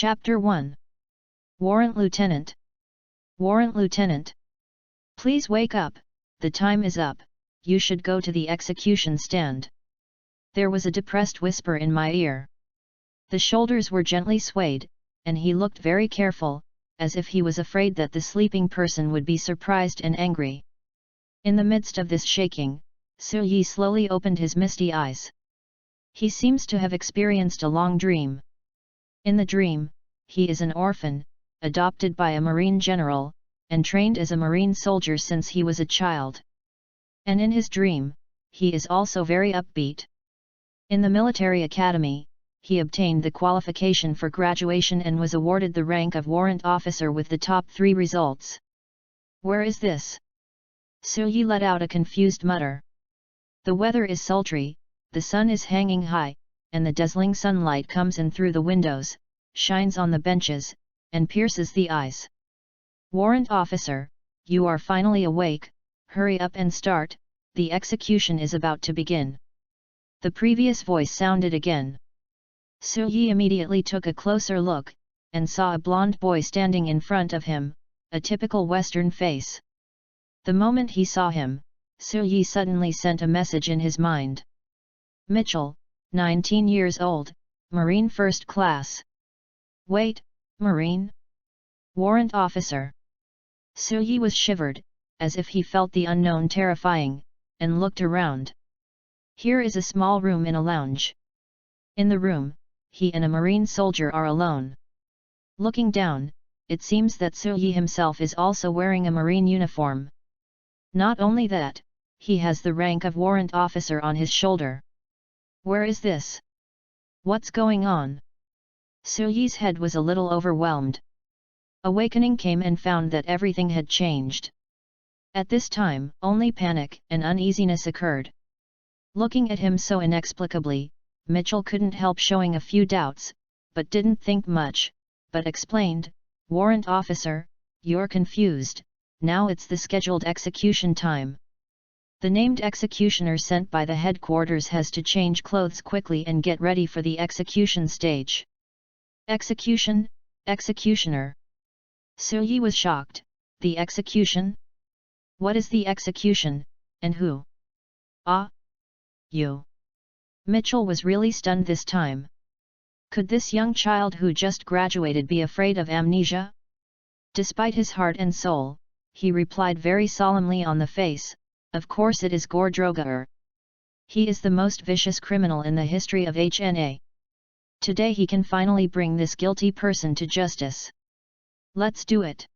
Chapter 1. Warrant Lieutenant. Warrant Lieutenant. Please wake up, the time is up, you should go to the execution stand. There was a depressed whisper in my ear. The shoulders were gently swayed, and he looked very careful, as if he was afraid that the sleeping person would be surprised and angry. In the midst of this shaking, Su Yi slowly opened his misty eyes. He seems to have experienced a long dream. In the dream, he is an orphan, adopted by a marine general, and trained as a marine soldier since he was a child. And in his dream, he is also very upbeat. In the military academy, he obtained the qualification for graduation and was awarded the rank of warrant officer with the top 3 results. Where is this? Su Yi let out a confused mutter. The weather is sultry, the sun is hanging high, and the dazzling sunlight comes in through the windows, shines on the benches, and pierces the eyes. Warrant officer, you are finally awake, hurry up and start, the execution is about to begin. The previous voice sounded again. Su Yi immediately took a closer look, and saw a blond boy standing in front of him, a typical Western face. The moment he saw him, Su Yi suddenly sent a message in his mind. Mitchell, 19 years old, Marine First Class. Wait, Marine? Warrant officer. Su Yi was shivered, as if he felt the unknown terrifying, and looked around. Here is a small room in a lounge. In the room, he and a marine soldier are alone. Looking down, it seems that Su Yi himself is also wearing a marine uniform. Not only that, he has the rank of warrant officer on his shoulder. Where is this? What's going on? Su Yi's head was a little overwhelmed. Awakening came and found that everything had changed. At this time, only panic and uneasiness occurred. Looking at him so inexplicably, Mitchell couldn't help showing a few doubts, but didn't think much, but explained, Warrant officer, you're confused, now it's the scheduled execution time. The named executioner sent by the headquarters has to change clothes quickly and get ready for the execution stage. Execution, executioner. Su Yi was shocked. The execution? What is the execution, and who? Ah? You. Mitchell was really stunned this time. Could this young child who just graduated be afraid of amnesia? Despite his heart and soul, he replied very solemnly on the face, of course it is Gordroga. He is the most vicious criminal in the history of HNA. Today he can finally bring this guilty person to justice. Let's do it.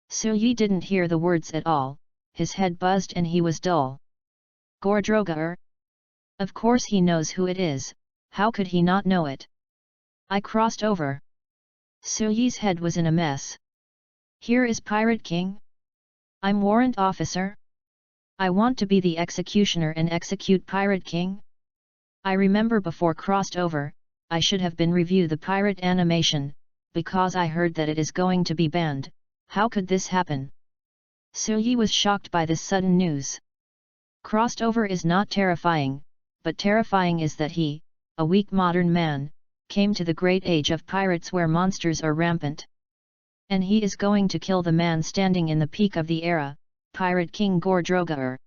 Su Yi didn't hear the words at all, his head buzzed and he was dull. Gordroga? Of course he knows who it is, how could he not know it? I crossed over. Su Yi's head was in a mess. Here is Pirate King? I'm warrant officer? I want to be the executioner and execute Pirate King? I remember before crossed over, I should have been review the pirate animation, because I heard that it is going to be banned. How could this happen? Su Yi was shocked by this sudden news. Crossed over is not terrifying, but terrifying is that he, a weak modern man, came to the great age of pirates where monsters are rampant. And he is going to kill the man standing in the peak of the era, Pirate King Gordroga.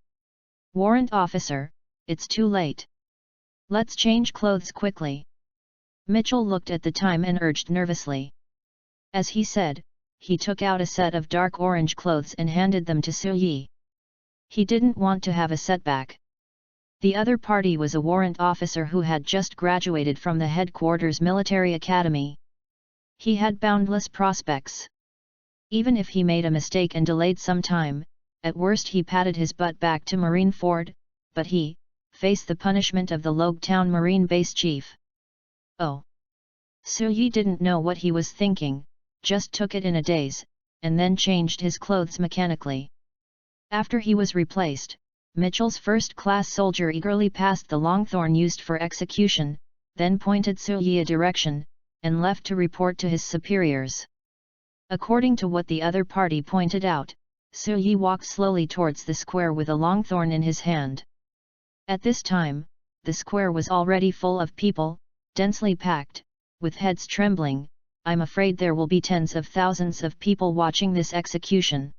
Warrant officer, it's too late. Let's change clothes quickly. Mitchell looked at the time and urged nervously. As he said, he took out a set of dark orange clothes and handed them to Su Yi. He didn't want to have a setback. The other party was a warrant officer who had just graduated from the headquarters military academy. He had boundless prospects. Even if he made a mistake and delayed some time, at worst he patted his butt back to Marineford, but he faced the punishment of the Logetown Marine Base chief. Oh! Su Yi didn't know what he was thinking, just took it in a daze, and then changed his clothes mechanically. After he was replaced, Mitchell's first-class soldier eagerly passed the longthorn used for execution, then pointed Su Yi a direction, and left to report to his superiors. According to what the other party pointed out, Su Yi walked slowly towards the square with a longthorn in his hand. At this time, the square was already full of people, densely packed, with heads trembling, I'm afraid there will be tens of thousands of people watching this execution."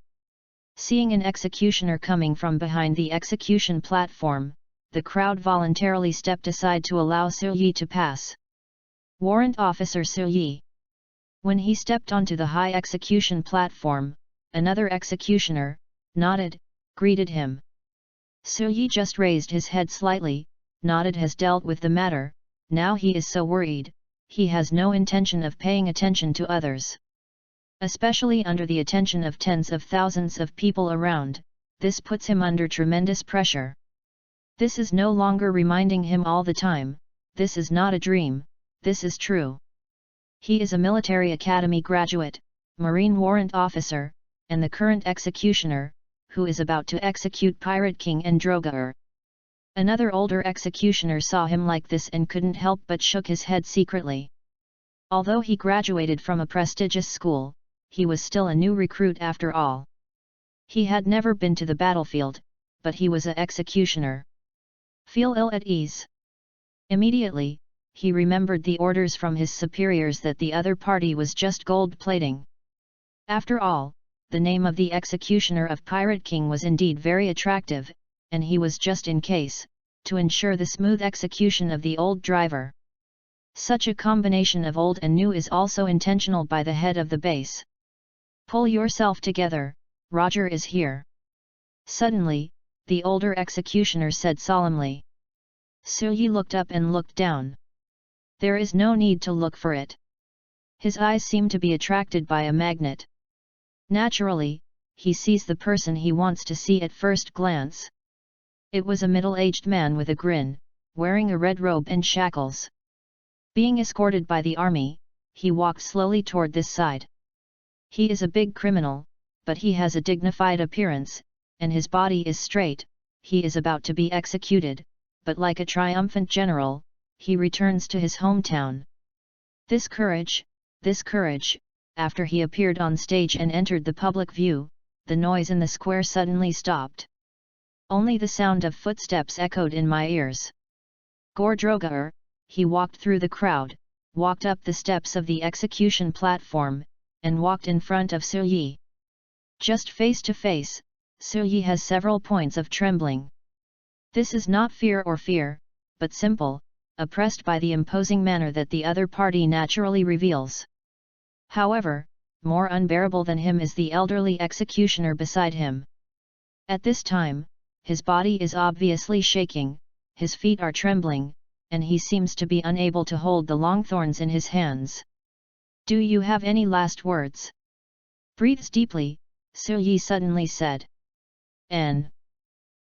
Seeing an executioner coming from behind the execution platform, the crowd voluntarily stepped aside to allow Silyi to pass. Warrant Officer Silyi. When he stepped onto the high execution platform, another executioner, nodded, greeted him. Silyi just raised his head slightly, nodded, has dealt with the matter, now he is so worried, he has no intention of paying attention to others. Especially under the attention of tens of thousands of people around, this puts him under tremendous pressure. This is no longer reminding him all the time, this is not a dream, this is true. He is a military academy graduate, Marine warrant officer, and the current executioner, who is about to execute Pirate King and Drogar. Another older executioner saw him like this and couldn't help but shook his head secretly. Although he graduated from a prestigious school, he was still a new recruit after all. He had never been to the battlefield, but he was an executioner. Feel ill at ease. Immediately, he remembered the orders from his superiors that the other party was just gold-plating. After all, the name of the executioner of Pirate King was indeed very attractive, and he was just in case, to ensure the smooth execution of the old driver. Such a combination of old and new is also intentional by the head of the base. Pull yourself together, Roger is here. Suddenly, the older executioner said solemnly. Silyi looked up and looked down. There is no need to look for it. His eyes seem to be attracted by a magnet. Naturally, he sees the person he wants to see at first glance. It was a middle-aged man with a grin, wearing a red robe and shackles. Being escorted by the army, he walked slowly toward this side. He is a big criminal, but he has a dignified appearance, and his body is straight. He is about to be executed, but like a triumphant general, he returns to his hometown. This courage, after he appeared on stage and entered the public view, the noise in the square suddenly stopped. Only the sound of footsteps echoed in my ears. Gor Drogar, he walked through the crowd, walked up the steps of the execution platform, and walked in front of Silyi. Just face to face, Silyi has several points of trembling. This is not fear, but simple, oppressed by the imposing manner that the other party naturally reveals. However, more unbearable than him is the elderly executioner beside him. At this time, his body is obviously shaking, his feet are trembling, and he seems to be unable to hold the long thorns in his hands. Do you have any last words? Breathes deeply, Silyi suddenly said. N.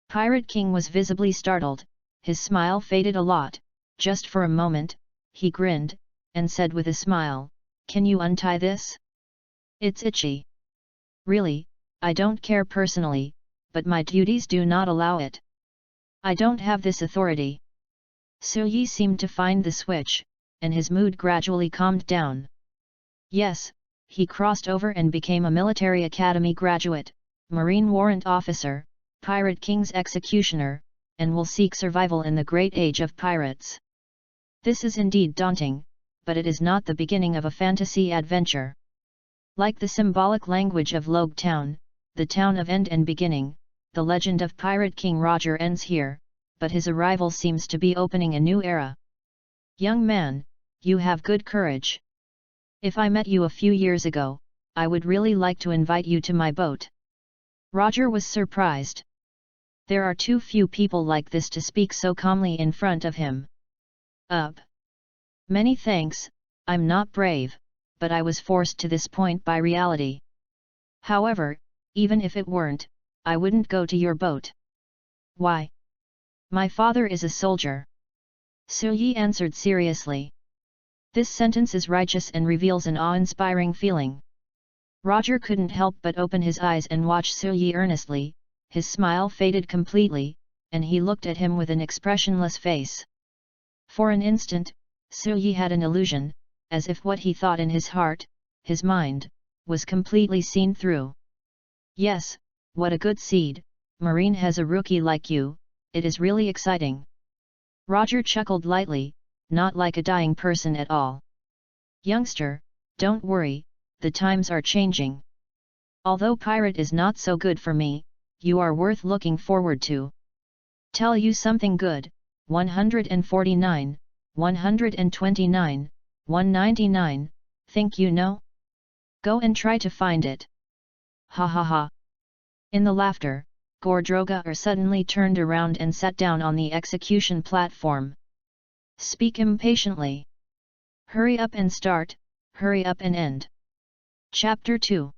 Pirate King was visibly startled, his smile faded a lot, just for a moment, he grinned, and said with a smile, "Can you untie this? It's itchy." "Really, I don't care personally, but my duties do not allow it. I don't have this authority." Silyi seemed to find the switch, and his mood gradually calmed down. Yes, he crossed over and became a military academy graduate, Marine warrant officer, Pirate King's executioner, and will seek survival in the great age of pirates. This is indeed daunting, but it is not the beginning of a fantasy adventure. Like the symbolic language of Logue Town, the town of end and beginning, the legend of Pirate King Roger ends here, but his arrival seems to be opening a new era. Young man, you have good courage. If I met you a few years ago, I would really like to invite you to my boat. Roger was surprised. There are too few people like this to speak so calmly in front of him. Many thanks, I'm not brave, but I was forced to this point by reality. However, even if it weren't, I wouldn't go to your boat. Why? My father is a soldier. Silyi answered seriously. This sentence is righteous and reveals an awe-inspiring feeling. Roger couldn't help but open his eyes and watch Silyi earnestly, his smile faded completely, and he looked at him with an expressionless face. For an instant, Silyi had an illusion, as if what he thought in his heart, his mind, was completely seen through. Yes, what a good seed, Marine has a rookie like you, it is really exciting. Roger chuckled lightly, not like a dying person at all. Youngster, Don't worry, the times are changing. Although pirate is not so good for me, you are worth looking forward to. Tell you something good, 149, 129, 199, think you know? Go and try to find it. Ha ha ha. In the laughter, Gordrogar suddenly turned around and sat down on the execution platform. Speak impatiently. Hurry up and start, hurry up and end. Chapter 2.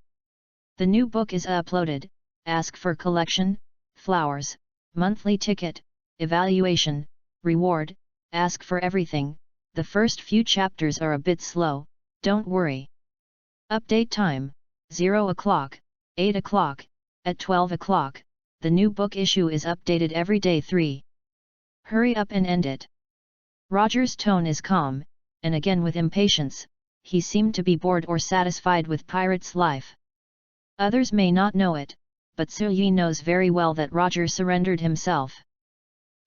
The new book is uploaded, ask for collection, flowers, monthly ticket, evaluation, reward, ask for everything. The first few chapters are a bit slow, don't worry. Update time, 0 o'clock, 8 o'clock, at 12 o'clock, the new book issue is updated every day 3. Hurry up and end it. Roger's tone is calm, and again with impatience, he seemed to be bored or satisfied with pirate's life. Others may not know it, but Suyi knows very well that Roger surrendered himself.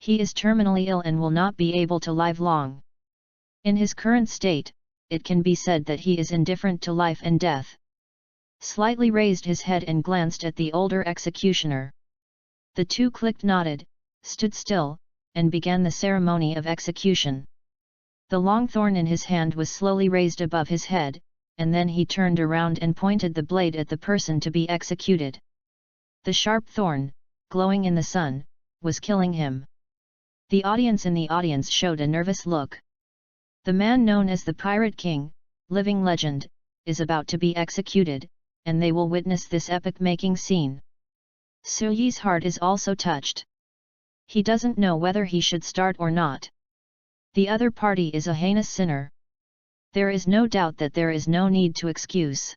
He is terminally ill and will not be able to live long. In his current state, it can be said that he is indifferent to life and death. Slightly raised his head and glanced at the older executioner. The two clicked, nodded, stood still, and began the ceremony of execution. The long thorn in his hand was slowly raised above his head, and then he turned around and pointed the blade at the person to be executed. The sharp thorn, glowing in the sun, was killing him. The audience in the audience showed a nervous look. The man known as the Pirate King, living legend, is about to be executed, and they will witness this epoch-making scene. Suyi's heart is also touched. He doesn't know whether he should start or not. The other party is a heinous sinner. There is no doubt that there is no need to excuse.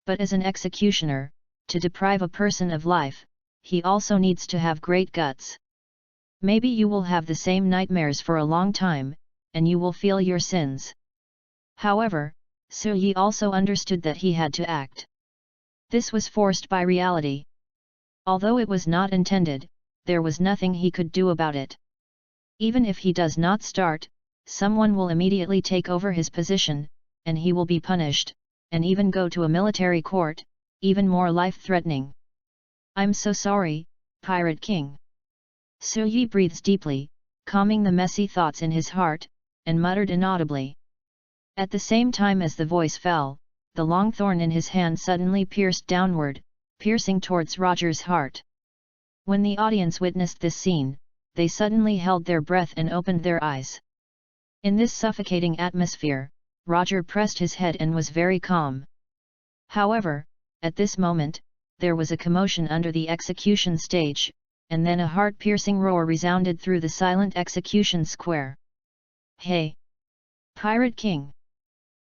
But as an executioner, to deprive a person of life, he also needs to have great guts. Maybe you will have the same nightmares for a long time, and you will feel your sins. However, Suyi also understood that he had to act. This was forced by reality. Although it was not intended, there was nothing he could do about it. Even if he does not start, someone will immediately take over his position, and he will be punished, and even go to a military court, even more life-threatening. I'm so sorry, Pirate King. Suyi breathes deeply, calming the messy thoughts in his heart, and muttered inaudibly. At the same time as the voice fell, the long thorn in his hand suddenly pierced downward, piercing towards Roger's heart. When the audience witnessed this scene, they suddenly held their breath and opened their eyes. In this suffocating atmosphere, Roger pressed his head and was very calm. However, at this moment, there was a commotion under the execution stage, and then a heart-piercing roar resounded through the silent execution square. Hey! Pirate King!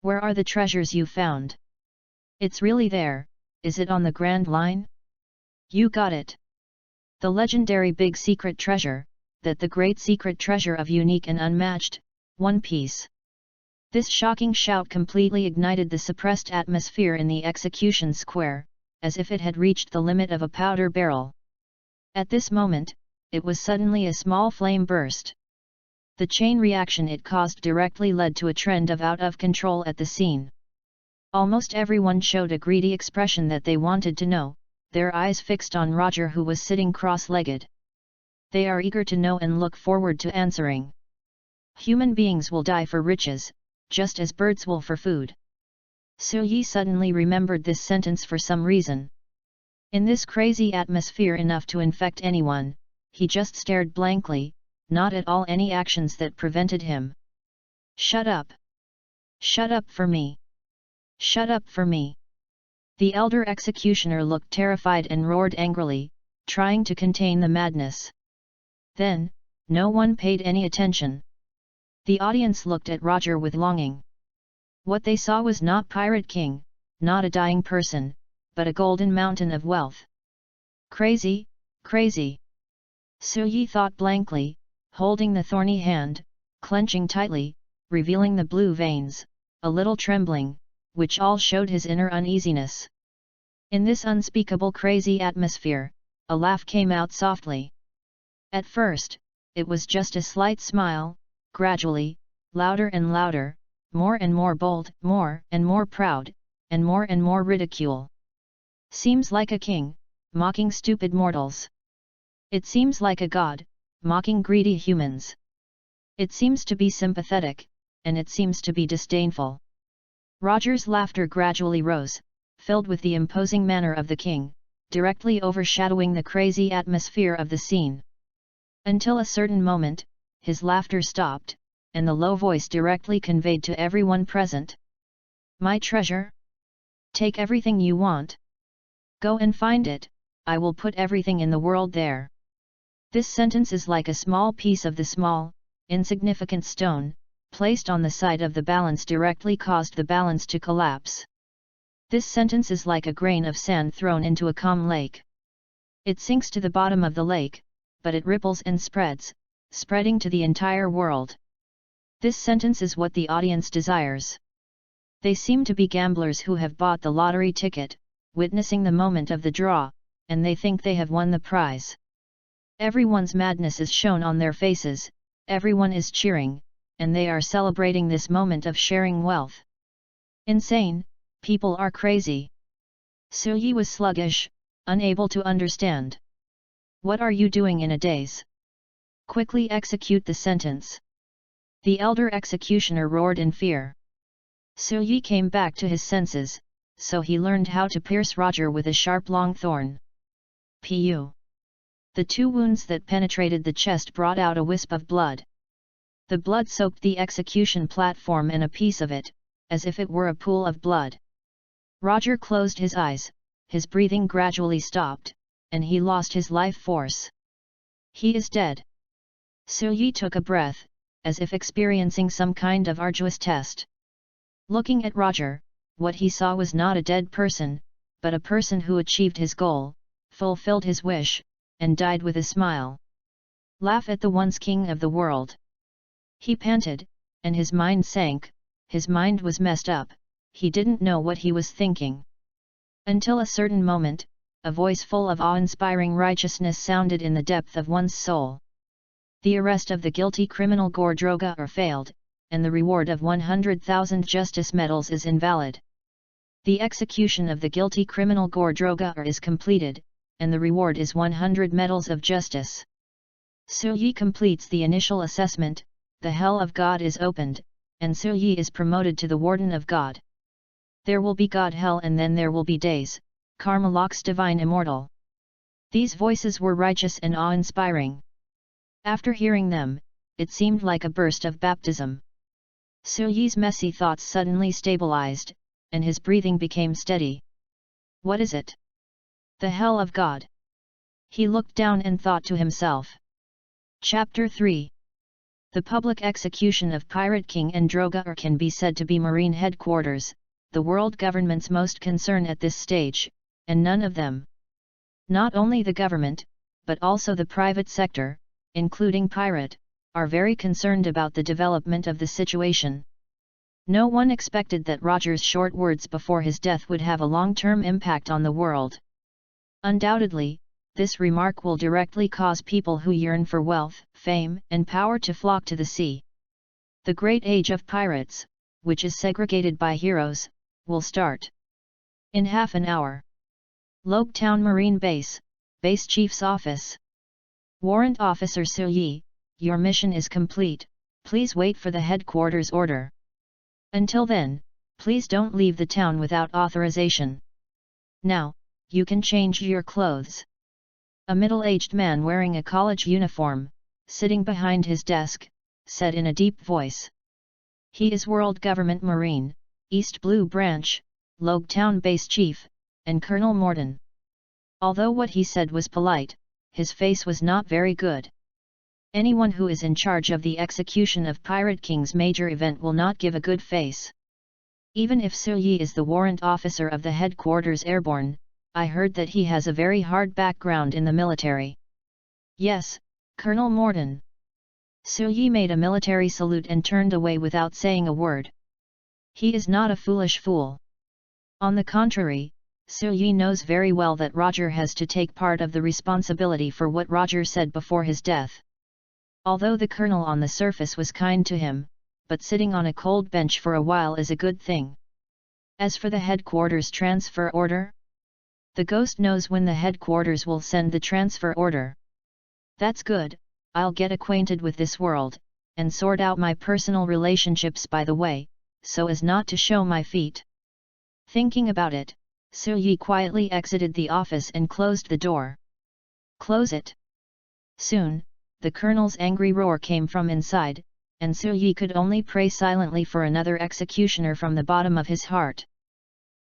Where are the treasures you found? It's really there, is it on the Grand Line? You got it! The legendary big secret treasure, that the great secret treasure of unique and unmatched, One Piece. This shocking shout completely ignited the suppressed atmosphere in the execution square, as if it had reached the limit of a powder barrel. At this moment, it was suddenly a small flame burst. The chain reaction it caused directly led to a trend of out of control at the scene. Almost everyone showed a greedy expression that they wanted to know, their eyes fixed on Roger, who was sitting cross-legged. They are eager to know and look forward to answering. Human beings will die for riches, just as birds will for food. Suyi suddenly remembered this sentence for some reason. In this crazy atmosphere enough to infect anyone, he just stared blankly, not at all any actions that prevented him. Shut up! Shut up for me! Shut up for me! The elder executioner looked terrified and roared angrily, trying to contain the madness. Then, no one paid any attention. The audience looked at Roger with longing. What they saw was not Pirate King, not a dying person, but a golden mountain of wealth. Crazy, crazy! Suyi thought blankly, holding the thorny hand, clenching tightly, revealing the blue veins, a little trembling, which all showed his inner uneasiness. In this unspeakable crazy atmosphere, a laugh came out softly. At first, it was just a slight smile, gradually, louder and louder, more and more bold, more and more proud, and more ridicule. Seems like a king, mocking stupid mortals. It seems like a god, mocking greedy humans. It seems to be sympathetic, and it seems to be disdainful. Roger's laughter gradually rose, filled with the imposing manner of the king, directly overshadowing the crazy atmosphere of the scene. Until a certain moment, his laughter stopped, and the low voice directly conveyed to everyone present: "My treasure? Take everything you want. Go and find it, I will put everything in the world there." This sentence is like a small piece of the small, insignificant stone, placed on the side of the balance directly caused the balance to collapse. This sentence is like a grain of sand thrown into a calm lake. It sinks to the bottom of the lake, but it ripples and spreads, spreading to the entire world. This sentence is what the audience desires. They seem to be gamblers who have bought the lottery ticket, witnessing the moment of the draw, and they think they have won the prize. Everyone's madness is shown on their faces, everyone is cheering, and they are celebrating this moment of sharing wealth. Insane, people are crazy. Suyi was sluggish, unable to understand. "What are you doing in a daze? Quickly execute the sentence." The elder executioner roared in fear. Suyi came back to his senses, so he learned how to pierce Roger with a sharp long thorn. Pu. The 2 wounds that penetrated the chest brought out a wisp of blood. The blood soaked the execution platform and a piece of it, as if it were a pool of blood. Roger closed his eyes, his breathing gradually stopped, and he lost his life force. "He is dead." Suyi took a breath, as if experiencing some kind of arduous test. Looking at Roger, what he saw was not a dead person, but a person who achieved his goal, fulfilled his wish, and died with a smile. "Laugh at the once king of the world." He panted, and his mind sank, his mind was messed up, he didn't know what he was thinking. Until a certain moment, a voice full of awe-inspiring righteousness sounded in the depth of one's soul. The arrest of the guilty criminal Gordroga failed, and the reward of 100,000 justice medals is invalid. The execution of the guilty criminal Gordroga is completed, and the reward is 100 medals of justice. Suyi completes the initial assessment, the Hell of God is opened, and Suyi is promoted to the Warden of God. There will be God Hell and then there will be days, Karmalok's divine immortal. These voices were righteous and awe-inspiring. After hearing them, it seemed like a burst of baptism. Suyi's messy thoughts suddenly stabilized, and his breathing became steady. What is it? The Hell of God. He looked down and thought to himself. Chapter 3. The public execution of Pirate King and Droga can be said to be Marine headquarters, the world government's most concern at this stage, and none of them. Not only the government, but also the private sector, including Pirate, are very concerned about the development of the situation. No one expected that Roger's short words before his death would have a long-term impact on the world. Undoubtedly, this remark will directly cause people who yearn for wealth, fame, and power to flock to the sea. The great age of pirates, which is segregated by heroes, will start in half an hour. Logue Town Marine Base, Base Chief's Office. Warrant Officer Suyi, your mission is complete, please wait for the headquarters order. Until then, please don't leave the town without authorization. Now, you can change your clothes. A middle-aged man wearing a college uniform, sitting behind his desk, said in a deep voice. He is World Government Marine, East Blue Branch, Logue Town Base Chief, and Colonel Morden. Although what he said was polite, his face was not very good. Anyone who is in charge of the execution of Pirate King's major event will not give a good face. Even if Suyi is the warrant officer of the headquarters airborne, I heard that he has a very hard background in the military. Yes, Colonel Morden. Suyi made a military salute and turned away without saying a word. He is not a foolish fool. On the contrary, Suyi knows very well that Roger has to take part of the responsibility for what Roger said before his death. Although the colonel on the surface was kind to him, but sitting on a cold bench for a while is a good thing. As for the headquarters transfer order? The ghost knows when the headquarters will send the transfer order. That's good, I'll get acquainted with this world, and sort out my personal relationships by the way, so as not to show my feet. Thinking about it, Yi quietly exited the office and closed the door. Close it. Soon, the colonel's angry roar came from inside, and Yi could only pray silently for another executioner from the bottom of his heart.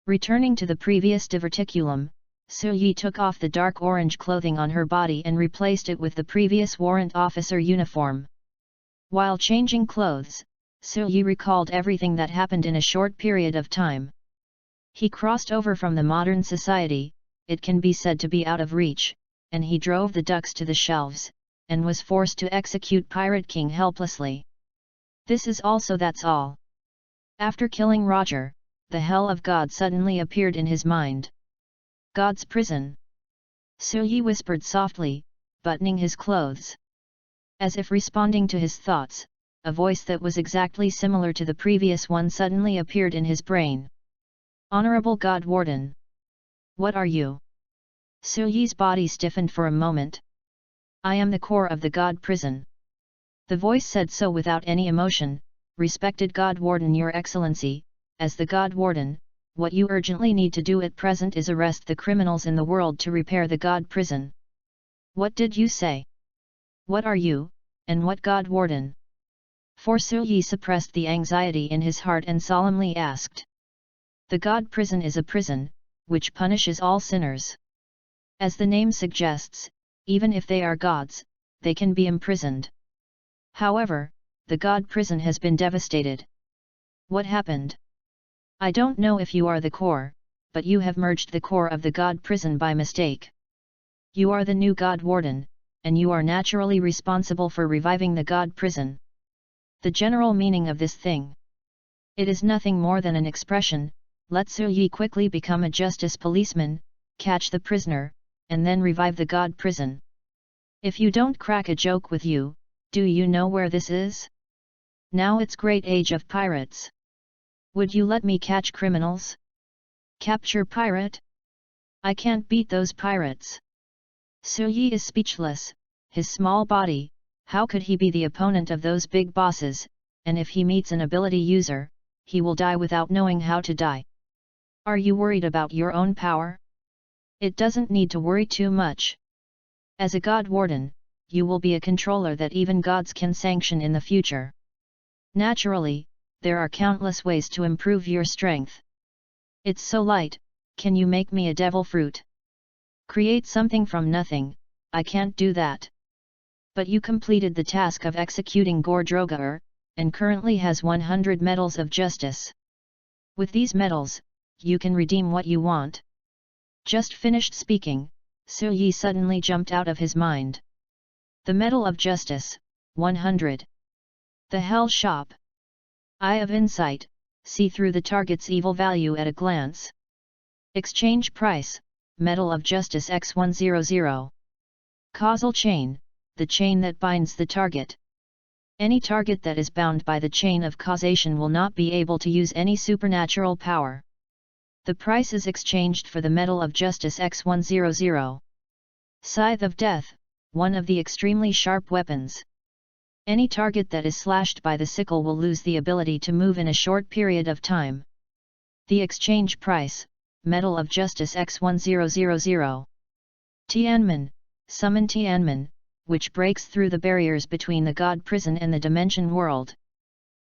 Returning to the previous diverticulum, Yi took off the dark orange clothing on her body and replaced it with the previous warrant officer uniform. While changing clothes, Yi recalled everything that happened in a short period of time. He crossed over from the modern society, it can be said to be out of reach, and he drove the ducks to the shelves, and was forced to execute Pirate King helplessly. This is also that's all. After killing Roger, the hell of God suddenly appeared in his mind. God's prison. Yi whispered softly, buttoning his clothes. As if responding to his thoughts, a voice that was exactly similar to the previous one suddenly appeared in his brain. Honorable God Warden. What are you? Yi's body stiffened for a moment. I am the core of the God prison. The voice said so without any emotion. Respected God Warden, Your Excellency, as the God Warden, what you urgently need to do at present is arrest the criminals in the world to repair the God prison. What did you say? What are you, and what God Warden? For Yi suppressed the anxiety in his heart and solemnly asked. The God prison is a prison, which punishes all sinners. As the name suggests, even if they are gods, they can be imprisoned. However, the God prison has been devastated. What happened? I don't know if you are the core, but you have merged the core of the God prison by mistake. You are the new God Warden, and you are naturally responsible for reviving the God prison. The general meaning of this thing. It is nothing more than an expression. Let Yi quickly become a justice policeman, catch the prisoner, and then revive the God prison. If you don't crack a joke with you, do you know where this is? Now it's great age of pirates. Would you let me catch criminals? Capture pirate? I can't beat those pirates. Yi is speechless, his small body, how could he be the opponent of those big bosses, and if he meets an ability user, he will die without knowing how to die. Are you worried about your own power? It doesn't need to worry too much. As a God Warden, you will be a controller that even gods can sanction in the future. Naturally, there are countless ways to improve your strength. It's so light, can you make me a devil fruit? Create something from nothing, I can't do that. But you completed the task of executing Gordrogar, and currently has 100 medals of justice. With these medals, you can redeem what you want. Just finished speaking, Yi suddenly jumped out of his mind. The Medal of Justice, 100. The Hell Shop. Eye of Insight, see through the target's evil value at a glance. Exchange Price, Medal of Justice X100. Causal Chain, the chain that binds the target. Any target that is bound by the chain of causation will not be able to use any supernatural power. The price is exchanged for the Medal of Justice X100. Scythe of Death, one of the extremely sharp weapons. Any target that is slashed by the sickle will lose the ability to move in a short period of time. The exchange price, Medal of Justice X1000. Tianmen, summon Tianmen, which breaks through the barriers between the God prison and the dimension world.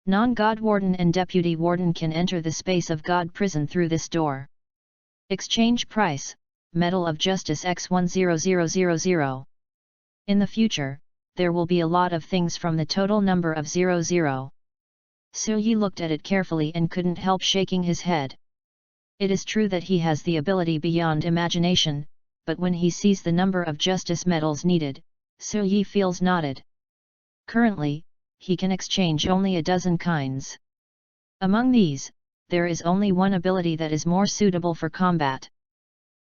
Non-God Warden and Deputy Warden can enter the space of God prison through this door. Exchange price, Medal of Justice X10000. In the future, there will be a lot of things from the total number of 00. Yi looked at it carefully and couldn't help shaking his head. It is true that he has the ability beyond imagination, but when he sees the number of justice medals needed, Yi feels knotted. Currently, he can exchange only a dozen kinds. Among these, there is only one ability that is more suitable for combat.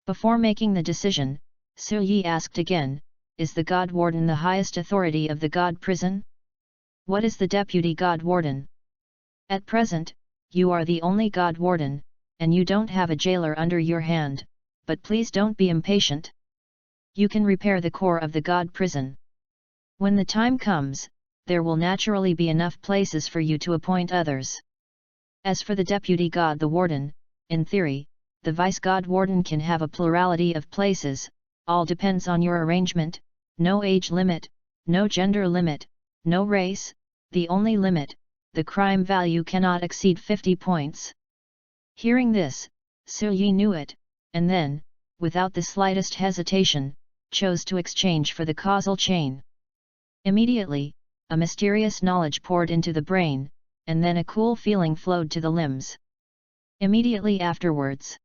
Before making the decision, Yi asked again, is the God Warden the highest authority of the God prison? What is the Deputy God Warden? At present, you are the only God Warden, and you don't have a jailer under your hand, but please don't be impatient. You can repair the core of the God prison. When the time comes, there will naturally be enough places for you to appoint others. As for the Deputy God the Warden, in theory, the Vice God Warden can have a plurality of places, all depends on your arrangement, no age limit, no gender limit, no race, the only limit, the crime value cannot exceed 50 points. Hearing this, Su Yi knew it, and then, without the slightest hesitation, chose to exchange for the causal chain. Immediately, a mysterious knowledge poured into the brain, and then a cool feeling flowed to the limbs. Immediately afterwards,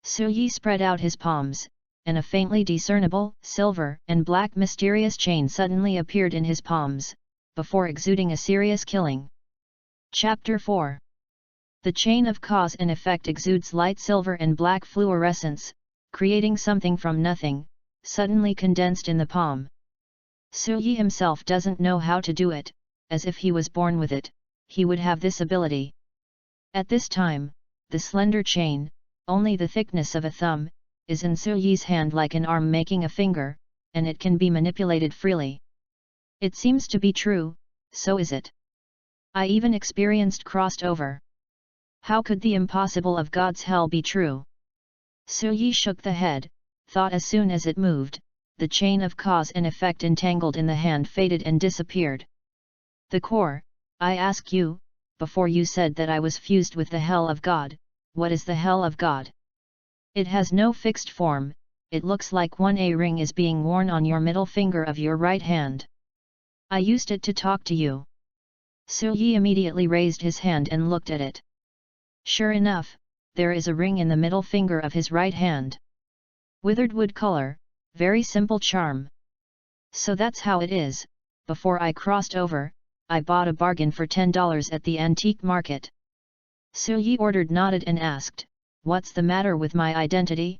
Su Yi spread out his palms, and a faintly discernible, silver and black mysterious chain suddenly appeared in his palms, before exuding a serious killing. Chapter 4. The chain of cause and effect exudes light silver and black fluorescence, creating something from nothing, suddenly condensed in the palm. Su Yi himself doesn't know how to do it, as if he was born with it, he would have this ability. At this time, the slender chain, only the thickness of a thumb, is in Su Yi's hand like an arm making a finger, and it can be manipulated freely. It seems to be true, so is it. I even experienced crossed over. How could the impossible of God's hell be true? Su Yi shook the head, thought as soon as it moved, the chain of cause and effect entangled in the hand faded and disappeared. The core, I ask you, before you said that I was fused with the hell of God, what is the hell of God? It has no fixed form, it looks like one A-ring is being worn on your middle finger of your right hand. I used it to talk to you. Su Yi immediately raised his hand and looked at it. Sure enough, there is a ring in the middle finger of his right hand. Withered wood color, very simple charm. So that's how it is. Before I crossed over, I bought a bargain for $10 at the antique market. Su Yi nodded and asked, what's the matter with my identity?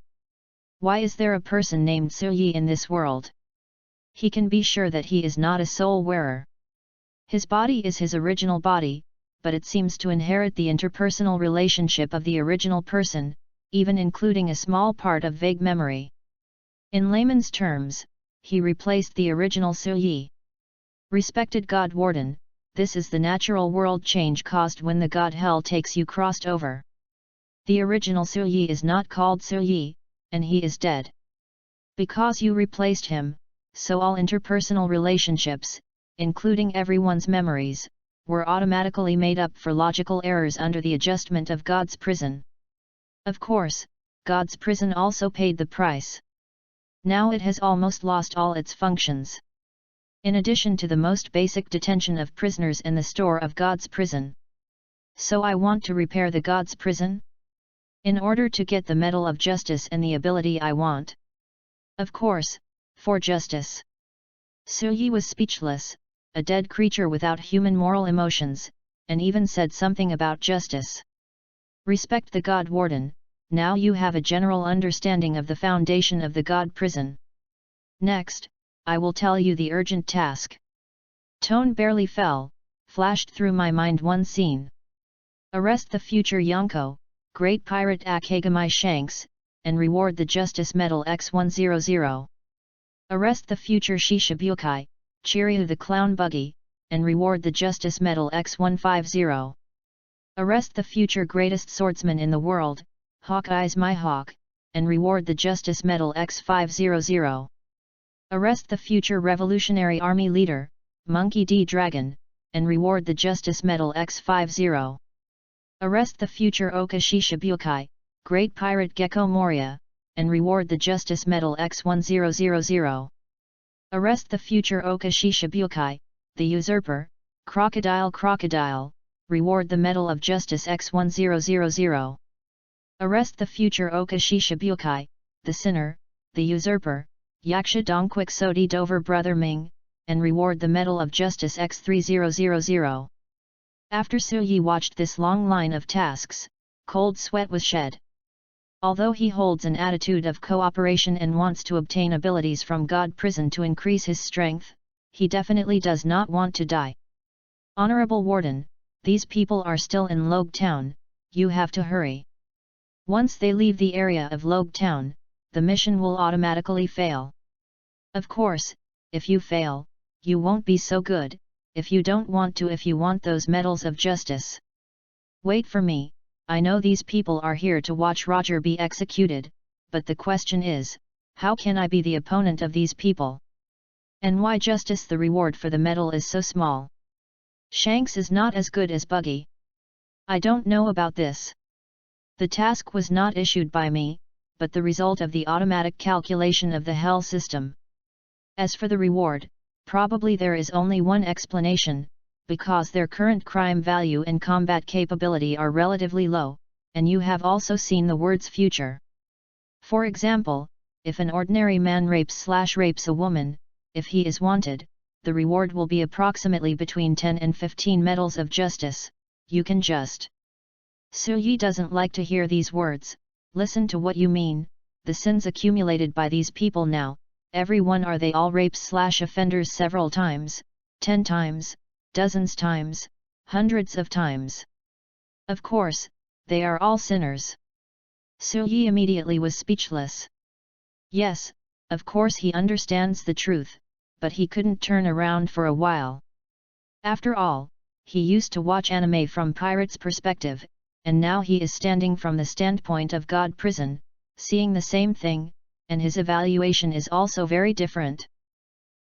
Why is there a person named Su Yi in this world? He can be sure that he is not a soul wearer. His body is his original body, but it seems to inherit the interpersonal relationship of the original person, even including a small part of vague memory. In layman's terms, he replaced the original Su Yi. Respected God Warden, this is the natural world change caused when the God Hell takes you crossed over. The original Su Yi is not called Su Yi, and he is dead. Because you replaced him, so all interpersonal relationships, including everyone's memories, were automatically made up for logical errors under the adjustment of God's prison. Of course, God's prison also paid the price. Now it has almost lost all its functions. In addition to the most basic detention of prisoners and the store of God's prison. So I want to repair the God's prison? In order to get the medal of justice and the ability I want. Of course, for justice. Su Yi was speechless, a dead creature without human moral emotions, and even said something about justice. Respect the God Warden, now you have a general understanding of the foundation of the God prison. Next, I will tell you the urgent task. Tone barely fell, flashed through my mind one scene. Arrest the future Yonko, great pirate Akagami Shanks, and reward the Justice Medal X100. Arrest the future Shishibukai, Chiryu the Clown Buggy, and reward the Justice Medal X150. Arrest the future greatest swordsman in the world, Hawkeye's My Hawk, and reward the Justice Medal X500. Arrest the future Revolutionary Army leader, Monkey D. Dragon, and reward the Justice Medal X50. Arrest the future Oka Shishibukai, Great Pirate Gecko Moria, and reward the Justice Medal X1000. Arrest the future Oka Shishibukai, the Usurper, Crocodile, reward the Medal of Justice X1000. Arrest the future Oka Shishibukai, the Sinner, the Usurper, Yaksha Dongquik Sodi Dover Brother Ming, and reward the Medal of Justice X3000. After Su Yi watched this long line of tasks, cold sweat was shed. Although he holds an attitude of cooperation and wants to obtain abilities from God Prison to increase his strength, he definitely does not want to die. Honorable Warden, these people are still in Logue Town, you have to hurry. Once they leave the area of Logue Town, the mission will automatically fail. Of course, if you fail, you won't be so good, if you don't want to, if you want those medals of justice. Wait for me, I know these people are here to watch Roger be executed, but the question is, how can I be the opponent of these people? And why justice the reward for the medal is so small? Shanks is not as good as Buggy. I don't know about this. The task was not issued by me, but the result of the automatic calculation of the Hell system. As for the reward, probably there is only one explanation, because their current crime value and combat capability are relatively low, and you have also seen the words future. For example, if an ordinary man rapes a woman, if he is wanted, the reward will be approximately between 10 and 15 medals of justice, you can just. Suyi doesn't like to hear these words, listen to what you mean, the sins accumulated by these people now, everyone are they all rapes/offenders several times, 10 times, dozens times, hundreds of times. Of course, they are all sinners. Suyi immediately was speechless. Yes, of course he understands the truth, but he couldn't turn around for a while. After all, he used to watch anime from pirates' perspective, and now he is standing from the standpoint of God Prison, seeing the same thing, and his evaluation is also very different.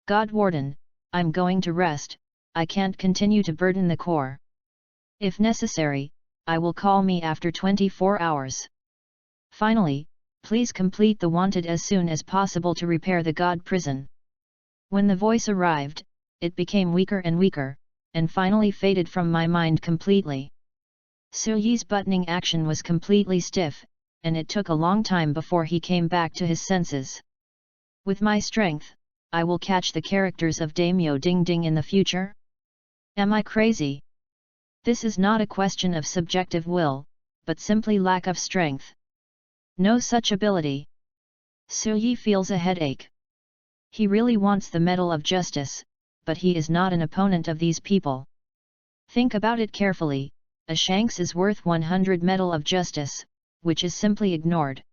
God Warden, I'm going to rest, I can't continue to burden the Corps. If necessary, I will call me after 24 hours. Finally, please complete the wanted as soon as possible to repair the God Prison. When the voice arrived, it became weaker and weaker, and finally faded from my mind completely. Suyi's buttoning action was completely stiff, and it took a long time before he came back to his senses. With my strength, I will catch the characters of Daimyo Ding Ding in the future? Am I crazy? This is not a question of subjective will, but simply lack of strength. No such ability. Suyi feels a headache. He really wants the Medal of Justice, but he is not an opponent of these people. Think about it carefully, a Shanks is worth 100 Medal of Justice, which is simply ignored.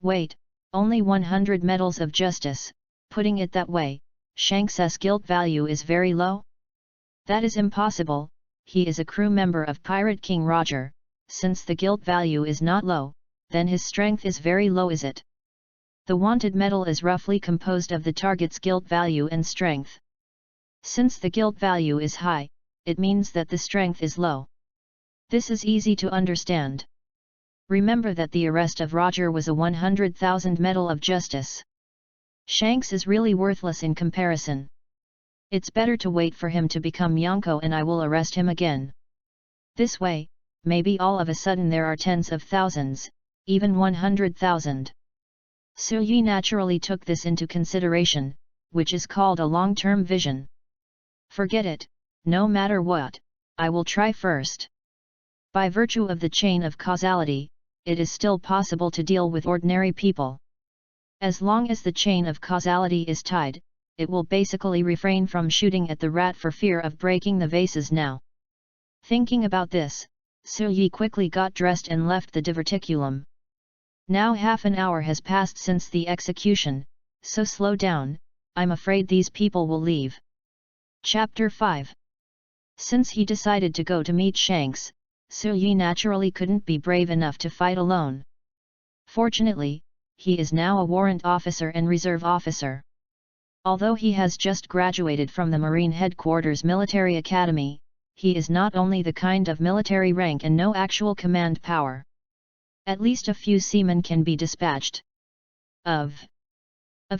Wait, only 100 medals of justice, putting it that way, Shanks's guilt value is very low? That is impossible, he is a crew member of Pirate King Roger, since the guilt value is not low, then his strength is very low, is it? The wanted medal is roughly composed of the target's guilt value and strength. Since the guilt value is high, it means that the strength is low. This is easy to understand. Remember that the arrest of Roger was a 100,000 Medal of Justice. Shanks is really worthless in comparison. It's better to wait for him to become Yonko and I will arrest him again. This way, maybe all of a sudden there are tens of thousands, even 100,000. Suyi naturally took this into consideration, which is called a long-term vision. Forget it, no matter what, I will try first. By virtue of the chain of causality, it is still possible to deal with ordinary people. As long as the chain of causality is tied, it will basically refrain from shooting at the rat for fear of breaking the vases now. Thinking about this, Suyi quickly got dressed and left the diverticulum. Now half an hour has passed since the execution, so slow down, I'm afraid these people will leave. Chapter 5. Since he decided to go to meet Shanks, Suyi naturally couldn't be brave enough to fight alone. Fortunately, he is now a warrant officer and reserve officer. Although he has just graduated from the Marine Headquarters Military Academy, he is not only the kind of military rank and no actual command power. At least a few seamen can be dispatched. Of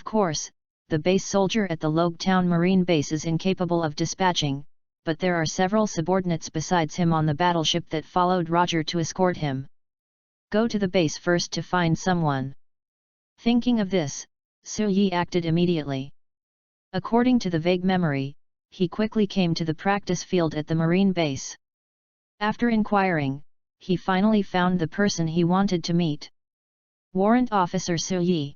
course, the base soldier at the Logue Town Marine Base is incapable of dispatching, but there are several subordinates besides him on the battleship that followed Roger to escort him. Go to the base first to find someone. Thinking of this, Suyi acted immediately. According to the vague memory, he quickly came to the practice field at the Marine Base. After inquiring, he finally found the person he wanted to meet. Warrant Officer Suyi.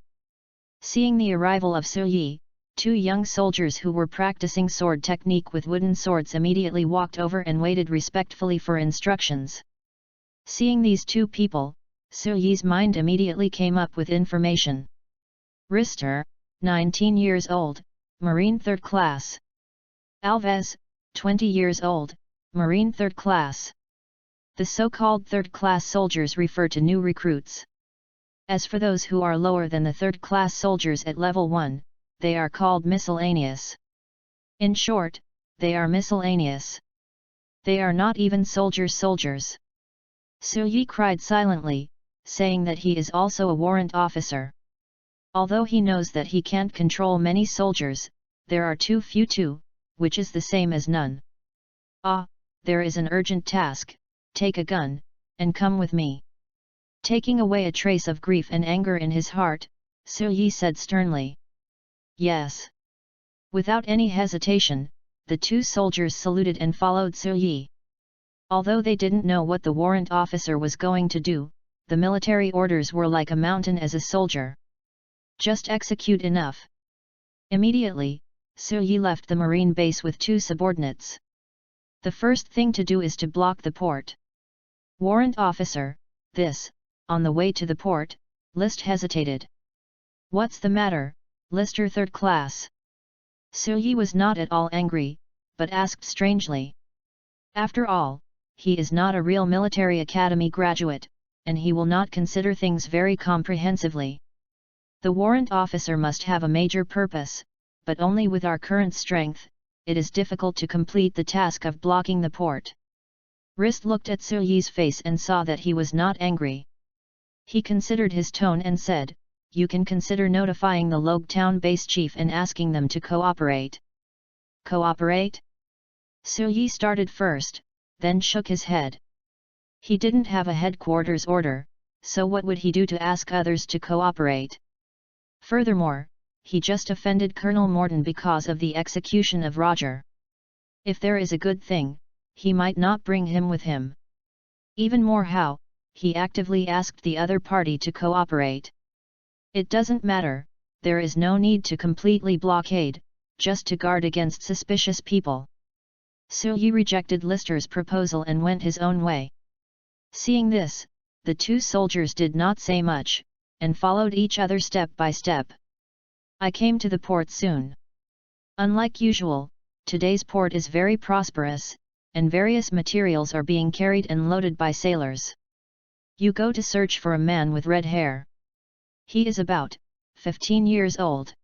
Seeing the arrival of Suyi, 2 young soldiers who were practicing sword technique with wooden swords immediately walked over and waited respectfully for instructions. Seeing these 2 people, Suyi's mind immediately came up with information. Rister, 19 years old, Marine 3rd class. Alves, 20 years old, Marine 3rd class. The so-called 3rd class soldiers refer to new recruits. As for those who are lower than the 3rd class soldiers at level 1, they are called miscellaneous. In short, they are miscellaneous. They are not even soldiers. Suyi cried silently, saying that he is also a warrant officer. Although he knows that he can't control many soldiers, there are too few, which is the same as none. Ah, there is an urgent task, take a gun, and come with me. Taking away a trace of grief and anger in his heart, Suyi said sternly. Yes. Without any hesitation, the 2 soldiers saluted and followed Suyi. Although they didn't know what the warrant officer was going to do, the military orders were like a mountain as a soldier. Just execute enough. Immediately, Suyi left the marine base with 2 subordinates. The first thing to do is to block the port. Warrant officer, this, on the way to the port, List hesitated. What's the matter, Lister 3rd class? Suyi was not at all angry, but asked strangely. After all, he is not a real military academy graduate, and he will not consider things very comprehensively. The warrant officer must have a major purpose, but only with our current strength, it is difficult to complete the task of blocking the port. Rist looked at Suyi's face and saw that he was not angry. He considered his tone and said, you can consider notifying the Logue town base chief and asking them to cooperate. Cooperate? Suyi started first, then shook his head. He didn't have a headquarters order, so what would he do to ask others to cooperate? Furthermore, he just offended Colonel Morton because of the execution of Roger. If there is a good thing, he might not bring him with him. Even more how, he actively asked the other party to cooperate. It doesn't matter, there is no need to completely blockade, just to guard against suspicious people. Suyi rejected Lister's proposal and went his own way. Seeing this, the 2 soldiers did not say much, and followed each other step by step. I came to the port soon. Unlike usual, today's port is very prosperous, and various materials are being carried and loaded by sailors. You go to search for a man with red hair. He is about 15 years old.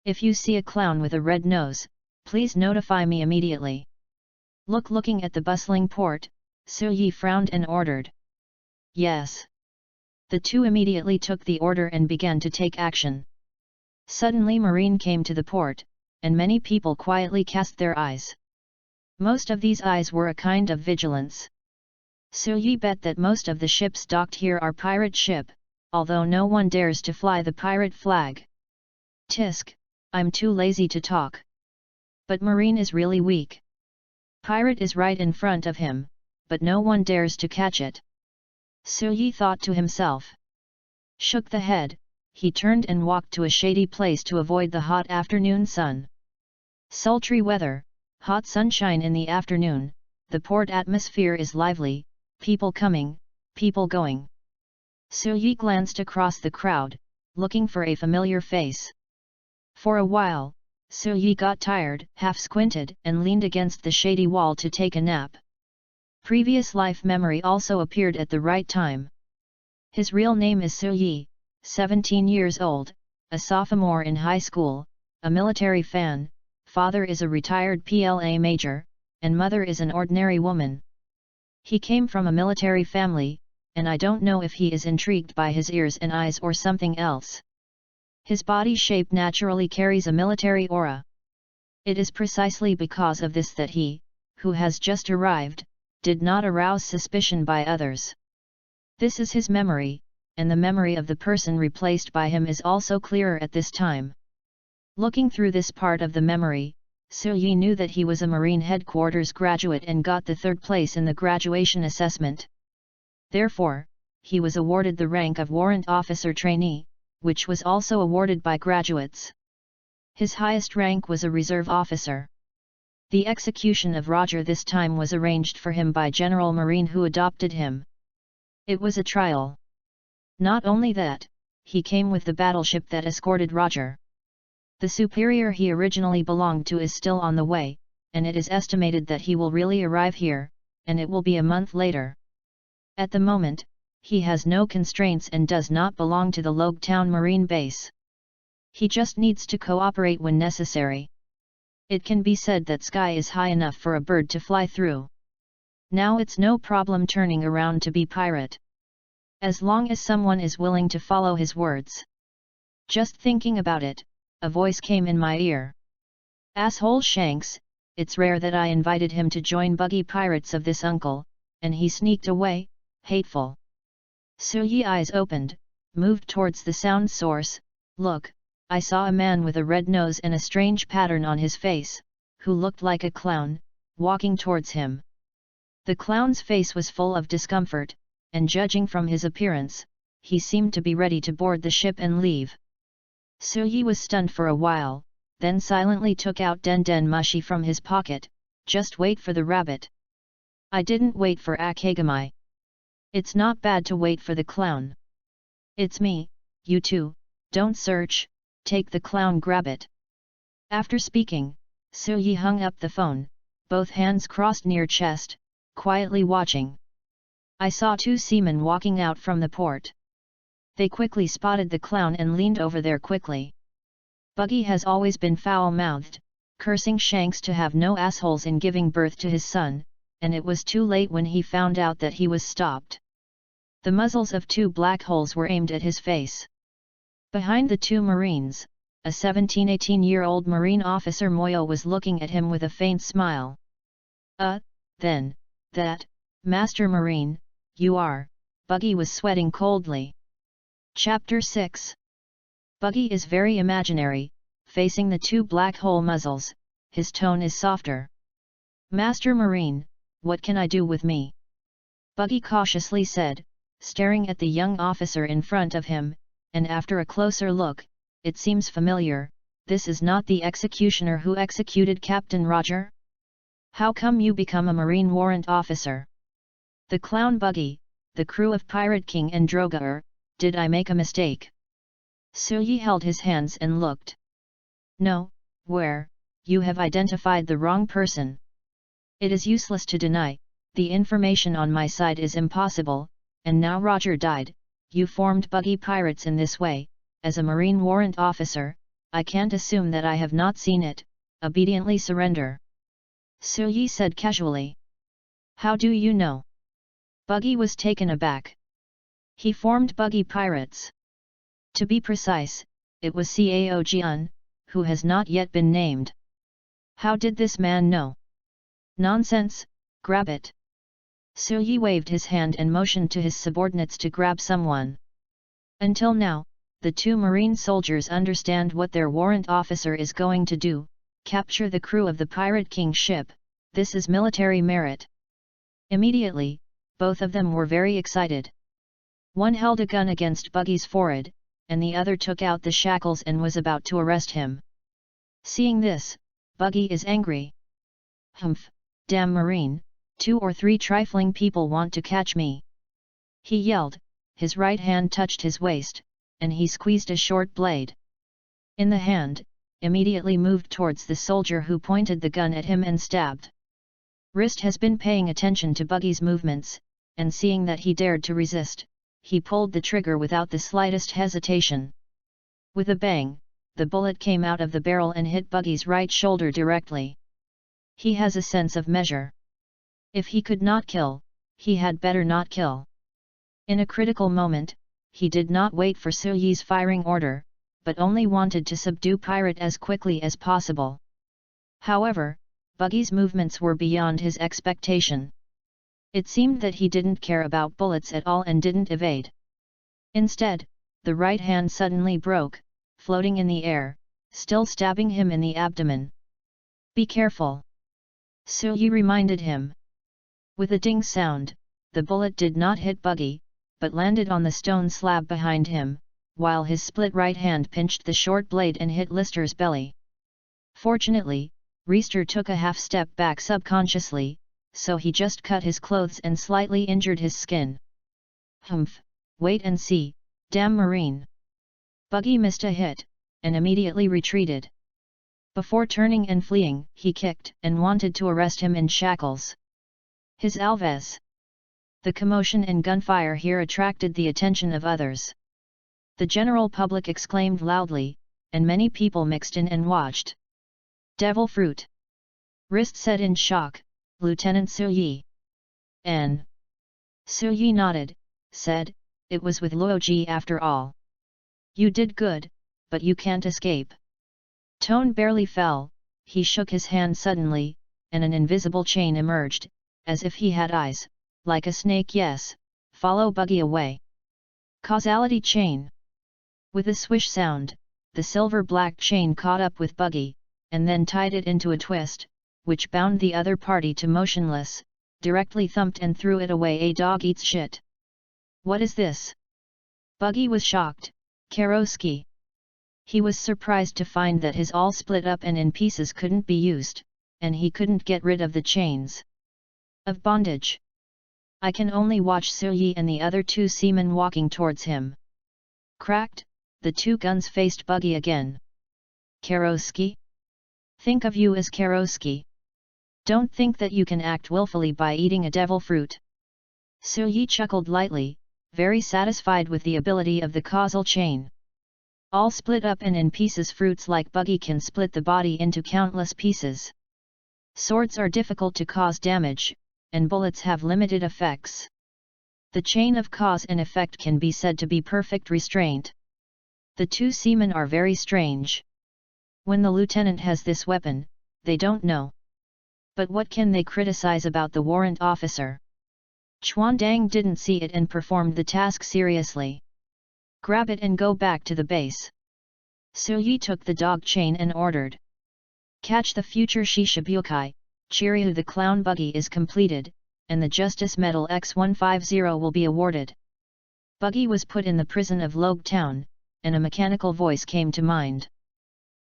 If you see a clown with a red nose, please notify me immediately. Looking at the bustling port, Suyi frowned and ordered. Yes. The 2 immediately took the order and began to take action. Suddenly Marine came to the port, and many people quietly cast their eyes. Most of these eyes were a kind of vigilance. Suyi bet that most of the ships docked here are pirate ship, although no one dares to fly the pirate flag. Tisk, I'm too lazy to talk. But Marine is really weak. Pirate is right in front of him, but no one dares to catch it. Suyi thought to himself. Shook the head, he turned and walked to a shady place to avoid the hot afternoon sun. Sultry weather, hot sunshine in the afternoon, the port atmosphere is lively, people coming, people going. Suyi glanced across the crowd, looking for a familiar face. For a while, Suyi got tired, half-squinted, and leaned against the shady wall to take a nap. Previous life memory also appeared at the right time. His real name is Suyi, 17 years old, a sophomore in high school, a military fan, father is a retired PLA major, and mother is an ordinary woman. He came from a military family, and I don't know if he is intrigued by his ears and eyes or something else. His body shape naturally carries a military aura. It is precisely because of this that he, who has just arrived, did not arouse suspicion by others. This is his memory, and the memory of the person replaced by him is also clearer at this time. Looking through this part of the memory, Suyi knew that he was a Marine Headquarters graduate and got the 3rd place in the graduation assessment. Therefore, he was awarded the rank of Warrant Officer Trainee, which was also awarded by graduates. His highest rank was a reserve officer. The execution of Roger this time was arranged for him by General Marine, who adopted him. It was a trial. Not only that, he came with the battleship that escorted Roger. The superior he originally belonged to is still on the way, and it is estimated that he will really arrive here, and it will be a month later. At the moment, he has no constraints and does not belong to the Logetown Marine Base. He just needs to cooperate when necessary. It can be said that sky is high enough for a bird to fly through. Now it's no problem turning around to be pirate. As long as someone is willing to follow his words. Just thinking about it, a voice came in my ear. Asshole Shanks, it's rare that I invited him to join buggy pirates of this uncle, and he sneaked away, hateful. Suyi eyes opened, moved towards the sound source. Look, I saw a man with a red nose and a strange pattern on his face, who looked like a clown, walking towards him. The clown's face was full of discomfort, and judging from his appearance, he seemed to be ready to board the ship and leave. Suyi was stunned for a while, then silently took out Den Den Mushi from his pocket. Just wait for the rabbit. I didn't wait for Akagami. It's not bad to wait for the clown. It's me, you two, don't search, take the clown, grab it. After speaking, Suyi hung up the phone, both hands crossed near chest, quietly watching. I saw two seamen walking out from the port. They quickly spotted the clown and leaned over there quickly. Buggy has always been foul-mouthed, cursing Shanks to have no assholes in giving birth to his son, and it was too late when he found out that he was stopped. The muzzles of two black holes were aimed at his face. Behind the two Marines, a 17-18-year-old Marine officer Moyo was looking at him with a faint smile. Then, that, Master Marine, you are, Buggy was sweating coldly. Chapter 6. Buggy is very imaginary, facing the two black hole muzzles, his tone is softer. Master Marine, what can I do with me? Buggy cautiously said, staring at the young officer in front of him, and after a closer look, it seems familiar. This is not the executioner who executed Captain Roger? How come you become a Marine warrant officer? The clown Buggy, the crew of Pirate King and Drogar, did I make a mistake? Suyi held his hands and looked. No, you have identified the wrong person. It is useless to deny, the information on my side is impossible, and now Roger died, you formed buggy pirates in this way, as a Marine warrant officer, I can't assume that I have not seen it, obediently surrender. Suyi said casually. How do you know? Buggy was taken aback. He formed buggy pirates. To be precise, it was Cao Jian, who has not yet been named. How did this man know? Nonsense, grab it. Suyi waved his hand and motioned to his subordinates to grab someone. Until now, the two Marine soldiers understand what their warrant officer is going to do, capture the crew of the Pirate King ship. This is military merit. Immediately, both of them were very excited. One held a gun against Buggy's forehead, and the other took out the shackles and was about to arrest him. Seeing this, Buggy is angry. Humph, damn Marine, 2 or 3 trifling people want to catch me. He yelled, his right hand touched his waist, and he squeezed a short blade. In the hand, immediately moved towards the soldier who pointed the gun at him and stabbed. Wrist has been paying attention to Buggy's movements, and seeing that he dared to resist, he pulled the trigger without the slightest hesitation. With a bang, the bullet came out of the barrel and hit Buggy's right shoulder directly. He has a sense of measure. If he could not kill, he had better not kill. In a critical moment, he did not wait for Suyi's firing order, but only wanted to subdue Pirate as quickly as possible. However, Buggy's movements were beyond his expectation. It seemed that he didn't care about bullets at all and didn't evade. Instead, the right hand suddenly broke, floating in the air, still stabbing him in the abdomen. Be careful! Suyi reminded him. With a ding sound, the bullet did not hit Buggy, but landed on the stone slab behind him, while his split right hand pinched the short blade and hit Lister's belly. Fortunately, Reister took a half-step back subconsciously, so he just cut his clothes and slightly injured his skin. Humph, wait and see, damn Marine. Buggy missed a hit, and immediately retreated. Before turning and fleeing, he kicked and wanted to arrest him in shackles. His Alves! The commotion and gunfire here attracted the attention of others. The general public exclaimed loudly, and many people mixed in and watched. Devil fruit! Rist said in shock, Lieutenant Suyi. N. Suyi nodded, said, it was with Luoji after all. You did good, but you can't escape. Tone barely fell, he shook his hand suddenly, and an invisible chain emerged, as if he had eyes, like a snake. Yes, follow Buggy away. Causality chain. With a swish sound, the silver-black chain caught up with Buggy, and then tied it into a twist, which bound the other party to motionless, directly thumped and threw it away. A dog eats shit. What is this? Buggy was shocked. Karosky. He was surprised to find that his all split up and in pieces couldn't be used, and he couldn't get rid of the chains of bondage. I can only watch Suyi and the other two seamen walking towards him. Cracked, the two guns faced Buggy again. Karosky? Think of you as Karosky. Don't think that you can act willfully by eating a devil fruit. Suyi chuckled lightly, very satisfied with the ability of the causal chain. All split up and in pieces. Fruits like Buggy can split the body into countless pieces. Swords are difficult to cause damage, and bullets have limited effects. The chain of cause and effect can be said to be perfect restraint. The two seamen are very strange. When the lieutenant has this weapon, they don't know. But what can they criticize about the warrant officer? Chuandang didn't see it and performed the task seriously. Grab it and go back to the base. Suyi took the dog chain and ordered. Catch the future Shishibukai, Chiryu. The clown. Buggy is completed, and the Justice Medal X150 will be awarded. Buggy was put in the prison of Logue Town, and a mechanical voice came to mind.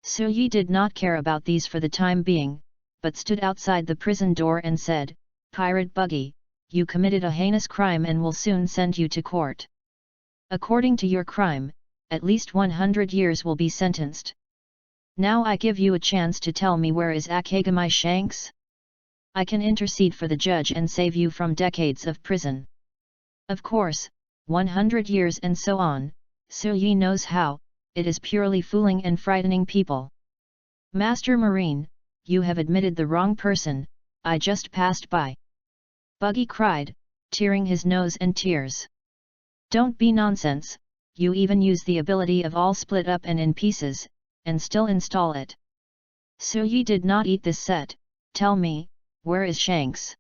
Suyi did not care about these for the time being, but stood outside the prison door and said, Pirate Buggy, you committed a heinous crime and will soon send you to court. According to your crime, at least 100 years will be sentenced. Now I give you a chance to tell me where is Akagami Shanks? I can intercede for the judge and save you from decades of prison. Of course, 100 years and so on, Suyi knows how, it is purely fooling and frightening people. Master Marine, you have admitted the wrong person, I just passed by. Buggy cried, tearing his nose and tears. Don't be nonsense, you even use the ability of all split up and in pieces, and still install it. Suyi did not eat this set. Tell me, where is Shanks?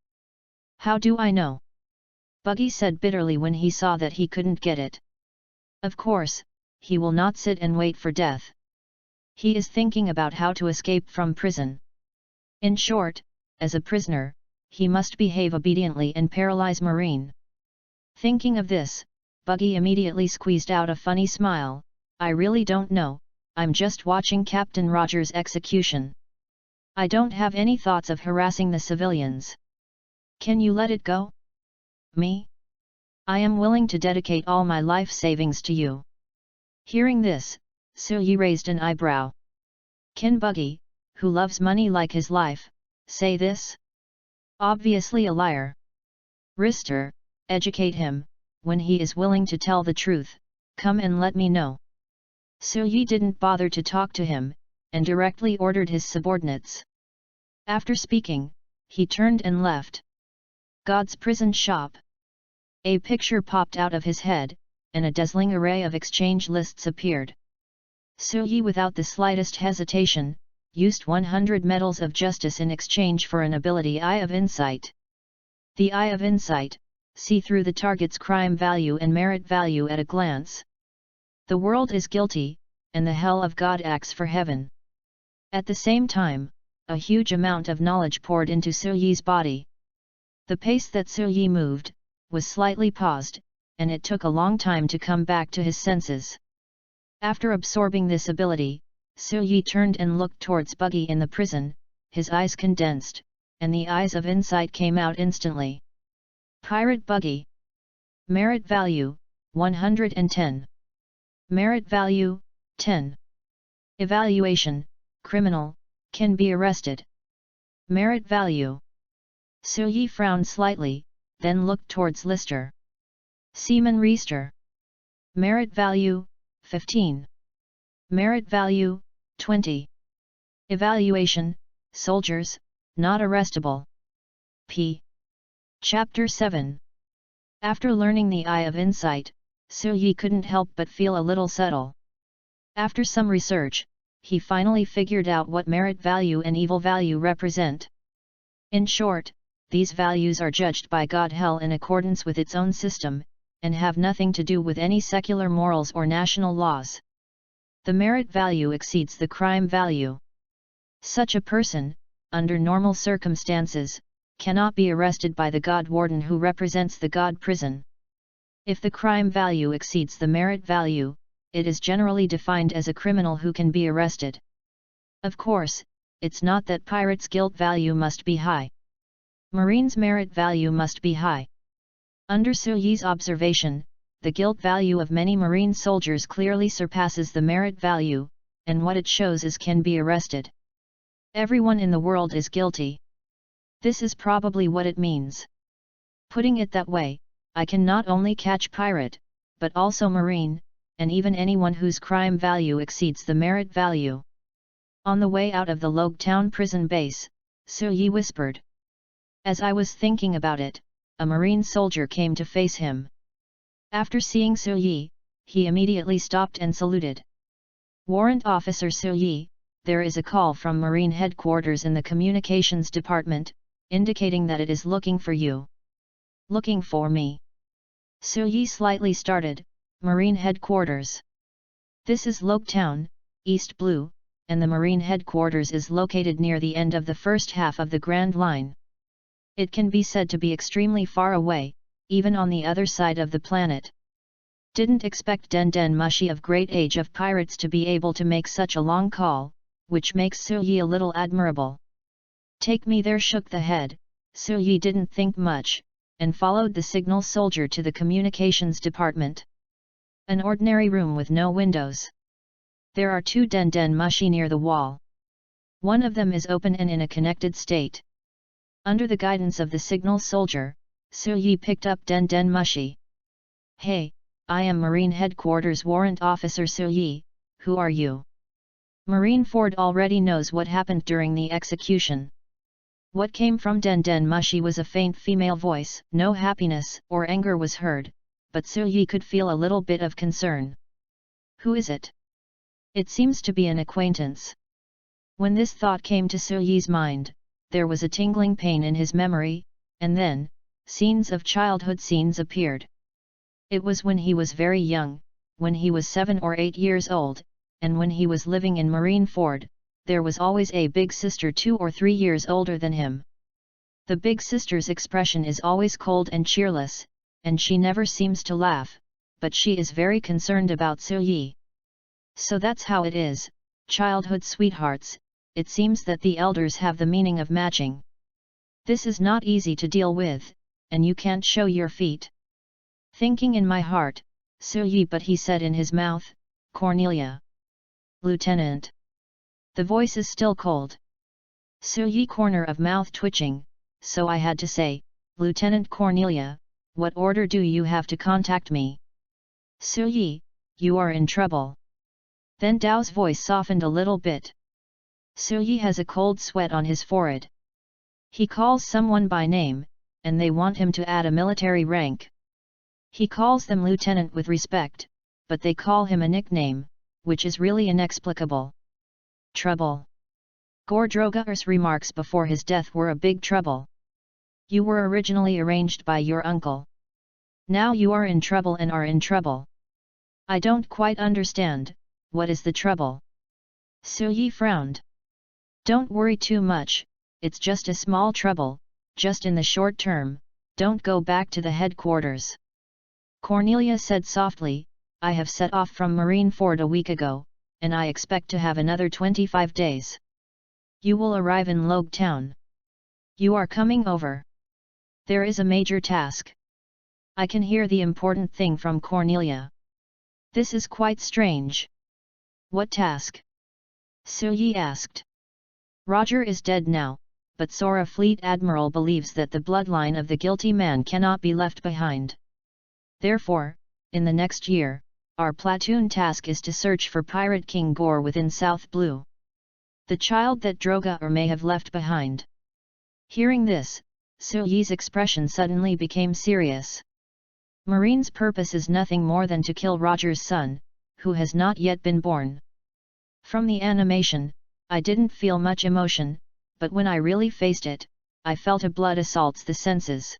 How do I know? Buggy said bitterly when he saw that he couldn't get it. Of course, he will not sit and wait for death. He is thinking about how to escape from prison. In short, as a prisoner, he must behave obediently and paralyze Marine. Thinking of this, Buggy immediately squeezed out a funny smile. I really don't know, I'm just watching Captain Rogers' execution. I don't have any thoughts of harassing the civilians. Can you let it go? Me? I am willing to dedicate all my life savings to you. Hearing this, Suyi raised an eyebrow. Can Buggy, who loves money like his life, say this? Obviously a liar. Rister, educate him, when he is willing to tell the truth, come and let me know. Suyi didn't bother to talk to him, and directly ordered his subordinates. After speaking, he turned and left. God's prison shop. A picture popped out of his head, and a dazzling array of exchange lists appeared. Suyi without the slightest hesitation, used 100 medals of justice in exchange for an ability Eye of Insight. The Eye of Insight, see through the target's crime value and merit value at a glance. The world is guilty, and the hell of God acts for heaven. At the same time, a huge amount of knowledge poured into Suyi's body. The pace that Suyi moved, was slightly paused, and it took a long time to come back to his senses. After absorbing this ability, Yi turned and looked towards Buggy in the prison, his eyes condensed, and the eyes of insight came out instantly. Pirate Buggy. Merit value, 110. Merit value, 10. Evaluation, criminal, can be arrested. Merit value. Yi frowned slightly, then looked towards Lister. Seaman Reister. Merit value, 15. Merit value, 20. Evaluation, soldiers, not arrestable. P. Chapter 7. After learning the Eye of Insight, Yi couldn't help but feel a little subtle. After some research, he finally figured out what merit value and evil value represent. In short, these values are judged by God Hell in accordance with its own system, and have nothing to do with any secular morals or national laws. The merit value exceeds the crime value. Such a person, under normal circumstances, cannot be arrested by the God Warden who represents the God Prison. If the crime value exceeds the merit value, it is generally defined as a criminal who can be arrested. Of course, it's not that pirates' guilt value must be high. Marines' merit value must be high. Under Yi's observation, the guilt value of many Marine soldiers clearly surpasses the merit value, and what it shows is can be arrested. Everyone in the world is guilty. This is probably what it means. Putting it that way, I can not only catch pirate, but also Marine, and even anyone whose crime value exceeds the merit value. On the way out of the Logue Town prison base, Yi whispered. As I was thinking about it, a Marine soldier came to face him. After seeing Yi, he immediately stopped and saluted. Warrant Officer Yi, there is a call from Marine Headquarters in the Communications Department, indicating that it is looking for you. Looking for me? Yi slightly started. Marine Headquarters. This is Logue Town, East Blue, and the Marine Headquarters is located near the end of the first half of the Grand Line. It can be said to be extremely far away, even on the other side of the planet. Didn't expect Den Den Mushi of great age of pirates to be able to make such a long call, which makes Yi a little admirable. Take me there, shook the head. Yi didn't think much, and followed the signal soldier to the communications department. An ordinary room with no windows. There are 2 Den Den Mushi near the wall. One of them is open and in a connected state. Under the guidance of the signal soldier, Yi picked up Den Den Mushi. Hey, I am Marine Headquarters Warrant Officer Yi, who are you? Marine Ford already knows what happened during the execution. What came from Den Den Mushi was a faint female voice, no happiness or anger was heard, but Yi could feel a little bit of concern. Who is it? It seems to be an acquaintance. When this thought came to Yi's mind, there was a tingling pain in his memory, and then, scenes of childhood scenes appeared. It was when he was very young, when he was 7 or 8 years old, and when he was living in Marine Ford, there was always a big sister 2 or 3 years older than him. The big sister's expression is always cold and cheerless, and she never seems to laugh, but she is very concerned about Yi. So that's how it is, childhood sweethearts, it seems that the elders have the meaning of matching. This is not easy to deal with, and you can't show your feet. Thinking in my heart, Yi, but he said in his mouth, Cornelia. Lieutenant. The voice is still cold. Yi, corner of mouth twitching, so I had to say, Lieutenant Cornelia, what order do you have to contact me? Yi, you are in trouble. Then Dao's voice softened a little bit. Yi has a cold sweat on his forehead. He calls someone by name, and they want him to add a military rank. He calls them lieutenant with respect, but they call him a nickname, which is really inexplicable. Trouble. Gordroga's remarks before his death were a big trouble. You were originally arranged by your uncle. Now you are in trouble and are in trouble. I don't quite understand, what is the trouble? Yi frowned. Don't worry too much, it's just a small trouble, just in the short term, don't go back to the headquarters. Cornelia said softly, I have set off from Marine Ford a week ago, and I expect to have another 25 days. You will arrive in Logue Town. You are coming over. There is a major task. I can hear the important thing from Cornelia. This is quite strange. What task? Suyi asked. Roger is dead now, but Sora Fleet Admiral believes that the bloodline of the guilty man cannot be left behind. Therefore, in the next year, our platoon task is to search for Pirate King Gore within South Blue. The child that Droga may have left behind. Hearing this, Suyi's expression suddenly became serious. Marine's purpose is nothing more than to kill Roger's son, who has not yet been born. From the animation, I didn't feel much emotion, but when I really faced it, I felt a blood assaults the senses.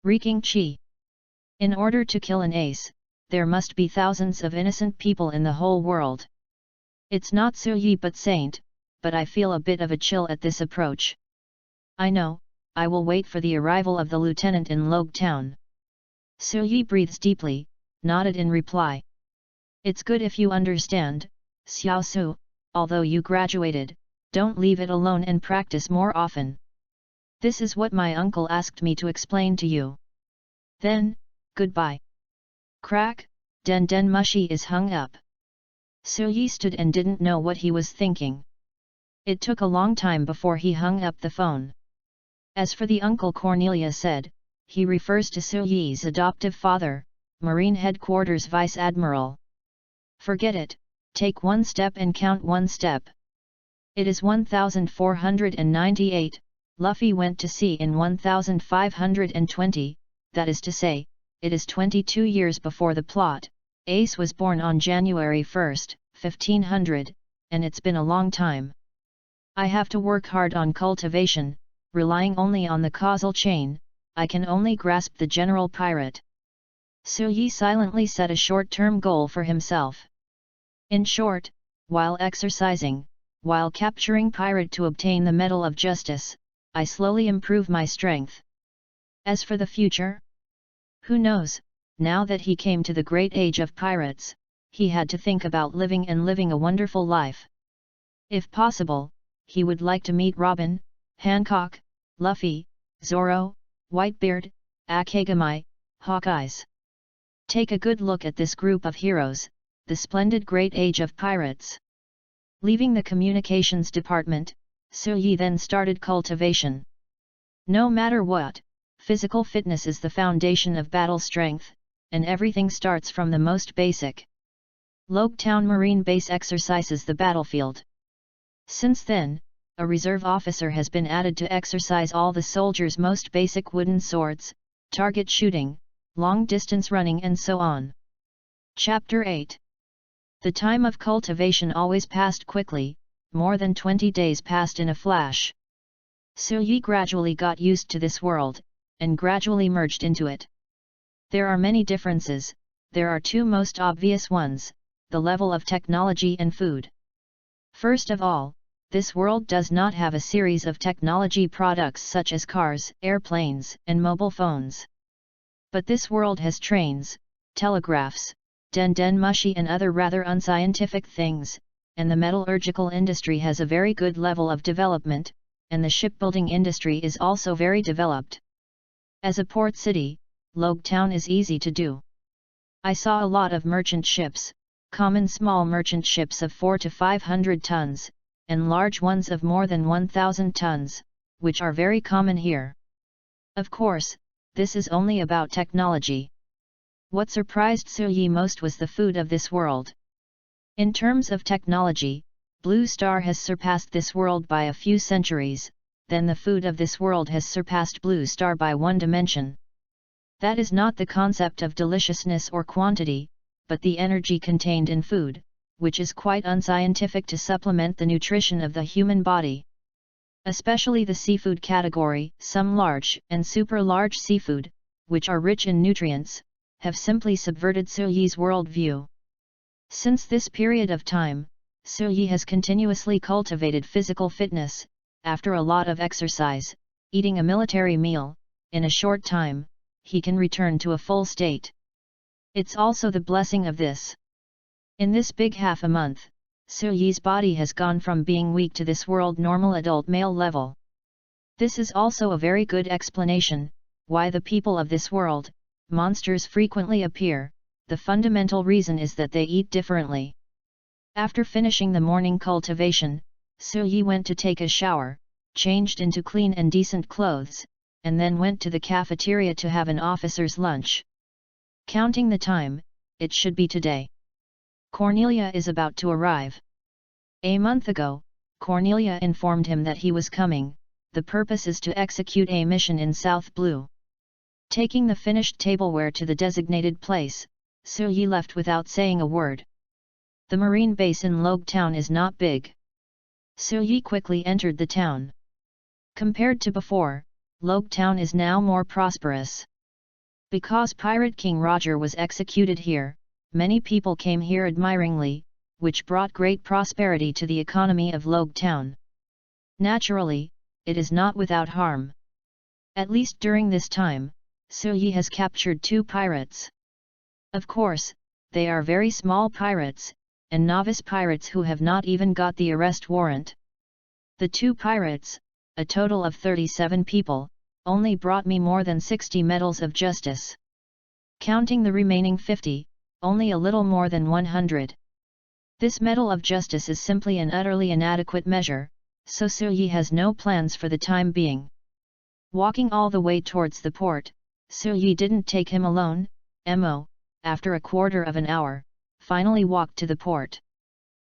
Reeking chi. In order to kill an ace, there must be thousands of innocent people in the whole world. It's not Suyi but Saint, but I feel a bit of a chill at this approach. I know, I will wait for the arrival of the lieutenant in Logue Town. Suyi breathes deeply, nodded in reply. It's good if you understand, Xiao Su, although you graduated, don't leave it alone and practice more often. This is what my uncle asked me to explain to you. Then, goodbye. Crack, Den Den Mushi is hung up. Suyi stood and didn't know what he was thinking. It took a long time before he hung up the phone. As for the uncle Cornelia said, he refers to Suyi's adoptive father, Marine Headquarters Vice Admiral. Forget it, take one step and count one step. It is 1498, Luffy went to sea in 1520, that is to say, it is 22 years before the plot. Ace was born on January 1, 1500, and it's been a long time. I have to work hard on cultivation, relying only on the causal chain, I can only grasp the general pirate. Suyi silently set a short-term goal for himself. In short, while exercising, while capturing pirate to obtain the Medal of Justice, I slowly improve my strength. As for the future? Who knows, now that he came to the great age of pirates, he had to think about living and living a wonderful life. If possible, he would like to meet Robin, Hancock, Luffy, Zoro, Whitebeard, Akagami, Hawkeyes. Take a good look at this group of heroes, the splendid great age of pirates. Leaving the communications department, Suyi then started cultivation. No matter what, physical fitness is the foundation of battle strength, and everything starts from the most basic. Logue Town Marine Base exercises the battlefield. Since then, a reserve officer has been added to exercise all the soldiers' most basic wooden swords, target shooting, long-distance running and so on. Chapter 8. The time of cultivation always passed quickly, more than 20 days passed in a flash. Suyi gradually got used to this world, and gradually merged into it. There are many differences, there are two most obvious ones, the level of technology and food. First of all, this world does not have a series of technology products such as cars, airplanes, and mobile phones. But this world has trains, telegraphs, Den Den Mushi and other rather unscientific things, and the metallurgical industry has a very good level of development, and the shipbuilding industry is also very developed. As a port city, Logue Town is easy to do. I saw a lot of merchant ships, common small merchant ships of 400 to 500 tons, and large ones of more than 1,000 tons, which are very common here. Of course, this is only about technology. What surprised Suyi most was the food of this world. In terms of technology, Blue Star has surpassed this world by a few centuries, then the food of this world has surpassed Blue Star by one dimension. That is not the concept of deliciousness or quantity, but the energy contained in food, which is quite unscientific to supplement the nutrition of the human body. Especially the seafood category, some large and super large seafood, which are rich in nutrients, have simply subverted Suyi's worldview. Since this period of time, Suyi has continuously cultivated physical fitness. After a lot of exercise, eating a military meal, in a short time, he can return to a full state. It's also the blessing of this. In this big half a month, Yi body has gone from being weak to this world normal adult male level. This is also a very good explanation, why the people of this world, monsters frequently appear. The fundamental reason is that they eat differently. After finishing the morning cultivation, Yi went to take a shower, changed into clean and decent clothes, and then went to the cafeteria to have an officer's lunch. Counting the time, it should be today. Cornelia is about to arrive. A month ago, Cornelia informed him that he was coming. The purpose is to execute a mission in South Blue. Taking the finished tableware to the designated place, Yi left without saying a word. The marine base in Logue Town is not big. Yi quickly entered the town. Compared to before, Logue Town is now more prosperous. Because Pirate King Roger was executed here, many people came here admiringly, which brought great prosperity to the economy of Logue Town. Naturally, it is not without harm. At least during this time, Yi has captured 2 pirates. Of course, they are very small pirates, and novice pirates who have not even got the arrest warrant. The 2 pirates, a total of 37 people, only brought me more than 60 medals of justice. Counting the remaining 50, only a little more than 100. This medal of justice is simply an utterly inadequate measure, so Yi has no plans for the time being. Walking all the way towards the port, Yi didn't take him alone. After a quarter of an hour, finally walked to the port.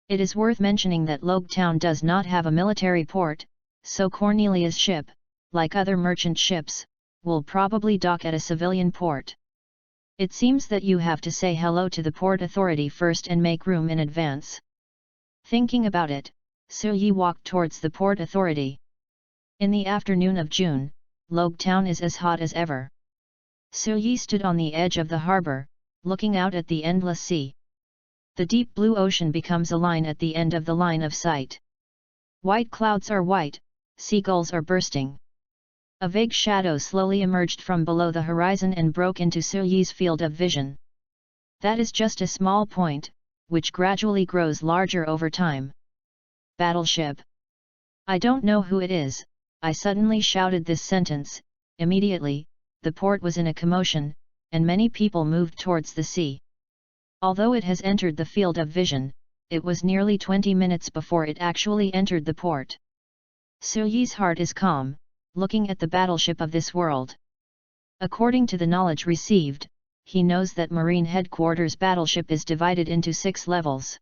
It is worth mentioning that Logue Town does not have a military port, so Cornelia's ship, like other merchant ships, will probably dock at a civilian port. It seems that you have to say hello to the port authority first and make room in advance. Thinking about it, Yi walked towards the port authority. In the afternoon of June, Logue Town is as hot as ever. Yi stood on the edge of the harbor, looking out at the endless sea. The deep blue ocean becomes a line at the end of the line of sight. White clouds are white, seagulls are bursting. A vague shadow slowly emerged from below the horizon and broke into Yi's field of vision. That is just a small point, which gradually grows larger over time. Battleship. I don't know who it is. I suddenly shouted this sentence. Immediately, the port was in a commotion, and many people moved towards the sea. Although it has entered the field of vision, it was nearly 20 minutes before it actually entered the port. Yi's heart is calm, looking at the battleship of this world. According to the knowledge received, he knows that Marine Headquarters battleship is divided into 6 levels.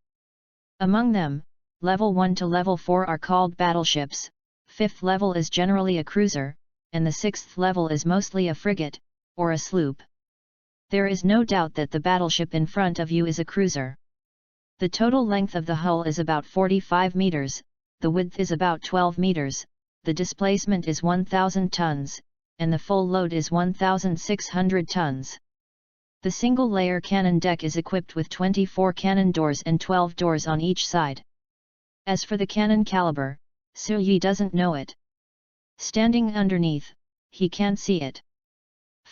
Among them, level 1 to level 4 are called battleships, 5th level is generally a cruiser, and the 6th level is mostly a frigate, or a sloop. There is no doubt that the battleship in front of you is a cruiser. The total length of the hull is about 45 meters, the width is about 12 meters, the displacement is 1,000 tons, and the full load is 1,600 tons. The single-layer cannon deck is equipped with 24 cannon doors and 12 doors on each side. As for the cannon caliber, Yi doesn't know it. Standing underneath, he can't see it.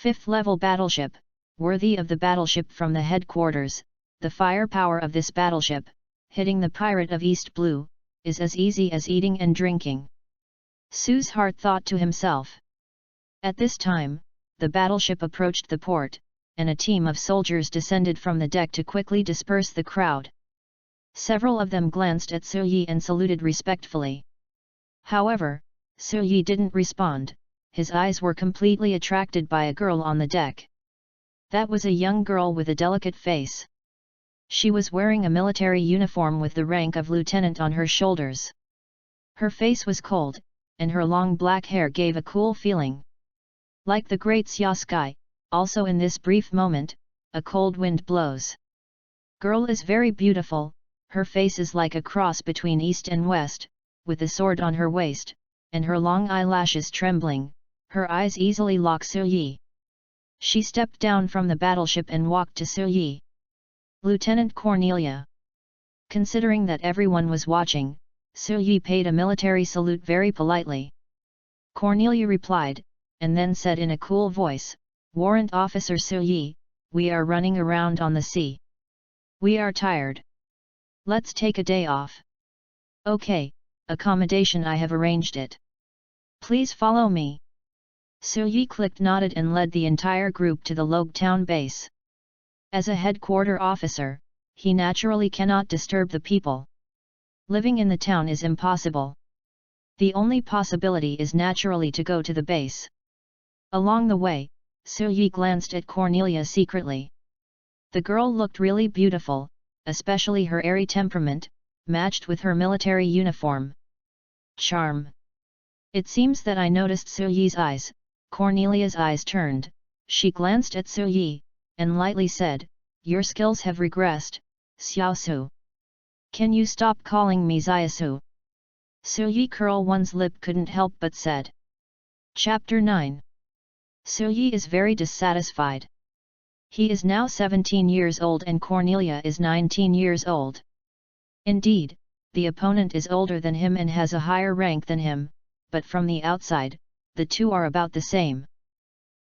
5th level battleship, worthy of the battleship from the headquarters. The firepower of this battleship, hitting the pirate of East Blue, is as easy as eating and drinking. Sue's heart thought to himself. At this time, the battleship approached the port, and a team of soldiers descended from the deck to quickly disperse the crowd. Several of them glanced at Yi and saluted respectfully. However, Yi didn't respond. His eyes were completely attracted by a girl on the deck. That was a young girl with a delicate face. She was wearing a military uniform with the rank of lieutenant on her shoulders. Her face was cold, and her long black hair gave a cool feeling. Like the great sky, also in this brief moment, a cold wind blows. Girl is very beautiful, her face is like a cross between east and west, with a sword on her waist, and her long eyelashes trembling, her eyes easily lock Yi. She stepped down from the battleship and walked to Yi. Lieutenant Cornelia. Considering that everyone was watching, Yi paid a military salute very politely. Cornelia replied, and then said in a cool voice, "Warrant Officer Yi, we are running around on the sea. We are tired. Let's take a day off. Okay, accommodation, I have arranged it. Please follow me. Yi clicked, nodded and led the entire group to the Logue town base. As a headquarter officer, he naturally cannot disturb the people. Living in the town is impossible. The only possibility is naturally to go to the base. Along the way, Yi glanced at Cornelia secretly. The girl looked really beautiful, especially her airy temperament, matched with her military uniform. Charm. It seems that I noticed Yi's eyes. Cornelia's eyes turned, she glanced at Yi, and lightly said, "Your skills have regressed, Xiaosu. Can you stop calling me Xiaosu?" Yi curled one's lip, couldn't help but said. Chapter 9. Yi is very dissatisfied. He is now 17 years old and Cornelia is 19 years old. Indeed, the opponent is older than him and has a higher rank than him, but from the outside, the two are about the same.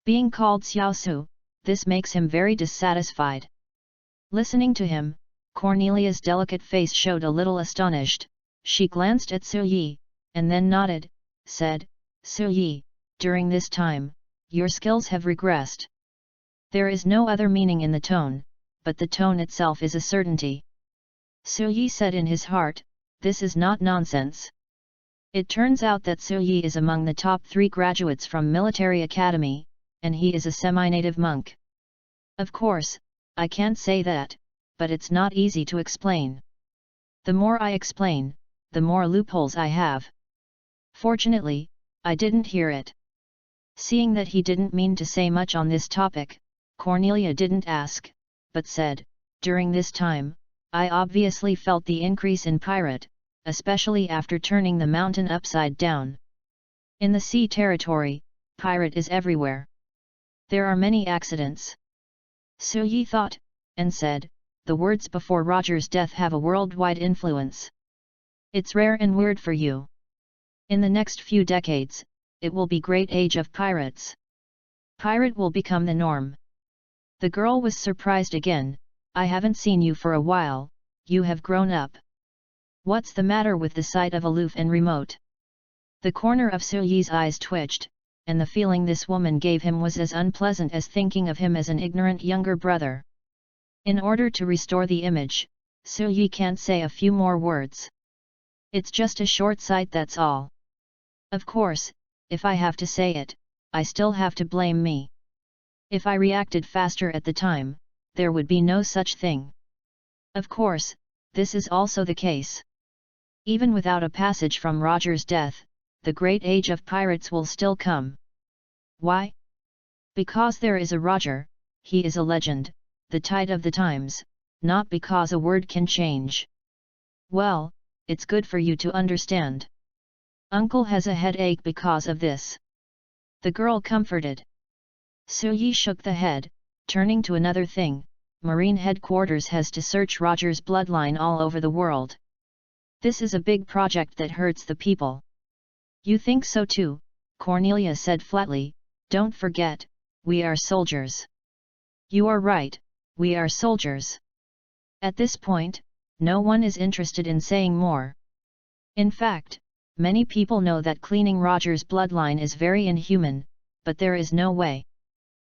Being called Xiaosu, this makes him very dissatisfied. Listening to him, Cornelia's delicate face showed a little astonished. She glanced at Yi, and then nodded, said, "Yi, during this time, your skills have regressed." There is no other meaning in the tone, but the tone itself is a certainty. Yi said in his heart, "This is not nonsense." It turns out that Yi is among the top 3 graduates from military academy, and he is a semi-native monk. Of course, I can't say that, but it's not easy to explain. The more I explain, the more loopholes I have. Fortunately, I didn't hear it. Seeing that he didn't mean to say much on this topic, Cornelia didn't ask, but said, "During this time, I obviously felt the increase in pirate, especially after turning the mountain upside down. In the sea territory, pirate is everywhere. There are many accidents." Yi thought, and said, "The words before Roger's death have a worldwide influence. It's rare and weird for you. In the next few decades, it will be great age of pirates. Pirate will become the norm." The girl was surprised again. "I haven't seen you for a while, you have grown up. What's the matter with the sight of aloof and remote?" The corner of Yi's eyes twitched, and the feeling this woman gave him was as unpleasant as thinking of him as an ignorant younger brother. In order to restore the image, Yi can't say a few more words. "It's just a short sight, that's all. Of course, if I have to say it, I still have to blame me. If I reacted faster at the time, there would be no such thing. Of course, this is also the case. Even without a passage from Roger's death, the great age of pirates will still come. Why? Because there is a Roger, he is a legend, the tide of the times, not because a word can change. Well, it's good for you to understand. Uncle has a headache because of this." The girl comforted. Yi shook the head, turning to another thing. Marine headquarters has to search Roger's bloodline all over the world. This is a big project that hurts the people. "You think so too," Cornelia said flatly. "Don't forget, we are soldiers." "You are right, we are soldiers." At this point, no one is interested in saying more. In fact, many people know that cleaning Roger's bloodline is very inhuman, but there is no way.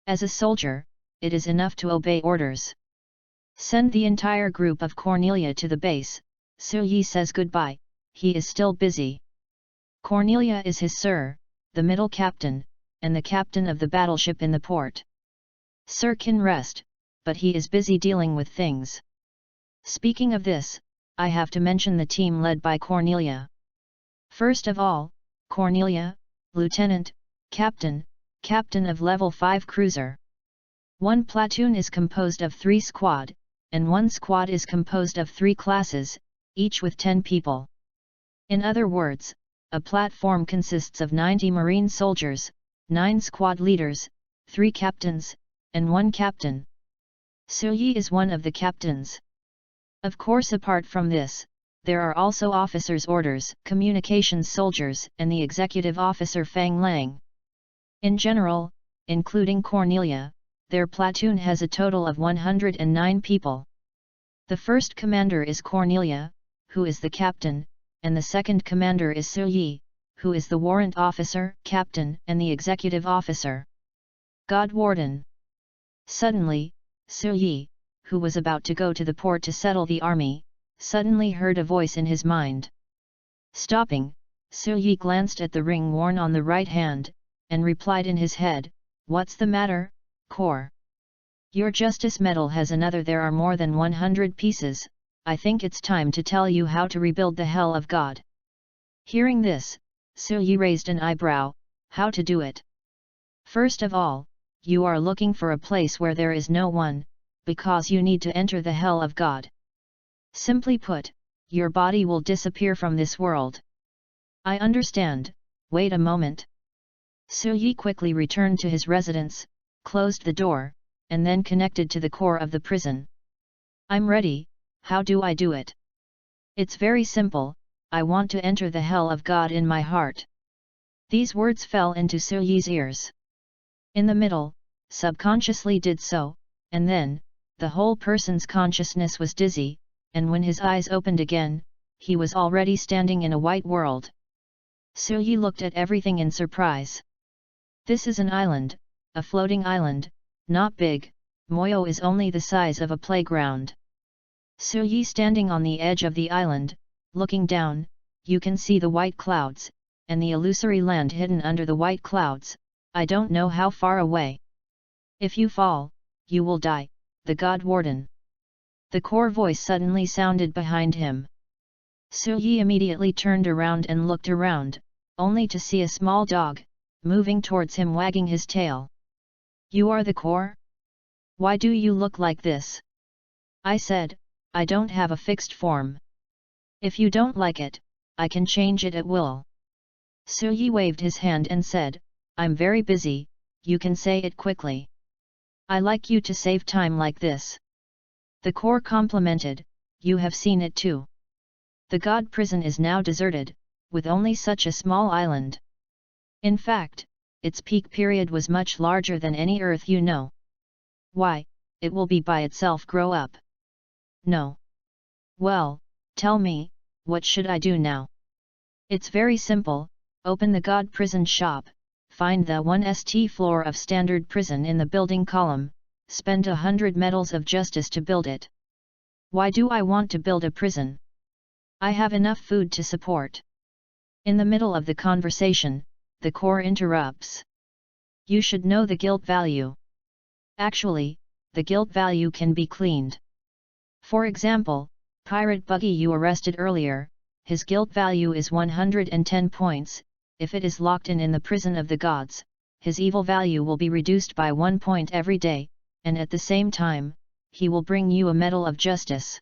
As a soldier, it is enough to obey orders. Send the entire group of Cornelia to the base. Yi says goodbye, he is still busy. Cornelia is his sir, the middle captain, and the captain of the battleship in the port. Sir can rest, but he is busy dealing with things. Speaking of this, I have to mention the team led by Cornelia. First of all, Cornelia, lieutenant, captain of level 5 cruiser. One platoon is composed of 3 squad, and one squad is composed of 3 classes, each with 10 people. In other words, a platform consists of 90 marine soldiers, 9 squad leaders, 3 captains, and 1 captain. Yi is one of the captains. Of course, apart from this, there are also officers' orders, communications soldiers, and the executive officer Fang Lang. In general, including Cornelia, their platoon has a total of 109 people. The first commander is Cornelia, who is the captain, and the second commander is Yi, who is the warrant officer, captain, and the executive officer. God Warden. Suddenly, Yi, who was about to go to the port to settle the army, suddenly heard a voice in his mind. Stopping, Yi glanced at the ring worn on the right hand, and replied in his head, "What's the matter, Cor? Your justice medal has another. There are more than 100 pieces. I think it's time to tell you how to rebuild the hell of God." Hearing this, Yi raised an eyebrow. How to do it? First of all, you are looking for a place where there is no one, because you need to enter the hell of God. Simply put, your body will disappear from this world. I understand. Wait a moment. Yi quickly returned to his residence, closed the door, and then connected to the core of the prison. I'm ready. How do I do it? It's very simple. I want to enter the hell of God in my heart. These words fell into Yi's ears. In the middle, subconsciously did so, and then, the whole person's consciousness was dizzy, and when his eyes opened again, he was already standing in a white world. Yi looked at everything in surprise. This is an island, a floating island, not big. Moyo is only the size of a playground. Yi standing on the edge of the island, looking down, you can see the white clouds, and the illusory land hidden under the white clouds. I don't know how far away. If you fall, you will die, the God Warden. The core voice suddenly sounded behind him. Yi immediately turned around and looked around, only to see a small dog, moving towards him wagging his tail. You are the core? Why do you look like this? I said, I don't have a fixed form. If you don't like it, I can change it at will. Yi waved his hand and said, I'm very busy, you can say it quickly. I like you to save time like this. The core complimented, you have seen it too. The God prison is now deserted, with only such a small island. In fact, its peak period was much larger than any Earth you know. Why, it will be by itself grow up. No. Well, tell me, what should I do now? It's very simple. Open the God prison shop, find the 1st floor of standard prison in the building column, spend 100 medals of justice to build it. Why do I want to build a prison? I have enough food to support. In the middle of the conversation, the core interrupts. You should know the guilt value. Actually, the guilt value can be cleaned. For example, Pirate Buggy you arrested earlier, his guilt value is 110 points, if it is locked in the prison of the gods, his evil value will be reduced by 1 point every day, and at the same time, he will bring you a medal of justice.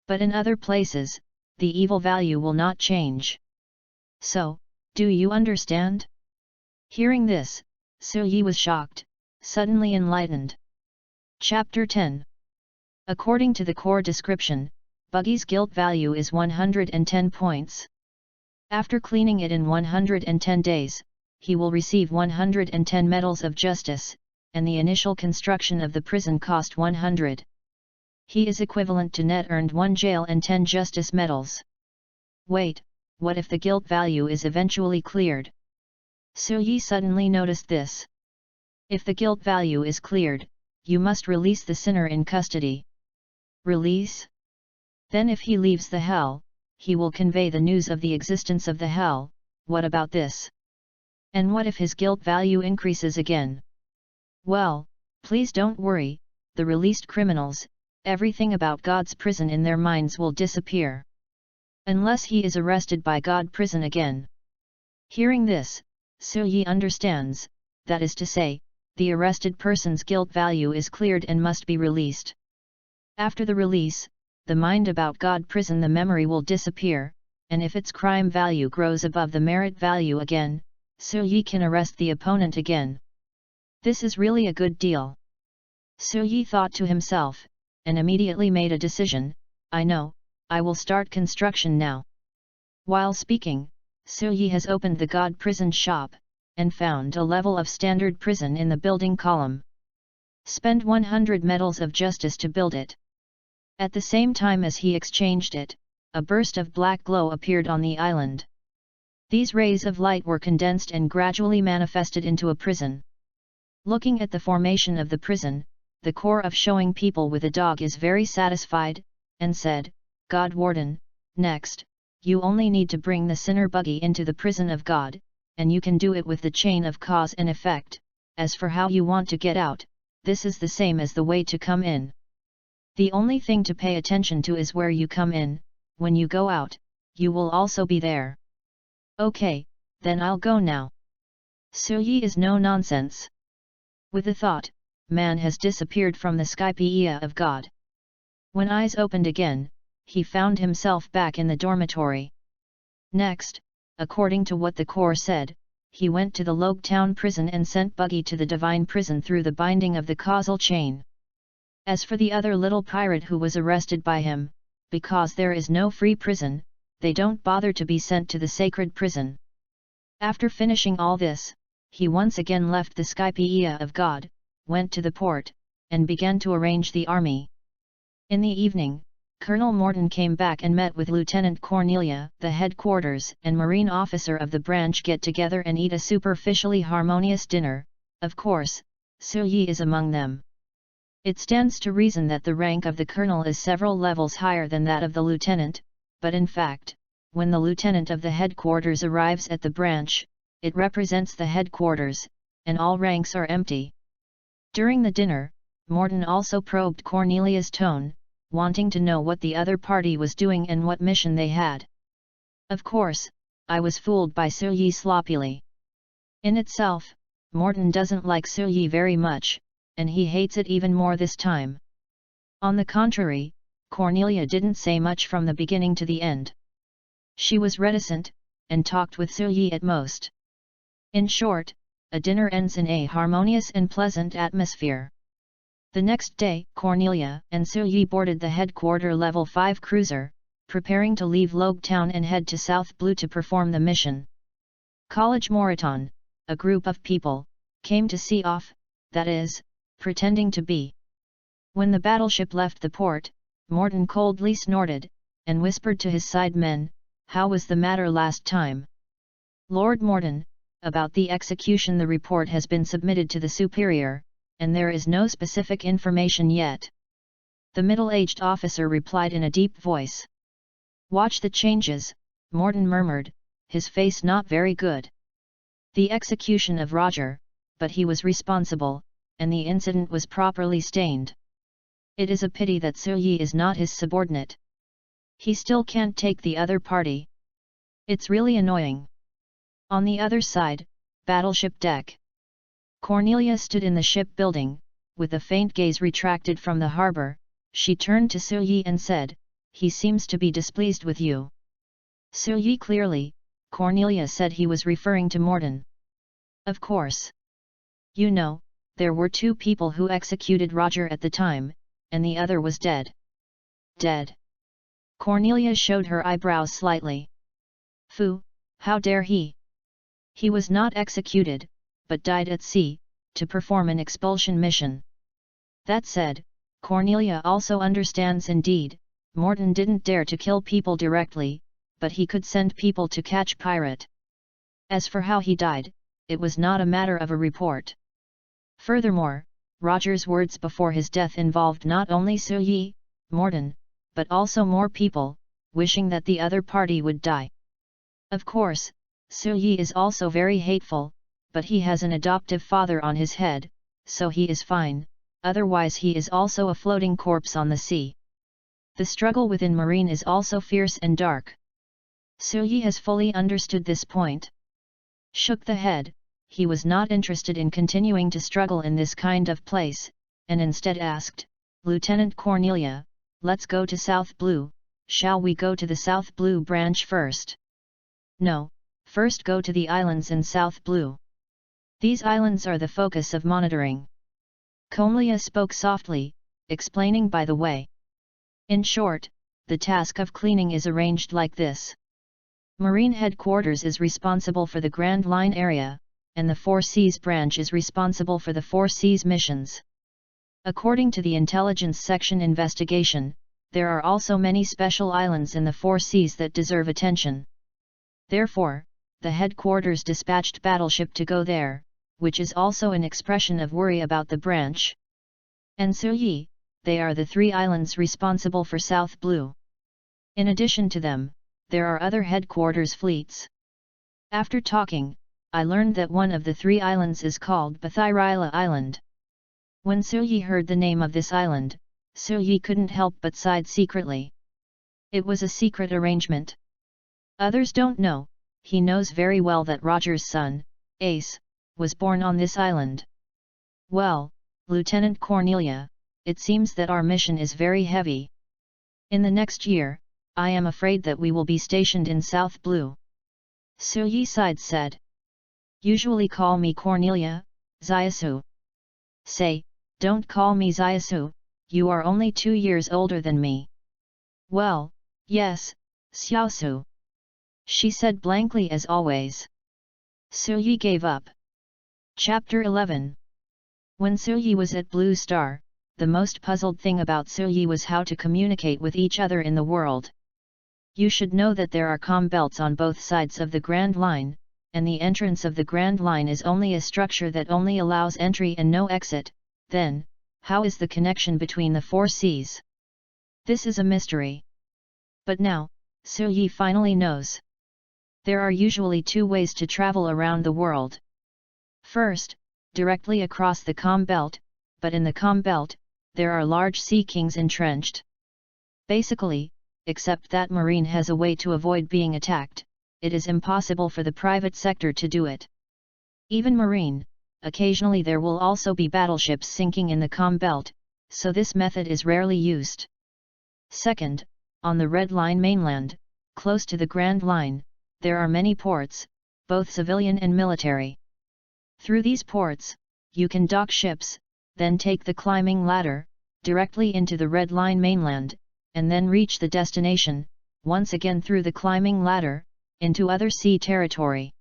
But in other places, the evil value will not change. So, do you understand? Hearing this, Yi was shocked, suddenly enlightened. Chapter 10. According to the core description, Buggy's guilt value is 110 points. After cleaning it in 110 days, he will receive 110 medals of justice, and the initial construction of the prison cost 100. He is equivalent to net earned 1 jail and 10 justice medals. Wait, what if the guilt value is eventually cleared? Yi suddenly noticed this. If the guilt value is cleared, you must release the sinner in custody. Release? Then if he leaves the hell, he will convey the news of the existence of the hell. What about this? And what if his guilt value increases again? Well, please don't worry, the released criminals, everything about God's prison in their minds will disappear. Unless he is arrested by God prison again. Hearing this, Yi understands, that is to say, the arrested person's guilt value is cleared and must be released. After the release, the mind about God prison the memory will disappear, and if its crime value grows above the merit value again, Yi can arrest the opponent again. This is really a good deal. Yi thought to himself, and immediately made a decision, I know, I will start construction now. While speaking, Yi has opened the God prison shop, and found a level of standard prison in the building column. Spend 100 medals of justice to build it. At the same time as he exchanged it, a burst of black glow appeared on the island. These rays of light were condensed and gradually manifested into a prison. Looking at the formation of the prison, the core of showing people with a dog is very satisfied, and said, "God Warden, next, you only need to bring the sinner buggy into the prison of God, and you can do it with the chain of cause and effect. As for how you want to get out, this is the same as the way to come in. The only thing to pay attention to is where you come in. When you go out, you will also be there." "Okay, then I'll go now." Suyi is no nonsense. With a thought, man has disappeared from the Skypea of God. When eyes opened again, he found himself back in the dormitory. Next, according to what the core said, he went to the Logue Town prison and sent Buggy to the Divine prison through the binding of the causal chain. As for the other little pirate who was arrested by him, because there is no free prison, they don't bother to be sent to the sacred prison. After finishing all this, he once again left the Skypea of God, went to the port, and began to arrange the army. In the evening, Colonel Morton came back and met with Lieutenant Cornelia. The headquarters and marine officer of the branch get together and eat a superficially harmonious dinner. Of course, Suyi is among them. It stands to reason that the rank of the colonel is several levels higher than that of the lieutenant, but in fact, when the lieutenant of the headquarters arrives at the branch, it represents the headquarters, and all ranks are empty. During the dinner, Morton also probed Cornelia's tone, wanting to know what the other party was doing and what mission they had. "Of course, I was fooled by Suyi sloppily." In itself, Morton doesn't like Suyi very much, and he hates it even more this time. On the contrary, Cornelia didn't say much from the beginning to the end. She was reticent, and talked with Suyi at most. In short, a dinner ends in a harmonious and pleasant atmosphere. The next day, Cornelia and Suyi boarded the headquarter level 5 cruiser, preparing to leave Logue Town and head to South Blue to perform the mission. College Moraton, a group of people, came to see off, that is, pretending to be. When the battleship left the port, Morton coldly snorted, and whispered to his side men, "How was the matter last time?" "Lord Morton, about the execution the report has been submitted to the superior, and there is no specific information yet," the middle-aged officer replied in a deep voice. "Watch the changes," Morton murmured, his face not very good. "The execution of Roger, but he was responsible, and the incident was properly stained. It is a pity that Suyi is not his subordinate. He still can't take the other party. It's really annoying." On the other side, battleship deck. Cornelia stood in the shipbuilding, with a faint gaze retracted from the harbor. She turned to Suyi and said, "He seems to be displeased with you." Suyi clearly, Cornelia said he was referring to Morton. "Of course. You know, there were 2 people who executed Roger at the time, and the other was dead." "Dead?" Cornelia showed her eyebrows slightly. "Phew, how dare he? He was not executed, but died at sea, to perform an expulsion mission." That said, Cornelia also understands indeed, Morton didn't dare to kill people directly, but he could send people to catch pirate. As for how he died, it was not a matter of a report. Furthermore, Roger's words before his death involved not only Suyi, Morton, but also more people, wishing that the other party would die. Of course, Suyi is also very hateful, but he has an adoptive father on his head, so he is fine, otherwise he is also a floating corpse on the sea. The struggle within Marine is also fierce and dark. Suyi has fully understood this point. Shook the head, he was not interested in continuing to struggle in this kind of place, and instead asked, "Lieutenant Cornelia, let's go to South Blue, shall we go to the South Blue branch first?" "No, first go to the islands in South Blue. These islands are the focus of monitoring." Cornelia spoke softly, explaining by the way. In short, the task of cleaning is arranged like this. Marine Headquarters is responsible for the Grand Line area, and the 4 Seas branch is responsible for the 4 Seas missions. According to the Intelligence Section investigation, there are also many special islands in the four seas that deserve attention. Therefore, the headquarters dispatched battleship to go there, which is also an expression of worry about the branch. And Suyi, they are the three islands responsible for South Blue. In addition to them, there are other headquarters fleets. After talking, I learned that one of the three islands is called Bathyrila Island. When Suyi heard the name of this island, Suyi couldn't help but sighed secretly. It was a secret arrangement. Others don't know. He knows very well that Roger's son, Ace, was born on this island. Well, Lieutenant Cornelia, it seems that our mission is very heavy. In the next year, I am afraid that we will be stationed in South Blue. Suyi said. Usually call me Cornelia, Zyasu. Say, don't call me Zyasu, you are only 2 years older than me. Well, yes, Xiaosu. She said blankly as always. Suyi gave up. Chapter 11. When Suyi was at Blue Star, the most puzzled thing about Suyi was how to communicate with each other in the world. You should know that there are comm belts on both sides of the Grand Line, and the entrance of the Grand Line is only a structure that only allows entry and no exit. Then, how is the connection between the four seas? This is a mystery. But now, Suyi finally knows. There are usually two ways to travel around the world. First, directly across the comm belt, but in the comm belt, there are large sea kings entrenched. Basically, except that Marine has a way to avoid being attacked, it is impossible for the private sector to do it. Even Marine, occasionally there will also be battleships sinking in the comm belt, so this method is rarely used. Second, on the Red Line mainland, close to the Grand Line, there are many ports, both civilian and military. Through these ports, you can dock ships, then take the climbing ladder, directly into the Red Line mainland, and then reach the destination, once again through the climbing ladder, into other sea territory.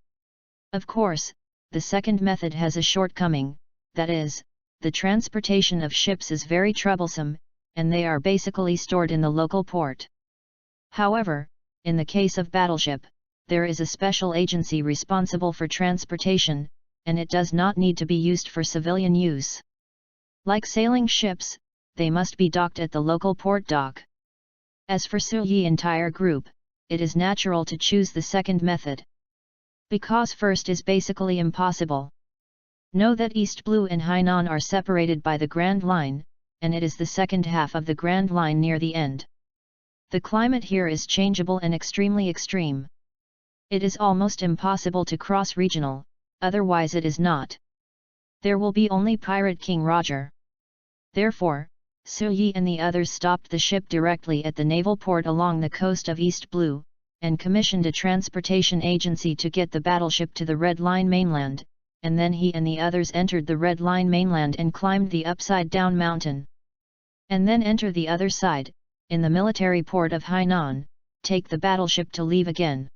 Of course, the second method has a shortcoming, that is, the transportation of ships is very troublesome, and they are basically stored in the local port. However, in the case of battleship, there is a special agency responsible for transportation, and it does not need to be used for civilian use. Like sailing ships, they must be docked at the local port dock. As for Suyi's entire group, it is natural to choose the second method. Because first is basically impossible. Know that East Blue and Hainan are separated by the Grand Line, and it is the second half of the Grand Line near the end. The climate here is changeable and extremely extreme. It is almost impossible to cross regional, otherwise it is not. There will be only Pirate King Roger. Therefore, Suyi and the others stopped the ship directly at the naval port along the coast of East Blue, and commissioned a transportation agency to get the battleship to the Red Line mainland, and then he and the others entered the Red Line mainland and climbed the upside-down mountain. And then enter the other side, in the military port of Hainan, take the battleship to leave again.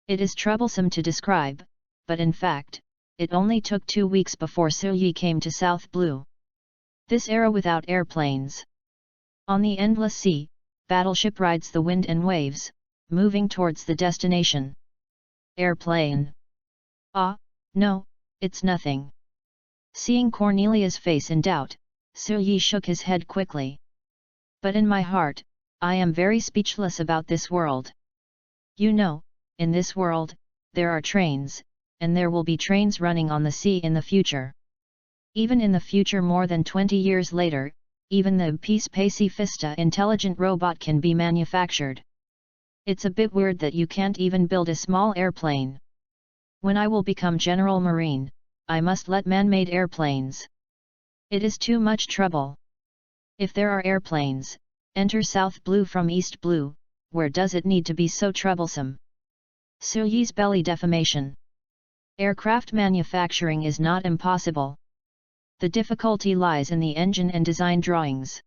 It is troublesome to describe, but in fact, it only took 2 weeks before Suyi came to South Blue. This era without airplanes. On the endless sea, battleship rides the wind and waves, moving towards the destination. Airplane. Ah, no, it's nothing. Seeing Cornelia's face in doubt, Suyi shook his head quickly. But in my heart, I am very speechless about this world. You know, in this world, there are trains, and there will be trains running on the sea in the future. Even in the future more than 20 years later, even the Peace Pacifista intelligent robot can be manufactured. It's a bit weird that you can't even build a small airplane. When I will become General Marine, I must let man-made airplanes. It is too much trouble. If there are airplanes, enter South Blue from East Blue, where does it need to be so troublesome? Suyi's belly deformation. Aircraft manufacturing is not impossible. The difficulty lies in the engine and design drawings.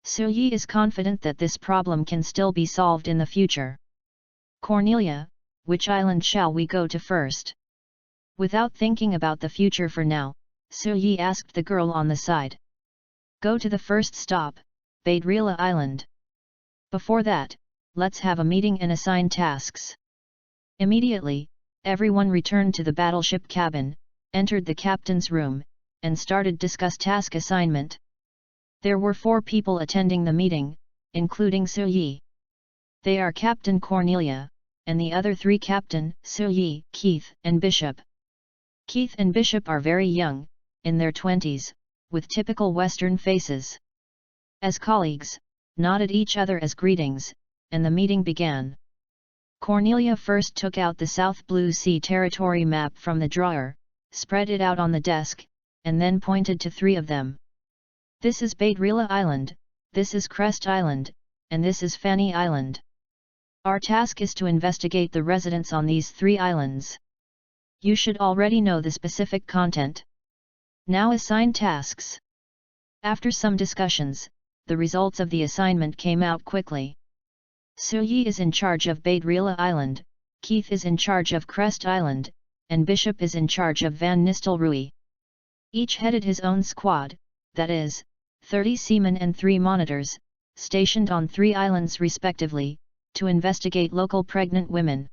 Suyi is confident that this problem can still be solved in the future. Cornelia, which island shall we go to first? Without thinking about the future for now, Suyi asked the girl on the side. Go to the first stop, Baydrila Island. Before that, let's have a meeting and assign tasks. Immediately, everyone returned to the battleship cabin, entered the captain's room, and started discuss task assignment. There were 4 people attending the meeting, including Su-yi. They are Captain Cornelia, and the other 3 Captain, Su-yi, Keith, and Bishop. Keith and Bishop are very young, in their 20s, with typical Western faces. As colleagues, nodded each other as greetings, and the meeting began. Cornelia first took out the South Blue Sea territory map from the drawer, spread it out on the desk, and then pointed to 3 of them. This is Baidrila Island, this is Crest Island, and this is Fanny Island. Our task is to investigate the residents on these 3 islands. You should already know the specific content. Now assign tasks. After some discussions, the results of the assignment came out quickly. Su-yi is in charge of Baidrila Island, Keith is in charge of Crest Island, and Bishop is in charge of Van Nistelrooy. Each headed his own squad, that is, 30 seamen and 3 monitors, stationed on 3 islands respectively, to investigate local pregnant women.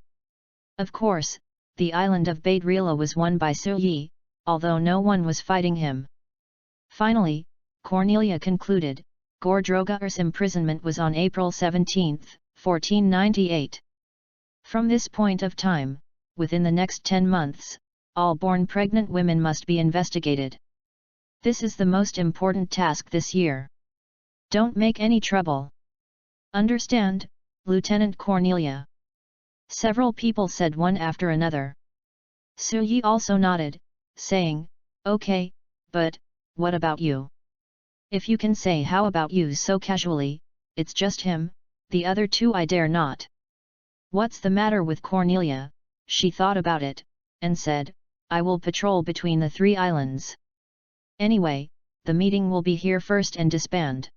Of course, the island of Baidrila was won by Su-yi, although no one was fighting him. Finally, Cornelia concluded, Gordrogar's imprisonment was on April 17, 1498. From this point of time, within the next 10 months, all born pregnant women must be investigated. This is the most important task this year. Don't make any trouble. Understand, Lieutenant Cornelia? Several people said one after another. Su-yi also nodded, saying, okay, but, what about you? If you can say how about you so casually, it's just him, the other 2 I dare not. What's the matter with Cornelia? She thought about it, and said, I will patrol between the 3 islands. Anyway, the meeting will be here first and disband.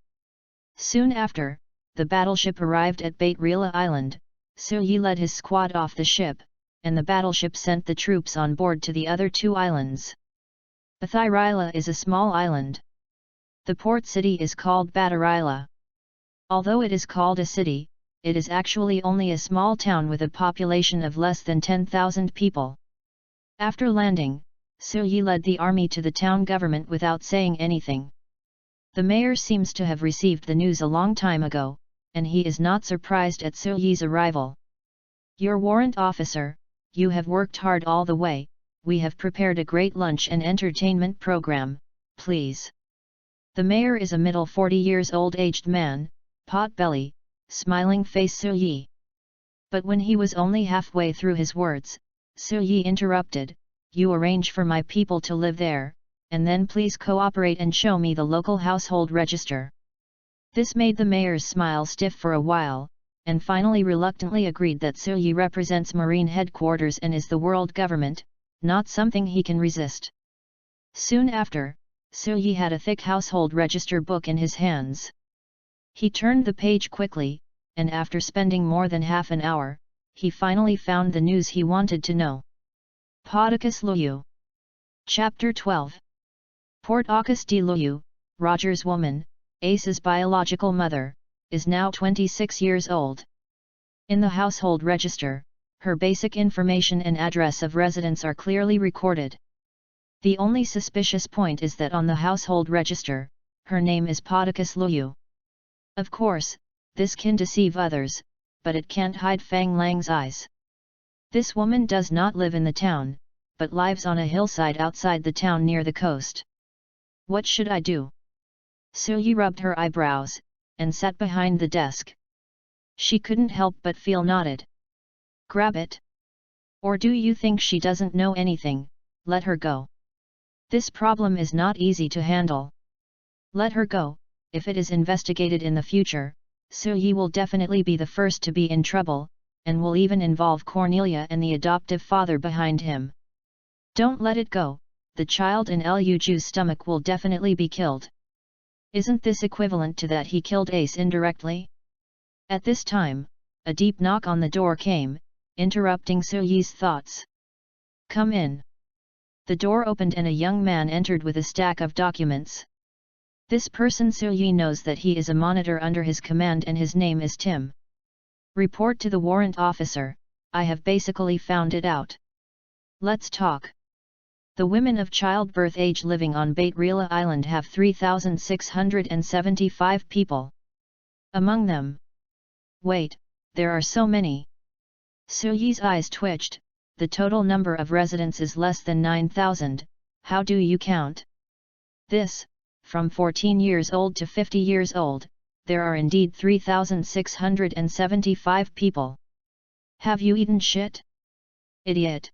Soon after, the battleship arrived at Baidrila Island. Su-yi led his squad off the ship, and the battleship sent the troops on board to the other 2 islands. Bathyrila is a small island. The port city is called Badarila. Although it is called a city, it is actually only a small town with a population of less than 10,000 people. After landing, Su-yi led the army to the town government without saying anything. The mayor seems to have received the news a long time ago, and he is not surprised at Su-yi's arrival. Your warrant officer, you have worked hard all the way, we have prepared a great lunch and entertainment program, please. The mayor is a middle 40 years old aged man, pot-belly, smiling face Su-yi. But when he was only halfway through his words, Su-yi interrupted, you arrange for my people to live there, and then please cooperate and show me the local household register. This made the mayor's smile stiff for a while, and finally reluctantly agreed that Su-yi represents Marine headquarters and is the world government, not something he can resist. Soon after, Su-yi had a thick household register book in his hands. He turned the page quickly, and after spending more than half an hour, he finally found the news he wanted to know. Podicus Luyu. Chapter 12. Port Aucus de Luyu, Roger's woman, Ace's biological mother, is now 26 years old. In the household register, her basic information and address of residence are clearly recorded. The only suspicious point is that on the household register, her name is Podicus Luyu. Of course, this can deceive others, but it can't hide Fang Lang's eyes. This woman does not live in the town, but lives on a hillside outside the town near the coast. What should I do? Su-yi rubbed her eyebrows, and sat behind the desk. She couldn't help but feel knotted. Grab it? Or do you think she doesn't know anything? Let her go. This problem is not easy to handle. Let her go. If it is investigated in the future, Su-yi will definitely be the first to be in trouble, and will even involve Cornelia and the adoptive father behind him. Don't let it go, the child in Luju's stomach will definitely be killed. Isn't this equivalent to that he killed Ace indirectly? At this time, a deep knock on the door came, interrupting Su-yi's thoughts. Come in. The door opened and a young man entered with a stack of documents. This person Yi knows that he is a monitor under his command and his name is Tim. Report to the warrant officer, I have basically found it out. Let's talk. The women of childbirth age living on Bait Rila Island have 3,675 people. Among them. Wait, there are so many. Yi's eyes twitched, the total number of residents is less than 9,000, how do you count? This, from 14 years old to 50 years old, there are indeed 3,675 people. Have you eaten shit? Idiot.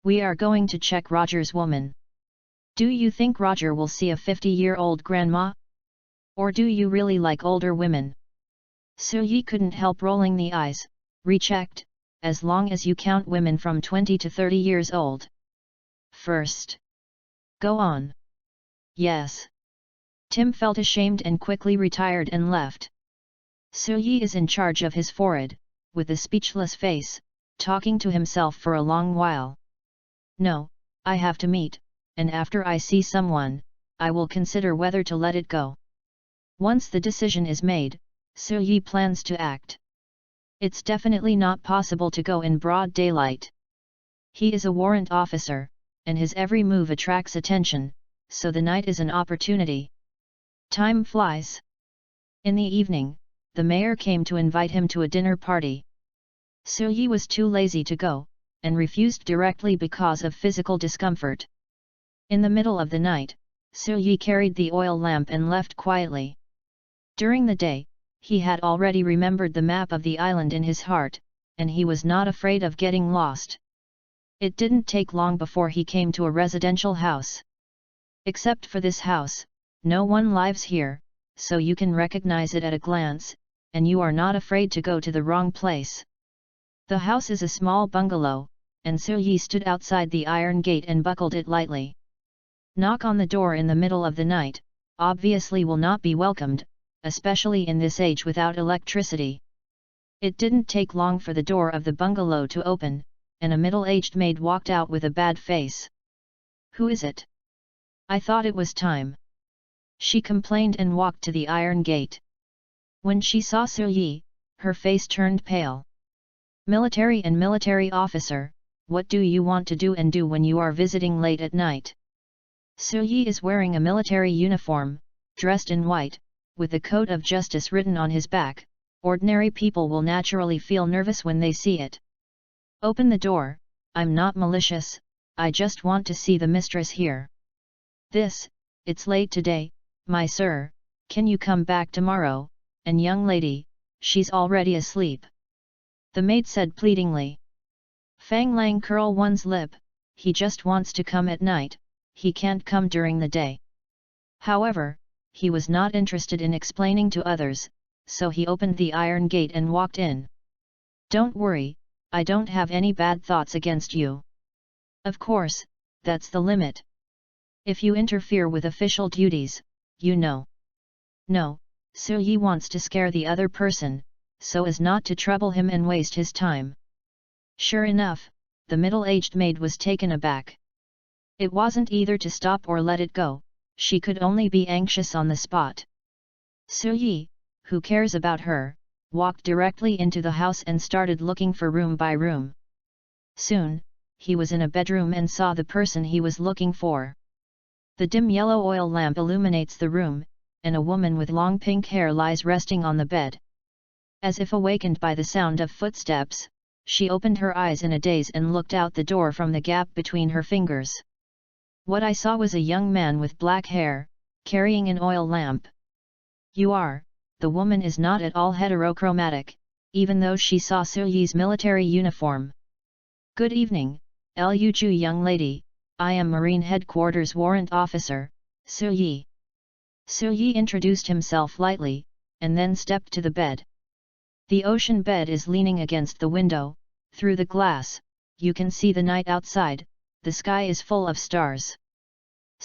We are going to check Roger's woman. Do you think Roger will see a 50-year-old grandma? Or do you really like older women? Yi couldn't help rolling the eyes, rechecked, as long as you count women from 20 to 30 years old. First. Go on. Yes. Tim felt ashamed and quickly retired and left. Yi is in charge of his forehead, with a speechless face, talking to himself for a long while. No, I have to meet, and after I see someone, I will consider whether to let it go. Once the decision is made, Yi plans to act. It's definitely not possible to go in broad daylight. He is a warrant officer, and his every move attracts attention, so the night is an opportunity. Time flies. In the evening, the mayor came to invite him to a dinner party. Yi was too lazy to go, and refused directly because of physical discomfort. In the middle of the night, Yi carried the oil lamp and left quietly. During the day, he had already remembered the map of the island in his heart, and he was not afraid of getting lost. It didn't take long before he came to a residential house. Except for this house, no one lives here, so you can recognize it at a glance, and you are not afraid to go to the wrong place. The house is a small bungalow, and Yi stood outside the iron gate and buckled it lightly. Knock on the door in the middle of the night, obviously will not be welcomed, especially in this age without electricity. It didn't take long for the door of the bungalow to open, and a middle-aged maid walked out with a bad face. Who is it? I thought it was time. She complained and walked to the iron gate. When she saw Yi, her face turned pale. Military and military officer, what do you want to do and do when you are visiting late at night? Yi is wearing a military uniform, dressed in white, with the coat of justice written on his back. Ordinary people will naturally feel nervous when they see it. Open the door, I'm not malicious, I just want to see the mistress here. It's late today, my sir, can you come back tomorrow, and young lady, she's already asleep. The maid said pleadingly. Fang Lang curl one's lip, he just wants to come at night, he can't come during the day. However, he was not interested in explaining to others, so he opened the iron gate and walked in. Don't worry, I don't have any bad thoughts against you. Of course, that's the limit. If you interfere with official duties, you know. No, Yi wants to scare the other person, so as not to trouble him and waste his time. Sure enough, the middle-aged maid was taken aback. It wasn't either to stop or let it go, she could only be anxious on the spot. Yi, who cares about her, walked directly into the house and started looking for room by room. Soon, he was in a bedroom and saw the person he was looking for. The dim yellow oil lamp illuminates the room, and a woman with long pink hair lies resting on the bed. As if awakened by the sound of footsteps, she opened her eyes in a daze and looked out the door from the gap between her fingers. What I saw was a young man with black hair, carrying an oil lamp. The woman is not at all heterochromatic, even though she saw Yi's military uniform. Good evening, Lu Ju young lady, I am Marine Headquarters Warrant Officer, Yi. Yi introduced himself lightly, and then stepped to the bed. The ocean bed is leaning against the window, through the glass, you can see the night outside, the sky is full of stars.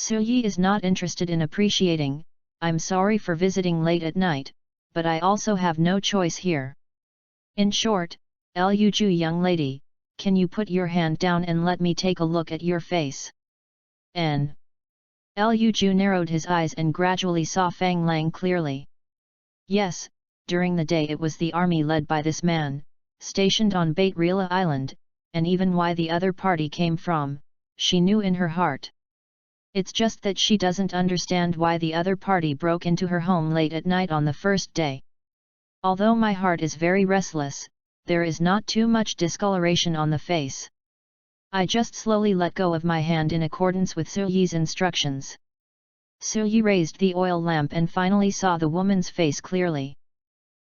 Yi is not interested in appreciating, I'm sorry for visiting late at night, but I also have no choice here. In short, Lu Ju young lady, can you put your hand down and let me take a look at your face? Liu Ju narrowed his eyes and gradually saw Fang Lang clearly. Yes, during the day it was the army led by this man, stationed on Bait Rila Island, and even why the other party came from, she knew in her heart. It's just that she doesn't understand why the other party broke into her home late at night on the first day. Although my heart is very restless, there is not too much discoloration on the face. I just slowly let go of my hand in accordance with Su Yi's instructions. Su Yi raised the oil lamp and finally saw the woman's face clearly.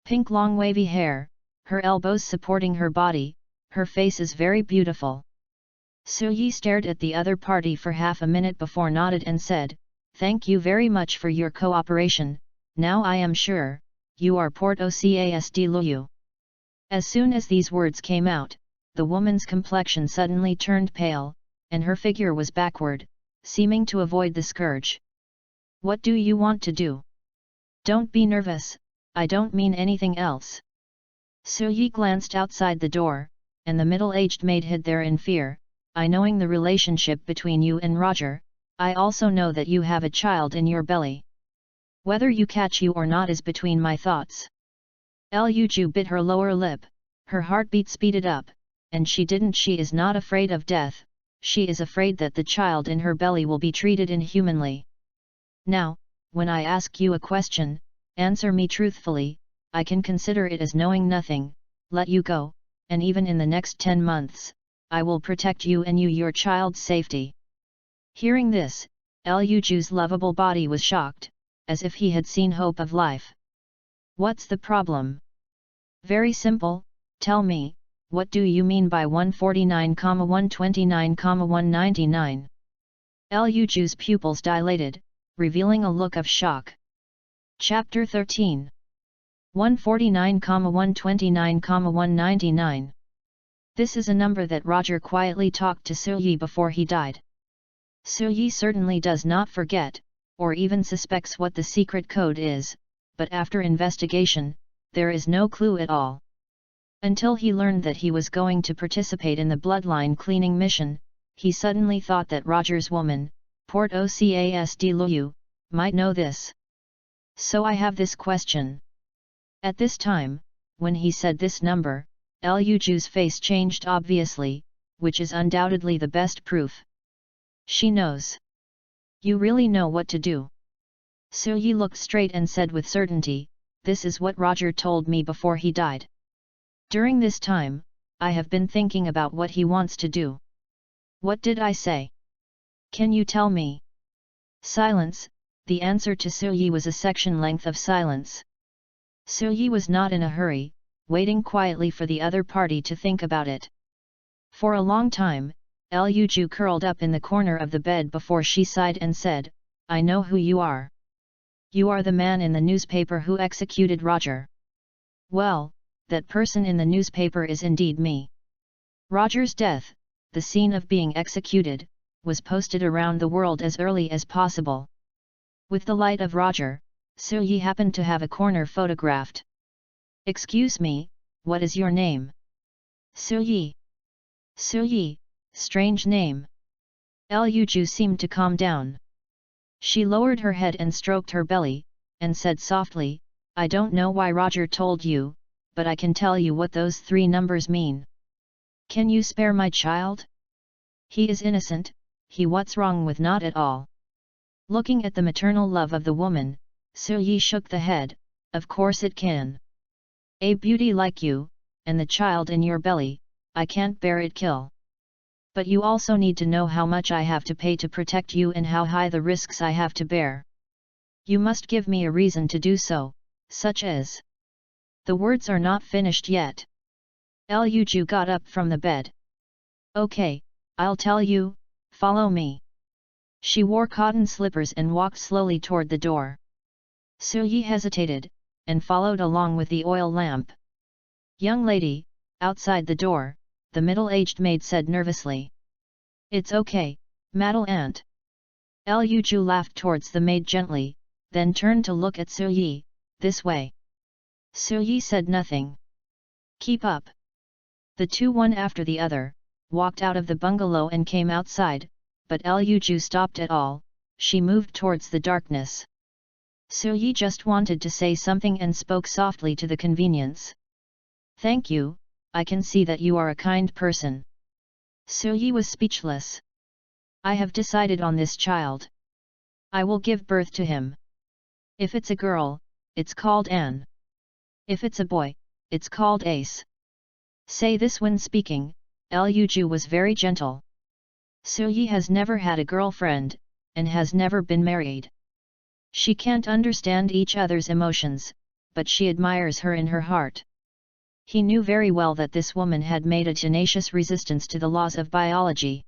Pink long wavy hair, her elbows supporting her body, her face is very beautiful. Su Yi stared at the other party for half a minute before nodded and said, "Thank you very much for your cooperation, now I am sure, you are Port Ocasd Liu." As soon as these words came out, the woman's complexion suddenly turned pale, and her figure was backward, seeming to avoid the scourge. "What do you want to do? Don't be nervous, I don't mean anything else." Su Yi glanced outside the door, and the middle-aged maid hid there in fear. "I knowing the relationship between you and Roger, I also know that you have a child in your belly. Whether you catch you or not is between my thoughts." Liu Ju bit her lower lip, her heartbeat speeded up, and she is not afraid of death, she is afraid that the child in her belly will be treated inhumanly. "Now, when I ask you a question, answer me truthfully, I can consider it as knowing nothing, let you go, and even in the next 10 months, I will protect you and your child's safety." Hearing this, Liu Ju's lovable body was shocked, as if he had seen hope of life. "What's the problem?" "Very simple, tell me, what do you mean by 149,129,199? Liu Ju's pupils dilated, revealing a look of shock. Chapter 13. 149,129,199. This is a number that Roger quietly talked to Su Yi before he died. Su Yi certainly does not forget, or even suspects what the secret code is, but after investigation, there is no clue at all. Until he learned that he was going to participate in the bloodline cleaning mission, he suddenly thought that Roger's woman, Port Ocasd Liu, might know this. "So I have this question." At this time, when he said this number, Liu Ju's face changed obviously, which is undoubtedly the best proof. She knows. "You really know what to do." Su Yi looked straight and said with certainty, "This is what Roger told me before he died. During this time, I have been thinking about what he wants to do." "What did I say? Can you tell me?" Silence. The answer to Su Yi was a section length of silence. Su Yi was not in a hurry, waiting quietly for the other party to think about it. For a long time, Liu Ju curled up in the corner of the bed before she sighed and said, "I know who you are. You are the man in the newspaper who executed Roger." "Well, that person in the newspaper is indeed me." Roger's death, the scene of being executed, was posted around the world as early as possible. With the light of Roger, Su Yi happened to have a corner photographed. "Excuse me, what is your name?" "Su Yi." "Su Yi, strange name." Liu Ju seemed to calm down. She lowered her head and stroked her belly, and said softly, "I don't know why Roger told you, but I can tell you what those 3 numbers mean. Can you spare my child? He is innocent, what's wrong with not at all?" Looking at the maternal love of the woman, Su Yi shook the head, "Of course it can. A beauty like you, and the child in your belly, I can't bear it kill. But you also need to know how much I have to pay to protect you and how high the risks I have to bear. You must give me a reason to do so, such as..." The words are not finished yet. Liu Ju got up from the bed. "Okay, I'll tell you, follow me." She wore cotton slippers and walked slowly toward the door. Su Yi hesitated, and followed along with the oil lamp. "Young lady," outside the door, the middle-aged maid said nervously. "It's okay, Madel Aunt." Liu Ju laughed towards the maid gently, then turned to look at Su Yi, "This way." Su Yi said nothing. "Keep up." The two one after the other, walked out of the bungalow and came outside, but Liu Ju stopped at all, she moved towards the darkness. Suyi just wanted to say something and spoke softly to the convenience. "Thank you, I can see that you are a kind person." Suyi was speechless. "I have decided on this child. I will give birth to him. If it's a girl, it's called Anne. If it's a boy, it's called Ace." Say this when speaking, Luju was very gentle. Suyi has never had a girlfriend, and has never been married. She can't understand each other's emotions, but she admires her in her heart. He knew very well that this woman had made a tenacious resistance to the laws of biology.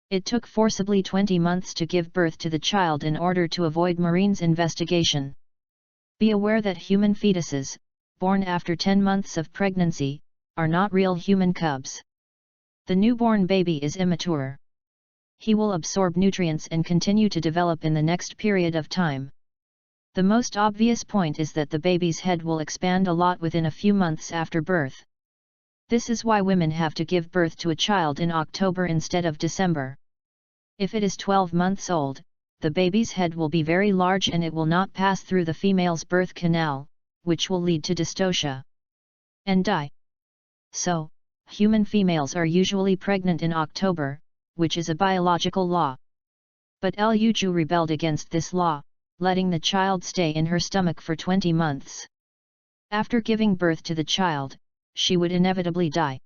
It took forcibly 20 months to give birth to the child in order to avoid Marine's investigation. Be aware that human fetuses, born after 10 months of pregnancy, are not real human cubs. The newborn baby is immature. He will absorb nutrients and continue to develop in the next period of time. The most obvious point is that the baby's head will expand a lot within a few months after birth. This is why women have to give birth to a child in October instead of December. If it is 12 months old, the baby's head will be very large and it will not pass through the female's birth canal, which will lead to dystocia and die. So, human females are usually pregnant in October, which is a biological law. But Luju rebelled against this law, letting the child stay in her stomach for 20 months. After giving birth to the child, she would inevitably die.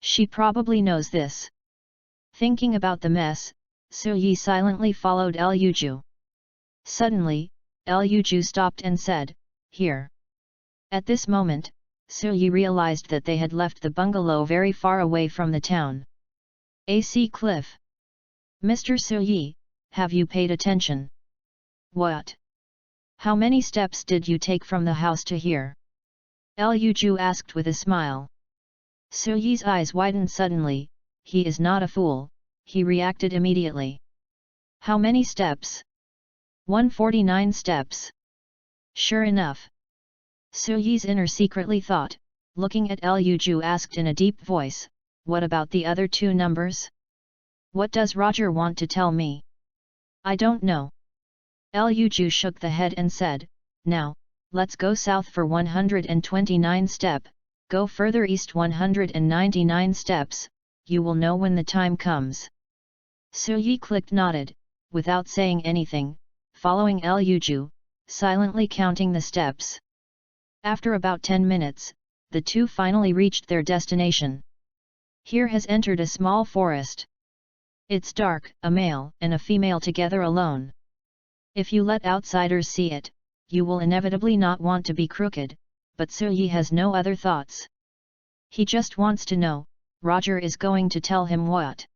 She probably knows this. Thinking about the mess, Suyi silently followed Luju. Suddenly, Luju stopped and said, "Here." At this moment, Suyi realized that they had left the bungalow very far away from the town. "AC Cliff. Mr. Suyi, have you paid attention?" "What? How many steps did you take from the house to here?" Luju asked with a smile. Suyi's eyes widened suddenly. He is not a fool, he reacted immediately. "How many steps?" 149 steps. Sure enough. Suyi's inner secretly thought, looking at Luju asked in a deep voice, "What about the other 2 numbers? What does Roger want to tell me?" "I don't know." Luju shook the head and said, "Now, let's go south for 129 step, go further east 199 steps, you will know when the time comes." Suyi clicked nodded, without saying anything, following Luju, silently counting the steps. After about 10 minutes, the two finally reached their destination. Here has entered a small forest. It's dark, a male and a female together alone. If you let outsiders see it, you will inevitably not want to be crooked, but Suyi has no other thoughts. He just wants to know, Roger is going to tell him what.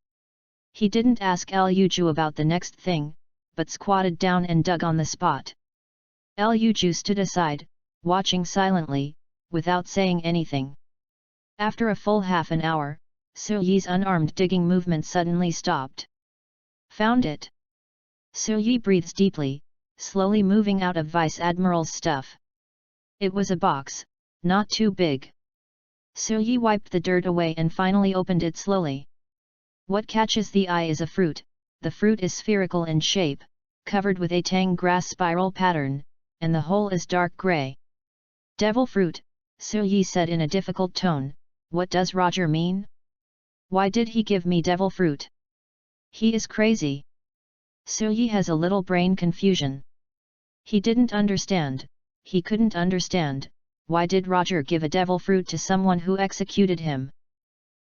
He didn't ask Luju about the next thing, but squatted down and dug on the spot. Luju stood aside, watching silently, without saying anything. After a full half an hour, Suyi's unarmed digging movement suddenly stopped. "Found it." Suyi breathes deeply, slowly moving out of Vice Admiral's stuff. It was a box, not too big. Suyi wiped the dirt away and finally opened it slowly. What catches the eye is a fruit. The fruit is spherical in shape, covered with a tang grass spiral pattern, and the whole is dark grey. "Devil fruit," Suyi said in a difficult tone. "What does Roger mean? Why did he give me devil fruit? He is crazy." Suyi has a little brain confusion. He didn't understand, he couldn't understand, why did Roger give a devil fruit to someone who executed him?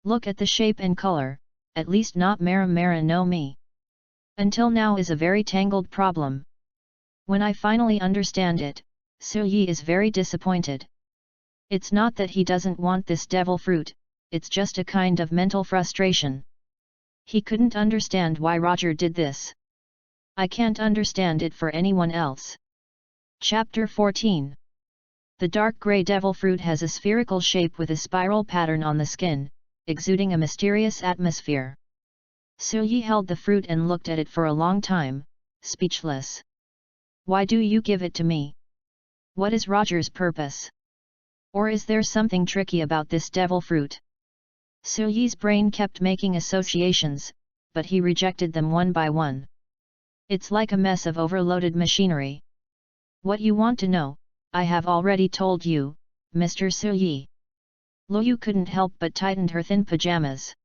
Look at the shape and color, at least not Mara no Mi. Until now is a very tangled problem. When I finally understand it, Suyi is very disappointed. It's not that he doesn't want this devil fruit, it's just a kind of mental frustration. He couldn't understand why Roger did this. I can't understand it for anyone else. Chapter 14. The dark grey devil fruit has a spherical shape with a spiral pattern on the skin, exuding a mysterious atmosphere. Suyi held the fruit and looked at it for a long time, speechless. "Why do you give it to me? What is Roger's purpose? Or is there something tricky about this devil fruit?" Suyi's brain kept making associations, but he rejected them one by one. It's like a mess of overloaded machinery. What you want to know, I have already told you, Mr. Suyi. Luoyu couldn't help but tightened her thin pajamas.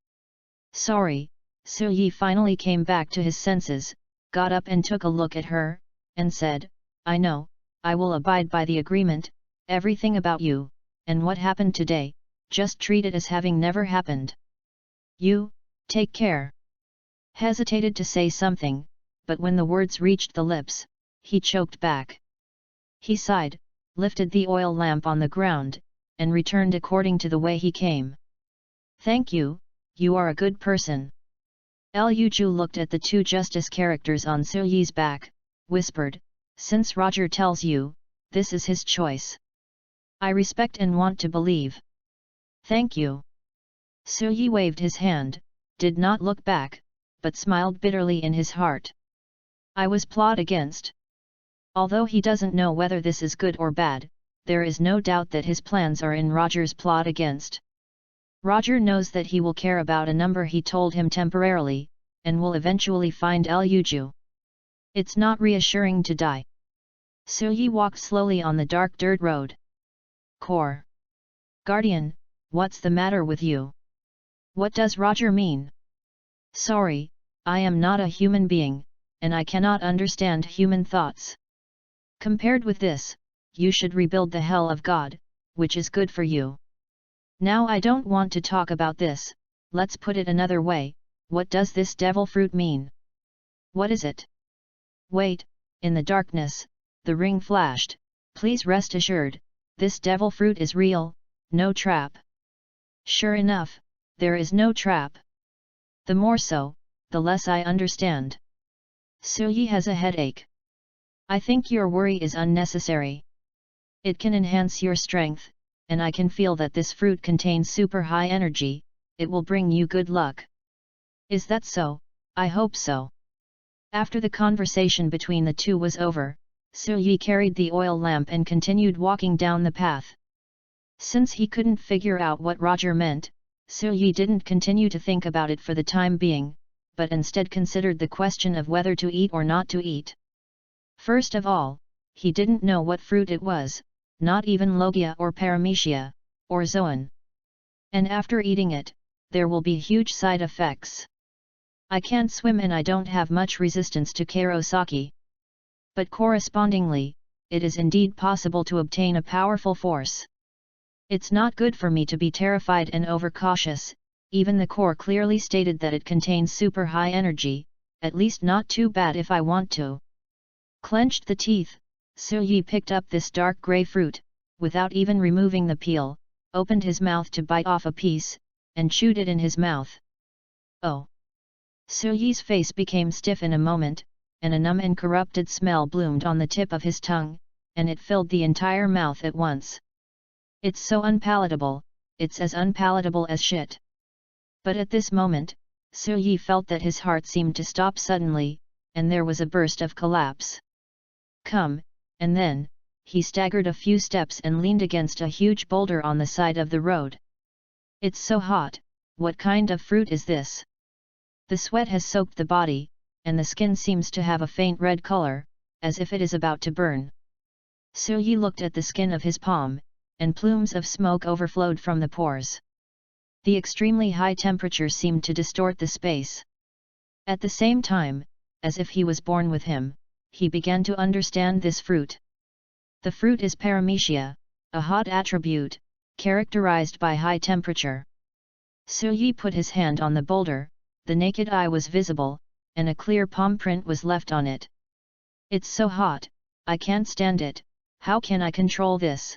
Sorry, Suyi finally came back to his senses, got up and took a look at her, and said, I know, I will abide by the agreement, everything about you, and what happened today, just treat it as having never happened. You, take care. Hesitated to say something, but when the words reached the lips, he choked back. He sighed, lifted the oil lamp on the ground, and returned according to the way he came. Thank you, you are a good person. Liu Ju looked at the two justice characters on Suyi's back, whispered, since Roger tells you, this is his choice. I respect and want to believe. Thank you. Suyi waved his hand, did not look back, but smiled bitterly in his heart. I was plot against. Although he doesn't know whether this is good or bad, there is no doubt that his plans are in Roger's plot against. Roger knows that he will care about a number he told him temporarily, and will eventually find Liu Ju. It's not reassuring to die. Suyi walked slowly on the dark dirt road. Core. Guardian, what's the matter with you? What does Roger mean? Sorry, I am not a human being, and I cannot understand human thoughts. Compared with this, you should rebuild the hell of God, which is good for you. Now I don't want to talk about this, let's put it another way, what does this devil fruit mean? What is it? Wait, in the darkness, the ring flashed, please rest assured, this devil fruit is real, no trap. Sure enough, there is no trap. The more so, the less I understand. Suyi has a headache. I think your worry is unnecessary. It can enhance your strength, and I can feel that this fruit contains super high energy, it will bring you good luck. Is that so? I hope so. After the conversation between the two was over, Suyi carried the oil lamp and continued walking down the path. Since he couldn't figure out what Roger meant, Suyi didn't continue to think about it for the time being, but instead considered the question of whether to eat or not to eat. First of all, he didn't know what fruit it was, not even Logia or Paramecia, or Zoan. And after eating it, there will be huge side effects. I can't swim and I don't have much resistance to Karosaki. But correspondingly, it is indeed possible to obtain a powerful force. It's not good for me to be terrified and overcautious, even the core clearly stated that it contains super high energy, at least not too bad if I want to. Clenched the teeth, Suyi picked up this dark grey fruit, without even removing the peel, opened his mouth to bite off a piece, and chewed it in his mouth. Oh! Suyi's face became stiff in a moment, and a numb and corrupted smell bloomed on the tip of his tongue, and it filled the entire mouth at once. It's so unpalatable, it's as unpalatable as shit. But at this moment, Suyi felt that his heart seemed to stop suddenly, and there was a burst of collapse. Come, and then, he staggered a few steps and leaned against a huge boulder on the side of the road. It's so hot, what kind of fruit is this? The sweat has soaked the body, and the skin seems to have a faint red color, as if it is about to burn. Suyi looked at the skin of his palm, and plumes of smoke overflowed from the pores. The extremely high temperature seemed to distort the space. At the same time, as if he was born with him, he began to understand this fruit. The fruit is Paramecia, a hot attribute, characterized by high temperature. Suyi put his hand on the boulder, the naked eye was visible, and a clear palm print was left on it. It's so hot, I can't stand it, how can I control this?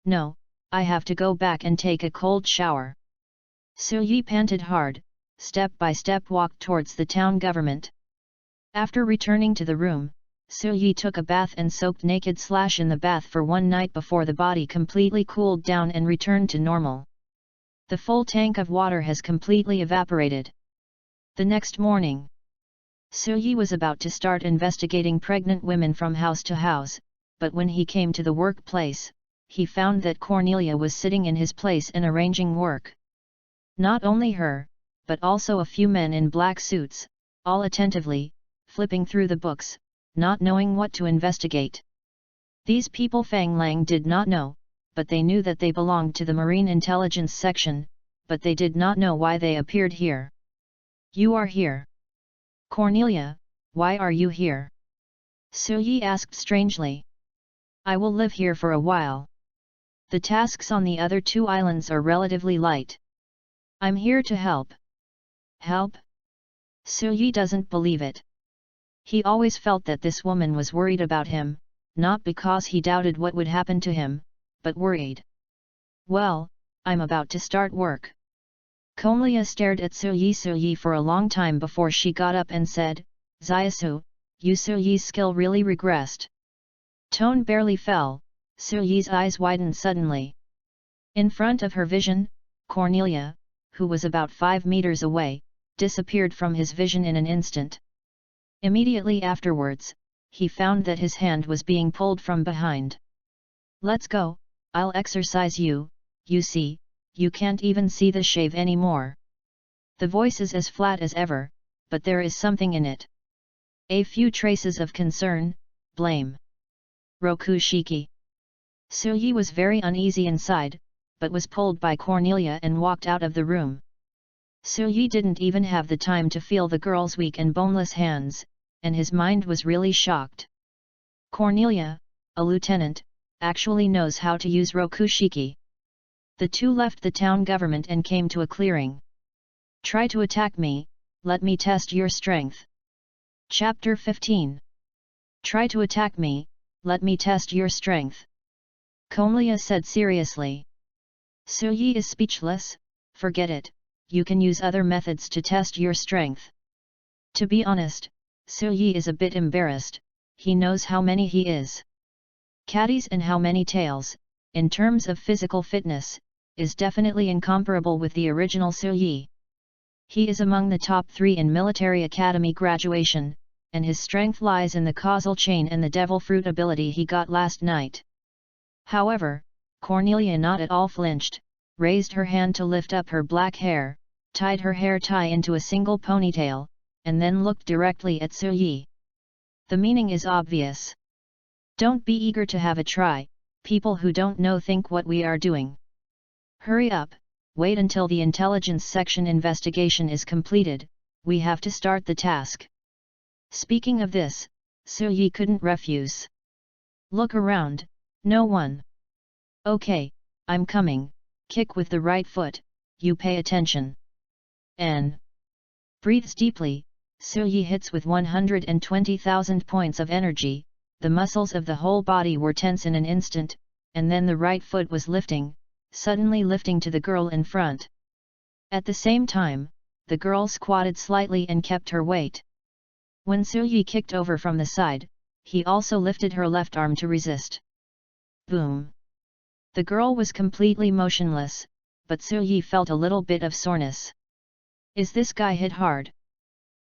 No, I have to go back and take a cold shower. Suyi panted hard, step by step walked towards the town government. After returning to the room, Suyi took a bath and soaked naked in the bath for one night before the body completely cooled down and returned to normal. The full tank of water has completely evaporated. The next morning, Suyi was about to start investigating pregnant women from house to house, but when he came to the workplace, he found that Cornelia was sitting in his place and arranging work. Not only her, but also a few men in black suits, all attentively, flipping through the books, not knowing what to investigate. These people Fang Lang did not know, but they knew that they belonged to the Marine Intelligence section, but they did not know why they appeared here. You are here. Cornelia, why are you here? Su Yi asked strangely. I will live here for a while. The tasks on the other 2 islands are relatively light. I'm here to help. Help? Su Yi doesn't believe it. He always felt that this woman was worried about him, not because he doubted what would happen to him, but worried. Well, I'm about to start work. Cornelia stared at Su Yi for a long time before she got up and said, Xiaosu, Su Yi's skill really regressed. Tone barely fell, Su Yi's eyes widened suddenly. In front of her vision, Cornelia, who was about 5 meters away, disappeared from his vision in an instant. Immediately afterwards, he found that his hand was being pulled from behind. Let's go, I'll exercise you, you see, you can't even see the shave anymore. The voice is as flat as ever, but there is something in it. A few traces of concern, blame. Rokushiki. Su Yi was very uneasy inside, but was pulled by Cornelia and walked out of the room. Su Yi didn't even have the time to feel the girl's weak and boneless hands, and his mind was really shocked. Cornelia, a lieutenant, actually knows how to use Rokushiki. The 2 left the town government and came to a clearing. Try to attack me, let me test your strength. Chapter 15. Try to attack me, let me test your strength. Cornelia said seriously. Su Yi is speechless, forget it, you can use other methods to test your strength. To be honest, Su Yi is a bit embarrassed, he knows how many he is. Caddies and how many tails, in terms of physical fitness, is definitely incomparable with the original Su Yi. He is among the top 3 in military academy graduation, and his strength lies in the causal chain and the devil fruit ability he got last night. However, Cornelia not at all flinched, raised her hand to lift up her black hair, tied her hair tie into a single ponytail, and then looked directly at Su Yi. The meaning is obvious. Don't be eager to have a try, people who don't know think what we are doing. Hurry up, wait until the intelligence section investigation is completed, we have to start the task. Speaking of this, Su Yi couldn't refuse. Look around, no one. Okay, I'm coming, kick with the right foot, you pay attention. N. Breathes deeply, Su Yi hits with 120,000 points of energy, the muscles of the whole body were tense in an instant, and then the right foot was lifting, suddenly lifting to the girl in front. At the same time, the girl squatted slightly and kept her weight. When Su Yi kicked over from the side, he also lifted her left arm to resist. Boom! The girl was completely motionless, but Su Yi felt a little bit of soreness. Is this guy hit hard?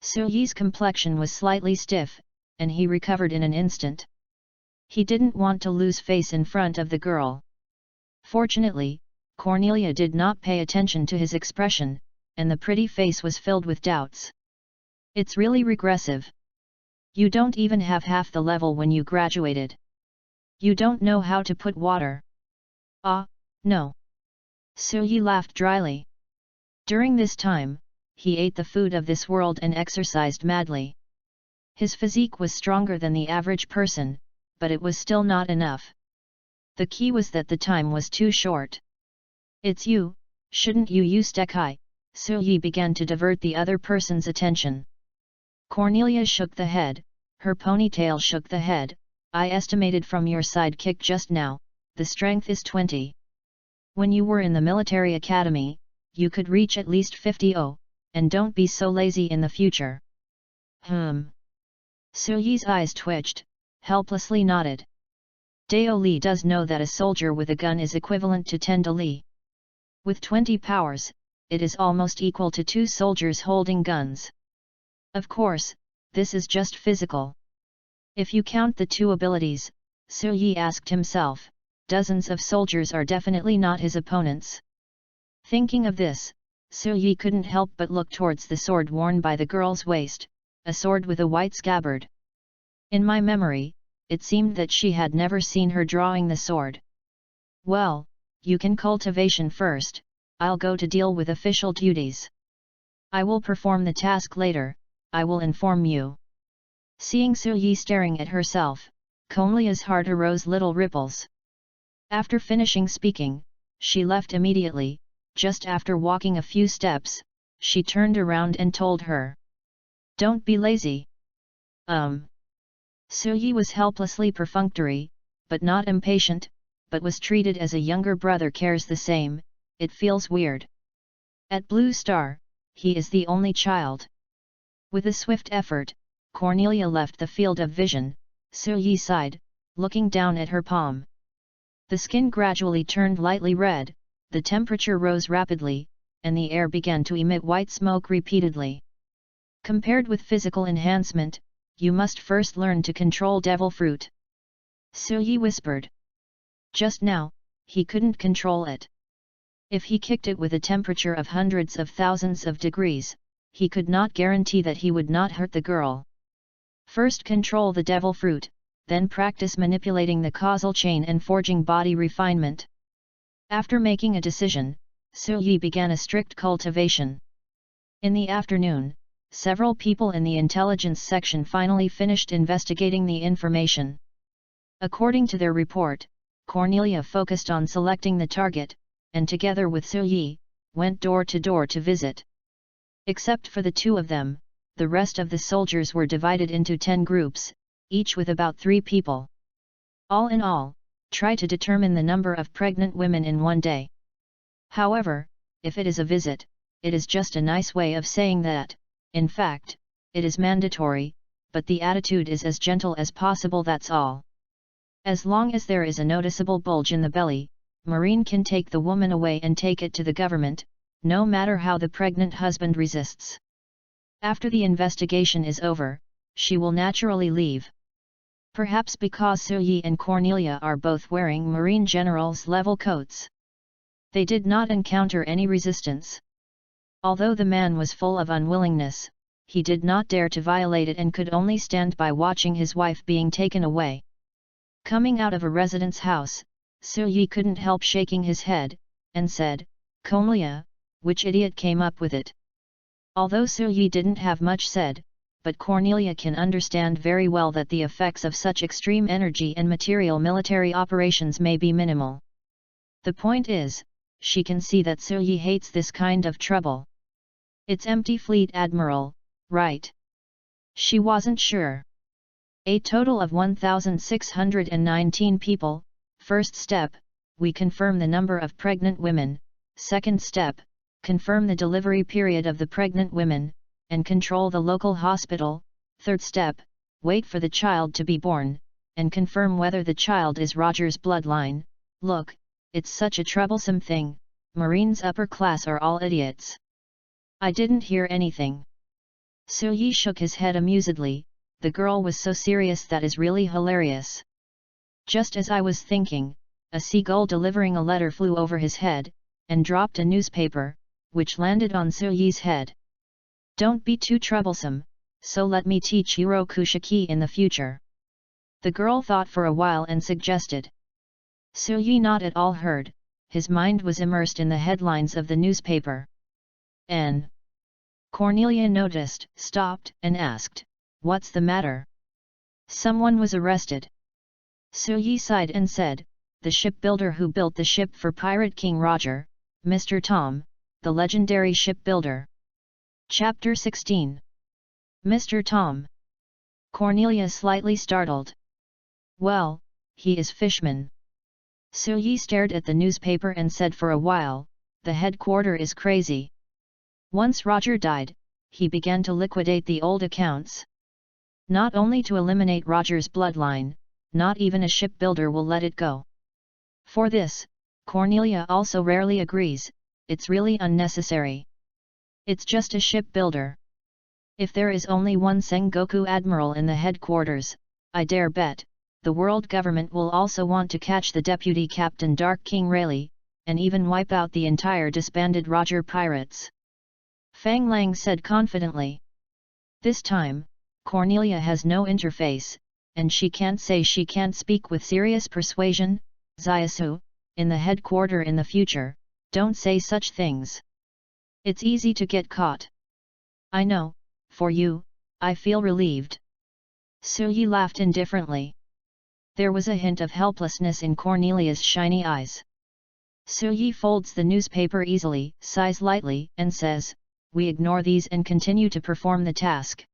Su Yi's complexion was slightly stiff, and he recovered in an instant. He didn't want to lose face in front of the girl. Fortunately, Cornelia did not pay attention to his expression, and the pretty face was filled with doubts. It's really regressive. You don't even have half the level when you graduated. You don't know how to put water. Ah, no. Su Yi laughed dryly. During this time, he ate the food of this world and exercised madly. His physique was stronger than the average person, but it was still not enough. The key was that the time was too short. It's you, shouldn't you use Dekai? Su Yi began to divert the other person's attention. Cornelia shook the head, her ponytail shook the head. I estimated from your side kick just now, the strength is 20. When you were in the military academy, you could reach at least 50. Oh, and don't be so lazy in the future. Su Yi's eyes twitched, helplessly nodded. Dao Li does know that a soldier with a gun is equivalent to 10 Li. With 20 powers, it is almost equal to 2 soldiers holding guns. Of course, this is just physical. If you count the 2 abilities, Su Yi asked himself, dozens of soldiers are definitely not his opponents. Thinking of this, Su Yi couldn't help but look towards the sword worn by the girl's waist, a sword with a white scabbard. In my memory, it seemed that she had never seen her drawing the sword. Well, you can cultivation first, I'll go to deal with official duties. I will perform the task later, I will inform you. Seeing Su-yi staring at herself, Konglia's heart arose little ripples. After finishing speaking, she left immediately. Just after walking a few steps, she turned around and told her. Don't be lazy. Su-yi was helplessly perfunctory, but not impatient, but was treated as a younger brother cares the same, it feels weird. At Blue Star, he is the only child. With a swift effort, Cornelia left the field of vision. Su-yi sighed, looking down at her palm. The skin gradually turned lightly red, the temperature rose rapidly, and the air began to emit white smoke repeatedly. Compared with physical enhancement, you must first learn to control devil fruit. Su-yi whispered. Just now, he couldn't control it. If he kicked it with a temperature of hundreds of thousands of degrees, he could not guarantee that he would not hurt the girl. First control the devil fruit, then practice manipulating the causal chain and forging body refinement. After making a decision, Su-yi began a strict cultivation. In the afternoon, several people in the intelligence section finally finished investigating the information. According to their report, Cornelia focused on selecting the target, and together with Su-yi, went door to door to visit. Except for the two of them, the rest of the soldiers were divided into 10 groups, each with about 3 people. All in all, try to determine the number of pregnant women in one day. However, if it is a visit, it is just a nice way of saying that, in fact, it is mandatory, but the attitude is as gentle as possible, that's all. As long as there is a noticeable bulge in the belly, Marine can take the woman away and take it to the government, no matter how the pregnant husband resists. After the investigation is over, she will naturally leave. Perhaps because Su-yi and Cornelia are both wearing Marine General's level coats. They did not encounter any resistance. Although the man was full of unwillingness, he did not dare to violate it and could only stand by watching his wife being taken away. Coming out of a residence house, Su-yi couldn't help shaking his head, and said, Cornelia, which idiot came up with it? Although Su-yi didn't have much said, but Cornelia can understand very well that the effects of such extreme energy and material military operations may be minimal. The point is, she can see that Su-yi hates this kind of trouble. It's empty fleet admiral, right? She wasn't sure. A total of 1,619 people. First step, we confirm the number of pregnant women. Second step, confirm the delivery period of the pregnant women, and control the local hospital. Third step, wait for the child to be born, and confirm whether the child is Roger's bloodline. Look, it's such a troublesome thing, Marines upper class are all idiots. I didn't hear anything. Su-yi shook his head amusedly, the girl was so serious that is really hilarious. Just as I was thinking, a seagull delivering a letter flew over his head, and dropped a newspaper, which landed on Su-yi's head. Don't be too troublesome, so let me teach you Rokushiki in the future. The girl thought for a while and suggested. Su-yi not at all heard, his mind was immersed in the headlines of the newspaper. N. Cornelia noticed, stopped, and asked, what's the matter? Someone was arrested. Su-yi sighed and said, the shipbuilder who built the ship for Pirate King Roger, Mr. Tom, the legendary shipbuilder. Chapter 16. Mr. Tom. Cornelia slightly startled. Well, he is Fishman. Su-yi stared at the newspaper and said for a while, the headquarter is crazy. Once Roger died, he began to liquidate the old accounts. Not only to eliminate Roger's bloodline, not even a shipbuilder will let it go. For this, Cornelia also rarely agrees, it's really unnecessary. It's just a shipbuilder. If there is only one Sengoku admiral in the headquarters, I dare bet, the world government will also want to catch the deputy captain Dark King Rayleigh, and even wipe out the entire disbanded Roger pirates. Fang Lang said confidently. This time, Cornelia has no interface, and she can't say she can't speak with serious persuasion. Zyasu, in the headquarter in the future, don't say such things. It's easy to get caught. I know, for you, I feel relieved. Suyi laughed indifferently. There was a hint of helplessness in Cornelia's shiny eyes. Suyi folds the newspaper easily, sighs lightly, and says, "We ignore these and continue to perform the task."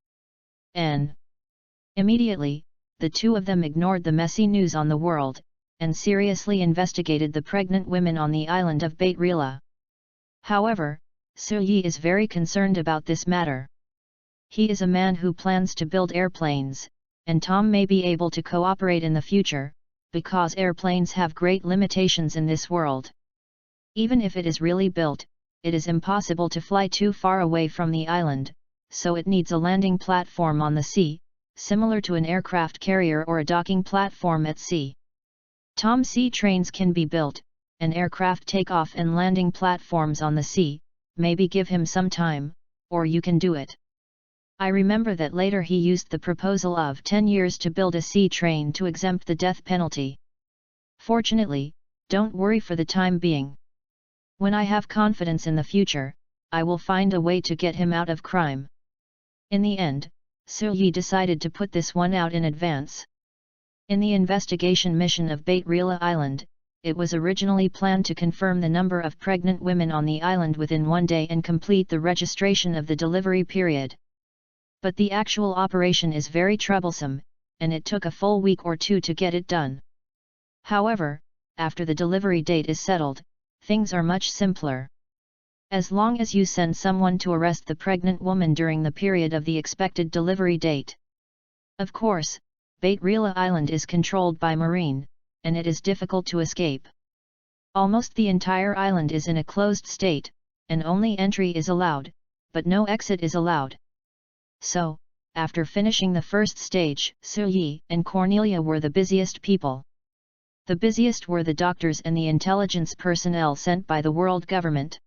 Immediately, the two of them ignored the messy news on the world, and seriously investigated the pregnant women on the island of Bait Rila. However, Suyi is very concerned about this matter. He is a man who plans to build airplanes, and Tom may be able to cooperate in the future, because airplanes have great limitations in this world. Even if it is really built, it is impossible to fly too far away from the island, so it needs a landing platform on the sea, similar to an aircraft carrier or a docking platform at sea. Tom sea trains can be built, and aircraft takeoff and landing platforms on the sea. Maybe give him some time, or you can do it. I remember that later he used the proposal of 10 years to build a sea train to exempt the death penalty. Fortunately, don't worry for the time being. When I have confidence in the future, I will find a way to get him out of crime. In the end, Suyi decided to put this one out in advance. In the investigation mission of Bait Rila Island, it was originally planned to confirm the number of pregnant women on the island within 1 day and complete the registration of the delivery period. But the actual operation is very troublesome, and it took a full week or two to get it done. However, after the delivery date is settled, things are much simpler. As long as you send someone to arrest the pregnant woman during the period of the expected delivery date. Of course, Bait Rila Island is controlled by Marine, and it is difficult to escape. Almost the entire island is in a closed state, and only entry is allowed, but no exit is allowed. So, after finishing the first stage, Suyi and Cornelia were the busiest people. The busiest were the doctors and the intelligence personnel sent by the world government.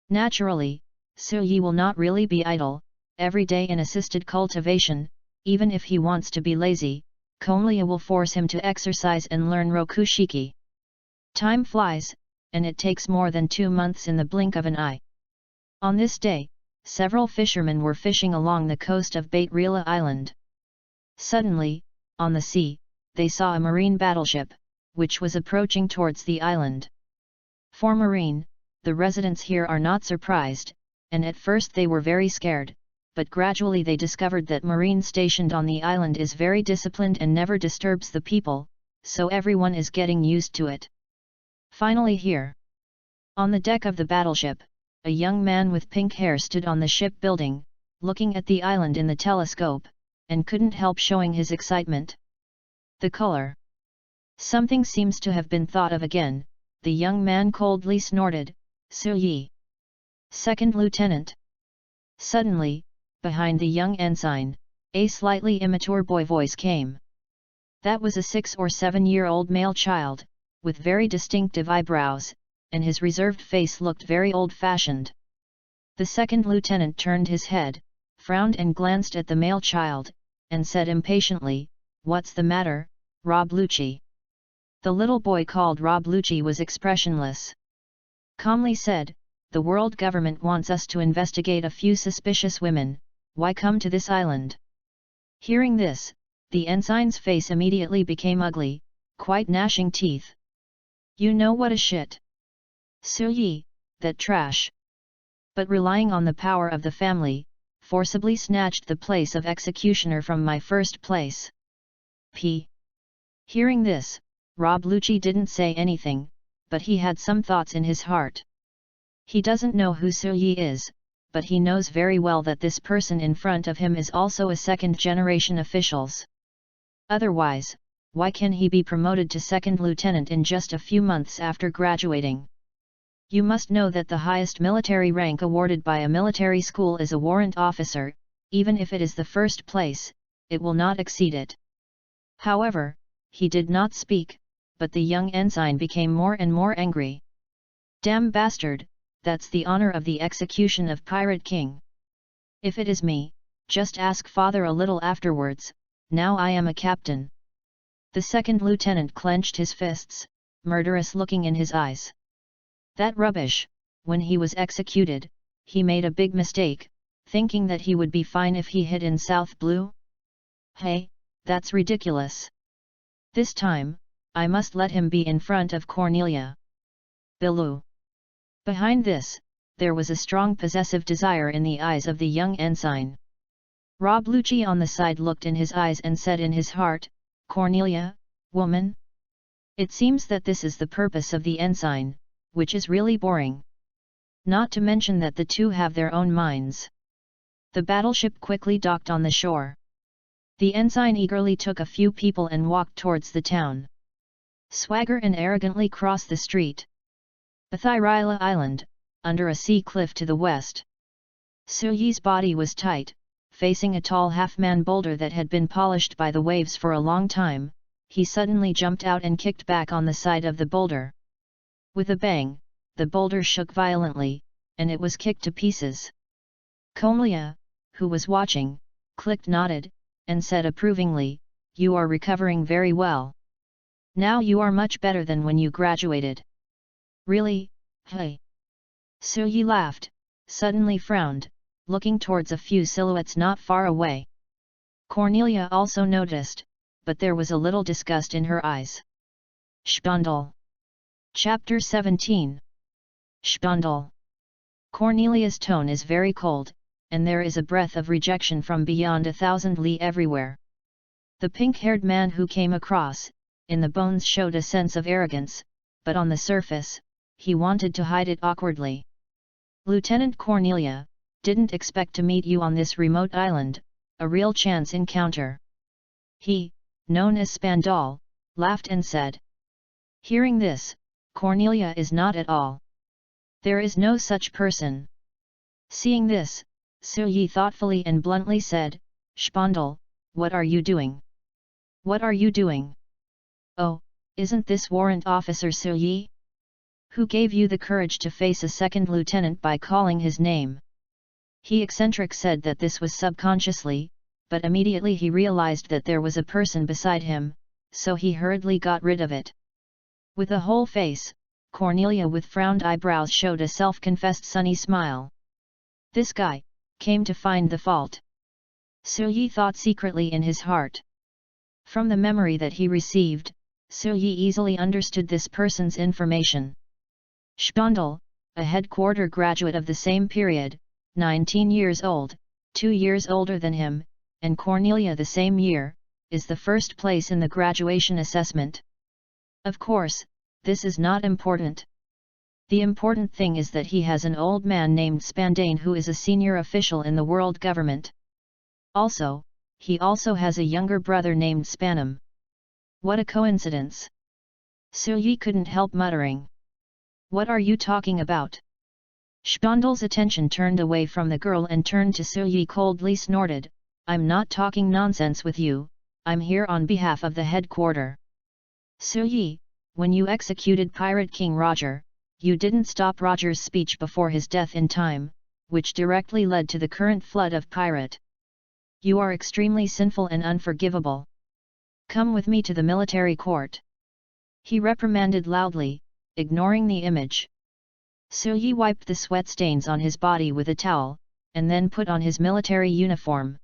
Naturally, Suyi will not really be idle, every day in assisted cultivation. Even if he wants to be lazy, Cornelia will force him to exercise and learn rokushiki. Time flies, and it takes more than 2 months in the blink of an eye. On this day, several fishermen were fishing along the coast of Bait Rila Island. Suddenly, on the sea, they saw a marine battleship, which was approaching towards the island. For Marine, the residents here are not surprised, and at first they were very scared, but gradually they discovered that Marine stationed on the island is very disciplined and never disturbs the people, so everyone is getting used to it. Finally here, on the deck of the battleship, a young man with pink hair stood on the ship building, looking at the island in the telescope, and couldn't help showing his excitement. The color. Something seems to have been thought of again, the young man coldly snorted, "Suyi. Second lieutenant." Suddenly, behind the young ensign, a slightly immature boy voice came. That was a 6 or 7-year-old male child, with very distinctive eyebrows, and his reserved face looked very old-fashioned. The second lieutenant turned his head, frowned and glanced at the male child, and said impatiently, "What's the matter, Rob Lucci?" The little boy called Rob Lucci was expressionless. Calmly said, "The world government wants us to investigate a few suspicious women. Why come to this island?" Hearing this, the ensign's face immediately became ugly, quite gnashing teeth. "You know what a shit. Suyi, that trash." But relying on the power of the family, forcibly snatched the place of executioner from my first place. Hearing this, Rob Lucci didn't say anything, but he had some thoughts in his heart. He doesn't know who Suyi is, but he knows very well that this person in front of him is also a second-generation officials. Otherwise, why can he be promoted to second lieutenant in just a few months after graduating? You must know that the highest military rank awarded by a military school is a warrant officer. Even if it is the first place, it will not exceed it. However, he did not speak, but the young ensign became more and more angry. "Damn bastard, that's the honor of the execution of Pirate King. If it is me, Just ask father a little afterwards, now I am a captain. The second lieutenant clenched his fists, murderous looking in his eyes. That rubbish, when he was executed, he made a big mistake, thinking that he would be fine if he hid in South Blue? Hey, that's ridiculous. This time, I must let him be in front of Cornelia. Bilou. Behind this, there was a strong possessive desire in the eyes of the young ensign. Rob Lucci on the side looked in his eyes and said in his heart, Cornelia, woman? It seems that this is the purpose of the ensign, which is really boring. Not to mention that the two have their own minds. The battleship quickly docked on the shore. The ensign eagerly took a few people and walked towards the town. Swagger and arrogantly crossed the street. Athirila Island, under a sea cliff to the west. Suyi's body was tight, facing a tall half-man boulder that had been polished by the waves for a long time. He suddenly jumped out and kicked back on the side of the boulder. With a bang, the boulder shook violently, and it was kicked to pieces. Cornelia, who was watching, nodded, and said approvingly, "You are recovering very well. Now you are much better than when you graduated." "Really? Hey." Suyi laughed, suddenly frowned, looking towards a few silhouettes not far away. Cornelia also noticed, but there was a little disgust in her eyes. Spundle. Chapter 17. Spundle. Cornelia's tone is very cold, and there is a breath of rejection from beyond 1,000 li everywhere. The pink-haired man who came across, in the bones showed a sense of arrogance, but on the surface, he wanted to hide it awkwardly. "Lieutenant Cornelia, didn't expect to meet you on this remote island, a real chance encounter." He, known as Spandal, laughed and said. Hearing this, Cornelia is not at all. There is no such person. Seeing this, Suyi thoughtfully and bluntly said, "Spandal, what are you doing? What are you doing? Oh, isn't this Warrant Officer Suyi? Who gave you the courage to face a second lieutenant by calling his name?" He eccentric said that this was subconsciously, but immediately he realized that there was a person beside him, so he hurriedly got rid of it. With a whole face, Cornelia with frowned eyebrows showed a self-confessed sunny smile. This guy came to find the fault. Suyi thought secretly in his heart. From the memory that he received, Suyi easily understood this person's information. Spandal, a headquarter graduate of the same period, 19 years old, 2 years older than him, and Cornelia the same year, is the first place in the graduation assessment. Of course, this is not important. The important thing is that he has an old man named Spandane who is a senior official in the world government. Also, he also has a younger brother named Spanum. What a coincidence! Suyi couldn't help muttering. "What are you talking about?" Spandal's attention turned away from the girl and turned to Suyi coldly snorted, "I'm not talking nonsense with you, I'm here on behalf of the headquarter. Suyi, when you executed Pirate King Roger, you didn't stop Roger's speech before his death in time, which directly led to the current flood of pirate. You are extremely sinful and unforgivable. Come with me to the military court." He reprimanded loudly, ignoring the image. Suyi wiped the sweat stains on his body with a towel, and then put on his military uniform.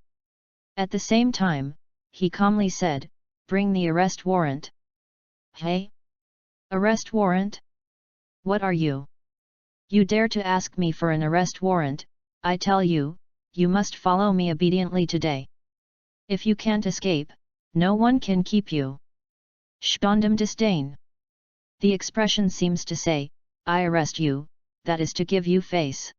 At the same time, he calmly said, "Bring the arrest warrant." "Hey? Arrest warrant? What are you? You dare to ask me for an arrest warrant? I tell you, you must follow me obediently today. If you can't escape, no one can keep you." Spandam disdain. The expression seems to say, "I arrest you," that is to give you face.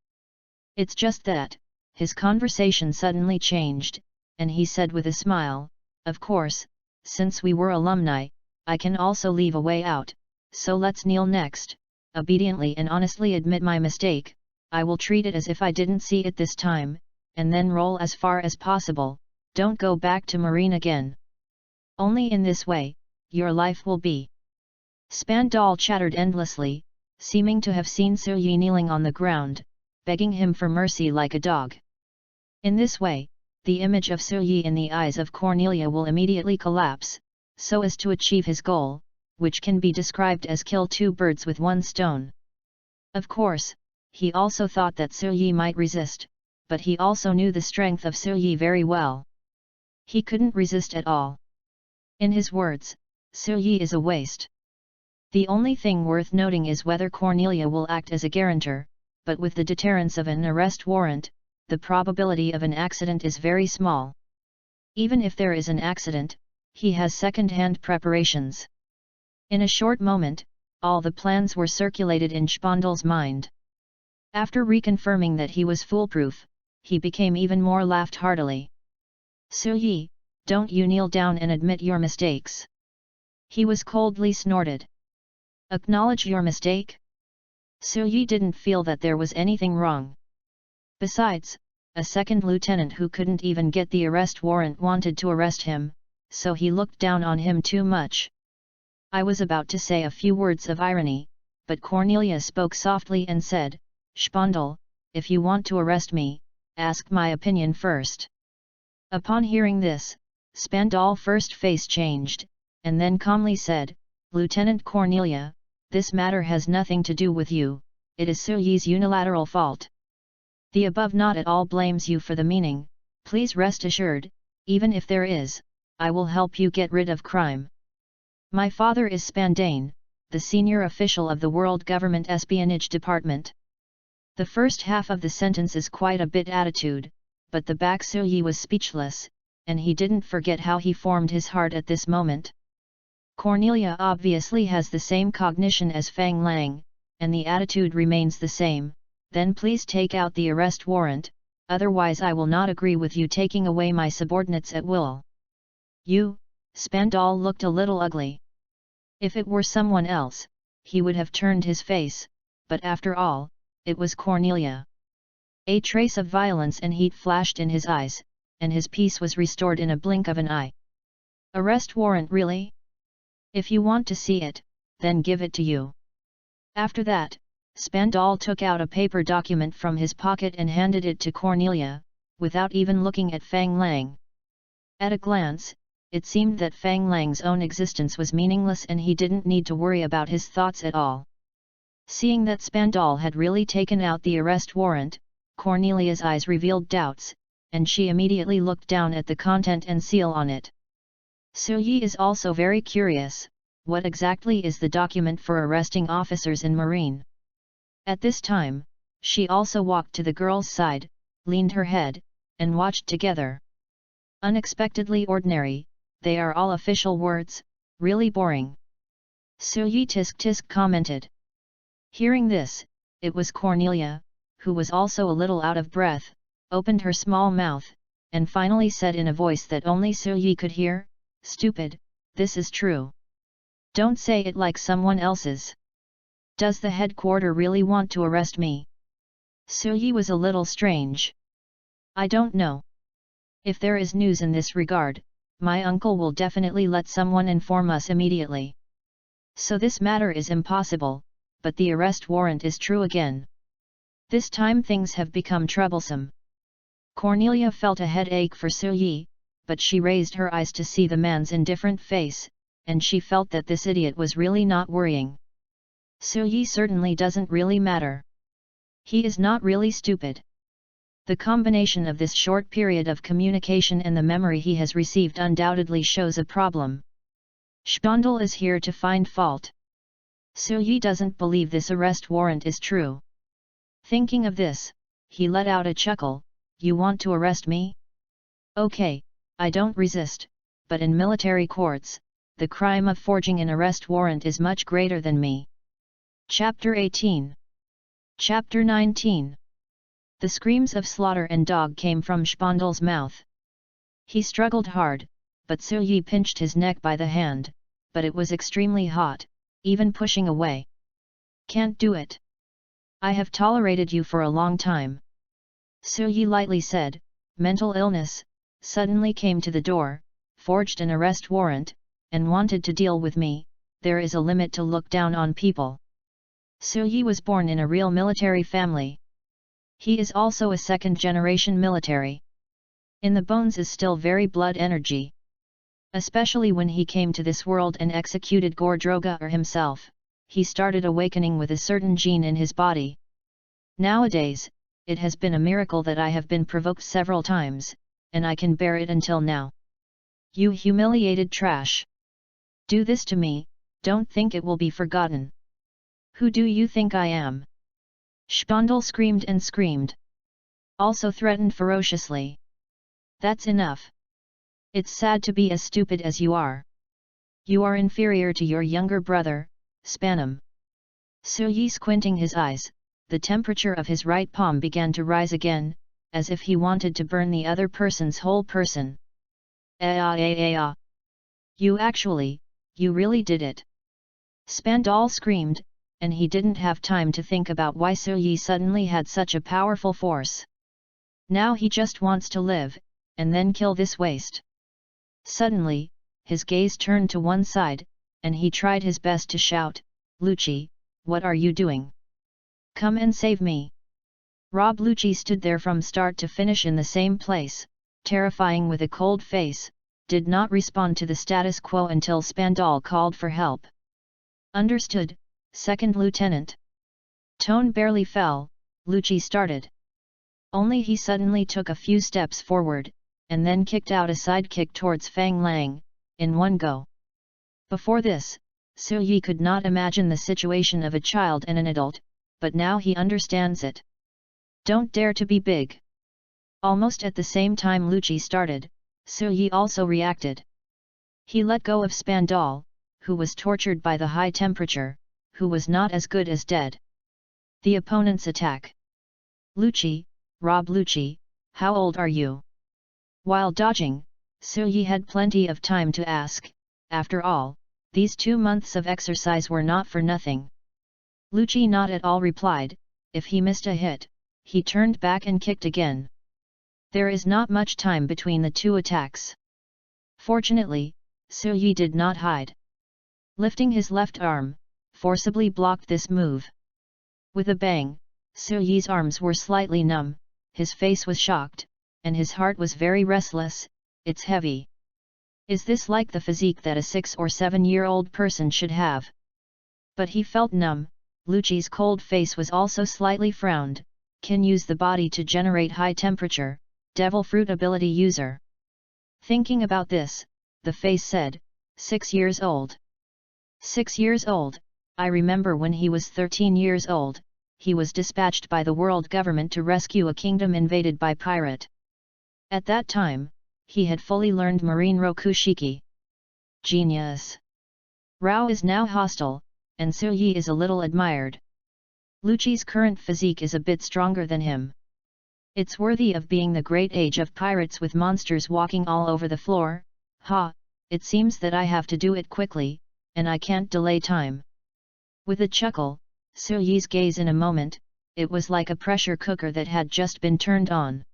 It's just that, his conversation suddenly changed, and he said with a smile, "Of course, since we were alumni, I can also leave a way out, so let's kneel next, obediently and honestly admit my mistake, I will treat it as if I didn't see it this time, and then roll as far as possible, don't go back to Marine again. Only in this way, your life will be." Spandal chattered endlessly, seeming to have seen Suyi kneeling on the ground, begging him for mercy like a dog. In this way, the image of Silyi in the eyes of Cornelia will immediately collapse, so as to achieve his goal, which can be described as kill two birds with one stone. Of course, he also thought that Silyi might resist, but he also knew the strength of Silyi very well. He couldn't resist at all. In his words, Silyi is a waste. The only thing worth noting is whether Cornelia will act as a guarantor, but with the deterrence of an arrest warrant, the probability of an accident is very small. Even if there is an accident, he has second-hand preparations. In a short moment, all the plans were circulated in Spandel's mind. After reconfirming that he was foolproof, he became even more laughed heartily. Silyi, don't you kneel down and admit your mistakes. He was coldly snorted. Acknowledge your mistake? Silyi didn't feel that there was anything wrong. Besides, a second lieutenant who couldn't even get the arrest warrant wanted to arrest him, so he looked down on him too much. I was about to say a few words of irony, but Cornelia spoke softly and said, Spandel, if you want to arrest me, ask my opinion first. Upon hearing this, Spandal's first face changed, and then calmly said, Lieutenant Cornelia, this matter has nothing to do with you, it is Silyi's unilateral fault. The above not at all blames you for the meaning, please rest assured, even if there is, I will help you get rid of crime. My father is Spandane, the senior official of the World Government Espionage Department. The first half of the sentence is quite a bit attitude, but the back Silyi was speechless, and he didn't forget how he formed his heart at this moment. Cornelia obviously has the same cognition as Fang Lang, and the attitude remains the same, then please take out the arrest warrant, otherwise I will not agree with you taking away my subordinates at will. You, Spandal looked a little ugly. If it were someone else, he would have turned his face, but after all, it was Cornelia. A trace of violence and heat flashed in his eyes, and his peace was restored in a blink of an eye. Arrest warrant really? If you want to see it, then give it to you. After that, Spandal took out a paper document from his pocket and handed it to Cornelia, without even looking at Fang Lang. At a glance, it seemed that Fang Lang's own existence was meaningless and he didn't need to worry about his thoughts at all. Seeing that Spandal had really taken out the arrest warrant, Cornelia's eyes revealed doubts, and she immediately looked down at the content and seal on it. Silyi is also very curious, what exactly is the document for arresting officers in Marine? At this time, she also walked to the girl's side, leaned her head, and watched together. Unexpectedly ordinary, they are all official words, really boring. Silyi tisk commented. Hearing this, it was Cornelia, who was also a little out of breath, opened her small mouth, and finally said in a voice that only Silyi could hear, Stupid, this is true. Don't say it like someone else's. Does the headquarter really want to arrest me? Silyi was a little strange. I don't know. If there is news in this regard, my uncle will definitely let someone inform us immediately. So this matter is impossible, but the arrest warrant is true again. This time things have become troublesome. Cornelia felt a headache for Silyi, but she raised her eyes to see the man's indifferent face, and she felt that this idiot was really not worrying. Silyi certainly doesn't really matter. He is not really stupid. The combination of this short period of communication and the memory he has received undoubtedly shows a problem. Spandal is here to find fault. Silyi doesn't believe this arrest warrant is true. Thinking of this, he let out a chuckle, You want to arrest me? Okay, I don't resist, but in military courts, the crime of forging an arrest warrant is much greater than me. Chapter 18. Chapter 19. The screams of slaughter and dog came from Spandal's mouth. He struggled hard, but Silyi pinched his neck by the hand, but it was extremely hot, even pushing away. Can't do it. I have tolerated you for a long time. Silyi lightly said, mental illness, suddenly came to the door, forged an arrest warrant, and wanted to deal with me, there is a limit to look down on people. Silyi was born in a real military family. He is also a second-generation military. In the bones is still very blood energy. Especially when he came to this world and executed Gordroga himself, he started awakening with a certain gene in his body. Nowadays, it has been a miracle that I have been provoked several times, and I can bear it until now. You humiliated trash! Do this to me, don't think it will be forgotten. Who do you think I am? Spondel screamed and screamed. Also threatened ferociously. That's enough. It's sad to be as stupid as you are. You are inferior to your younger brother, Spanem. Suyi squinting his eyes, the temperature of his right palm began to rise again, as if he wanted to burn the other person's whole person. You really did it. Spandal screamed, and he didn't have time to think about why Suyi suddenly had such a powerful force. Now he just wants to live, and then kill this waste. Suddenly, his gaze turned to one side, and he tried his best to shout, Lucci, what are you doing? Come and save me. Rob Lucci stood there from start to finish in the same place, terrifying with a cold face, did not respond to the status quo until Spandal called for help. Understood, Second Lieutenant. Tone barely fell, Lucci started. Only he suddenly took a few steps forward, and then kicked out a side kick towards Fang Lang, in one go. Before this, Suyi could not imagine the situation of a child and an adult, but now he understands it. Don't dare to be big. Almost at the same time Lucci started, Suyi also reacted. He let go of Spandal, who was tortured by the high temperature, who was not as good as dead. The opponent's attack. Lucci, Rob Lucci, how old are you? While dodging, Suyi had plenty of time to ask, after all, these 2 months of exercise were not for nothing. Lucci not at all replied, if he missed a hit, he turned back and kicked again. There is not much time between the two attacks. Fortunately, Suyi did not hide. Lifting his left arm, forcibly blocked this move. With a bang, Suyi's arms were slightly numb, his face was shocked, and his heart was very restless, it's heavy. Is this like the physique that a 6 or 7-year-old person should have? But he felt numb, Lucci's cold face was also slightly frowned, can use the body to generate high temperature, devil fruit ability user. Thinking about this, the face said, 6 years old. 6 years old, I remember when he was 13 years old, he was dispatched by the world government to rescue a kingdom invaded by pirate. At that time, he had fully learned Marine Rokushiki. Genius! Rao is now hostile, and Suyi is a little admired. Lucci's current physique is a bit stronger than him. It's worthy of being the great age of pirates with monsters walking all over the floor. It seems that I have to do it quickly, and I can't delay time. With a chuckle, Suyi's gaze in a moment, it was like a pressure cooker that had just been turned on.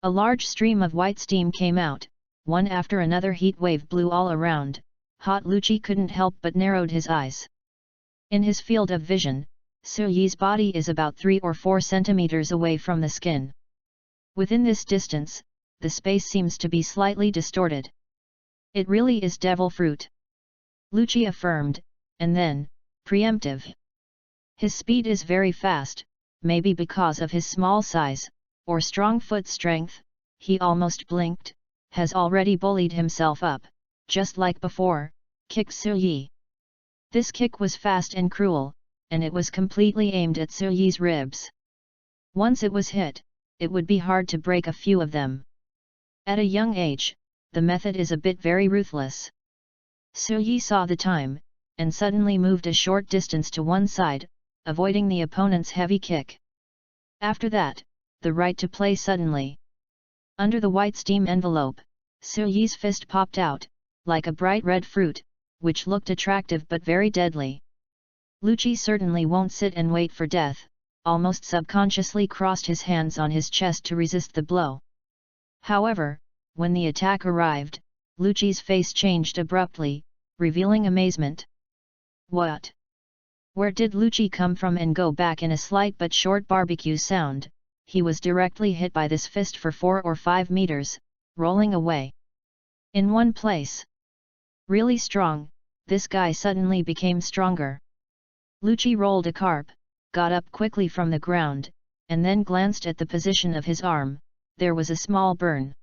A large stream of white steam came out, one after another heat wave blew all around, Hot Lucci couldn't help but narrowed his eyes. In his field of vision, Suyi's body is about 3 or 4 centimeters away from the skin. Within this distance, the space seems to be slightly distorted. It really is devil fruit. Lucci affirmed, and then, preemptive. His speed is very fast, maybe because of his small size, or strong foot strength, he almost blinked, has already bullied himself up, just like before, kicked Suyi. This kick was fast and cruel, and it was completely aimed at Suyi's ribs. Once it was hit, it would be hard to break a few of them. At a young age, the method is a bit very ruthless. Suyi saw the time, and suddenly moved a short distance to one side, avoiding the opponent's heavy kick. After that, the right to play suddenly. Under the white steam envelope, Suyi's fist popped out, like a bright red fruit, which looked attractive but very deadly. Lucci certainly won't sit and wait for death, almost subconsciously crossed his hands on his chest to resist the blow. However, when the attack arrived, Lucci's face changed abruptly, revealing amazement. What? Where did Lucci come from and go back in a slight but short barbecue sound? He was directly hit by this fist for 4 or 5 meters, rolling away. In one place. Really strong, this guy suddenly became stronger. Lucci rolled a carp, got up quickly from the ground, and then glanced at the position of his arm. There was a small burn.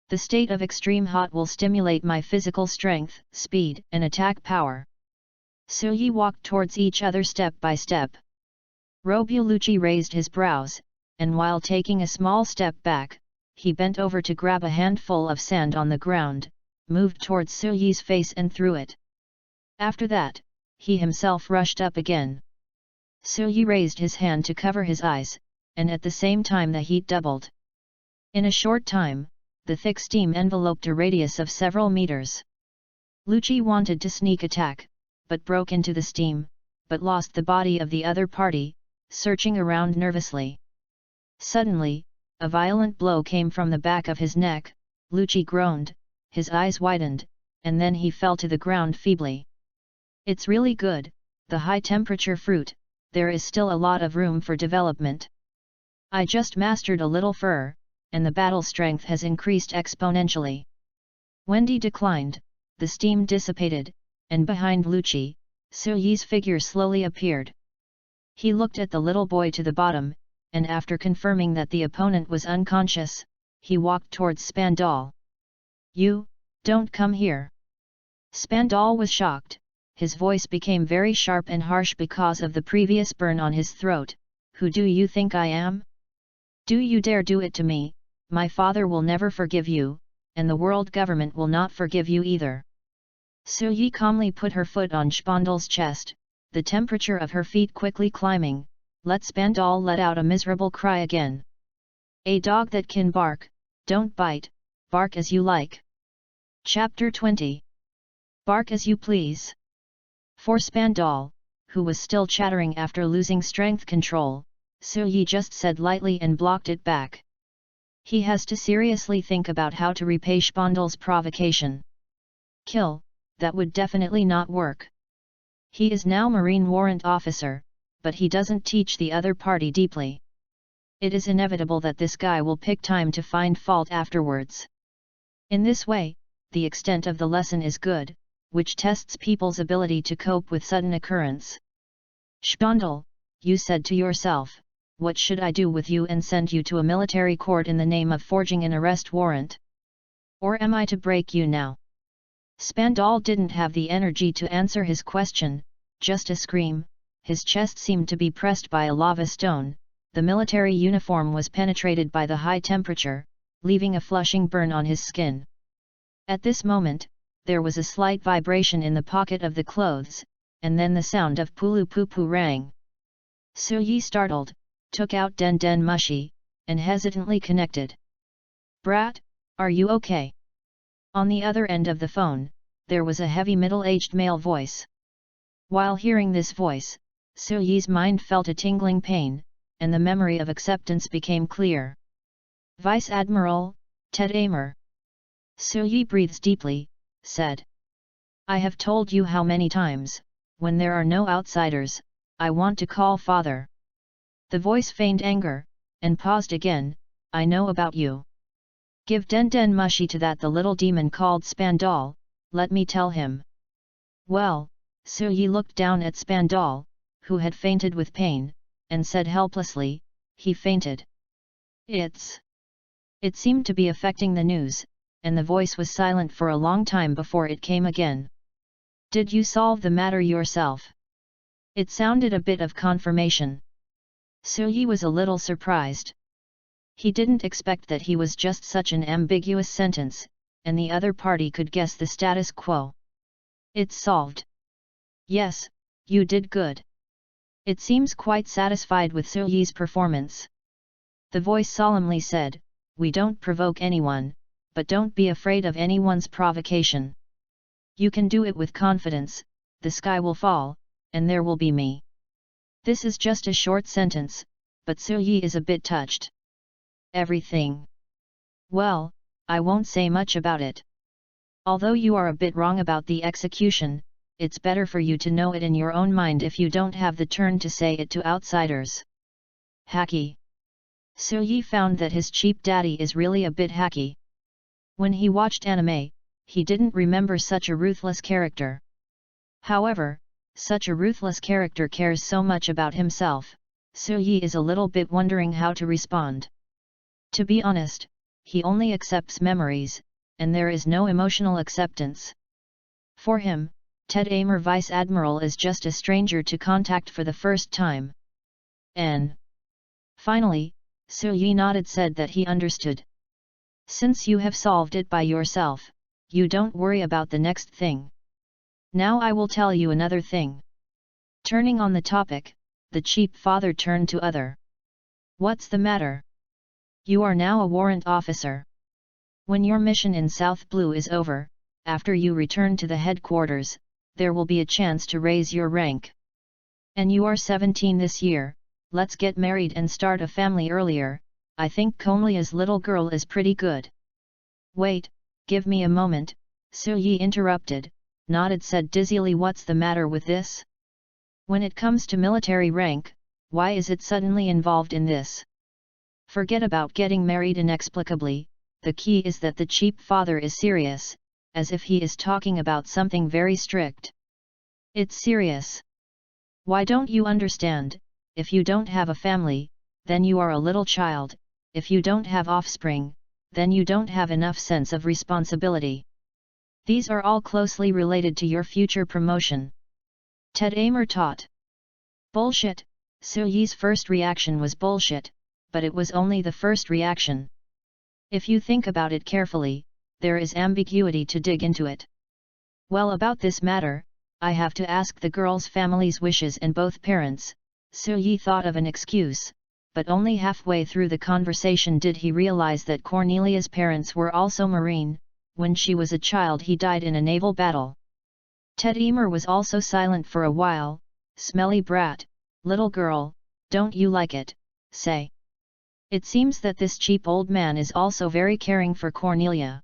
The state of extreme hot will stimulate my physical strength, speed, and attack power. Suyi walked towards each other step by step. Lucci raised his brows, and while taking a small step back, he bent over to grab a handful of sand on the ground, moved towards Suyi's face and threw it. After that, he himself rushed up again. Suyi raised his hand to cover his eyes, and at the same time the heat doubled. In a short time, the thick steam enveloped a radius of several meters. Lucci wanted to sneak attack, but broke into the steam, but lost the body of the other party, searching around nervously. Suddenly, a violent blow came from the back of his neck. Lucci groaned, his eyes widened, and then he fell to the ground feebly. It's really good, the high-temperature fruit, there is still a lot of room for development. I just mastered a little fur, and the battle strength has increased exponentially. Wendy declined, the steam dissipated, and behind Lucci, Suyi's figure slowly appeared. He looked at the little boy to the bottom, and after confirming that the opponent was unconscious, he walked towards Spandau. You, don't come here. Spandau was shocked, his voice became very sharp and harsh because of the previous burn on his throat. Who do you think I am? Do you dare do it to me? My father will never forgive you, and the world government will not forgive you either. Suyi calmly put her foot on Spandau's chest, the temperature of her feet quickly climbing. Let Spandau let out a miserable cry again. A dog that can bark, don't bite, bark as you like. Chapter 20. Bark as you please. For Spandau, who was still chattering after losing strength control, Suyi just said lightly and blocked it back. He has to seriously think about how to repay Spandau's provocation. Kill, that would definitely not work. He is now Marine Warrant Officer, but he doesn't teach the other party deeply. It is inevitable that this guy will pick time to find fault afterwards. In this way, the extent of the lesson is good, which tests people's ability to cope with sudden occurrence. Spandau, you said to yourself, what should I do with you and send you to a military court in the name of forging an arrest warrant? Or am I to break you now? Spandau didn't have the energy to answer his question, just a scream. His chest seemed to be pressed by a lava stone. The military uniform was penetrated by the high temperature, leaving a flushing burn on his skin. At this moment, there was a slight vibration in the pocket of the clothes, and then the sound of pulu pupu rang. Suyi, startled, took out Den Den Mushi, and hesitantly connected. Brat, are you okay? On the other end of the phone, there was a heavy middle-aged male voice. While hearing this voice, Suyi's mind felt a tingling pain, and the memory of acceptance became clear. Vice Admiral, Ted Amer. Suyi breathed deeply, said. I have told you how many times, when there are no outsiders, I want to call father. The voice feigned anger, and paused again. I know about you. Give Den Den Mushi to that the little demon called Spandau, let me tell him. Well, Suyi looked down at Spandau, who had fainted with pain, and said helplessly, he fainted. It seemed to be affecting the news, and the voice was silent for a long time before it came again. Did you solve the matter yourself? It sounded a bit of confirmation. Suyi was a little surprised. He didn't expect that he was just such an ambiguous sentence, and the other party could guess the status quo. It's solved. Yes, you did good. It seems quite satisfied with Suyi's performance. The voice solemnly said, we don't provoke anyone, but don't be afraid of anyone's provocation. You can do it with confidence, the sky will fall, and there will be me. This is just a short sentence, but Suyi is a bit touched. Everything. Well, I won't say much about it. Although you are a bit wrong about the execution, it's better for you to know it in your own mind if you don't have the turn to say it to outsiders. Hacky. Suyi found that his cheap daddy is really a bit hacky. When he watched anime, he didn't remember such a ruthless character. However, such a ruthless character cares so much about himself, Soo-yi is a little bit wondering how to respond. To be honest, he only accepts memories, and there is no emotional acceptance. For him, Ted Amer Vice Admiral is just a stranger to contact for the first time. Finally, Soo-yi nodded, said that he understood. Since you have solved it by yourself, you don't worry about the next thing. Now I will tell you another thing. Turning on the topic, the cheap father turned to other. What's the matter? You are now a warrant officer. When your mission in South Blue is over, after you return to the headquarters, there will be a chance to raise your rank. And you are 17 this year, let's get married and start a family earlier. I think Konglia's little girl is pretty good. Wait, give me a moment, Soo-yi interrupted, nodded, said dizzily, what's the matter with this? When it comes to military rank, why is it suddenly involved in this? Forget about getting married inexplicably, the key is that the cheap father is serious, as if he is talking about something very strict. It's serious. Why don't you understand? If you don't have a family, then you are a little child. If you don't have offspring, then you don't have enough sense of responsibility. These are all closely related to your future promotion. Ted Amer taught. Bullshit. Soo-yi's first reaction was bullshit, but it was only the first reaction. If you think about it carefully, there is ambiguity to dig into it. Well, about this matter, I have to ask the girl's family's wishes and both parents. Soo-yi thought of an excuse, but only halfway through the conversation did he realize that Cornelia's parents were also Marine. When she was a child he died in a naval battle. Ted Amer was also silent for a while. Smelly brat, little girl, don't you like it? Say. It seems that this cheap old man is also very caring for Cornelia.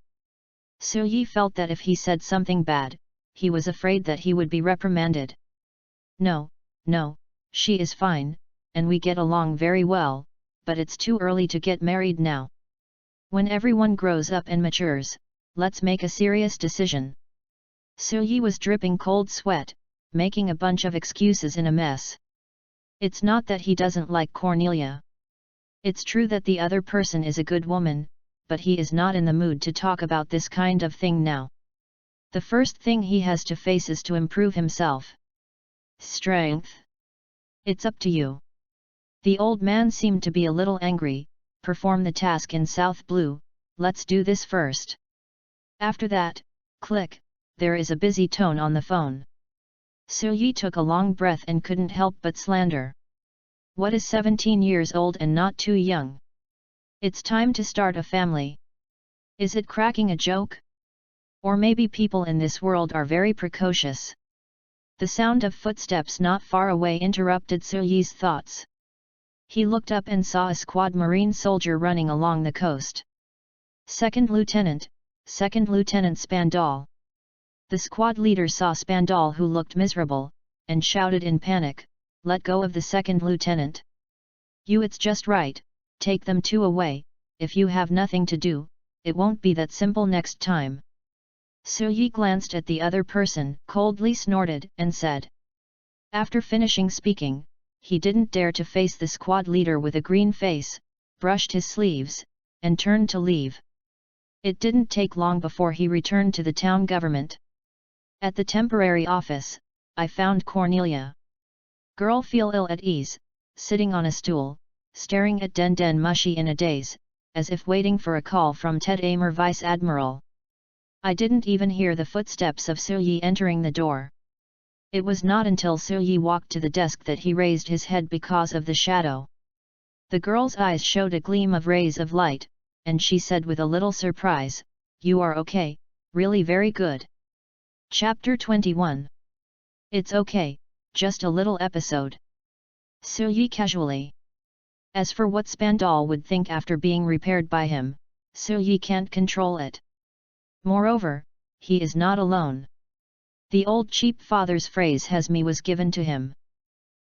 Soo-yi felt that if he said something bad, he was afraid that he would be reprimanded. No, she is fine, and we get along very well, but it's too early to get married now. When everyone grows up and matures, let's make a serious decision. Soo-yi was dripping cold sweat, making a bunch of excuses in a mess. It's not that he doesn't like Cornelia. It's true that the other person is a good woman, but he is not in the mood to talk about this kind of thing now. The first thing he has to face is to improve himself. Strength. It's up to you. The old man seemed to be a little angry. Perform the task in South Blue, let's do this first. After that, click, there is a busy tone on the phone. Soo-yi took a long breath and couldn't help but slander. What is 17 years old and not too young? It's time to start a family. Is it cracking a joke? Or maybe people in this world are very precocious. The sound of footsteps not far away interrupted Soo-yi's thoughts. He looked up and saw a squad Marine soldier running along the coast. Second Lieutenant Spandau. The squad leader saw Spandau, who looked miserable, and shouted in panic, "Let go of the second lieutenant. It's just right, take them two away. If you have nothing to do, it won't be that simple next time." Soo-yi glanced at the other person, coldly snorted, and said. After finishing speaking, he didn't dare to face the squad leader with a green face, brushed his sleeves, and turned to leave. It didn't take long before he returned to the town government. At the temporary office, I found Cornelia. Girl feel ill at ease, sitting on a stool, staring at Den Mushi in a daze, as if waiting for a call from Ted Amer Vice Admiral. I didn't even hear the footsteps of Soo-yi entering the door. It was not until Soo-yi walked to the desk that he raised his head because of the shadow. The girl's eyes showed a gleam of rays of light, and she said with a little surprise, "You are okay, really very good." Chapter 21. It's okay, just a little episode. Soo-yi casually. As for what Spandau would think after being repaired by him, Soo-yi can't control it. Moreover, he is not alone. The old cheap father's phrase "has me" was given to him.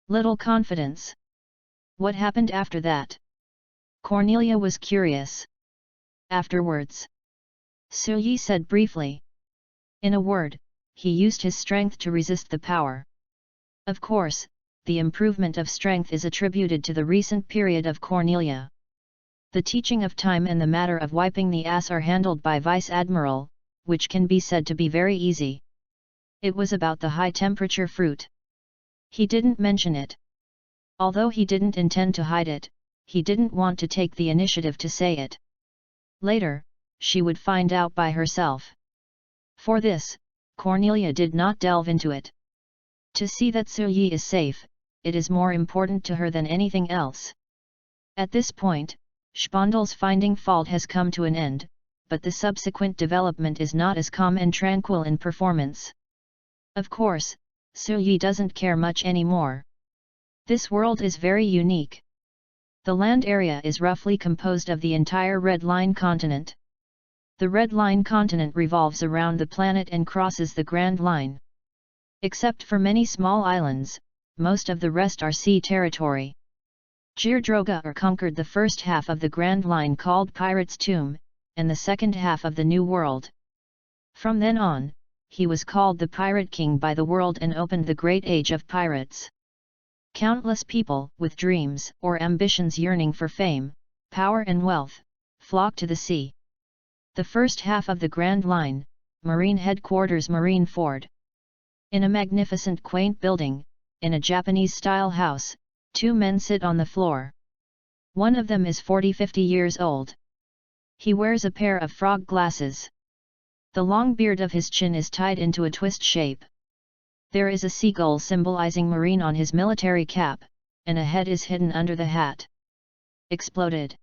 Little confidence. What happened after that? Cornelia was curious. Afterwards. Yi said briefly. In a word, he used his strength to resist the power. Of course, the improvement of strength is attributed to the recent period of Cornelia. The teaching of time and the matter of wiping the ass are handled by Vice Admiral, which can be said to be very easy. It was about the high-temperature fruit. He didn't mention it. Although he didn't intend to hide it, he didn't want to take the initiative to say it. Later, she would find out by herself. For this, Cornelia did not delve into it. To see that Yi is safe, it is more important to her than anything else. At this point, Spondyl's finding fault has come to an end, but the subsequent development is not as calm and tranquil in performance. Of course, Yi doesn't care much anymore. This world is very unique. The land area is roughly composed of the entire Red Line continent. The Red Line continent revolves around the planet and crosses the Grand Line. Except for many small islands, most of the rest are sea territory. Girdroga conquered the first half of the Grand Line called Pirate's Tomb, and the second half of the New World. From then on, he was called the Pirate King by the world and opened the Great Age of Pirates. Countless people with dreams or ambitions yearning for fame, power and wealth, flocked to the sea. The first half of the Grand Line, Marine Headquarters Marine Ford. In a magnificent quaint building, in a Japanese-style house, two men sit on the floor. One of them is 40-50 years old. He wears a pair of frog glasses. The long beard of his chin is tied into a twist shape. There is a seagull symbolizing marine on his military cap, and a head is hidden under the hat. Exploded.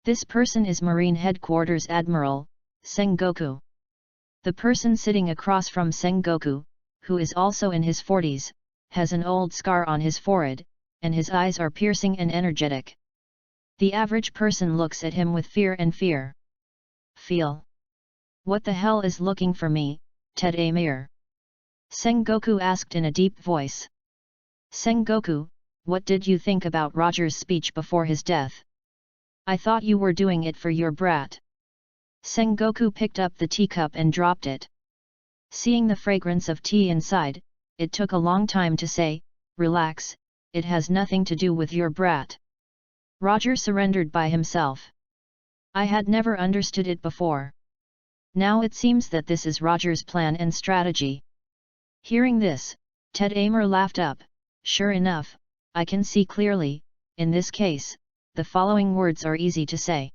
This person is Marine Headquarters Admiral, Sengoku. The person sitting across from Sengoku, who is also in his 40s, has an old scar on his forehead, and his eyes are piercing and energetic. The average person looks at him with fear and fear. Feel. What the hell is looking for me, Ted Amir? Sengoku asked in a deep voice. Sengoku, what did you think about Roger's speech before his death? I thought you were doing it for your brat. Sengoku picked up the teacup and dropped it. Seeing the fragrance of tea inside, it took a long time to say, relax, it has nothing to do with your brat. Roger surrendered by himself. I had never understood it before. Now it seems that this is Roger's plan and strategy. Hearing this, Ted Amir laughed up. Sure enough, I can see clearly, in this case, the following words are easy to say.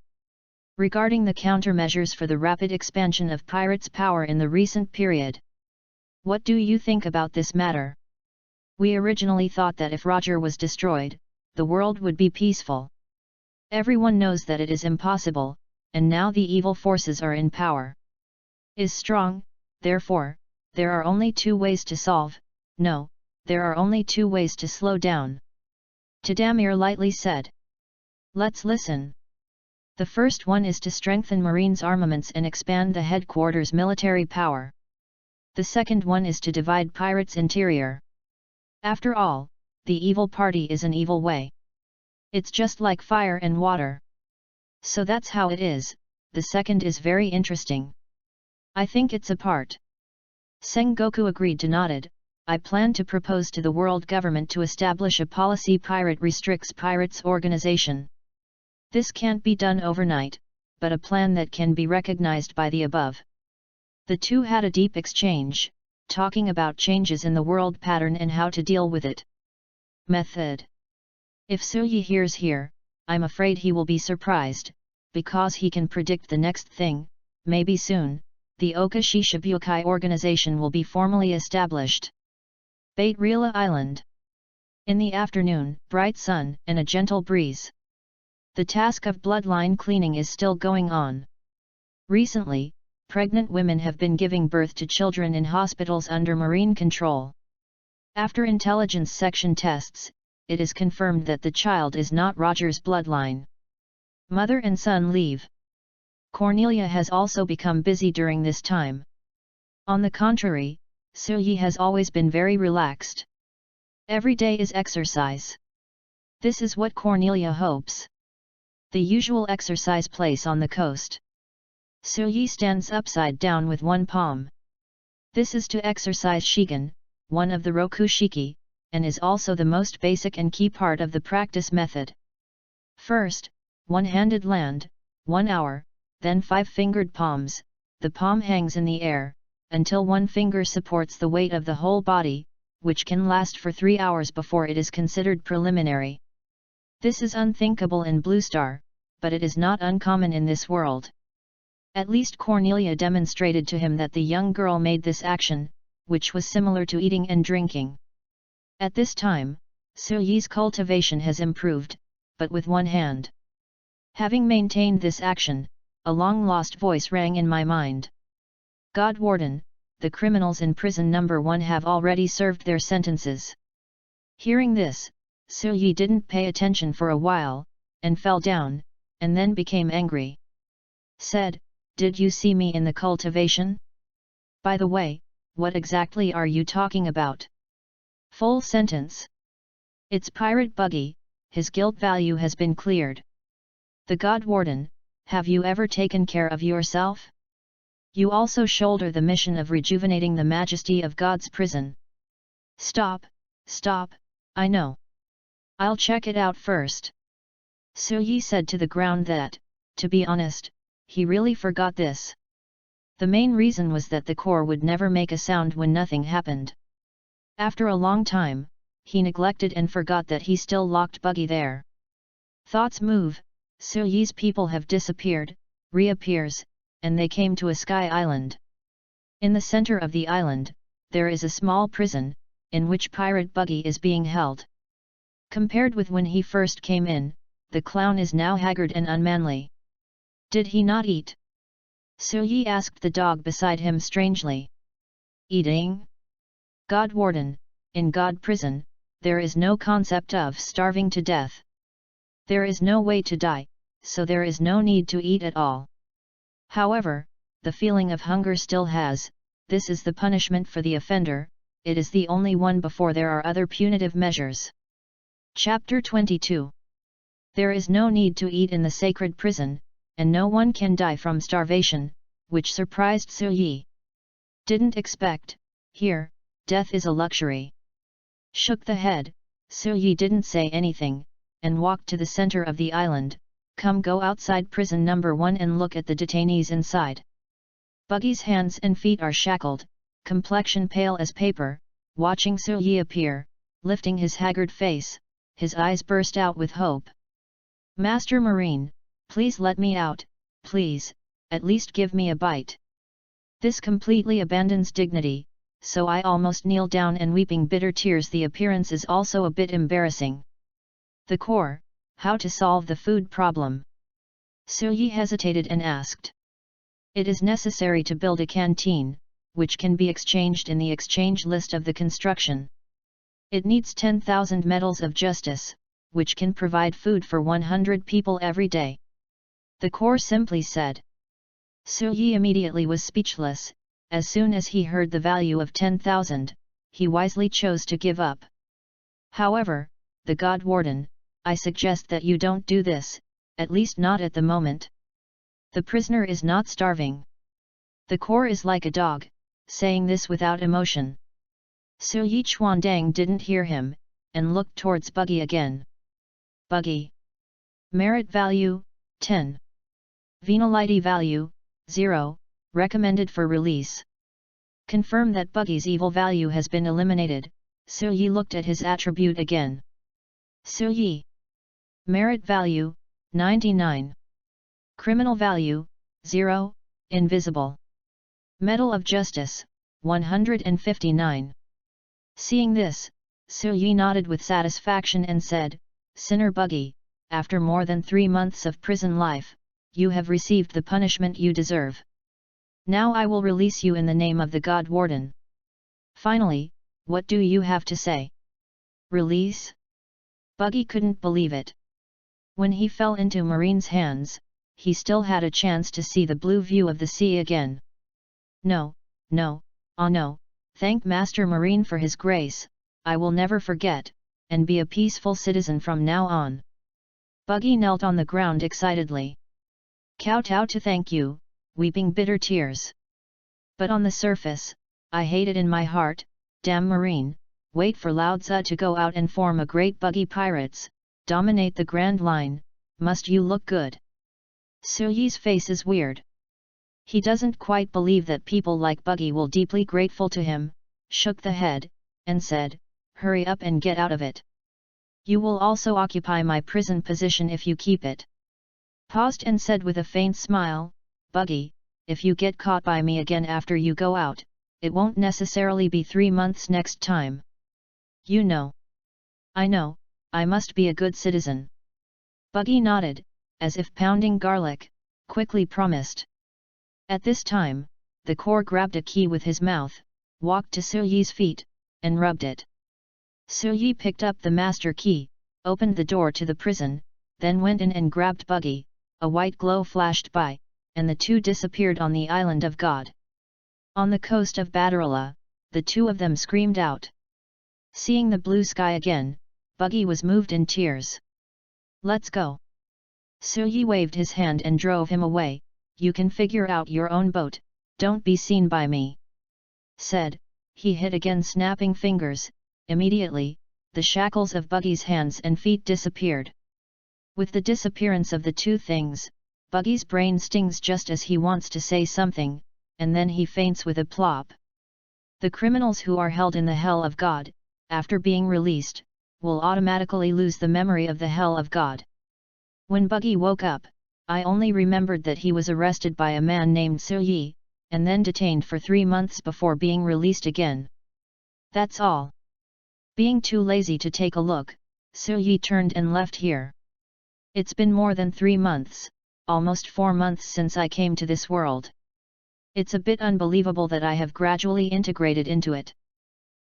Regarding the countermeasures for the rapid expansion of pirates' power in the recent period. What do you think about this matter? We originally thought that if Roger was destroyed, the world would be peaceful. Everyone knows that it is impossible, and now the evil forces are in power. Is strong, therefore, there are only two ways to solve, no, there are only two ways to slow down. Tadamir lightly said. Let's listen. The first one is to strengthen Marines' armaments and expand the headquarters' military power. The second one is to divide pirates' interior. After all, the evil party is an evil way. It's just like fire and water. So that's how it is. The second is very interesting. I think it's a part. Sengoku agreed to nodded. I plan to propose to the world government to establish a policy pirate restricts pirates organization. This can't be done overnight, but a plan that can be recognized by the above. The two had a deep exchange, talking about changes in the world pattern and how to deal with it. Method. If Suyi hears here, I'm afraid he will be surprised, because he can predict the next thing. Maybe soon, the Okashi Shibukai organization will be formally established. Bait Rila Island. In the afternoon, bright sun and a gentle breeze. The task of bloodline cleaning is still going on. Recently, pregnant women have been giving birth to children in hospitals under Marine control. After intelligence section tests, it is confirmed that the child is not Roger's bloodline. Mother and son leave. Cornelia has also become busy during this time. On the contrary, Suyi has always been very relaxed. Every day is exercise. This is what Cornelia hopes. The usual exercise place on the coast. Yi stands upside down with one palm. This is to exercise Shigen, one of the Roku Shiki, and is also the most basic and key part of the practice method. First, one-handed land, 1 hour, then 5-fingered palms, the palm hangs in the air, until one finger supports the weight of the whole body, which can last for 3 hours before it is considered preliminary. This is unthinkable in Blue Star, but it is not uncommon in this world. At least Cornelia demonstrated to him that the young girl made this action, which was similar to eating and drinking. At this time, Yi's cultivation has improved, but with one hand. Having maintained this action, a long-lost voice rang in my mind. God Warden, the criminals in prison number 1 have already served their sentences. Hearing this, Yi didn't pay attention for a while, and fell down, and then became angry. Said, "Did you see me in the cultivation? By the way, what exactly are you talking about?" Full sentence. It's Pirate Buggy, his guilt value has been cleared. The God Warden, have you ever taken care of yourself? You also shoulder the mission of rejuvenating the majesty of God's prison. Stop, I know. I'll check it out first. Yi said to the ground that, to be honest, he really forgot this. The main reason was that the core would never make a sound when nothing happened. After a long time, he neglected and forgot that he still locked Buggy there. Thoughts move, Yi's people have disappeared, reappears, and they came to a sky island. In the center of the island, there is a small prison, in which Pirate Buggy is being held. Compared with when he first came in, the clown is now haggard and unmanly. Did he not eat? Yi asked the dog beside him strangely. Eating? God Warden, in God Prison, there is no concept of starving to death. There is no way to die, so there is no need to eat at all. However, the feeling of hunger still has, this is the punishment for the offender, it is the only one before there are other punitive measures. Chapter 22. There is no need to eat in the sacred prison, and no one can die from starvation, which surprised Yi. Didn't expect, here, death is a luxury. Shook the head, Yi didn't say anything, and walked to the center of the island. Come, go outside prison number 1 and look at the detainees inside. Buggy's hands and feet are shackled, complexion pale as paper, watching Yi appear, lifting his haggard face, his eyes burst out with hope. Master Marine, please let me out, please, at least give me a bite. This completely abandons dignity, so I almost kneel down and weeping bitter tears. The appearance is also a bit embarrassing. The core, how to solve the food problem? Yi hesitated and asked. It is necessary to build a canteen, which can be exchanged in the exchange list of the construction. It needs 10,000 medals of justice, which can provide food for 100 people every day. The core simply said. Yi immediately was speechless. As soon as he heard the value of 10,000, he wisely chose to give up. However, the God Warden, I suggest that you don't do this, at least not at the moment. The prisoner is not starving. The core is like a dog, saying this without emotion. Yi Chuandang didn't hear him, and looked towards Buggy again. Buggy. Merit value, 10. Venality value, 0, recommended for release. Confirm that Buggy's evil value has been eliminated. Yi looked at his attribute again. Yi. Merit value, 99. Criminal value, 0, invisible. Medal of Justice, 159. Seeing this, Yi nodded with satisfaction and said, Sinner Buggy, after more than 3 months of prison life, you have received the punishment you deserve. Now I will release you in the name of the God Warden. Finally, what do you have to say? Release? Buggy couldn't believe it. When he fell into Marine's hands, he still had a chance to see the blue view of the sea again. No, oh no, thank Master Marine for his grace, I will never forget, and be a peaceful citizen from now on. Buggy knelt on the ground excitedly. Kowtow to thank you, weeping bitter tears. But on the surface, I hate it in my heart, damn Marine, wait for Lao Tzu to go out and form a great buggy pirates, dominate the Grand Line, must you look good. Su Yi's face is weird. He doesn't quite believe that people like Buggy will deeply grateful to him, shook the head, and said, hurry up and get out of it. You will also occupy my prison position if you keep it. Paused and said with a faint smile, Buggy, if you get caught by me again after you go out, it won't necessarily be 3 months next time. You know. I know, I must be a good citizen. Buggy nodded, as if pounding garlic, quickly promised. At this time, the core grabbed a key with his mouth, walked to Su Yi's feet, and rubbed it. Su Yi picked up the master key, opened the door to the prison, then went in and grabbed Buggy, a white glow flashed by, and the two disappeared on the island of God. On the coast of Badarala, the two of them screamed out. Seeing the blue sky again, Buggy was moved in tears. Let's go. Su Yi waved his hand and drove him away. You can figure out your own boat, don't be seen by me. Said, he hit again snapping fingers, immediately, the shackles of Buggy's hands and feet disappeared. With the disappearance of the two things, Buggy's brain stings just as he wants to say something, and then he faints with a plop. The criminals who are held in the hell of God, after being released, will automatically lose the memory of the hell of God. When Buggy woke up, I only remembered that he was arrested by a man named Su Yi, and then detained for 3 months before being released again. That's all. Being too lazy to take a look, Su Yi turned and left here. It's been more than 3 months, almost 4 months since I came to this world. It's a bit unbelievable that I have gradually integrated into it.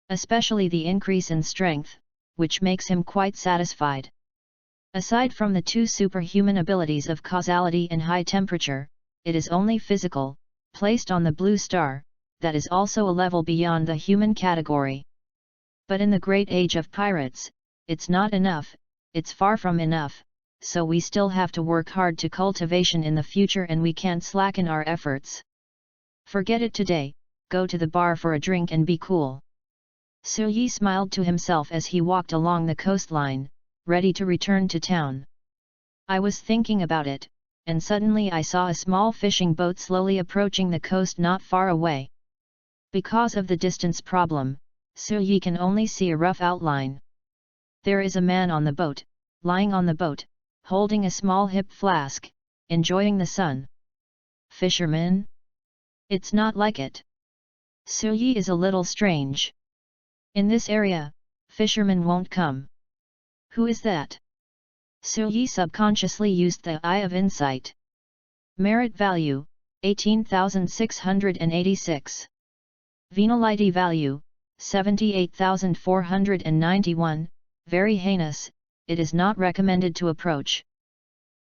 Especially the increase in strength, which makes him quite satisfied. Aside from the two superhuman abilities of causality and high temperature, it is only physical, placed on the blue star, that is also a level beyond the human category. But in the great age of pirates, it's not enough, it's far from enough, so we still have to work hard to cultivation in the future and we can't slacken our efforts. Forget it today, go to the bar for a drink and be cool. Su Yi smiled to himself as he walked along the coastline, ready to return to town. I was thinking about it, and suddenly I saw a small fishing boat slowly approaching the coast not far away. Because of the distance problem, Su Yi can only see a rough outline. There is a man on the boat, lying on the boat, holding a small hip flask, enjoying the sun. Fisherman? It's not like it. Su Yi is a little strange. In this area, fishermen won't come. Who is that? Su Yi subconsciously used the eye of insight. Merit value, 18,686. Venality value, 78,491, very heinous, it is not recommended to approach.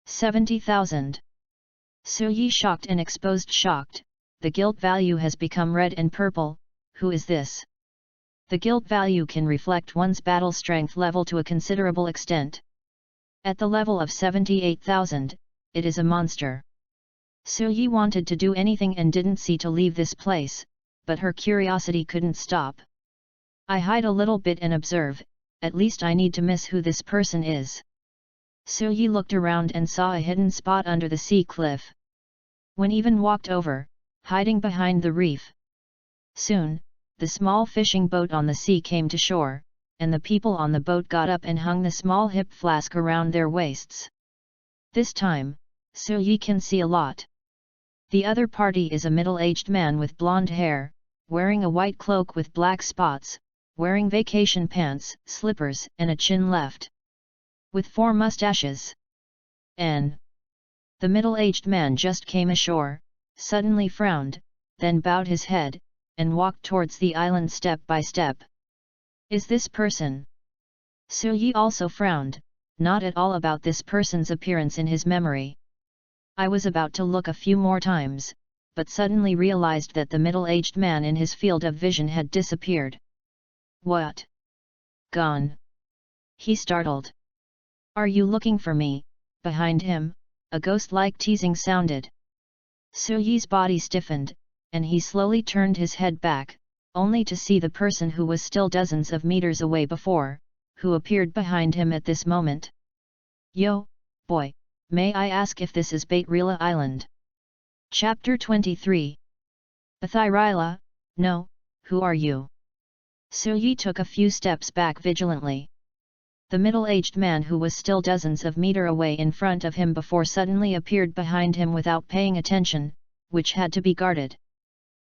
70,000. Su Yi shocked and exposed shocked, the guilt value has become red and purple, who is this? The guilt value can reflect one's battle strength level to a considerable extent. At the level of 78,000, it is a monster. Su Yi wanted to do anything and didn't see to leave this place, but her curiosity couldn't stop. I hide a little bit and observe, at least I need to miss who this person is. Su Yi looked around and saw a hidden spot under the sea cliff. When even walked over, hiding behind the reef. Soon, the small fishing boat on the sea came to shore, and the people on the boat got up and hung the small hip flask around their waists. This time, Su Yi can see a lot. The other party is a middle-aged man with blonde hair, wearing a white cloak with black spots, wearing vacation pants, slippers and a chin left. With 4 mustaches. The middle-aged man just came ashore, suddenly frowned, then bowed his head, and walked towards the island step by step. Is this person? Su Yi also frowned, not at all about this person's appearance in his memory. I was about to look a few more times, but suddenly realized that the middle-aged man in his field of vision had disappeared. What? Gone? He startled. Are you looking for me? Behind him, a ghost-like teasing sounded. Su Yi's body stiffened, and he slowly turned his head back, only to see the person who was still dozens of meters away before, who appeared behind him at this moment. Yo, boy, may I ask if this is Bait-Rila Island? Chapter 23. Bathai-Rila, no, who are you? Su Yi took a few steps back vigilantly. The middle-aged man who was still dozens of meters away in front of him before suddenly appeared behind him without paying attention, which had to be guarded.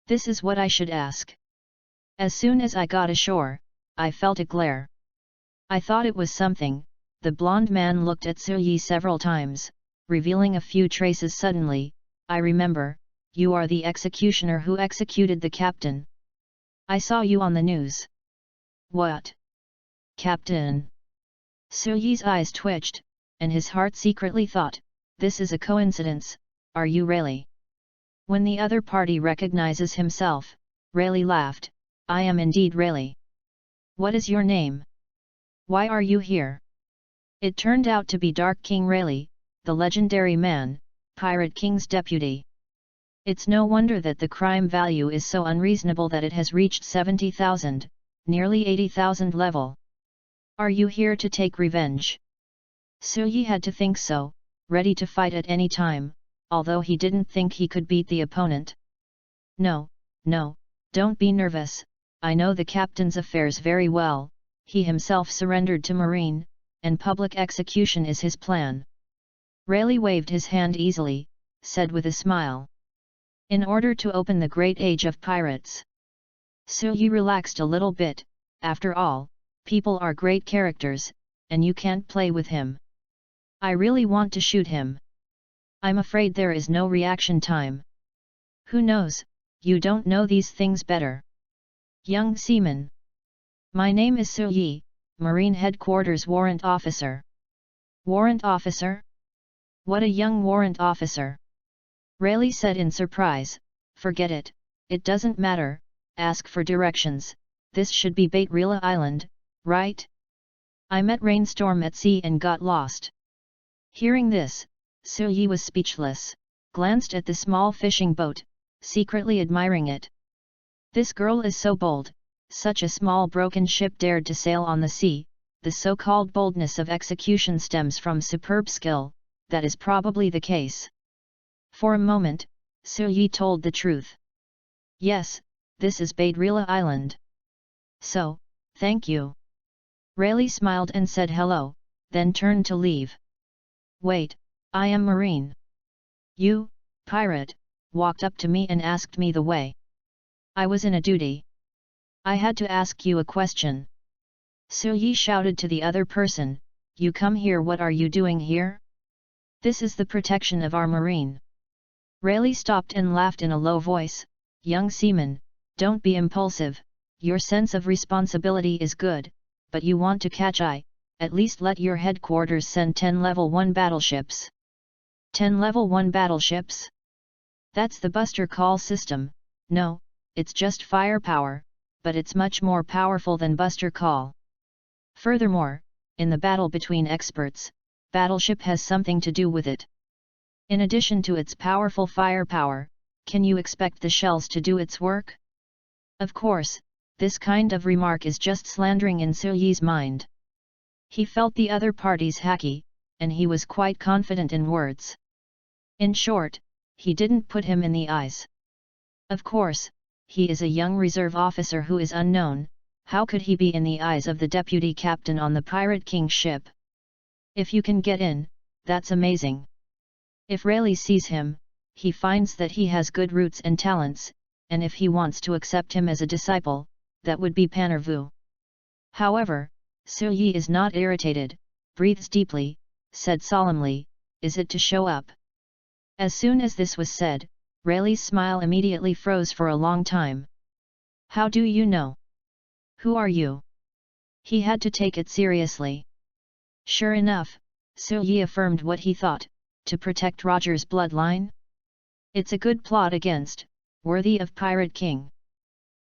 This is what I should ask. As soon as I got ashore, I felt a glare. I thought it was something. The blonde man looked at Su Yi several times, revealing a few traces suddenly. I remember, you are the executioner who executed the captain. I saw you on the news. What? Captain? Su Yi's eyes twitched, and his heart secretly thought, this is a coincidence, are you really? When the other party recognizes himself, Rayleigh laughed, I am indeed Rayleigh. What is your name? Why are you here? It turned out to be Dark King Rayleigh, the legendary man, Pirate King's deputy. It's no wonder that the crime value is so unreasonable that it has reached 70,000, nearly 80,000 level. Are you here to take revenge? Su Yi had to think so, ready to fight at any time, although he didn't think he could beat the opponent. No, don't be nervous, I know the captain's affairs very well, he himself surrendered to Marine, and public execution is his plan. Rayleigh waved his hand easily, said with a smile. In order to open the great age of pirates. Su Yi relaxed a little bit, after all, people are great characters, and you can't play with him. I really want to shoot him. I'm afraid there is no reaction time. Who knows, you don't know these things better. Young seaman. My name is Su Yi, Marine Headquarters Warrant Officer. Warrant Officer? What a young warrant officer! Rayleigh said in surprise, forget it, it doesn't matter, ask for directions, this should be Bait-Rila Island, right? I met rainstorm at sea and got lost. Hearing this, Su Yi was speechless, glanced at the small fishing boat, secretly admiring it. This girl is so bold, such a small broken ship dared to sail on the sea, the so-called boldness of execution stems from superb skill, that is probably the case. For a moment, Su Yi told the truth. Yes, this is Bait-Rila Island. So, thank you. Rayleigh smiled and said hello, then turned to leave. Wait, I am Marine. You, pirate, walked up to me and asked me the way. I was in a duty. I had to ask you a question. Su Yi shouted to the other person, you come here, what are you doing here? This is the protection of our marine. Rayleigh stopped and laughed in a low voice, young seaman, don't be impulsive, your sense of responsibility is good, but you want to catch eye, at least let your headquarters send 10 level 1 battleships. 10 level 1 battleships? That's the buster call system, no, it's just firepower, but it's much more powerful than buster call. Furthermore, in the battle between experts, battleship has something to do with it. In addition to its powerful firepower, can you expect the shells to do its work? Of course, this kind of remark is just slandering in Su Yi's mind. He felt the other party's hacky, and he was quite confident in words. In short, he didn't put him in the eyes. Of course, he is a young reserve officer who is unknown, how could he be in the eyes of the deputy captain on the Pirate King ship? If you can get in, that's amazing. If Rayleigh sees him, he finds that he has good roots and talents, and if he wants to accept him as a disciple, that would be Panervu. However, Su Yi is not irritated, breathes deeply, said solemnly, is it to show up? As soon as this was said, Rayleigh's smile immediately froze for a long time. How do you know? Who are you? He had to take it seriously. Sure enough, Su Yi affirmed what he thought, to protect Roger's bloodline? It's a good plot against, worthy of Pirate King.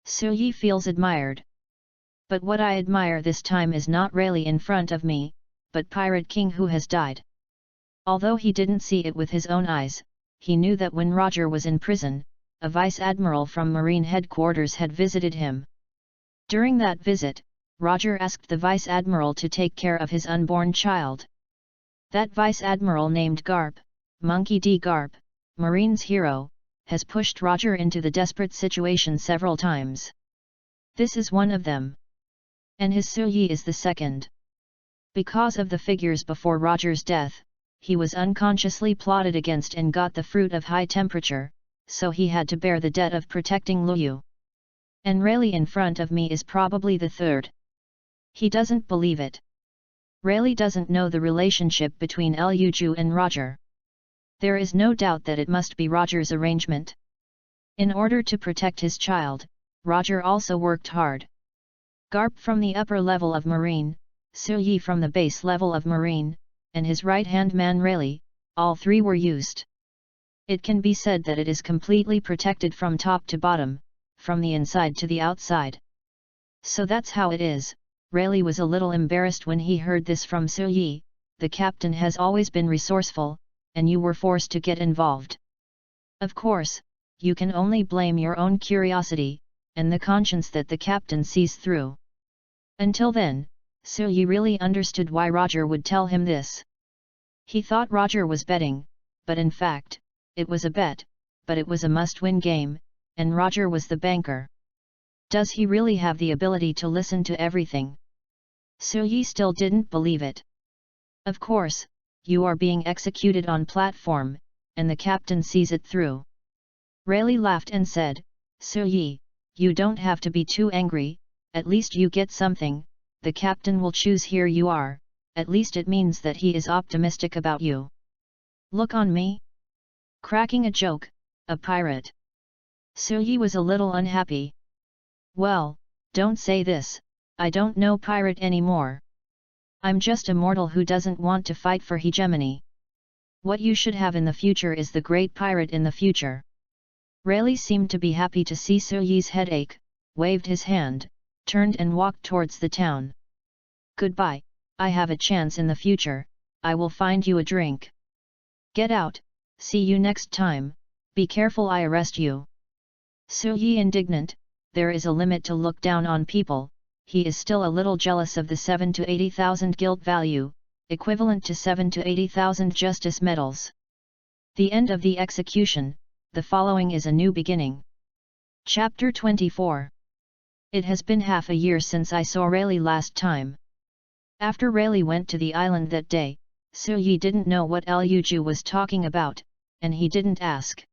Su Yi feels admired. But what I admire this time is not Rayleigh in front of me, but Pirate King who has died. Although he didn't see it with his own eyes, he knew that when Roger was in prison, a vice admiral from Marine headquarters had visited him. During that visit, Roger asked the vice admiral to take care of his unborn child. That vice admiral named Garp, Monkey D. Garp, Marine's hero, has pushed Roger into the desperate situation several times. This is one of them. And his Suyi is the second. Because of the figures before Roger's death, he was unconsciously plotted against and got the fruit of high temperature, so he had to bear the debt of protecting Luyu. And Rayleigh in front of me is probably the third. He doesn't believe it. Rayleigh doesn't know the relationship between Luju and Roger. There is no doubt that it must be Roger's arrangement. In order to protect his child, Roger also worked hard. Garp from the upper level of Marine, Suyi from the base level of Marine, and his right-hand man Rayleigh, all three were used. It can be said that it is completely protected from top to bottom, from the inside to the outside. So that's how it is. Rayleigh was a little embarrassed when he heard this from Suyi. The captain has always been resourceful, and you were forced to get involved. Of course, you can only blame your own curiosity, and the conscience that the captain sees through. Until then, Suyi really understood why Roger would tell him this. He thought Roger was betting, but in fact, it was a bet, but it was a must-win game, and Roger was the banker. Does he really have the ability to listen to everything? Suyi still didn't believe it. Of course, you are being executed on platform, and the captain sees it through. Rayleigh laughed and said, Suyi, you don't have to be too angry, at least you get something, the captain will choose here you are, at least it means that he is optimistic about you. Look on me. Cracking a joke, a pirate. Suyi was a little unhappy. Well, don't say this, I don't know pirate anymore. I'm just a mortal who doesn't want to fight for hegemony. What you should have in the future is the great pirate in the future. Rayleigh seemed to be happy to see Suyi's headache, waved his hand, turned and walked towards the town. Goodbye, I have a chance in the future, I will find you a drink. Get out, see you next time, be careful I arrest you. Suyi indignant, there is a limit to look down on people. He is still a little jealous of the 7 to 80,000 guilt value, equivalent to 7 to 80,000 justice medals. The end of the execution, the following is a new beginning. Chapter 24. It has been half a year since I saw Rayleigh last time. After Rayleigh went to the island that day, Suyi didn't know what Luju was talking about, and he didn't ask.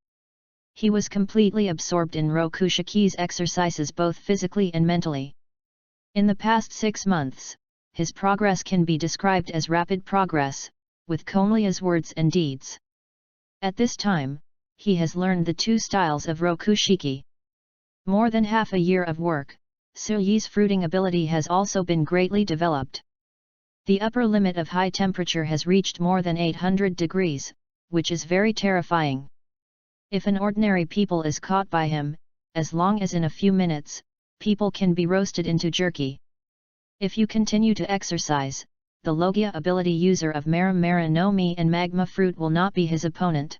He was completely absorbed in Rokushiki's exercises both physically and mentally. In the past 6 months, his progress can be described as rapid progress, with Konglia's words and deeds. At this time, he has learned the 2 styles of Rokushiki. More than half a year of work, Suyi's fruiting ability has also been greatly developed. The upper limit of high temperature has reached more than 800 degrees, which is very terrifying. If an ordinary people is caught by him, as long as in a few minutes, people can be roasted into jerky. If you continue to exercise, the Logia ability user of Mara no Mi and Magma Fruit will not be his opponent.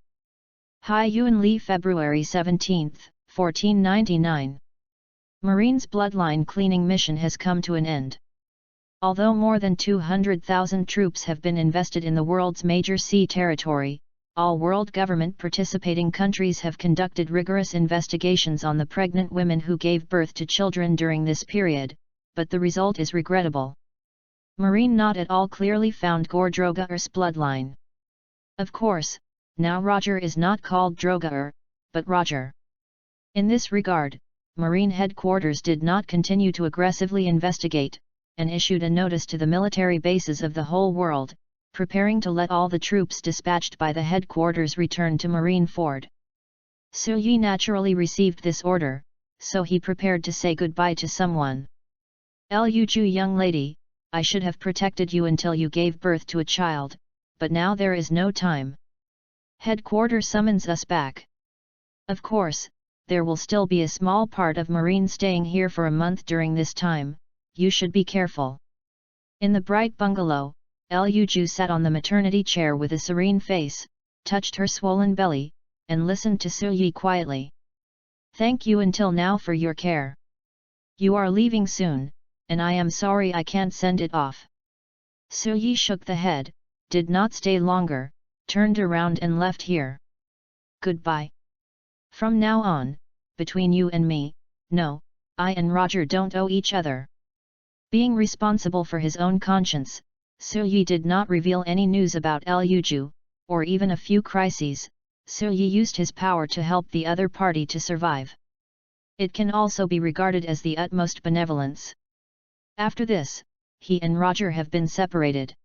Hai Yuan Li, February 17, 1499. Marine's bloodline cleaning mission has come to an end. Although more than 200,000 troops have been invested in the world's major sea territory, all world government participating countries have conducted rigorous investigations on the pregnant women who gave birth to children during this period, but the result is regrettable. Marine not at all clearly found Gore Drogaer's bloodline. Of course, now Roger is not called Drogaer, but Roger. In this regard, Marine headquarters did not continue to aggressively investigate, and issued a notice to the military bases of the whole world, preparing to let all the troops dispatched by the headquarters return to Marine Ford. Suyi naturally received this order, so he prepared to say goodbye to someone. Luju, young lady, I should have protected you until you gave birth to a child, but now there is no time. Headquarters summons us back. Of course, there will still be a small part of Marine staying here for a month during this time, you should be careful. In the bright bungalow, Luju sat on the maternity chair with a serene face, touched her swollen belly, and listened to Su Yi quietly. "Thank you until now for your care. You are leaving soon, and I am sorry I can't send it off." Su Yi shook the head, did not stay longer, turned around and left here. "Goodbye. From now on, between you and me, no, I and Roger don't owe each other." Being responsible for his own conscience, Su Yi did not reveal any news about Luju, or even a few crises. Su Yi used his power to help the other party to survive. It can also be regarded as the utmost benevolence. After this, he and Roger have been separated.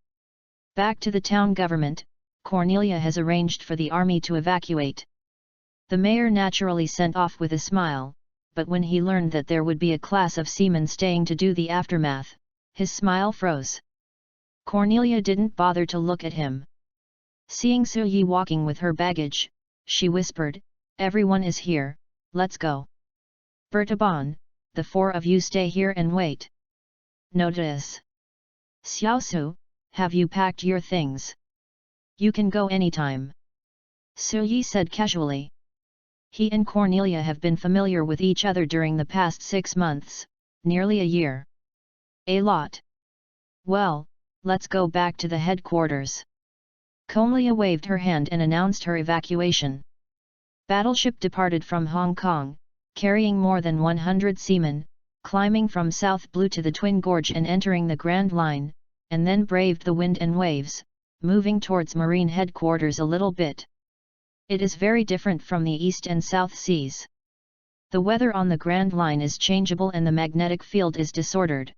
Back to the town government, Cornelia has arranged for the army to evacuate. The mayor naturally sent off with a smile, but when he learned that there would be a class of seamen staying to do the aftermath, his smile froze. Cornelia didn't bother to look at him. Seeing Su Yi walking with her baggage, she whispered, "Everyone is here, let's go. Bertabon, the four of you stay here and wait. Notice. Xiaosu, have you packed your things? You can go anytime." Su Yi said casually. He and Cornelia have been familiar with each other during the past 6 months, nearly a year. "A lot. Well, let's go back to the headquarters." Cornelia waved her hand and announced her evacuation. Battleship departed from Hong Kong, carrying more than 100 seamen, climbing from South Blue to the Twin Gorge and entering the Grand Line, and then braved the wind and waves, moving towards Marine headquarters a little bit. It is very different from the East and South Seas. The weather on the Grand Line is changeable and the magnetic field is disordered.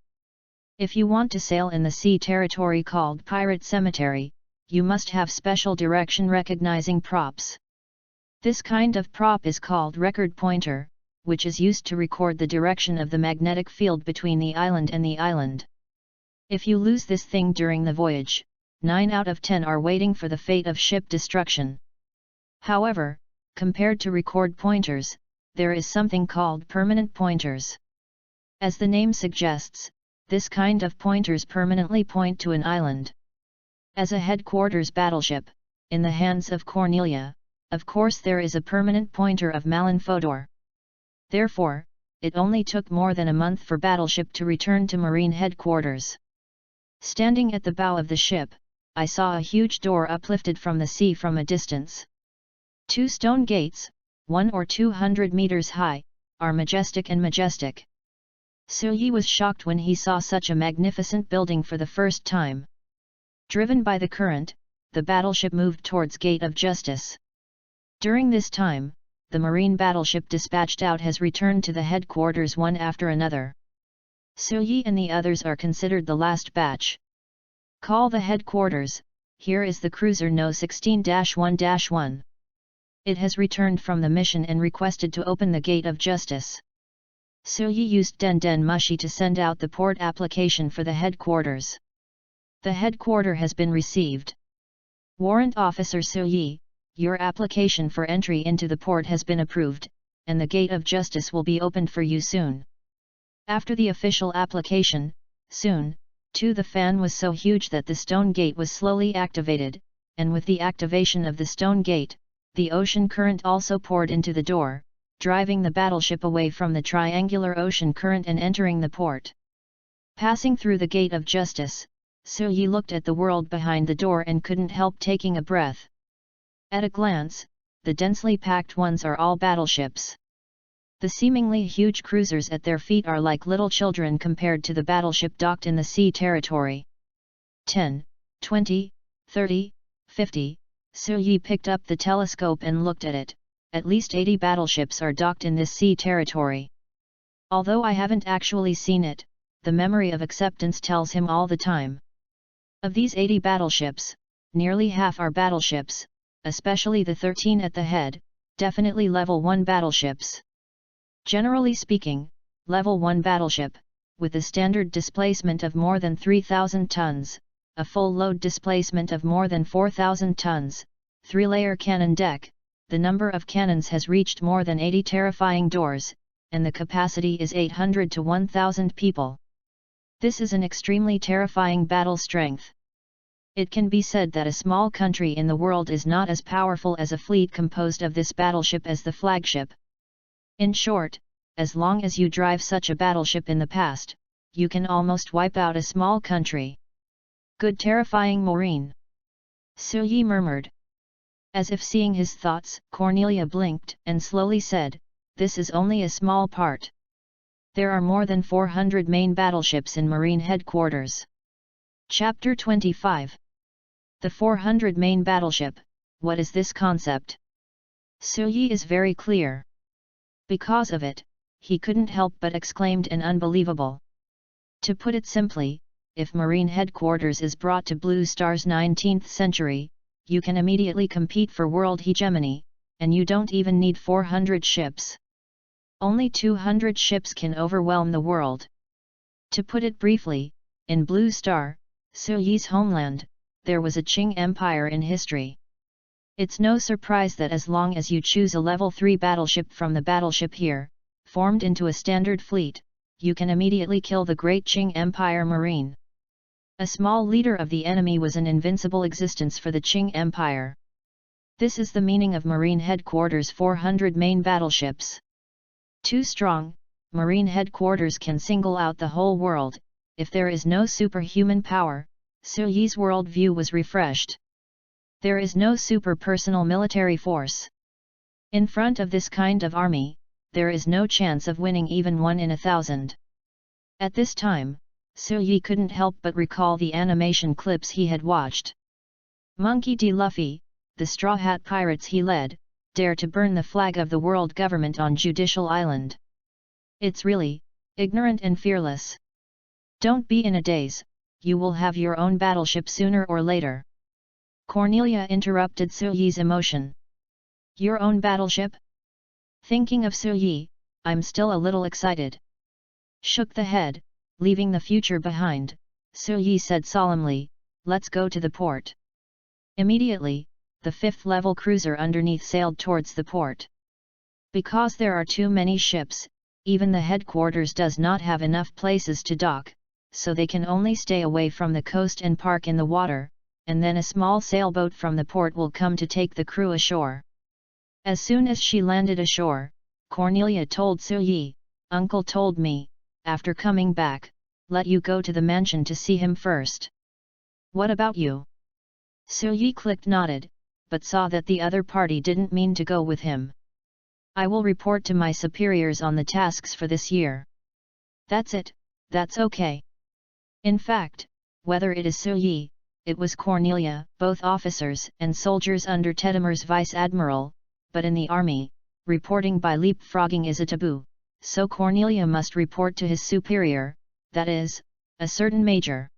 If you want to sail in the sea territory called Pirate Cemetery, you must have special direction recognizing props. This kind of prop is called record pointer, which is used to record the direction of the magnetic field between the island and the island. If you lose this thing during the voyage, 9 out of 10 are waiting for the fate of ship destruction. However, compared to record pointers, there is something called permanent pointers. As the name suggests, this kind of pointers permanently point to an island. As a headquarters battleship, in the hands of Cornelia, of course there is a permanent pointer of Malin Fodor. Therefore, it only took more than a month for battleship to return to Marine headquarters. Standing at the bow of the ship, I saw a huge door uplifted from the sea from a distance. 2 stone gates, 1 or 200 meters high, are majestic and majestic. Su Yi was shocked when he saw such a magnificent building for the first time. Driven by the current, the battleship moved towards Gate of Justice. During this time, the marine battleship dispatched out has returned to the headquarters one after another. Su Yi and the others are considered the last batch. "Call the headquarters, here is the cruiser No. 16-1-1. It has returned from the mission and requested to open the Gate of Justice." Su Yi used Den Den Mushi to send out the port application for the headquarters. "The headquarter has been received. Warrant Officer Su Yi, your application for entry into the port has been approved, and the Gate of Justice will be opened for you soon." After the official application, soon, too, the fan was so huge that the stone gate was slowly activated, and with the activation of the stone gate, the ocean current also poured into the door, driving the battleship away from the triangular ocean current and entering the port. Passing through the Gate of Justice, Su Yi looked at the world behind the door and couldn't help taking a breath. At a glance, the densely packed ones are all battleships. The seemingly huge cruisers at their feet are like little children compared to the battleship docked in the sea territory. 10, 20, 30, 50, Su Yi picked up the telescope and looked at it. At least 80 battleships are docked in this sea territory. Although I haven't actually seen it, the memory of acceptance tells him all the time. Of these 80 battleships, nearly half are battleships, especially the 13 at the head, definitely level 1 battleships. Generally speaking, level 1 battleship, with a standard displacement of more than 3,000 tons, a full load displacement of more than 4,000 tons, 3-layer cannon deck, the number of cannons has reached more than 80 terrifying doors, and the capacity is 800 to 1,000 people. This is an extremely terrifying battle strength. It can be said that a small country in the world is not as powerful as a fleet composed of this battleship as the flagship. In short, as long as you drive such a battleship in the past, you can almost wipe out a small country. Good terrifying Maureen! Suyi murmured. As if seeing his thoughts, Cornelia blinked and slowly said, "This is only a small part. There are more than 400 main battleships in Marine headquarters." Chapter 25. The 400 main battleship, what is this concept? Suyi is very clear. Because of it, he couldn't help but exclaimed an unbelievable. To put it simply, if Marine headquarters is brought to Blue Star's 19th century, you can immediately compete for world hegemony, and you don't even need 400 ships. Only 200 ships can overwhelm the world. To put it briefly, in Blue Star, Suyi's homeland, there was a Qing Empire in history. It's no surprise that as long as you choose a level 3 battleship from the battleship here, formed into a standard fleet, you can immediately kill the great Qing Empire Marine. A small leader of the enemy was an invincible existence for the Qing Empire. This is the meaning of Marine headquarters 400 main battleships. Too strong, Marine headquarters can single out the whole world. If there is no superhuman power, Suyi's worldview was refreshed. There is no super-personal military force. In front of this kind of army, there is no chance of winning even 1 in 1,000. At this time, Suyi couldn't help but recall the animation clips he had watched. Monkey D. Luffy, the Straw Hat pirates he led, dare to burn the flag of the world government on Judicial Island. It's really ignorant and fearless. Don't be in a daze, you will have your own battleship sooner or later. Cornelia interrupted Suyi's emotion. Your own battleship? Thinking of Suyi, I'm still a little excited. Shook the head, leaving the future behind, Suyi said solemnly, let's go to the port. Immediately, the 5th level cruiser underneath sailed towards the port. Because there are too many ships, even the headquarters does not have enough places to dock, so they can only stay away from the coast and park in the water, and then a small sailboat from the port will come to take the crew ashore. As soon as she landed ashore, Cornelia told Suyi, "Uncle told me, after coming back, let you go to the mansion to see him first. What about you?" Suyi clicked nodded, but saw that the other party didn't mean to go with him. "I will report to my superiors on the tasks for this year." "That's it, that's okay." In fact, whether it is Suyi, it was Cornelia, both officers and soldiers under Tedimer's vice-admiral, but in the army, reporting by leapfrogging is a taboo, so Cornelia must report to his superior, that is, a certain major.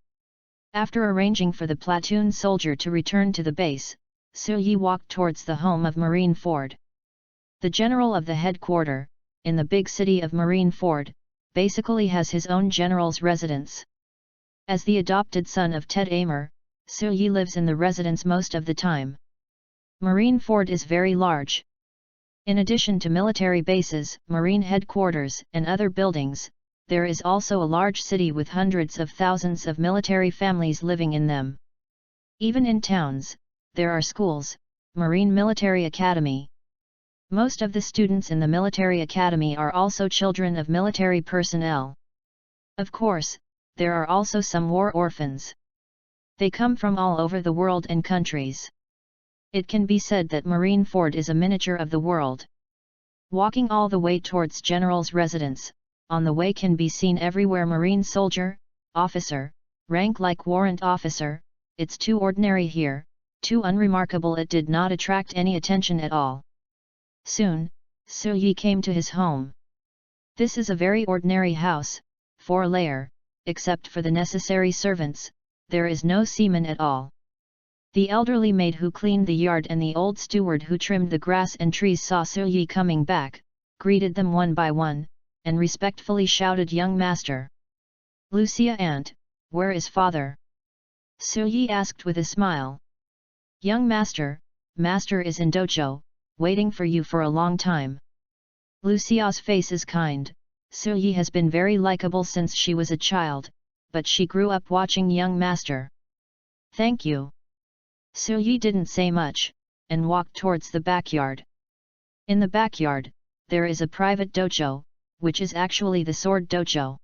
After arranging for the platoon soldier to return to the base, Suyi walked towards the home of Marineford. The general of the headquarters, in the big city of Marineford, basically has his own general's residence. As the adopted son of Ted Amer, Suyi lives in the residence most of the time. Marineford is very large. In addition to military bases, marine headquarters, and other buildings, there is also a large city with hundreds of thousands of military families living in them. Even in towns, there are schools, Marine Military Academy. Most of the students in the military academy are also children of military personnel. Of course, there are also some war orphans. They come from all over the world and countries. It can be said that Marineford is a miniature of the world. Walking all the way towards General's residence, on the way can be seen everywhere Marine soldier, officer, rank like warrant officer. It's too ordinary here, too unremarkable. It did not attract any attention at all. Soon, Suyi came to his home. This is a very ordinary house, 4-layer, except for the necessary servants, there is no seaman at all. The elderly maid who cleaned the yard and the old steward who trimmed the grass and trees saw Suyi coming back, greeted them one by one, and respectfully shouted, "Young master!" "Lucia aunt, where is father?" Suyi asked with a smile. "Young master, master is in dojo, waiting for you for a long time." Lucia's face is kind. Suyi has been very likable since she was a child, but she grew up watching young master. Thank you. Su Yi didn't say much, and walked towards the backyard. In the backyard, there is a private dojo, which is actually the sword dojo.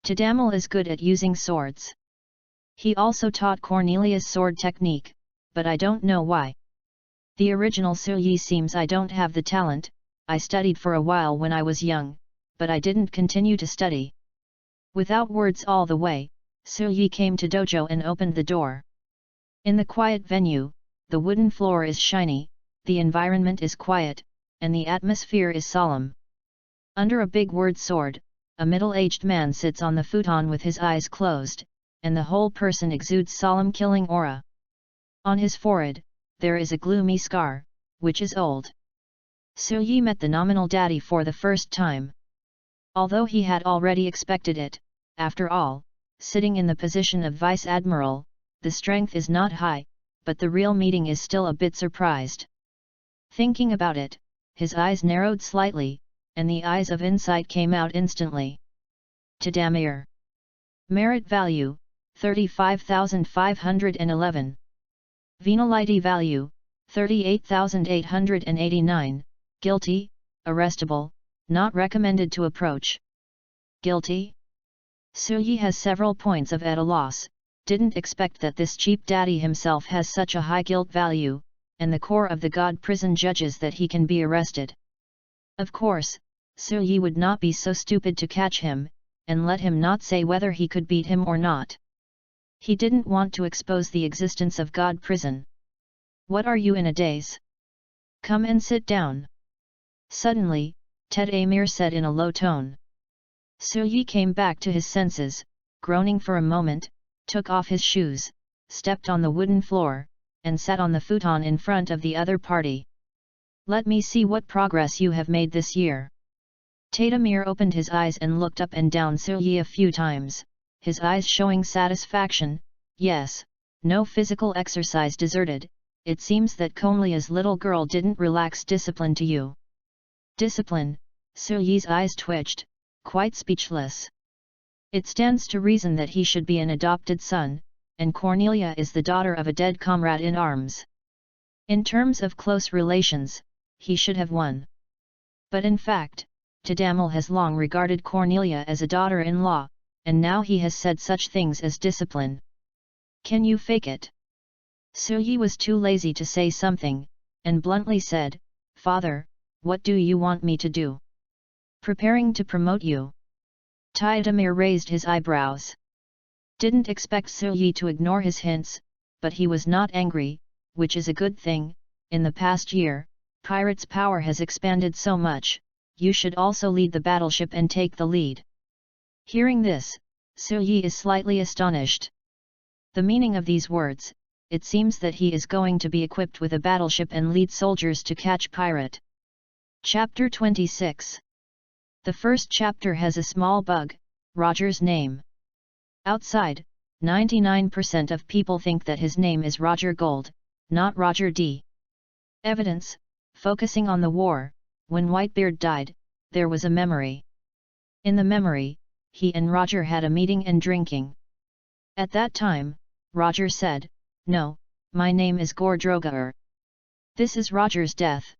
Tadamel is good at using swords. He also taught Cornelia's sword technique, but I don't know why. The original Su Yi seems I don't have the talent. I studied for a while when I was young, but I didn't continue to study. Without words all the way, Su Yi came to dojo and opened the door. In the quiet venue, the wooden floor is shiny, the environment is quiet, and the atmosphere is solemn. Under a big word sword, a middle-aged man sits on the futon with his eyes closed, and the whole person exudes solemn killing aura. On his forehead, there is a gloomy scar, which is old. Su Yi met the nominal daddy for the first time. Although he had already expected it, after all, sitting in the position of vice admiral, the strength is not high, but the real meeting is still a bit surprised. Thinking about it, his eyes narrowed slightly, and the eyes of insight came out instantly. Tadamir. Merit value, 35,511. Venality value, 38,889, guilty, arrestable, not recommended to approach. Guilty? Su Yi has several points of at a loss, didn't expect that this cheap daddy himself has such a high guilt value, and the core of the god prison judges that he can be arrested. Of course, Su Yi would not be so stupid to catch him, and let him not say whether he could beat him or not. He didn't want to expose the existence of god prison. What are you in a daze? Come and sit down. Suddenly, Tadamir said in a low tone. Su Yi came back to his senses, groaning for a moment, took off his shoes, stepped on the wooden floor, and sat on the futon in front of the other party. Let me see what progress you have made this year. Tadamir opened his eyes and looked up and down Su Yi a few times, his eyes showing satisfaction. Yes, no physical exercise deserted, it seems that Cornelia's little girl didn't relax discipline to you. Discipline, Su Yi's eyes twitched, quite speechless. It stands to reason that he should be an adopted son, and Cornelia is the daughter of a dead comrade in arms. In terms of close relations, he should have won. But in fact, Tadamel has long regarded Cornelia as a daughter-in-law, and now he has said such things as discipline. Can you fake it? Su Yi was too lazy to say something, and bluntly said, Father, what do you want me to do? Preparing to promote you. Tadamir raised his eyebrows. Didn't expect Su Yi to ignore his hints, but he was not angry, which is a good thing. In the past year, pirates' power has expanded so much, you should also lead the battleship and take the lead. Hearing this, Su Yi is slightly astonished. The meaning of these words, it seems that he is going to be equipped with a battleship and lead soldiers to catch pirate. Chapter 26. The first chapter has a small bug, Roger's name. Outside, 99% of people think that his name is Roger Gold, not Roger D. Evidence, focusing on the war, when Whitebeard died, there was a memory. In the memory, he and Roger had a meeting and drinking. At that time, Roger said, No, my name is Gordrogar. This is Roger's death.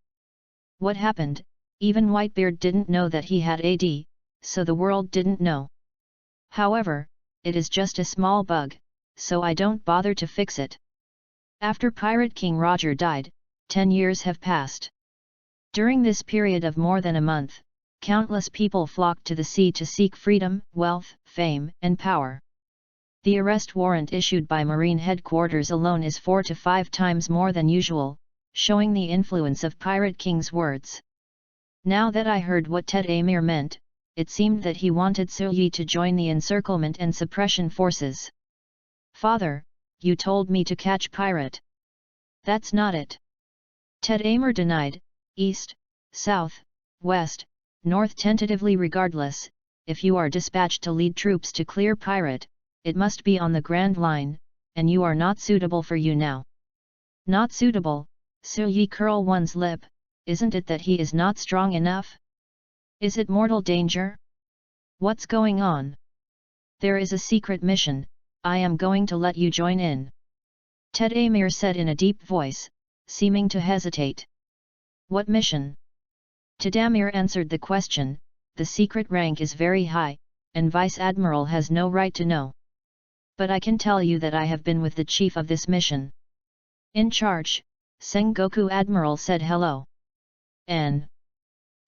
What happened? Even Whitebeard didn't know that he had AD, so the world didn't know. However, it is just a small bug, so I don't bother to fix it. After Pirate King Roger died, 10 years have passed. During this period of more than a month, countless people flocked to the sea to seek freedom, wealth, fame, and power. The arrest warrant issued by Marine Headquarters alone is 4 to 5 times more than usual, showing the influence of Pirate King's words. Now that I heard what Tadamir meant, it seemed that he wanted Su Yi to join the encirclement and suppression forces. Father, you told me to catch pirate. That's not it. Tadamir denied. East, south, west, north tentatively regardless, if you are dispatched to lead troops to clear pirate, it must be on the Grand Line, and you are not suitable for you now. Not suitable, Su Yi curl one's lip, isn't it that he is not strong enough? Is it mortal danger? What's going on? There is a secret mission, I am going to let you join in. Ted Amir said in a deep voice, seeming to hesitate. What mission? Tadamir answered the question, the secret rank is very high, and Vice Admiral has no right to know. But I can tell you that I have been with the chief of this mission. In charge, Sengoku Admiral said hello. N.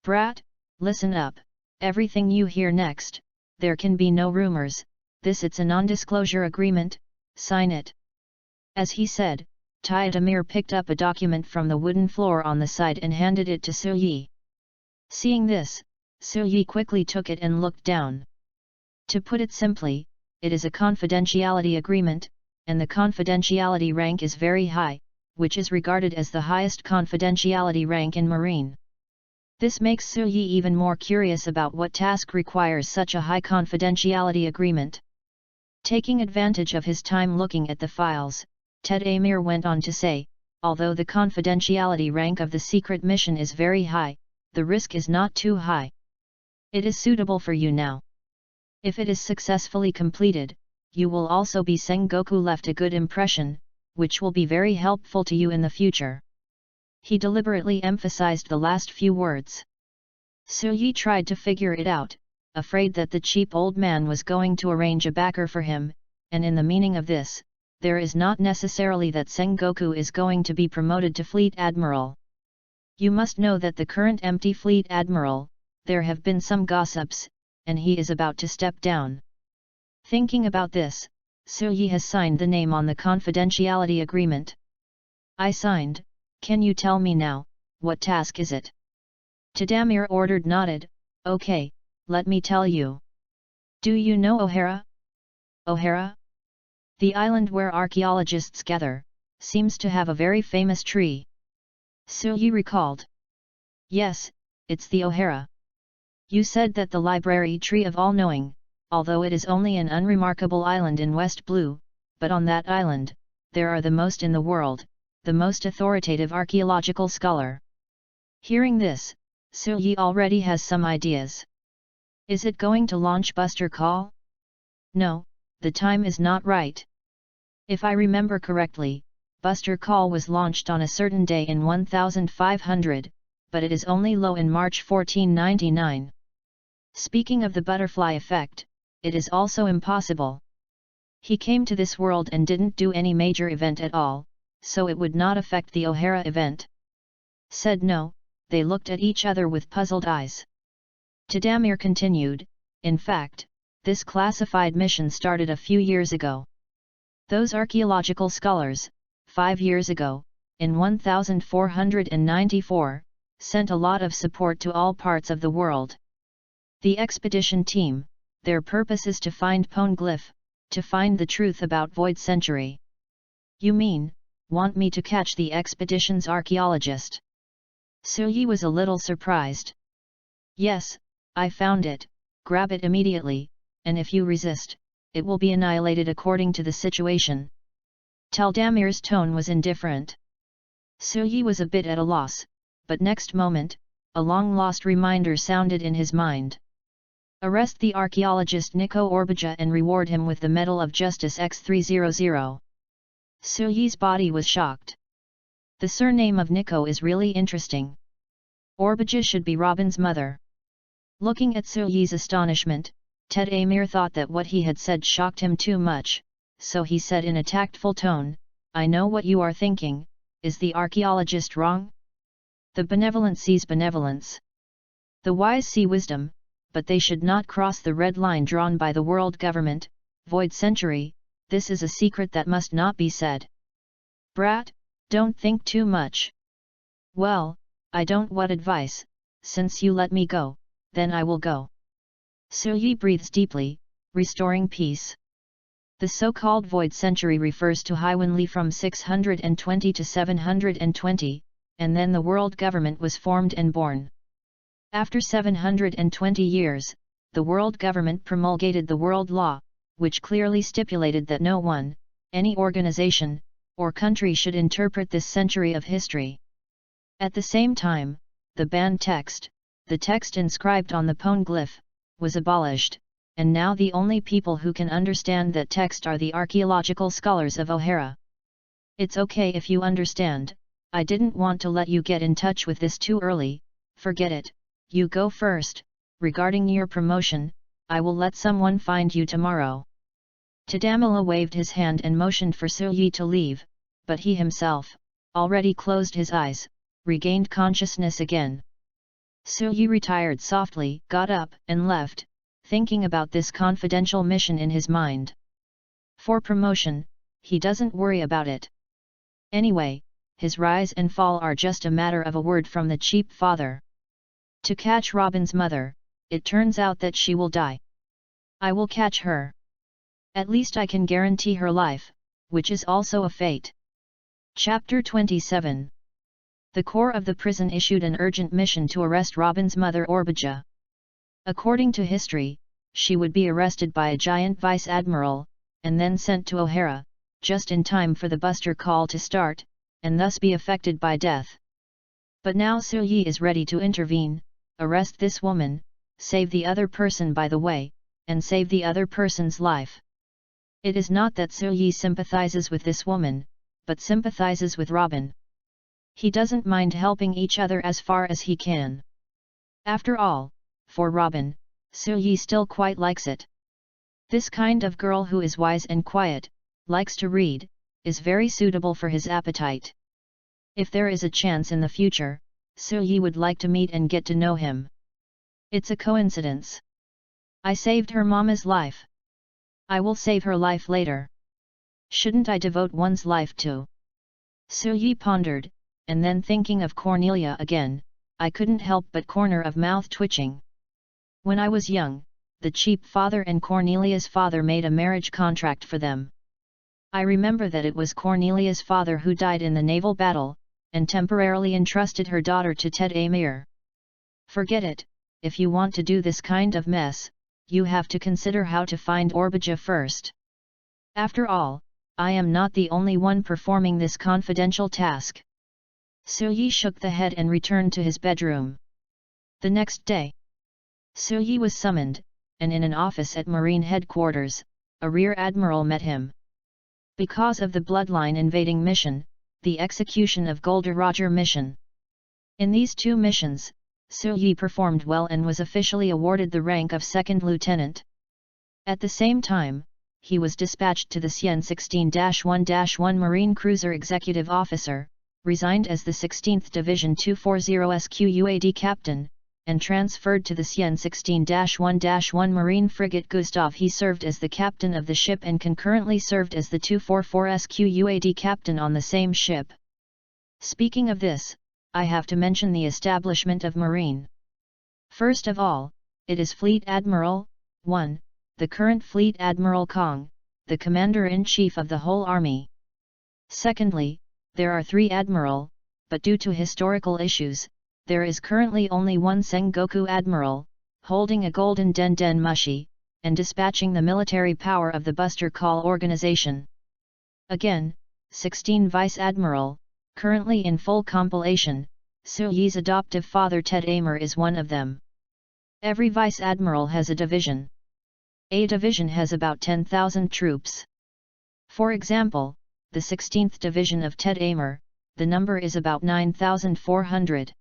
Brat, listen up, everything you hear next, there can be no rumors, it's a non-disclosure agreement, sign it. As he said, Tadamir picked up a document from the wooden floor on the side and handed it to Suyi. Seeing this, Suyi quickly took it and looked down. To put it simply, it is a confidentiality agreement, and the confidentiality rank is very high, which is regarded as the highest confidentiality rank in Marine. This makes Suyi even more curious about what task requires such a high confidentiality agreement. Taking advantage of his time looking at the files, Ted Amir went on to say, although the confidentiality rank of the secret mission is very high, the risk is not too high. It is suitable for you now. If it is successfully completed, you will also be Sengoku left a good impression, which will be very helpful to you in the future. He deliberately emphasized the last few words. Suyi tried to figure it out, afraid that the cheap old man was going to arrange a backer for him, and in the meaning of this, there is not necessarily that Sengoku is going to be promoted to Fleet Admiral. You must know that the current empty Fleet Admiral, there have been some gossips, and he is about to step down. Thinking about this, Suyi has signed the name on the confidentiality agreement. I signed, can you tell me now, what task is it? Tadamir ordered nodded, okay, let me tell you. Do you know Ohara? Ohara? The island where archaeologists gather, seems to have a very famous tree. Suyi recalled. Yes, it's the Ohara. You said that the library tree of all-knowing, although it is only an unremarkable island in West Blue, but on that island, there are the most in the world, the most authoritative archaeological scholar. Hearing this, Suyi already has some ideas. Is it going to launch Buster Call? No, the time is not right. If I remember correctly, Buster Call was launched on a certain day in 1500, but it is only low in March 1499. Speaking of the butterfly effect, it is also impossible. He came to this world and didn't do any major event at all, so it would not affect the Ohara event. Said no, they looked at each other with puzzled eyes. Tadamir continued, in fact, this classified mission started a few years ago. Those archaeological scholars, 5 years ago, in 1494, sent a lot of support to all parts of the world. The expedition team, their purpose is to find Poneglyph, to find the truth about Void Century. You mean, want me to catch the expedition's archaeologist? Suyi was a little surprised. Yes, I found it, grab it immediately, and if you resist, it will be annihilated according to the situation. Taldamir's tone was indifferent. Suyi was a bit at a loss, but next moment, a long-lost reminder sounded in his mind. Arrest the archaeologist Nico Orbija and reward him with the Medal of Justice X300. Suyi's body was shocked. The surname of Nico is really interesting. Orbija should be Robin's mother. Looking at Suyi's astonishment, Ted Amir thought that what he had said shocked him too much, so he said in a tactful tone, I know what you are thinking, is the archaeologist wrong? The benevolent sees benevolence. The wise see wisdom, but they should not cross the red line drawn by the world government, Void Century, this is a secret that must not be said. Brat, don't think too much. Well, I don't want advice, since you let me go, then I will go. Suyi breathes deeply, restoring peace. The so-called Void Century refers to Highwinley from 620 to 720, and then the world government was formed and born. After 720 years, the world government promulgated the world law, which clearly stipulated that no one, any organization, or country should interpret this century of history. At the same time, the banned text, the text inscribed on the Poneglyph, was abolished, and now the only people who can understand that text are the archaeological scholars of Ohara. It's okay if you understand, I didn't want to let you get in touch with this too early, forget it, you go first, regarding your promotion, I will let someone find you tomorrow. Tadamala waved his hand and motioned for Silyi to leave, but he himself, already closed his eyes, regained consciousness again. Silyi retired softly, got up, and left, thinking about this confidential mission in his mind. For promotion, he doesn't worry about it. Anyway, his rise and fall are just a matter of a word from the cheap father. To catch Robin's mother, it turns out that she will die. I will catch her. At least I can guarantee her life, which is also a fate. Chapter 27. The core of the prison issued an urgent mission to arrest Robin's mother Orbija. According to history, she would be arrested by a giant vice admiral, and then sent to O'Hara, just in time for the buster call to start, and thus be affected by death. But now Silyi is ready to intervene, arrest this woman, save the other person by the way, and save the other person's life. It is not that Silyi sympathizes with this woman, but sympathizes with Robin. He doesn't mind helping each other as far as he can. After all, for Robin, Silyi still quite likes it. This kind of girl who is wise and quiet, likes to read, is very suitable for his appetite. If there is a chance in the future, Silyi would like to meet and get to know him. It's a coincidence. I saved her mama's life. I will save her life later. Shouldn't I devote one's life to? Silyi pondered, and then thinking of Cornelia again, I couldn't help but corner of mouth twitching. When I was young, the cheap father and Cornelia's father made a marriage contract for them. I remember that it was Cornelia's father who died in the naval battle, and temporarily entrusted her daughter to Ted Amir. Forget it, if you want to do this kind of mess, you have to consider how to find Orbija first. After all, I am not the only one performing this confidential task. Silyi shook the head and returned to his bedroom. The next day, Silyi was summoned, and in an office at Marine headquarters, a rear admiral met him. Because of the Bloodline invading mission, the execution of Golda Roger mission. In these two missions, Silyi performed well and was officially awarded the rank of second lieutenant. At the same time, he was dispatched to the Sien 16-1-1 Marine Cruiser Executive Officer, resigned as the 16th Division 240 SQUAD Captain, and transferred to the Sien 16-1-1 Marine Frigate Gustav. He served as the captain of the ship and concurrently served as the 244 SQUAD captain on the same ship. Speaking of this, I have to mention the establishment of Marine. First of all, it is Fleet Admiral 1, the current Fleet Admiral Kong, the Commander-in-Chief of the whole army. Secondly, there are 3 Admiral, but due to historical issues, there is currently only one Sengoku Admiral, holding a golden Den Mushi, and dispatching the military power of the Buster Call organization. Again, 16 Vice Admiral, currently in full compilation, Silyi's adoptive father Ted Amir is one of them. Every Vice Admiral has a division. A division has about 10,000 troops. For example, the 16th Division of Ted Amir, the number is about 9,400.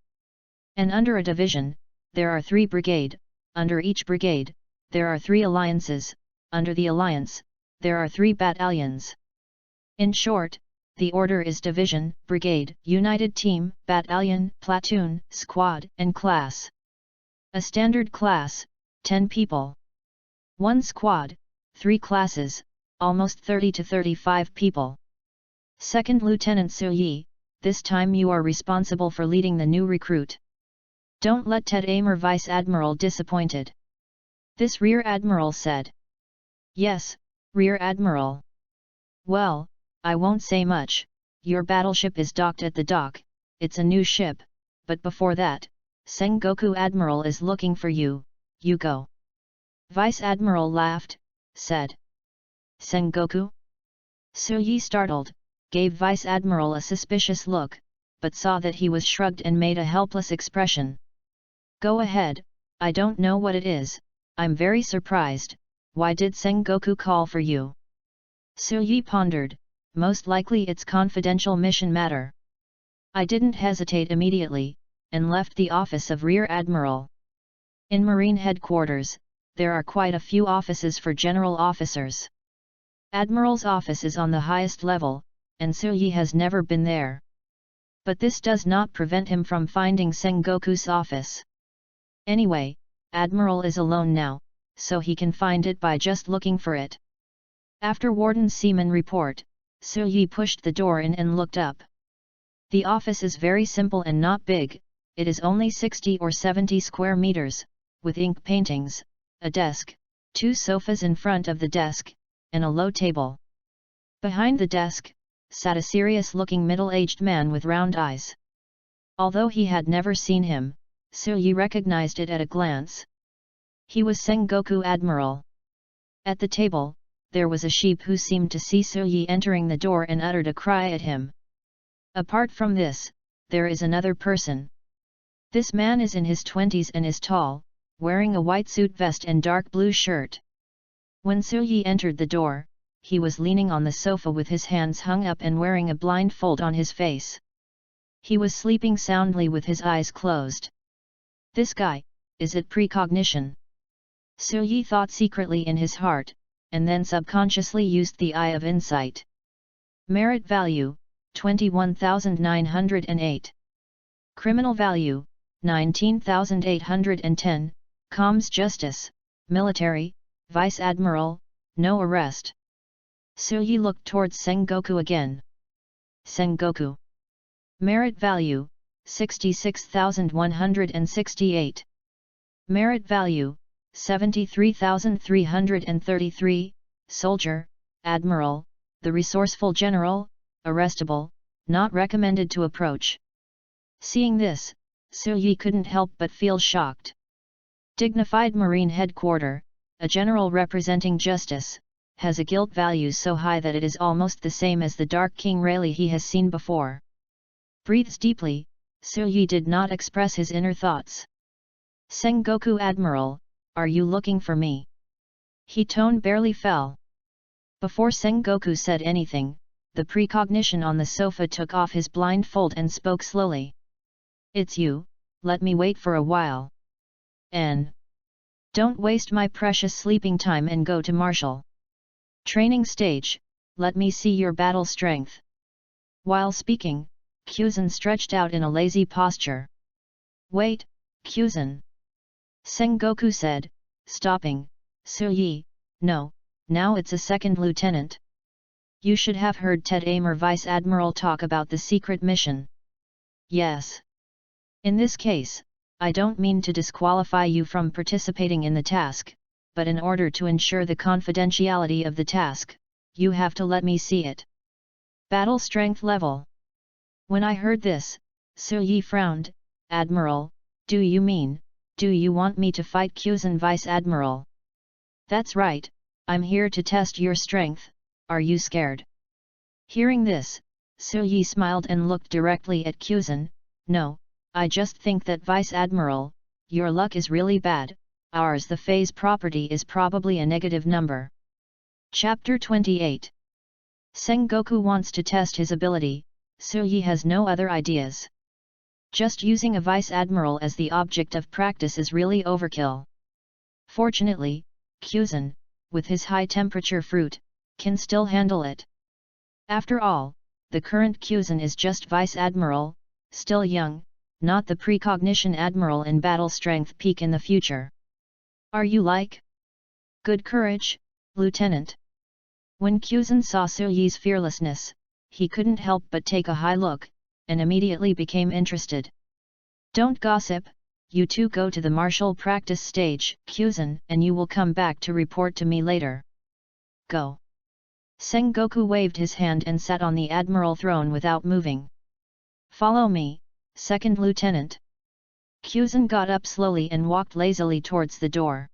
And under a division, there are 3 brigade, under each brigade, there are 3 alliances, under the alliance, there are 3 battalions. In short, the order is division, brigade, united team, battalion, platoon, squad, and class. A standard class, 10 people. 1 squad, 3 classes, almost 30 to 35 people. Second Lieutenant Silyi, this time you are responsible for leading the new recruit. Don't let Ted Amir Vice Admiral disappointed. This Rear Admiral said. Yes, Rear Admiral. Well, I won't say much, your battleship is docked at the dock, it's a new ship, but before that, Sengoku Admiral is looking for you, you go. Vice Admiral laughed, said. Sengoku? Silyi startled, gave Vice Admiral a suspicious look, but saw that he was shrugged and made a helpless expression. Go ahead, I don't know what it is, I'm very surprised, why did Sengoku call for you? Silyi pondered, most likely it's confidential mission matter. I didn't hesitate immediately, and left the office of Rear Admiral. In Marine Headquarters, there are quite a few offices for general officers. Admiral's office is on the highest level, and Suyi has never been there. But this does not prevent him from finding Sengoku's office. Anyway, Admiral is alone now, so he can find it by just looking for it. After Warden Seaman report, Suyi pushed the door in and looked up. The office is very simple and not big, it is only 60 or 70 square meters, with ink paintings, a desk, 2 sofas in front of the desk, and a low table. Behind the desk, sat a serious-looking middle-aged man with round eyes. Although he had never seen him, Suyi recognized it at a glance. He was Sengoku Admiral. At the table, there was a sheep who seemed to see Suyi entering the door and uttered a cry at him. Apart from this, there is another person. This man is in his 20s and is tall, wearing a white suit vest and dark blue shirt. When Suyi entered the door, he was leaning on the sofa with his hands hung up and wearing a blindfold on his face. He was sleeping soundly with his eyes closed. This guy, is it precognition? Suyi thought secretly in his heart, and then subconsciously used the eye of insight. Merit value, 21,908. Criminal value, 19,810, Comms Justice, Military, Vice Admiral, no arrest. Suyi looked towards Sengoku again. Sengoku. Merit value, 66,168. Merit value, 73,333, Soldier, Admiral, the resourceful General, arrestable, not recommended to approach. Seeing this, Suyi couldn't help but feel shocked. Dignified Marine Headquarter, a general representing justice, has a guilt value so high that it is almost the same as the Dark King Rayleigh he has seen before. Breathes deeply, Suyi did not express his inner thoughts. Sengoku Admiral, are you looking for me? His tone barely fell. Before Sengoku said anything, the precognition on the sofa took off his blindfold and spoke slowly. It's you, let me wait for a while. Don't waste my precious sleeping time and go to martial training stage, let me see your battle strength. While speaking, Kyuzan stretched out in a lazy posture. Wait, Kyuzan. Sengoku said, stopping, Suyi, no, now it's a second lieutenant. You should have heard Ted Amer Vice Admiral talk about the secret mission. Yes. In this case, I don't mean to disqualify you from participating in the task, but in order to ensure the confidentiality of the task, you have to let me see it. Battle strength level. When I heard this, Suyi frowned. Admiral, do you want me to fight Kyuzan Vice Admiral? That's right, I'm here to test your strength, are you scared? Hearing this, Suyi smiled and looked directly at Kyuzan. No, I just think that Vice Admiral, your luck is really bad, ours the phase property is probably a negative number. Chapter 28. Sengoku wants to test his ability, Suyi has no other ideas. Just using a Vice Admiral as the object of practice is really overkill. Fortunately, Kyuzan, with his high-temperature fruit, can still handle it. After all, the current Kyuzan is just Vice Admiral, still young, not the precognition Admiral in battle strength peak in the future. Are you like? Good courage, Lieutenant. When Kyuzan saw Suyi's fearlessness, he couldn't help but take a high look, and immediately became interested. Don't gossip, you two go to the martial practice stage, Kyuzan, and you will come back to report to me later. Go. Sengoku waved his hand and sat on the Admiral throne without moving. Follow me, Second Lieutenant. Kyuzan got up slowly and walked lazily towards the door.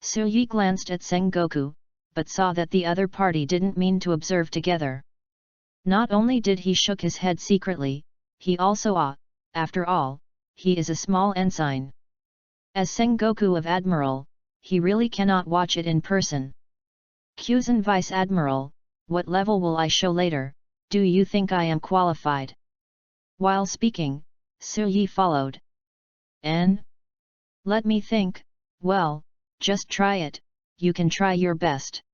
Suyi glanced at Sengoku, but saw that the other party didn't mean to observe together. Not only did he shook his head secretly, he also after all, he is a small ensign. As Sengoku of Admiral, he really cannot watch it in person. Kyuzan Vice Admiral, what level will I show later, do you think I am qualified? While speaking, Su Yi followed. N? Let me think, well, just try it, you can try your best.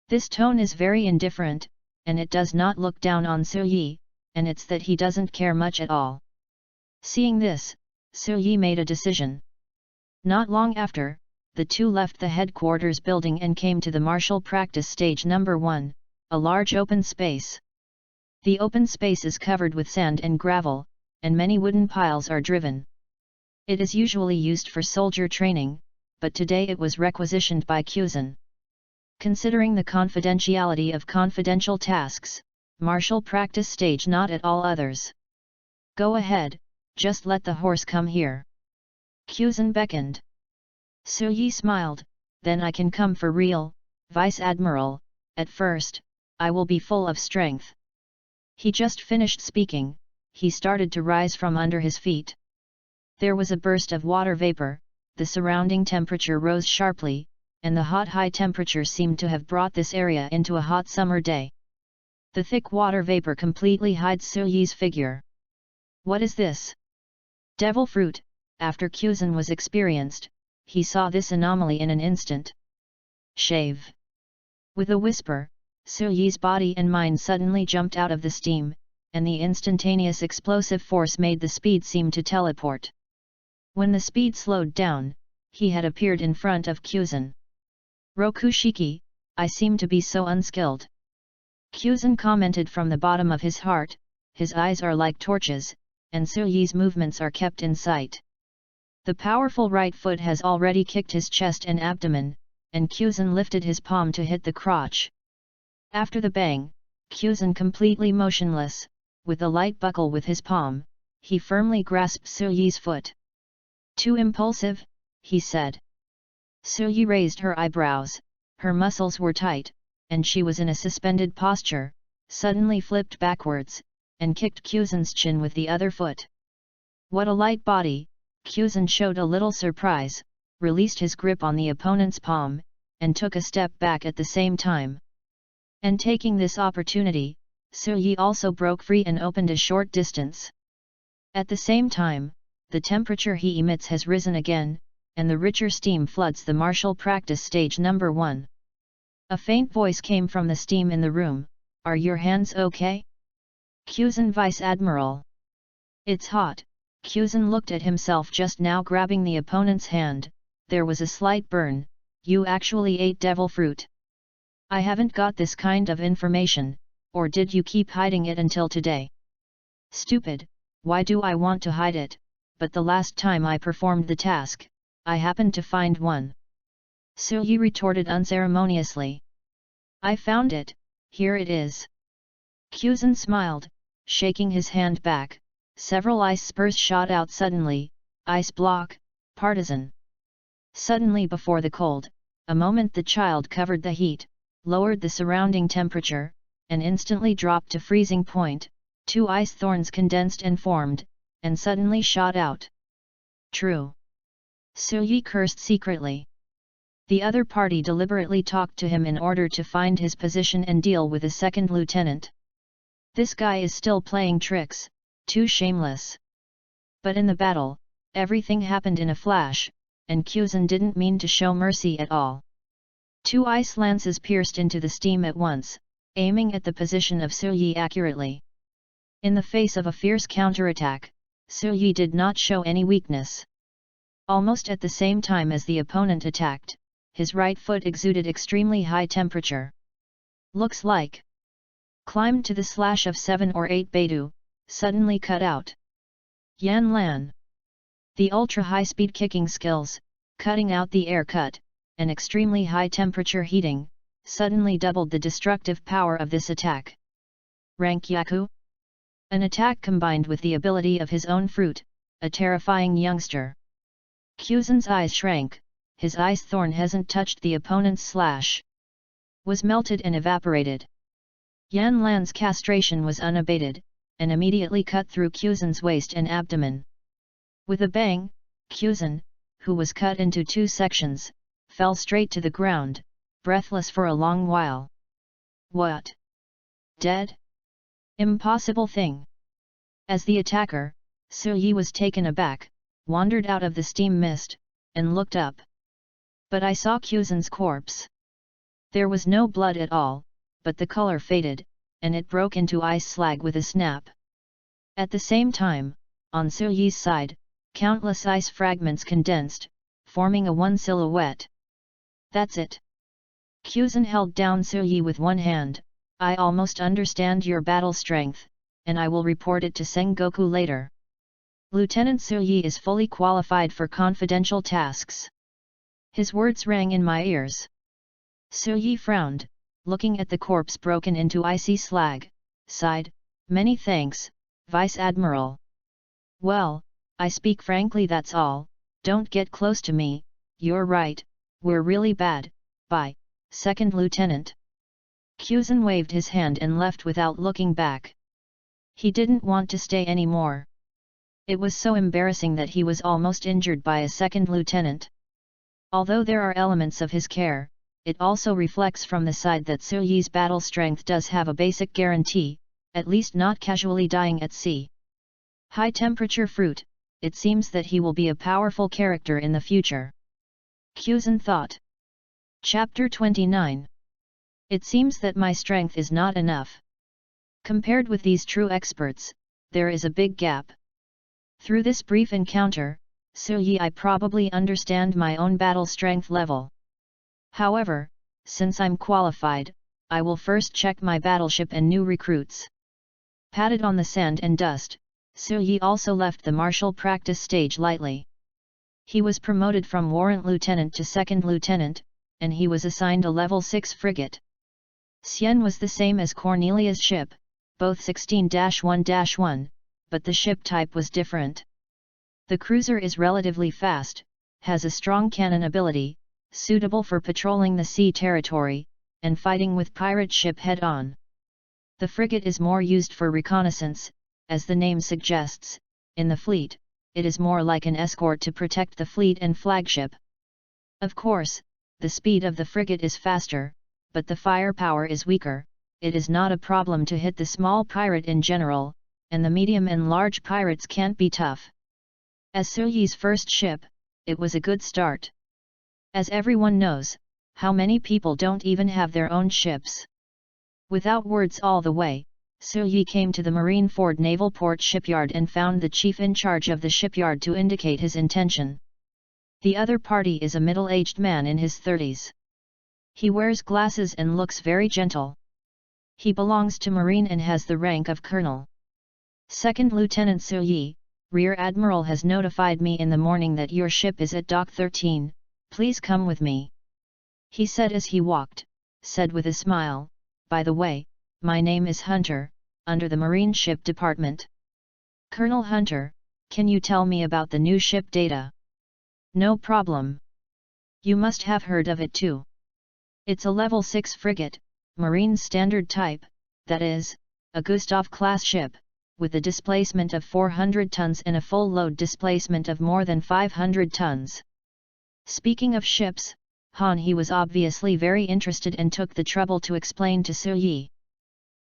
This tone is very indifferent, and it does not look down on Su Yi, and it's that he doesn't care much at all. Seeing this, Su Yi made a decision. Not long after, the two left the headquarters building and came to the martial practice stage number 1, a large open space. The open space is covered with sand and gravel, and many wooden piles are driven. It is usually used for soldier training, but today it was requisitioned by Kuzan. Considering the confidentiality of confidential tasks, martial practice stage not at all others. Go ahead, just let the horse come here. Kuzan beckoned. Su Yi smiled, then I can come for real, Vice Admiral, at first, I will be full of strength. He just finished speaking, he started to rise from under his feet. There was a burst of water vapor, the surrounding temperature rose sharply, and the high temperature seemed to have brought this area into a hot summer day. The thick water vapor completely hides Su Yi's figure. What is this? Devil fruit, after Kuzan was experienced, he saw this anomaly in an instant. Shave. With a whisper, Su Yi's body and mind suddenly jumped out of the steam, and the instantaneous explosive force made the speed seem to teleport. When the speed slowed down, he had appeared in front of Kuzan. Rokushiki, I seem to be so unskilled. Kuzan commented from the bottom of his heart, his eyes are like torches, and Su Yi's movements are kept in sight. The powerful right foot has already kicked his chest and abdomen, and Kuzan lifted his palm to hit the crotch. After the bang, Kuzan completely motionless, with a light buckle with his palm, he firmly grasped Su Yi's foot. Too impulsive, he said. Su Yi raised her eyebrows, her muscles were tight, and she was in a suspended posture, suddenly flipped backwards, and kicked Kuzan's chin with the other foot. What a light body! Kuzan showed a little surprise, released his grip on the opponent's palm, and took a step back at the same time. And taking this opportunity, Su Yi also broke free and opened a short distance. At the same time, the temperature he emits has risen again, and the richer steam floods the martial practice stage number 1. A faint voice came from the steam in the room, are your hands okay? Kuzan Vice Admiral. It's hot. Kuzan looked at himself just now grabbing the opponent's hand, there was a slight burn, you actually ate devil fruit. I haven't got this kind of information, or did you keep hiding it until today? Stupid, why do I want to hide it, but the last time I performed the task, I happened to find one. Su Yi retorted unceremoniously. I found it, here it is. Kuzan smiled, shaking his hand back, several ice spurs shot out suddenly, ice block, partisan. Suddenly before the cold, a moment the child covered the heat, lowered the surrounding temperature, and instantly dropped to freezing point, 2 ice thorns condensed and formed, and suddenly shot out. True. Su Yi cursed secretly. The other party deliberately talked to him in order to find his position and deal with a second lieutenant. This guy is still playing tricks, too shameless. But in the battle, everything happened in a flash, and Kuzan didn't mean to show mercy at all. 2 ice lances pierced into the steam at once, aiming at the position of Su Yi accurately. In the face of a fierce counterattack, Su Yi did not show any weakness. Almost at the same time as the opponent attacked, his right foot exuded extremely high temperature. Looks like. Climbed to the slash of 7 or 8 Beidou, suddenly cut out. Yan Lan. The ultra-high-speed kicking skills, cutting out the air cut, and extremely high temperature heating, suddenly doubled the destructive power of this attack. Rank Yaku? An attack combined with the ability of his own fruit, a terrifying youngster. Kuzan's eyes shrank, his ice thorn hasn't touched the opponent's slash. Was melted and evaporated. Yan Lan's castration was unabated, and immediately cut through Kuzan's waist and abdomen. With a bang, Kuzan, who was cut into 2 sections, fell straight to the ground, breathless for a long while. What? Dead? Impossible thing. As the attacker, Sir Yi was taken aback, wandered out of the steam mist, and looked up. But I saw Kuzan's corpse. There was no blood at all, but the color faded, and it broke into ice slag with a snap. At the same time, on Sir Yi's side, countless ice fragments condensed, forming a one silhouette. That's it. Kuzan held down Sir Yi with one hand. I almost understand your battle strength, and I will report it to Sengoku later. Lieutenant Sir Yi is fully qualified for confidential tasks. His words rang in my ears. Sir Yi frowned, looking at the corpse broken into icy slag, sighed, "Many thanks, Vice Admiral." "Well, I speak frankly, that's all. Don't get close to me, you're right, we're really bad, bye, Second Lieutenant." Kuzan waved his hand and left without looking back. He didn't want to stay anymore. It was so embarrassing that he was almost injured by a second lieutenant. Although there are elements of his care, it also reflects from the side that Sir Yi's battle strength does have a basic guarantee, at least not casually dying at sea. High temperature fruit, it seems that he will be a powerful character in the future. Kuzan thought. Chapter 29. It seems that my strength is not enough. Compared with these true experts, there is a big gap. Through this brief encounter, Sir Yi, I probably understand my own battle strength level. However, since I'm qualified, I will first check my battleship and new recruits. Patted on the sand and dust, Sir Yi also left the martial practice stage lightly. He was promoted from warrant lieutenant to second lieutenant, and he was assigned a level 6 frigate. Xian was the same as Cornelia's ship, both 16-1-1, but the ship type was different. The cruiser is relatively fast, has a strong cannon ability, suitable for patrolling the sea territory, and fighting with pirate ship head-on. The frigate is more used for reconnaissance, as the name suggests. In the fleet, it is more like an escort to protect the fleet and flagship. Of course, the speed of the frigate is faster, but the firepower is weaker. It is not a problem to hit the small pirate in general, and the medium and large pirates can't be tough. As Sir Yi's first ship, it was a good start. As everyone knows, how many people don't even have their own ships? Without words all the way, Sir Yi came to the Marineford Naval Port shipyard and found the chief in charge of the shipyard to indicate his intention. The other party is a middle-aged man in his 30s. He wears glasses and looks very gentle. He belongs to Marine and has the rank of colonel. Second Lieutenant Sir Yi, Rear Admiral has notified me in the morning that your ship is at Dock 13, please come with me. He said as he walked, said with a smile, by the way, my name is Hunter, under the Marine Ship Department. Colonel Hunter, can you tell me about the new ship data? No problem. You must have heard of it too. It's a level 6 frigate, Marine standard type, that is, a Gustav-class ship, with a displacement of 400 tons and a full load displacement of more than 500 tons. Speaking of ships, he was obviously very interested and took the trouble to explain to Sir Yi.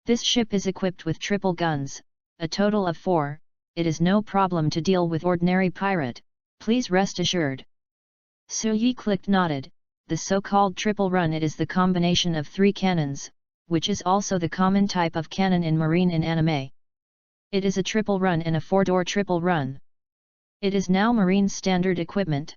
This ship is equipped with triple guns, a total of 4, it is no problem to deal with ordinary pirate, please rest assured. Sir Yi nodded. The so-called triple run, it is the combination of 3 cannons, which is also the common type of cannon in Marine and anime. It is a triple run and a 4-door triple run. It is now Marine standard equipment.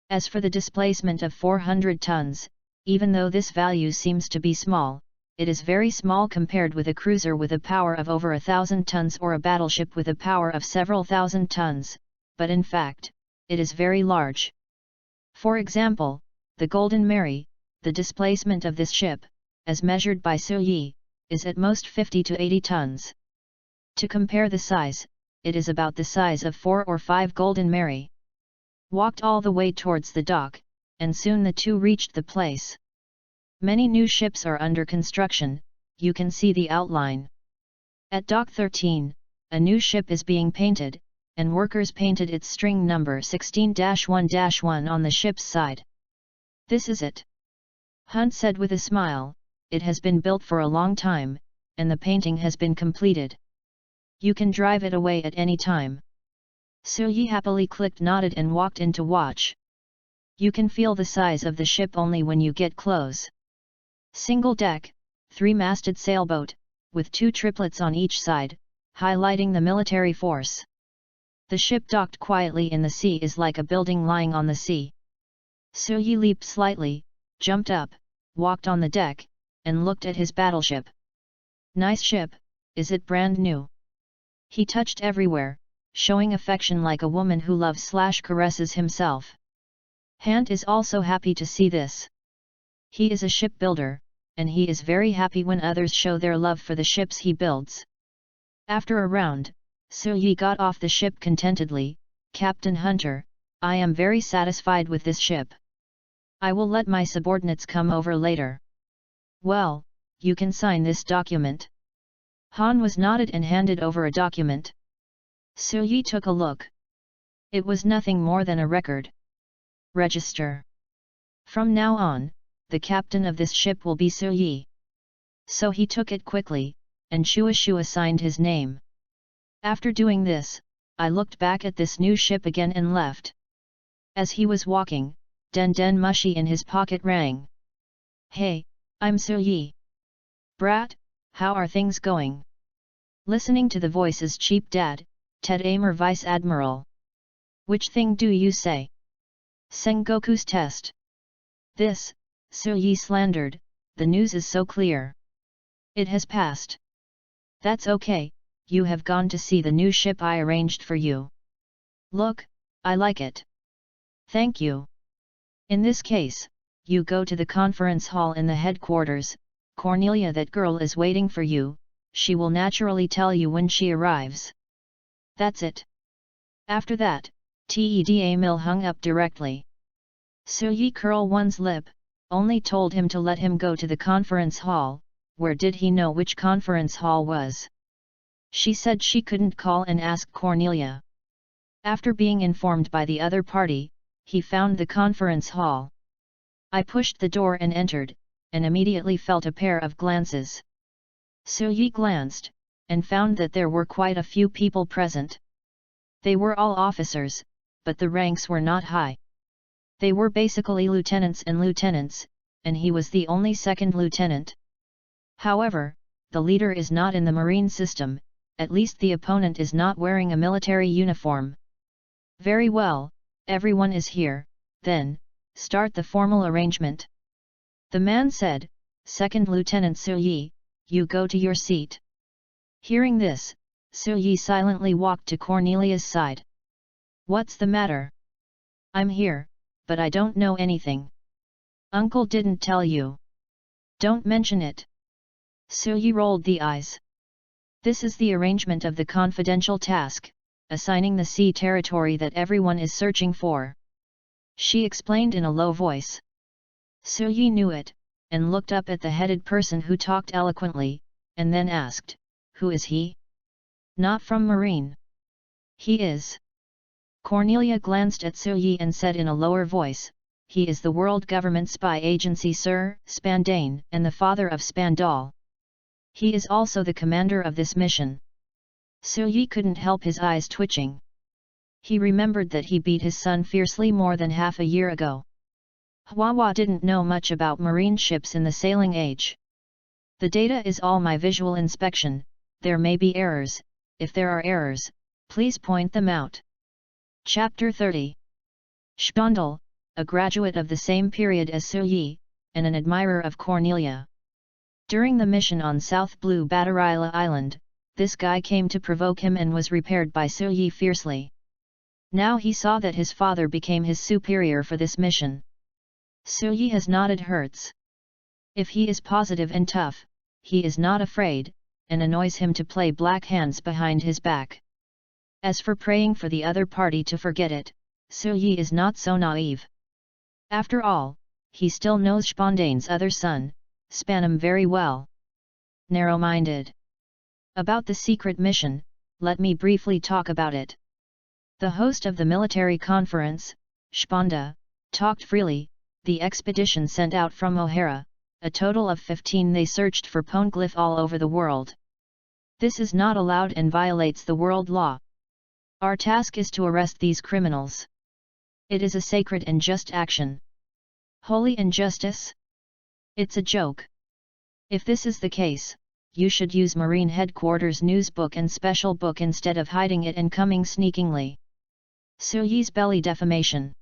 As for the displacement of 400 tons, even though this value seems to be small, it is very small compared with a cruiser with a power of over 1,000 tons or a battleship with a power of several thousand tons, but in fact, it is very large. For example, the Golden Mary, the displacement of this ship, as measured by Sir Yi, is at most 50 to 80 tons. To compare the size, it is about the size of 4 or 5 Golden Mary. Walked all the way towards the dock, and soon the two reached the place. Many new ships are under construction, you can see the outline. At Dock 13, a new ship is being painted, and workers painted its string number 16-1-1 on the ship's side. This is it. Hunt said with a smile, it has been built for a long time, and the painting has been completed. You can drive it away at any time. Soo-yi happily clicked nodded and walked in to watch. You can feel the size of the ship only when you get close. Single deck, 3-masted sailboat, with 2 triplets on each side, highlighting the military force. The ship docked quietly in the sea is like a building lying on the sea. Soo-yi leaped slightly, jumped up, walked on the deck, and looked at his battleship. Nice ship, is it brand new? He touched everywhere, showing affection like a woman who loves/caresses himself. Hand is also happy to see this. He is a shipbuilder, and he is very happy when others show their love for the ships he builds. After a round, Soo-yi got off the ship contentedly. Captain Hunter, I am very satisfied with this ship. I will let my subordinates come over later. Well, you can sign this document. Han was nodded and handed over a document. Soo-yi took a look. It was nothing more than a record. Register. From now on, the captain of this ship will be Soo-yi. So he took it quickly, and Shua signed his name. After doing this, I looked back at this new ship again and left. As he was walking, Den Mushi in his pocket rang. Hey, I'm Soo-yi. Brat, how are things going? Listening to the voice is Cheap Dad, Ted Amer Vice Admiral. Which thing do you say? Sengoku's test. This, Soo-yi slandered, the news is so clear. It has passed. That's okay, you have gone to see the new ship I arranged for you. Look, I like it. Thank you. In this case, you go to the conference hall in the headquarters. Cornelia, that girl is waiting for you, she will naturally tell you when she arrives. That's it. After that, Ted Emil hung up directly. Soo-yi curled one's lip, only told him to let him go to the conference hall. Where did he know which conference hall was? She said she couldn't call and ask Cornelia. After being informed by the other party, he found the conference hall. I pushed the door and entered, and immediately felt a pair of glances. Soo-yi glanced, and found that there were quite a few people present. They were all officers, but the ranks were not high. They were basically lieutenants, and he was the only second lieutenant. However, the leader is not in the marine system, at least the opponent is not wearing a military uniform. Very well, everyone is here, then, start the formal arrangement. The man said, Second Lieutenant Soo-yi, you go to your seat. Hearing this, Soo-yi silently walked to Cornelia's side. What's the matter? I'm here, but I don't know anything. Uncle didn't tell you. Don't mention it. Soo-yi rolled the eyes. This is the arrangement of the confidential task, assigning the sea territory that everyone is searching for. She explained in a low voice. Soo-yi knew it, and looked up at the headed person who talked eloquently, and then asked, Who is he? Not from Marine. He is. Cornelia glanced at Soo-yi and said in a lower voice, He is the World Government Spy Agency Sir Spandane and the father of Spandal. He is also the commander of this mission. Soo-yi couldn't help his eyes twitching. He remembered that he beat his son fiercely more than half a year ago. Hua didn't know much about marine ships in the sailing age. The data is all my visual inspection, there may be errors, if there are errors, please point them out. Chapter 30. Spandal, a graduate of the same period as Soo-yi, and an admirer of Cornelia. During the mission on South Blue Batarila Island, this guy came to provoke him and was repaired by Soo-yi fiercely. Now he saw that his father became his superior for this mission. Soo-yi has nodded hurts. If he is positive and tough, he is not afraid, and annoys him to play black hands behind his back. As for praying for the other party to forget it, Soo-yi is not so naive. After all, he still knows Spandane's other son, Spanum, very well. Narrow-minded. About the secret mission, let me briefly talk about it. The host of the military conference, Spanda, talked freely. The expedition sent out from O'Hara, a total of 15 they searched for poneglyph all over the world. This is not allowed and violates the world law. Our task is to arrest these criminals. It is a sacred and just action. Holy injustice? It's a joke. If this is the case, you should use Marine Headquarters news book and special book instead of hiding it and coming sneakingly. Suyi's belly defamation.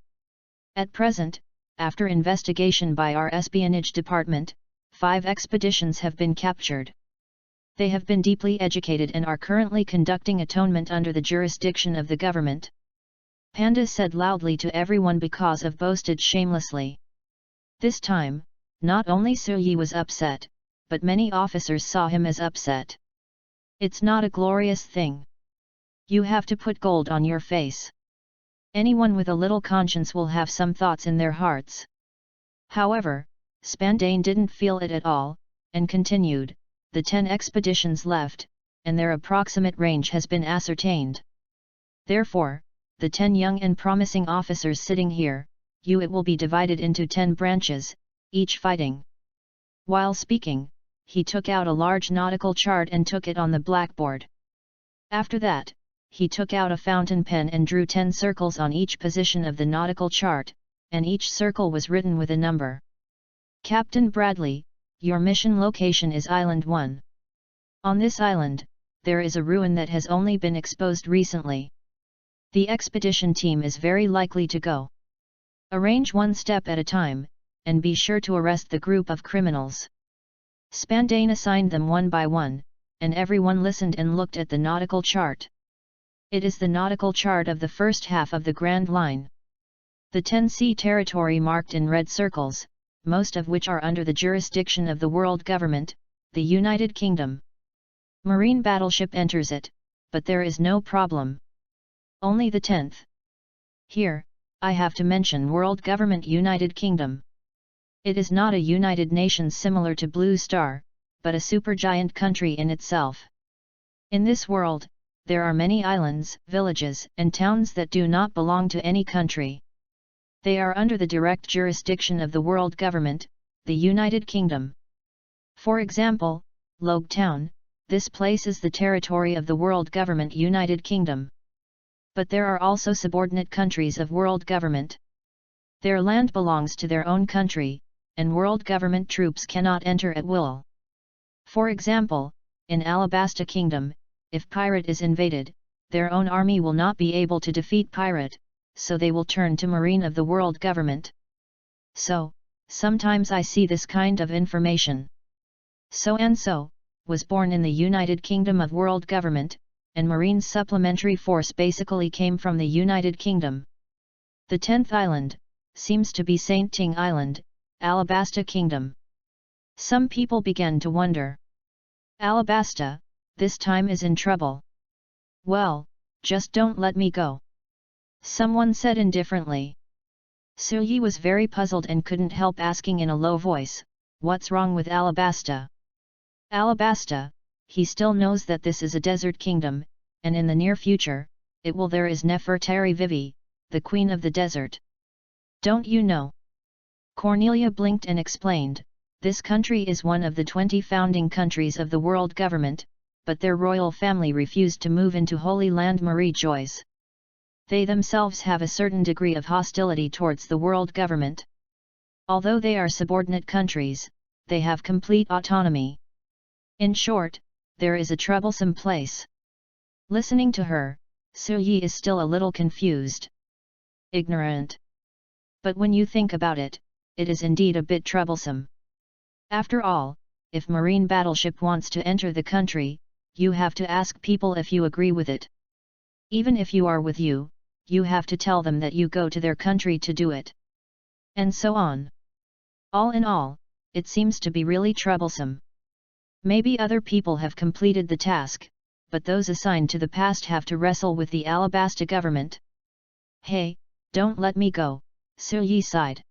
At present, after investigation by our espionage department, 5 expeditions have been captured. They have been deeply educated and are currently conducting atonement under the jurisdiction of the government. Panda said loudly to everyone because of boasted shamelessly. This time, not only Suyi was upset, but many officers saw him as upset. It's not a glorious thing. You have to put gold on your face. Anyone with a little conscience will have some thoughts in their hearts. However, Spandane didn't feel it at all, and continued, the 10 expeditions left, and their approximate range has been ascertained. Therefore, the 10 young and promising officers sitting here, it will be divided into 10 branches, each fighting. While speaking, he took out a large nautical chart and took it on the blackboard. After that, he took out a fountain pen and drew 10 circles on each position of the nautical chart, and each circle was written with a number. Captain Bradley, your mission location is Island 1. On this island, there is a ruin that has only been exposed recently. The expedition team is very likely to go. Arrange one step at a time, and be sure to arrest the group of criminals. Spandane assigned them one by one, and everyone listened and looked at the nautical chart. It is the nautical chart of the first half of the Grand Line. The 10 sea territory marked in red circles, most of which are under the jurisdiction of the world government, the United Kingdom. Marine battleship enters it, but there is no problem. Only the 10th. Here, I have to mention World Government United Kingdom. It is not a United Nations similar to Blue Star, but a supergiant country in itself. In this world, there are many islands, villages, and towns that do not belong to any country. They are under the direct jurisdiction of the world government, the United Kingdom. For example, Logue Town, this place is the territory of the world government United Kingdom. But there are also subordinate countries of world government. Their land belongs to their own country, and world government troops cannot enter at will. For example, in Alabasta Kingdom, if pirate is invaded, their own army will not be able to defeat pirate, so they will turn to marine of the world government. So, sometimes I see this kind of information. So-and-so, was born in the United Kingdom of world government, and Marine Supplementary Force basically came from the United Kingdom. The 10th island, seems to be Saint Ting Island, Alabasta Kingdom. Some people began to wonder. Alabasta, this time is in trouble. Well, just don't let me go. Someone said indifferently. Suyi was very puzzled and couldn't help asking in a low voice, what's wrong with Alabasta? Alabasta, he still knows that this is a desert kingdom, and in the near future, it will there is Nefertari Vivi, the queen of the desert. Don't you know? Cornelia blinked and explained, this country is one of the 20 founding countries of the world government, but their royal family refused to move into Holy Land Marie Joyce. They themselves have a certain degree of hostility towards the world government. Although they are subordinate countries, they have complete autonomy. In short, there is a troublesome place. Listening to her, Suyi is still a little confused. Ignorant. But when you think about it, it is indeed a bit troublesome. After all, if marine battleship wants to enter the country, you have to ask people if you agree with it. Even if you are with you have to tell them that you go to their country to do it. And so on. All in all, it seems to be really troublesome. Maybe other people have completed the task, but those assigned to the past have to wrestle with the Alabasta government. Hey, don't let me go, Suyi sighed.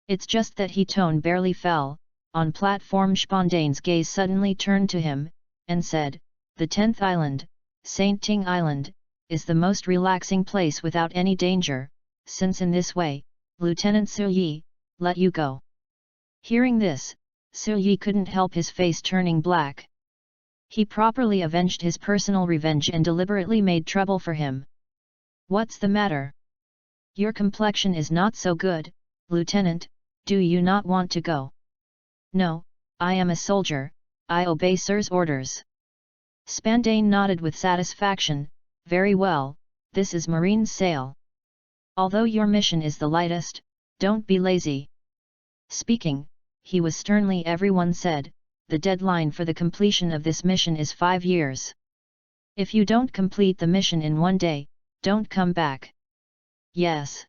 It's just that he tone barely fell. On platform Spondane's gaze suddenly turned to him, and said, the 10th island, Saint Ting Island, is the most relaxing place without any danger, since in this way, Lieutenant Suyi, let you go. Hearing this, Su Yi couldn't help his face turning black. He properly avenged his personal revenge and deliberately made trouble for him. What's the matter? Your complexion is not so good, Lieutenant, do you not want to go? No, I am a soldier, I obey Sir's orders. Spandane nodded with satisfaction, very well, this is marine sail. Although your mission is the lightest, don't be lazy. Speaking, he was sternly. Everyone said, the deadline for the completion of this mission is 5 years. If you don't complete the mission in 1 day, don't come back. Yes.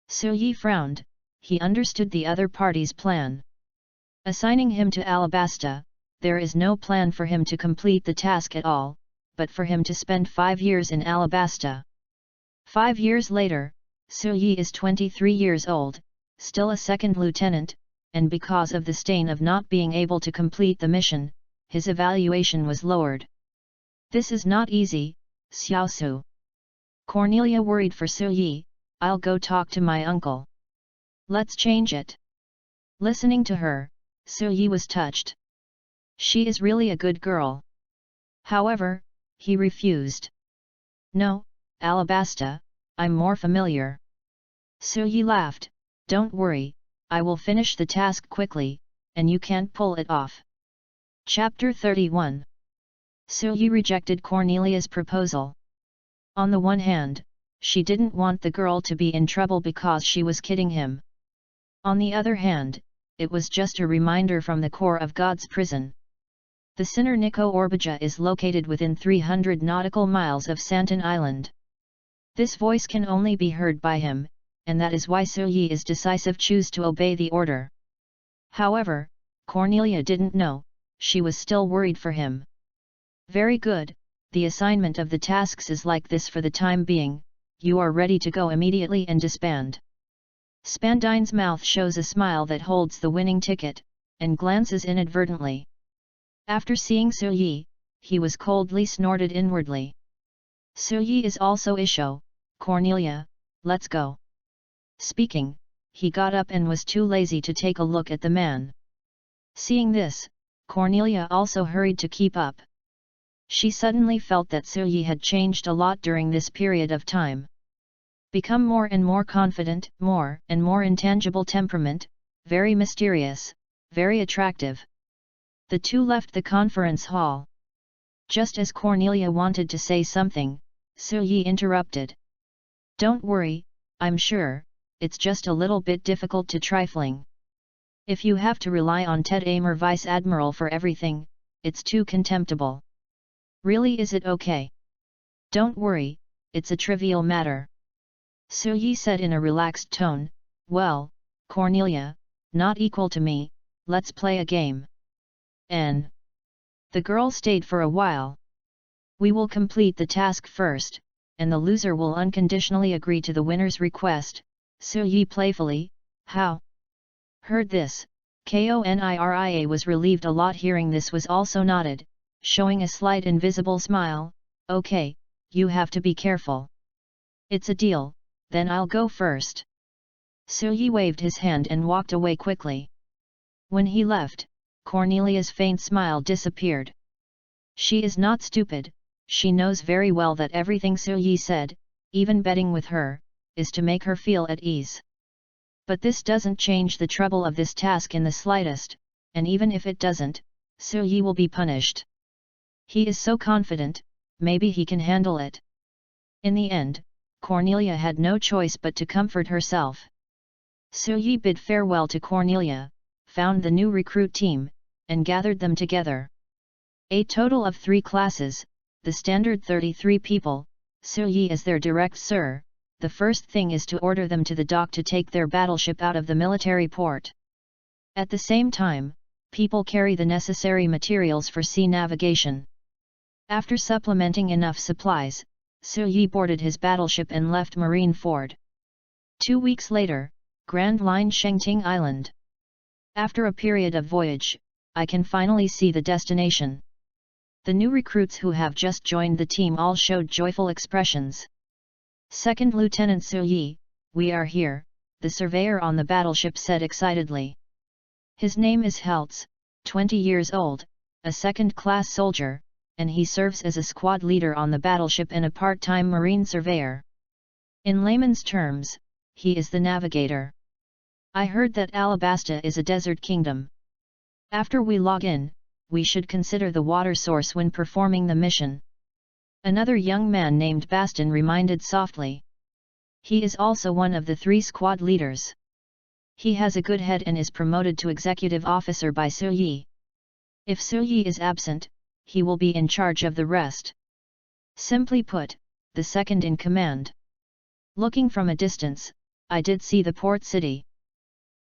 Su Yi frowned, he understood the other party's plan. Assigning him to Alabasta, there is no plan for him to complete the task at all, but for him to spend 5 years in Alabasta. 5 years later, Su Yi is 23 years old, still a second lieutenant, and because of the stain of not being able to complete the mission, his evaluation was lowered. This is not easy, Xiaosu. Cornelia worried for Su Yi, I'll go talk to my uncle. Let's change it. Listening to her, Su Yi was touched. She is really a good girl. However, he refused. No, Alabasta, I'm more familiar. Su Yi laughed, don't worry, I will finish the task quickly, and you can't pull it off. Chapter 31. Su Yi rejected Cornelia's proposal. On the one hand, she didn't want the girl to be in trouble because she was kidding him. On the other hand, it was just a reminder from the core of God's prison. The sinner Nico Orbija is located within 300 nautical miles of Santon Island. This voice can only be heard by him, and that is why Su Yi is decisive, choose to obey the order. However, Cornelia didn't know, she was still worried for him. Very good, the assignment of the tasks is like this for the time being, you are ready to go immediately and disband. Spandine's mouth shows a smile that holds the winning ticket, and glances inadvertently. After seeing Su Yi, he was coldly snorted inwardly. Su Yi is also Isho, Cornelia, let's go. Speaking, he got up and was too lazy to take a look at the man. Seeing this, Cornelia also hurried to keep up. She suddenly felt that Su Yi had changed a lot during this period of time. Become more and more confident, more and more intangible temperament, very mysterious, very attractive. The two left the conference hall. Just as Cornelia wanted to say something, Su Yi interrupted. Don't worry, I'm sure, it's just a little bit difficult to trifling. If you have to rely on Ted Amer Vice Admiral for everything, it's too contemptible. Really, is it okay? Don't worry, it's a trivial matter. Su Yi said in a relaxed tone, well, Cornelia, not equal to me, let's play a game. N. The girl stayed for a while. We will complete the task first, and the loser will unconditionally agree to the winner's request, Su Yi playfully, how? Heard this, Konia was relieved a lot. Hearing this was also nodded, showing a slight invisible smile, okay, you have to be careful. It's a deal, then I'll go first. Su Yi waved his hand and walked away quickly. When he left, Cornelia's faint smile disappeared. She is not stupid, she knows very well that everything Su Yi said, even betting with her, is to make her feel at ease. But this doesn't change the trouble of this task in the slightest, and even if it doesn't, Su Yi will be punished. He is so confident, maybe he can handle it. In the end, Cornelia had no choice but to comfort herself. Su Yi bid farewell to Cornelia, found the new recruit team, and gathered them together. A total of 3 classes, the standard 33 people, Su Yi as their direct sir. The first thing is to order them to the dock to take their battleship out of the military port. At the same time, people carry the necessary materials for sea navigation. After supplementing enough supplies, Su Yi boarded his battleship and left Marineford. 2 weeks later, Grand Line Shengting Island. After a period of voyage, I can finally see the destination. The new recruits who have just joined the team all showed joyful expressions. Second Lieutenant Su Yi, we are here, the surveyor on the battleship said excitedly. His name is Heltz, 20 years old, a second-class soldier, and he serves as a squad leader on the battleship and a part-time marine surveyor. In layman's terms, he is the navigator. I heard that Alabasta is a desert kingdom. After we log in, we should consider the water source when performing the mission. Another young man named Baston reminded softly. He is also one of the 3 squad leaders. He has a good head and is promoted to executive officer by Suyi. If Suyi is absent, he will be in charge of the rest. Simply put, the second in command. Looking from a distance, I did see the port city.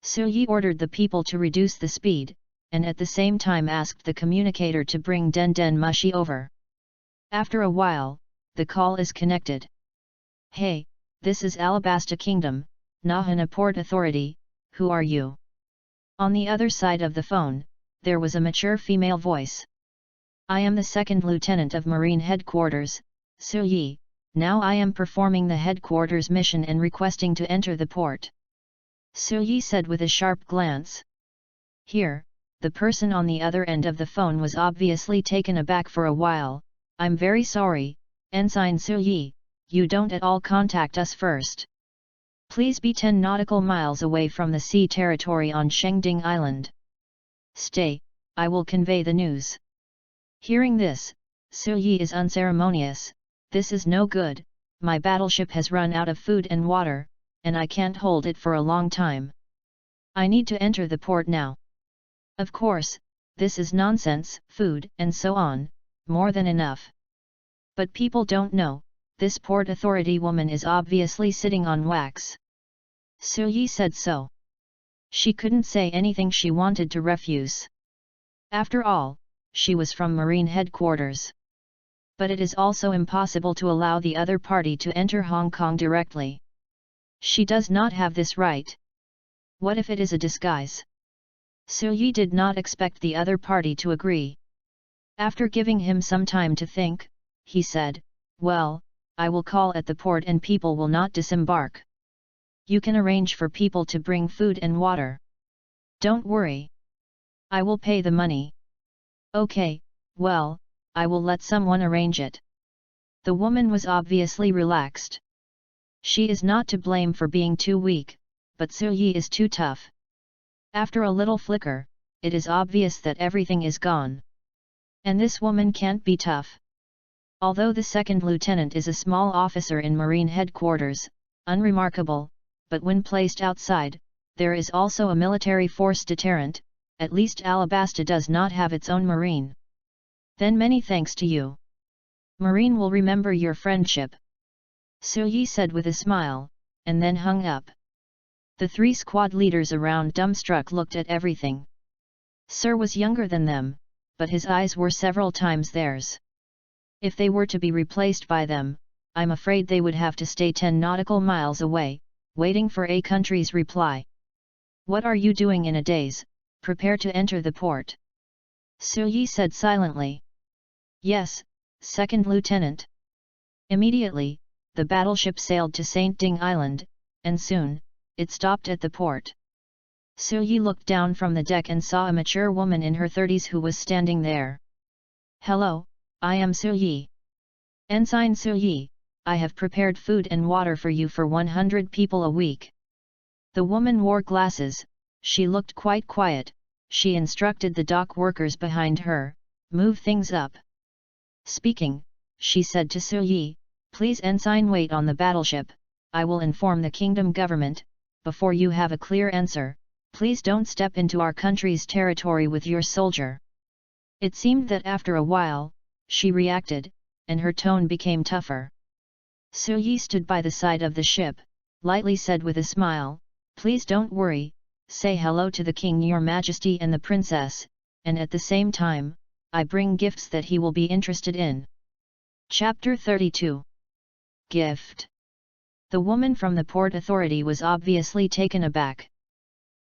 Suyi ordered the people to reduce the speed, and at the same time asked the communicator to bring Den Den Mushi over. After a while, the call is connected. Hey, this is Alabasta Kingdom, Nahana Port Authority, who are you? On the other side of the phone, there was a mature female voice. I am the second lieutenant of Marine Headquarters, Suyi. Now I am performing the headquarters mission and requesting to enter the port. Suyi said with a sharp glance. Here, the person on the other end of the phone was obviously taken aback for a while. I'm very sorry, Ensign Suyi, you don't at all contact us first. Please be 10 nautical miles away from the sea territory on Shengding Island. Stay, I will convey the news. Hearing this, Suyi is unceremonious. This is no good, my battleship has run out of food and water, and I can't hold it for a long time. I need to enter the port now. Of course, this is nonsense, food and so on, more than enough. But people don't know, this port authority woman is obviously sitting on wax. Suyi said so. She couldn't say anything she wanted to refuse. After all, she was from Marine Headquarters. But it is also impossible to allow the other party to enter Hong Kong directly. She does not have this right. What if it is a disguise? Suyi did not expect the other party to agree. After giving him some time to think, he said, well, I will call at the port and people will not disembark. You can arrange for people to bring food and water. Don't worry. I will pay the money. Okay, well, I will let someone arrange it. The woman was obviously relaxed. She is not to blame for being too weak, but Suyi is too tough. After a little flicker, it is obvious that everything is gone. And this woman can't be tough. Although the second lieutenant is a small officer in Marine Headquarters, unremarkable, but when placed outside, there is also a military force deterrent. At least Alabasta does not have its own marine. Then many thanks to you. Marine will remember your friendship. Suyi said with a smile, and then hung up. The 3 squad leaders around dumbstruck looked at everything. Sir was younger than them, but his eyes were several times theirs. If they were to be replaced by them, I'm afraid they would have to stay 10 nautical miles away, waiting for a country's reply. What are you doing in a daze? Prepare to enter the port. Suyi said silently. Yes, second lieutenant. Immediately, the battleship sailed to Saint Ding Island, and soon, it stopped at the port. Suyi looked down from the deck and saw a mature woman in her 30s who was standing there. Hello, I am Suyi. Ensign Suyi, I have prepared food and water for you for 100 people a week. The woman wore glasses, she looked quite quiet. She instructed the dock workers behind her, move things up. Speaking, she said to Suyi, please ensign wait on the battleship, I will inform the kingdom government. Before you have a clear answer, please don't step into our country's territory with your soldier. It seemed that after a while, she reacted, and her tone became tougher. Suyi stood by the side of the ship, lightly said with a smile, please don't worry, say hello to the king your majesty and the princess, and at the same time, I bring gifts that he will be interested in. Chapter 32. Gift. The woman from the port authority was obviously taken aback.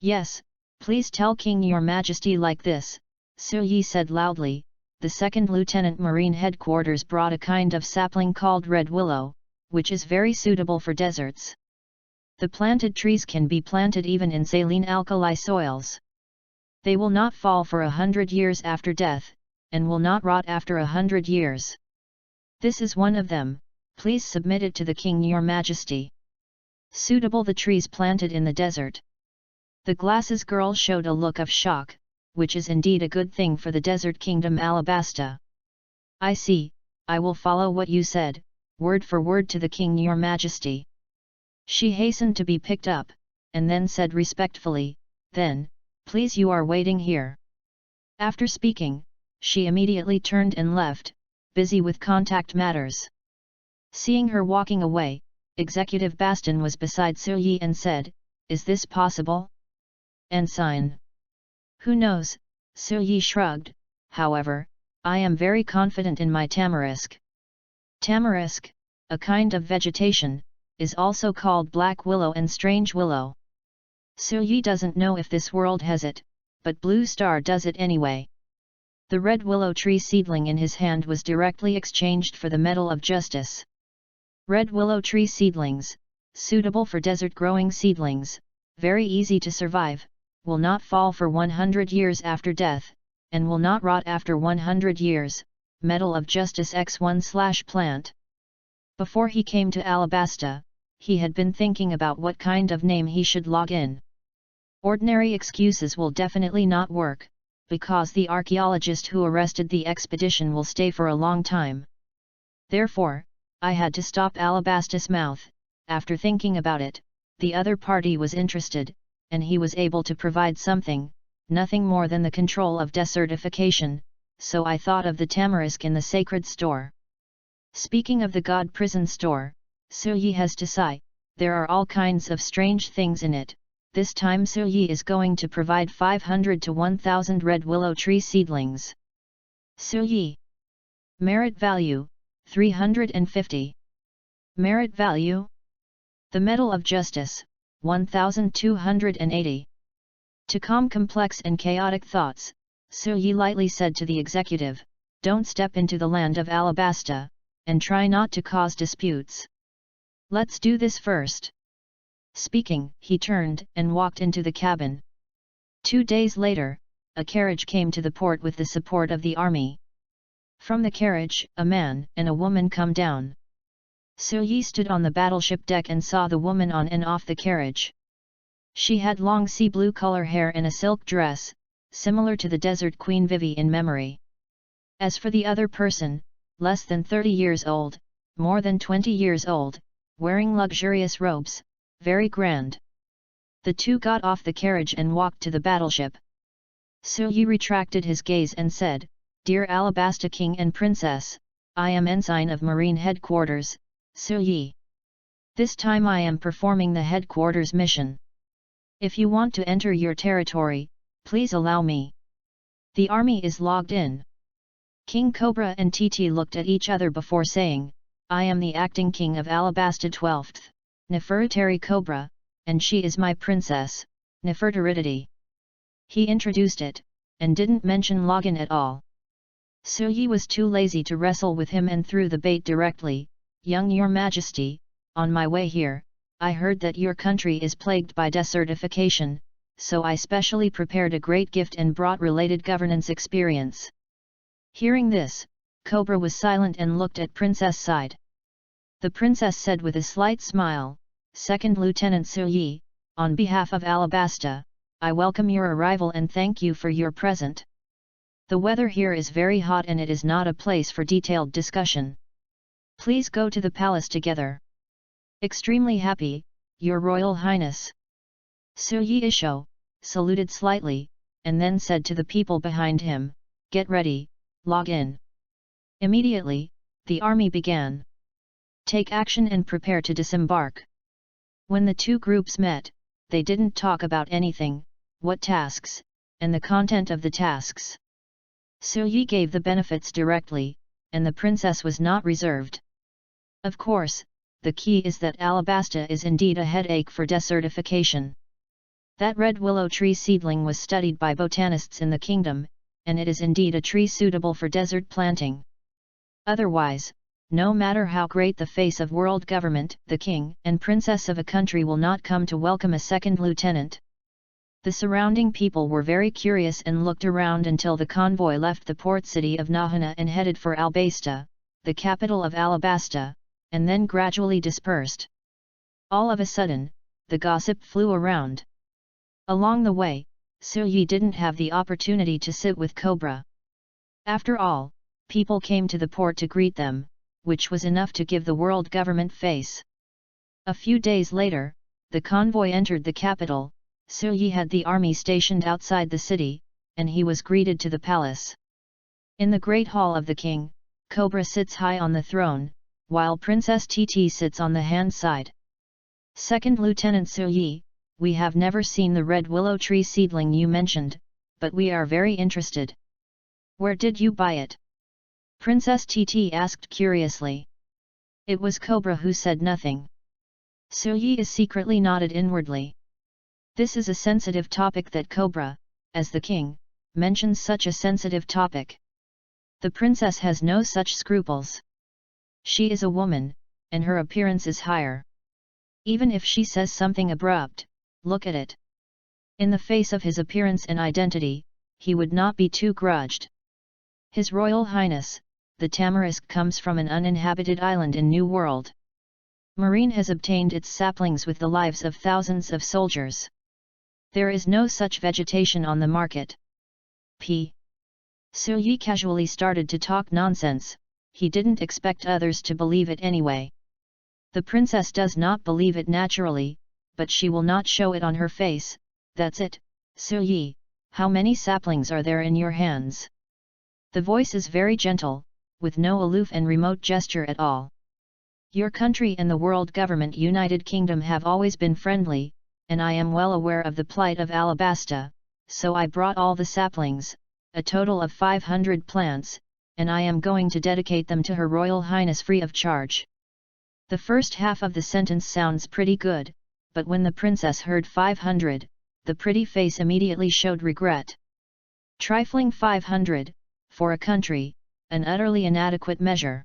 Yes, please tell king your majesty like this, Suyi said loudly. The second lieutenant Marine Headquarters brought a kind of sapling called red willow, which is very suitable for deserts. The planted trees can be planted even in saline alkali soils. They will not fall for 100 years after death, and will not rot after 100 years. This is one of them, please submit it to the king your majesty. Suitable the trees planted in the desert. The glasses girl showed a look of shock, which is indeed a good thing for the desert kingdom Alabasta. I see, I will follow what you said, word for word to the king your majesty. She hastened to be picked up, and then said respectfully, then, please you are waiting here. After speaking, she immediately turned and left, busy with contact matters. Seeing her walking away, Executive Baston was beside Silyi and said, is this possible? Ensign. Who knows, Silyi shrugged, however, I am very confident in my tamarisk. Tamarisk, a kind of vegetation, is also called black willow and strange willow. Silyi doesn't know if this world has it, but Blue Star does it anyway. The red willow tree seedling in his hand was directly exchanged for the Medal of Justice. Red willow tree seedlings, suitable for desert-growing seedlings, very easy to survive, will not fall for 100 years after death, and will not rot after 100 years, Medal of Justice X1/plant. Before he came to Alabasta, he had been thinking about what kind of name he should log in. Ordinary excuses will definitely not work, because the archaeologist who arrested the expedition will stay for a long time. Therefore, I had to stop Alabasta's mouth. After thinking about it, the other party was interested, and he was able to provide something, nothing more than the control of desertification, so I thought of the tamarisk in the sacred store. Speaking of the god prison store, Silyi has to sigh, there are all kinds of strange things in it. This time Silyi is going to provide 500 to 1000 red willow tree seedlings. Silyi. Merit value, 350. Merit value? The Medal of Justice, 1280. To calm complex and chaotic thoughts, Silyi lightly said to the executive, don't step into the land of Alabasta, and try not to cause disputes. Let's do this first. Speaking, he turned and walked into the cabin. 2 days later, a carriage came to the port with the support of the army. From the carriage, a man and a woman come down. Silyi stood on the battleship deck and saw the woman on and off the carriage. She had long sea blue color hair and a silk dress, similar to the desert Queen Vivi in memory. As for the other person, less than 30 years old, more than 20 years old, wearing luxurious robes, very grand. The two got off the carriage and walked to the battleship. Silyi retracted his gaze and said, Dear Alabasta King and Princess, I am ensign of Marine Headquarters, Silyi. This time I am performing the headquarters mission. If you want to enter your territory, please allow me. The army is logged in. King Cobra and TT looked at each other before saying, I am the acting king of Alabasta 12th, Nefertari Cobra, and she is my princess, Nefertaridity. He introduced it, and didn't mention login at all. Silyi was too lazy to wrestle with him and threw the bait directly, Young Your Majesty, on my way here, I heard that your country is plagued by desertification, so I specially prepared a great gift and brought related governance experience. Hearing this, Cobra was silent and looked at Princess side. The princess said with a slight smile, Second Lieutenant Silyi, on behalf of Alabasta, I welcome your arrival and thank you for your present. The weather here is very hot and it is not a place for detailed discussion. Please go to the palace together. Extremely happy, Your Royal Highness. Silyi Isho saluted slightly, and then said to the people behind him, Get ready, log in. Immediately, the army began. Take action and prepare to disembark. When the two groups met, they didn't talk about anything, what tasks, and the content of the tasks. Silyi gave the benefits directly, and the princess was not reserved. Of course, the key is that Alabasta is indeed a headache for desertification. That red willow tree seedling was studied by botanists in the kingdom, and it is indeed a tree suitable for desert planting. Otherwise, no matter how great the face of world government, the king and princess of a country will not come to welcome a second lieutenant. The surrounding people were very curious and looked around until the convoy left the port city of Nahana and headed for Albasta, the capital of Alabasta, and then gradually dispersed. All of a sudden, the gossip flew around. Along the way, Yi didn't have the opportunity to sit with Cobra. After all, people came to the port to greet them, which was enough to give the world government face. A few days later, the convoy entered the capital. Yi had the army stationed outside the city, and he was greeted to the palace. In the great hall of the king, Cobra sits high on the throne, while Princess Titi sits on the hand side. Second Lieutenant Yi, we have never seen the red willow tree seedling you mentioned, but we are very interested. Where did you buy it? Princess Titi asked curiously. It was Cobra who said nothing. Yi is secretly nodded inwardly. This is a sensitive topic that Cobra, as the king, mentions such a sensitive topic. The princess has no such scruples. She is a woman, and her appearance is higher. Even if she says something abrupt, look at it. In the face of his appearance and identity, he would not be too grudged. His Royal Highness, the tamarisk comes from an uninhabited island in New World. Marine has obtained its saplings with the lives of thousands of soldiers. There is no such vegetation on the market. Yi casually started to talk nonsense. He didn't expect others to believe it anyway. The princess does not believe it naturally, but she will not show it on her face. That's it. Yi, how many saplings are there in your hands? The voice is very gentle, with no aloof and remote gesture at all. Your country and the world government United Kingdom have always been friendly, and I am well aware of the plight of Alabasta, so I brought all the saplings, a total of 500 plants, and I am going to dedicate them to Her Royal Highness free of charge. The first half of the sentence sounds pretty good, but when the princess heard 500, the pretty face immediately showed regret. Trifling 500, for a country, an utterly inadequate measure.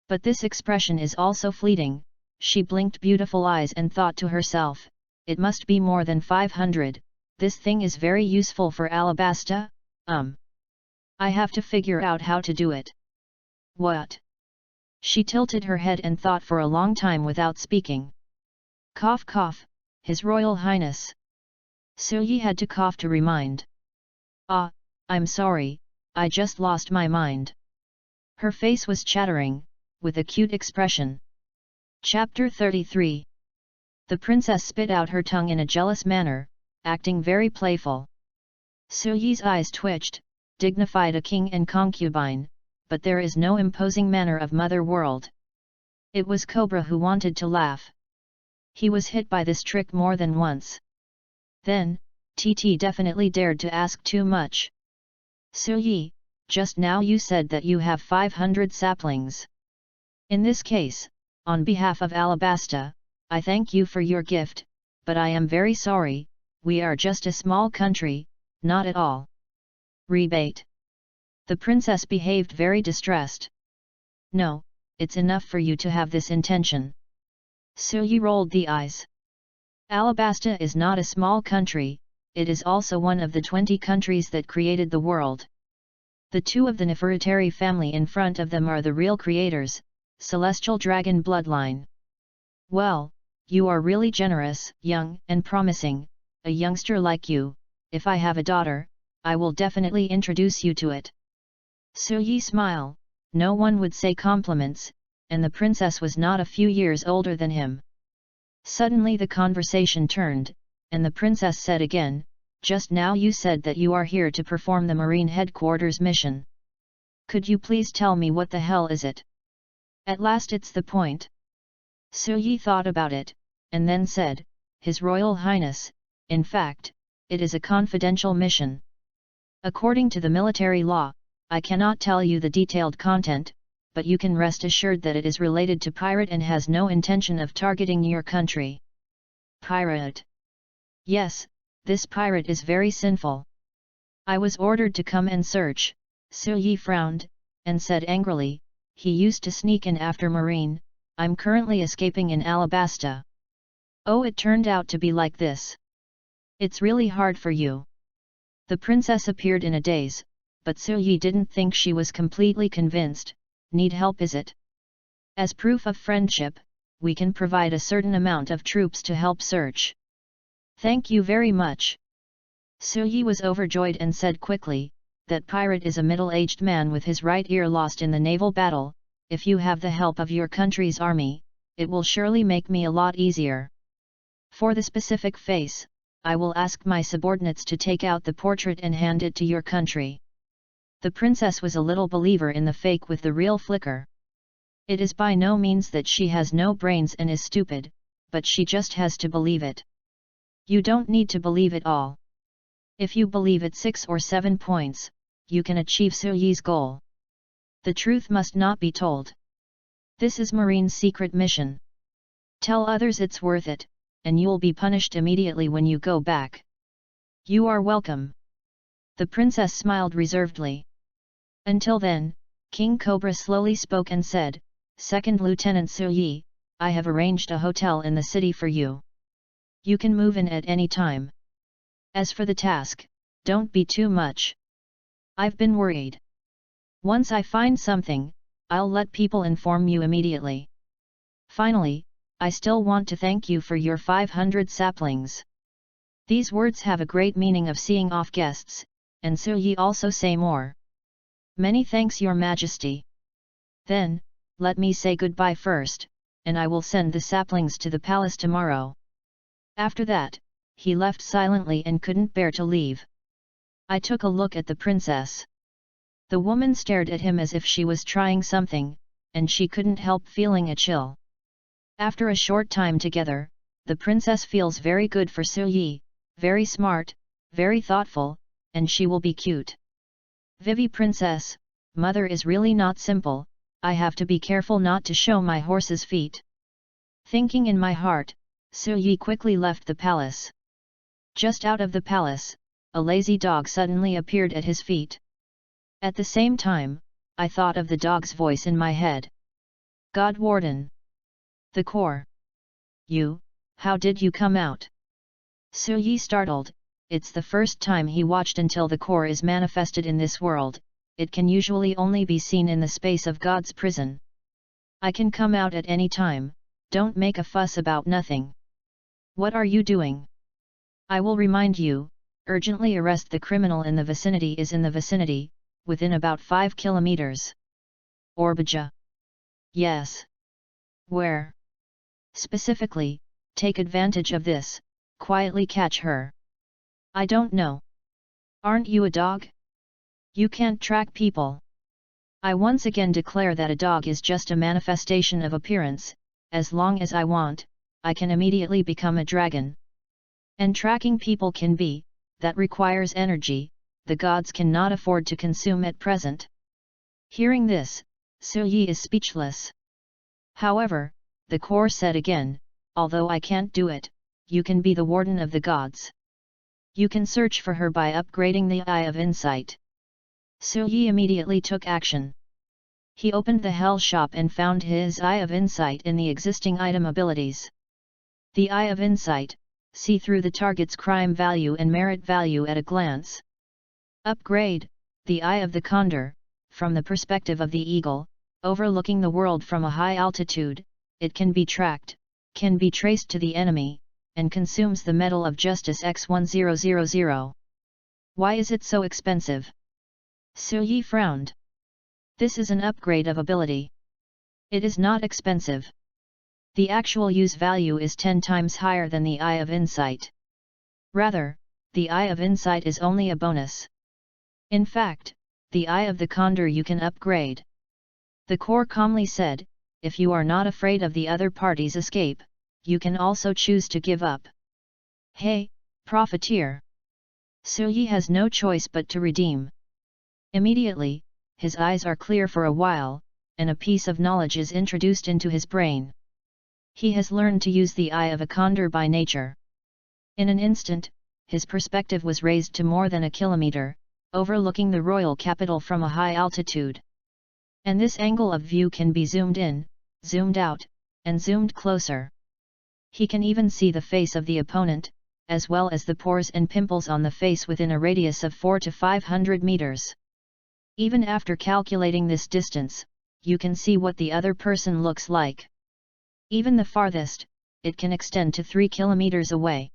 But this expression is also fleeting. She blinked beautiful eyes and thought to herself, it must be more than 500, this thing is very useful for Alabasta, I have to figure out how to do it. What? She tilted her head and thought for a long time without speaking. Cough cough, His Royal Highness. Yi had to cough to remind. Ah, I'm sorry, I just lost my mind. Her face was chattering, with a cute expression. Chapter 33. The princess spit out her tongue in a jealous manner, acting very playful. Yi's eyes twitched, dignified a king and concubine, but there is no imposing manner of mother world. It was Cobra who wanted to laugh. He was hit by this trick more than once. Then, TT definitely dared to ask too much. Yi, just now you said that you have 500 saplings. In this case, on behalf of Alabasta, I thank you for your gift, but I am very sorry, we are just a small country, not at all. Rebate. The princess behaved very distressed. No, it's enough for you to have this intention. Yi rolled the eyes. Alabasta is not a small country, it is also one of the 20 countries that created the world. The two of the Nefertari family in front of them are the real creators, celestial dragon bloodline. Well, you are really generous, young and promising, a youngster like you. If I have a daughter, I will definitely introduce you to it. Yi smiled. No one would say compliments, and the princess was not a few years older than him. Suddenly the conversation turned, and the princess said again, just now you said that you are here to perform the Marine Headquarters mission. Could you please tell me what the hell is it? At last it's the point. Yi thought about it, and then said, His Royal Highness, in fact, it is a confidential mission. According to the military law, I cannot tell you the detailed content, but you can rest assured that it is related to pirate and has no intention of targeting your country. Pirate? Yes, this pirate is very sinful. I was ordered to come and search. Yi frowned, and said angrily, he used to sneak in after Marine, I'm currently escaping in Alabasta. Oh, it turned out to be like this. It's really hard for you. The princess appeared in a daze, but Su Yi didn't think she was completely convinced. Need help, is it? As proof of friendship, we can provide a certain amount of troops to help search. Thank you very much. Su Yi was overjoyed and said quickly, that pirate is a middle-aged man with his right ear lost in the naval battle. If you have the help of your country's army, it will surely make me a lot easier. For the specific face, I will ask my subordinates to take out the portrait and hand it to your country. The princess was a little believer in the fake with the real flicker. It is by no means that she has no brains and is stupid, but she just has to believe it. You don't need to believe it all. If you believe it 6 or 7 points, you can achieve Su Yi's goal. The truth must not be told. This is Marine's secret mission. Tell others it's worth it, and you'll be punished immediately when you go back. You are welcome. The princess smiled reservedly. Until then, King Cobra slowly spoke and said, Second Lieutenant Su Yi, I have arranged a hotel in the city for you. You can move in at any time. As for the task, don't be too much. I've been worried. Once I find something, I'll let people inform you immediately. Finally, I still want to thank you for your 500 saplings. These words have a great meaning of seeing off guests, and Su Yi also say more. Many thanks, Your Majesty. Then, let me say goodbye first, and I will send the saplings to the palace tomorrow. After that, he left silently and couldn't bear to leave. I took a look at the princess. The woman stared at him as if she was trying something, and she couldn't help feeling a chill. After a short time together, the princess feels very good for Su Yi, very smart, very thoughtful, and she will be cute. Vivi Princess, mother is really not simple, I have to be careful not to show my horse's feet. Thinking in my heart, Su Yi quickly left the palace. Just out of the palace, a lazy dog suddenly appeared at his feet. At the same time, I thought of the dog's voice in my head. God Warden. The core. You, how did you come out? Su Yi startled. It's the first time he watched until the core is manifested in this world. It can usually only be seen in the space of God's prison. I can come out at any time, don't make a fuss about nothing. What are you doing? I will remind you, urgently arrest the criminal in the vicinity is in the vicinity, within about 5 kilometers. Orbija. Yes. Where? Specifically, take advantage of this, quietly catch her. I don't know. Aren't you a dog? You can't track people. I once again declare that a dog is just a manifestation of appearance. As long as I want, I can immediately become a dragon. And tracking people can be, that requires energy, the gods cannot afford to consume at present. Hearing this, Su Yi is speechless. However, the core said again, although I can't do it, you can be the warden of the gods. You can search for her by upgrading the Eye of Insight. Su Yi immediately took action. He opened the Hell shop and found his Eye of Insight in the existing item abilities. The Eye of Insight, see through the target's crime value and merit value at a glance. Upgrade, the Eye of the Condor, from the perspective of the eagle, overlooking the world from a high altitude, it can be tracked, can be traced to the enemy, and consumes the metal of justice X1000. Why is it so expensive? Su Yi frowned. This is an upgrade of ability. It is not expensive. The actual use value is 10 times higher than the Eye of Insight. Rather, the Eye of Insight is only a bonus. In fact, the Eye of the Condor you can upgrade. The core calmly said, if you are not afraid of the other party's escape, you can also choose to give up. Hey, profiteer! Su Yi has no choice but to redeem. Immediately, his eyes are clear for a while, and a piece of knowledge is introduced into his brain. He has learned to use the Eye of a Condor by nature. In an instant, his perspective was raised to more than a kilometer, overlooking the royal capital from a high altitude. And this angle of view can be zoomed in, zoomed out, and zoomed closer. He can even see the face of the opponent, as well as the pores and pimples on the face within a radius of 400 to 500 meters. Even after calculating this distance, you can see what the other person looks like. Even the farthest, it can extend to 3 kilometers away.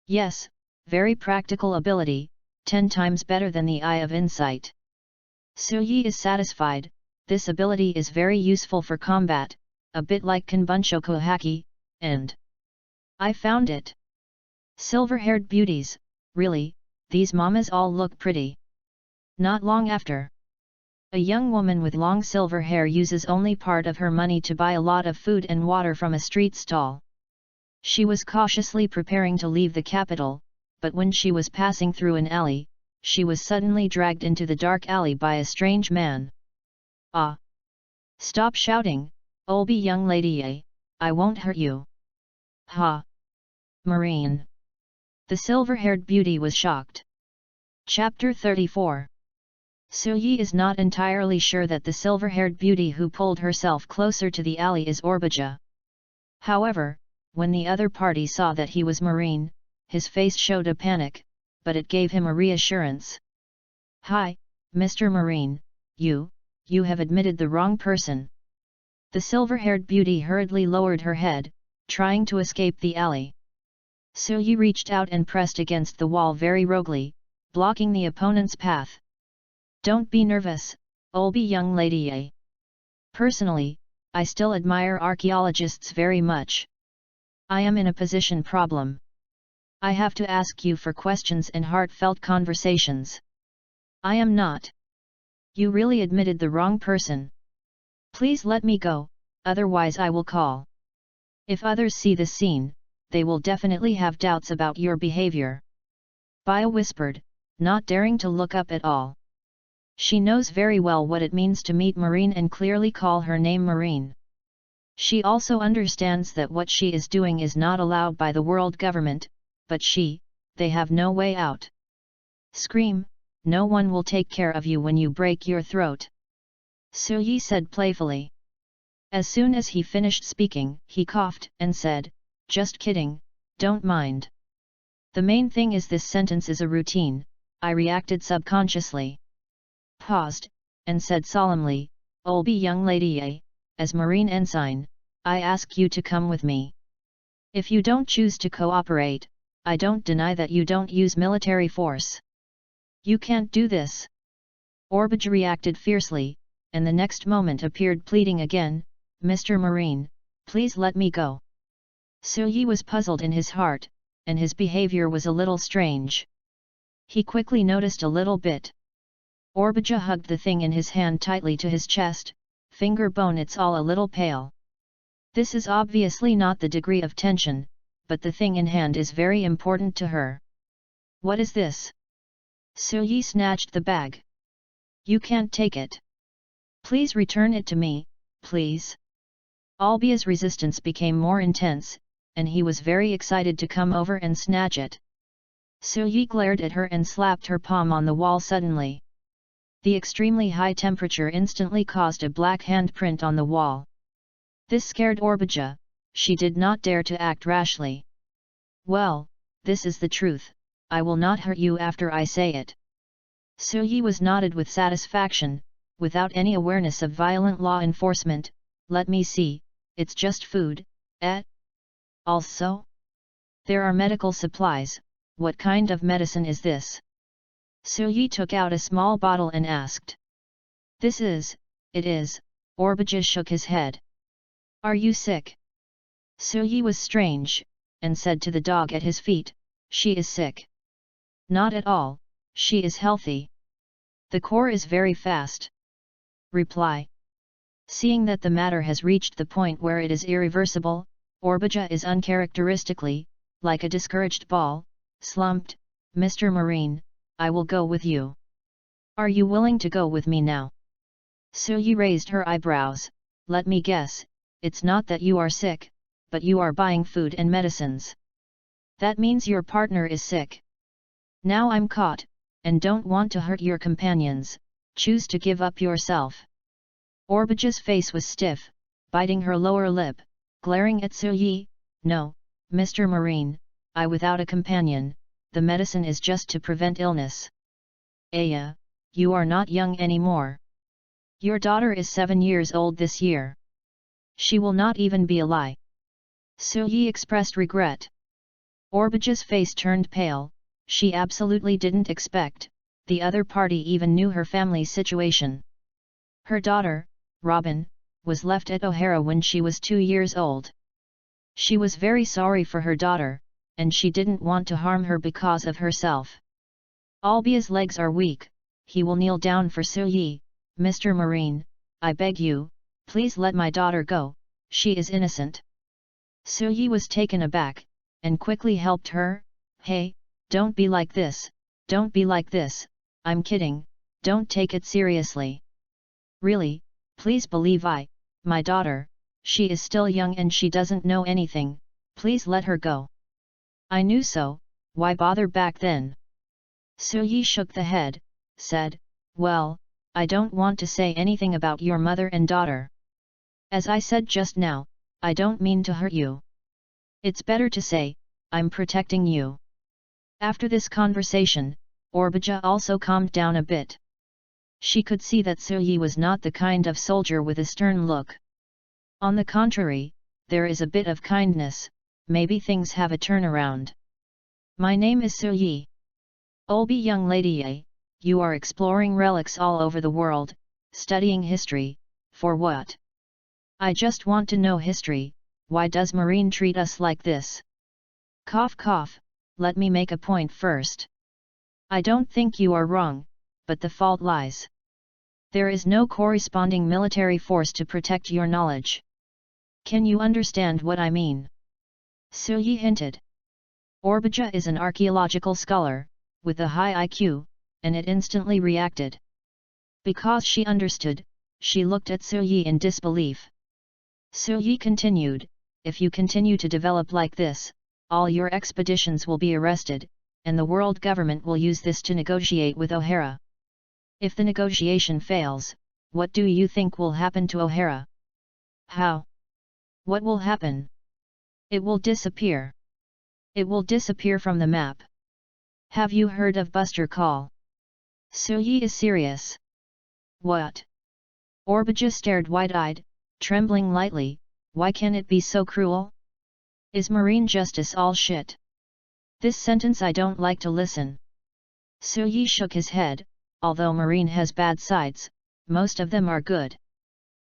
Yes, very practical ability, 10 times better than the Eye of Insight. Suyi is satisfied. This ability is very useful for combat, a bit like Kanbunshoku Haki, and I found it. Silver-haired beauties, really, these mamas all look pretty. Not long after, a young woman with long silver hair uses only part of her money to buy a lot of food and water from a street stall. She was cautiously preparing to leave the capital, but when she was passing through an alley, she was suddenly dragged into the dark alley by a strange man. Ah! Stop shouting, old young lady, I won't hurt you. Ha! Marine. The silver-haired beauty was shocked. Chapter 34. Suyi is not entirely sure that the silver-haired beauty who pulled herself closer to the alley is Orbija. However, when the other party saw that he was Marine, his face showed a panic, but it gave him a reassurance. Hi, Mr. Marine, you have admitted the wrong person. The silver-haired beauty hurriedly lowered her head, trying to escape the alley. Suyi reached out and pressed against the wall very roguely, blocking the opponent's path. Don't be nervous, old young lady. Personally, I still admire archaeologists very much. I am in a position problem. I have to ask you for questions and heartfelt conversations. I am not. You really admitted the wrong person. Please let me go, otherwise I will call. If others see this scene, they will definitely have doubts about your behavior. Bia whispered, not daring to look up at all. She knows very well what it means to meet Marine and clearly call her name Marine. She also understands that what she is doing is not allowed by the world government, but they have no way out. Scream, no one will take care of you when you break your throat. Suyi said playfully. As soon as he finished speaking, he coughed and said, just kidding, don't mind. The main thing is this sentence is a routine, I reacted subconsciously. Paused, and said solemnly, old young lady, as Marine Ensign, I ask you to come with me. If you don't choose to cooperate, I don't deny that you don't use military force. You can't do this. Orbija reacted fiercely, and the next moment appeared pleading again, Mr. Marine, please let me go. Suyi was puzzled in his heart, and his behavior was a little strange. He quickly noticed a little bit. Orbija hugged the thing in his hand tightly to his chest, finger bone it's all a little pale. This is obviously not the degree of tension, but the thing in hand is very important to her. What is this? Suyi snatched the bag. You can't take it. Please return it to me, please. Albia's resistance became more intense, and he was very excited to come over and snatch it. Suyi glared at her and slapped her palm on the wall suddenly. The extremely high temperature instantly caused a black handprint on the wall. This scared Orbija, she did not dare to act rashly. Well, this is the truth, I will not hurt you after I say it. Suyi was nodded with satisfaction, without any awareness of violent law enforcement. Let me see, it's just food, eh? Also? There are medical supplies, what kind of medicine is this? Suyi took out a small bottle and asked. It is, Orbija shook his head. Are you sick? Suyi was strange, and said to the dog at his feet, she is sick. Not at all, she is healthy. The core is very fast. Reply. Seeing that the matter has reached the point where it is irreversible, Orbija is uncharacteristically, like a discouraged ball, slumped, Mr. Marine, I will go with you. Are you willing to go with me now? Suyi raised her eyebrows, let me guess, it's not that you are sick, but you are buying food and medicines. That means your partner is sick. Now I'm caught, and don't want to hurt your companions, choose to give up yourself. Orbija's face was stiff, biting her lower lip, glaring at Suyi. No, Mr. Marine, I without a companion, the medicine is just to prevent illness. Aya, you are not young anymore. Your daughter is 7 years old this year. She will not even be alive. Suyi expressed regret. Orbaja's face turned pale. She absolutely didn't expect the other party even knew her family's situation. Her daughter, Robin, was left at O'Hara when she was 2 years old. She was very sorry for her daughter, and she didn't want to harm her because of herself. Albia's legs are weak, he will kneel down for Suyi. Mr. Marine, I beg you, please let my daughter go, she is innocent. Suyi was taken aback, and quickly helped her. Hey, don't be like this, don't be like this, I'm kidding, don't take it seriously. Really, please believe my daughter, she is still young and she doesn't know anything, please let her go. I knew so, why bother back then? Suyi shook the head, said, well, I don't want to say anything about your mother and daughter. As I said just now, I don't mean to hurt you. It's better to say, I'm protecting you. After this conversation, Orbaja also calmed down a bit. She could see that Suyi was not the kind of soldier with a stern look. On the contrary, there is a bit of kindness, maybe things have a turnaround. My name is Suyi. Olbi young lady, you are exploring relics all over the world, studying history, for what? I just want to know history, why does Marine treat us like this? Cough cough, let me make a point first. I don't think you are wrong, but the fault lies. There is no corresponding military force to protect your knowledge. Can you understand what I mean? Suyi hinted. Orbaja is an archaeological scholar, with a high IQ, and it instantly reacted. Because she understood, she looked at Suyi in disbelief. Suyi continued, if you continue to develop like this, all your expeditions will be arrested, and the world government will use this to negotiate with O'Hara. If the negotiation fails, what do you think will happen to O'Hara? How? What will happen? It will disappear. It will disappear from the map. Have you heard of Buster Call? Suyi is serious. What? Orbaja stared wide-eyed, trembling lightly, why can it be so cruel? Is marine justice all shit? This sentence I don't like to listen. Suyi shook his head, although marine has bad sides, most of them are good.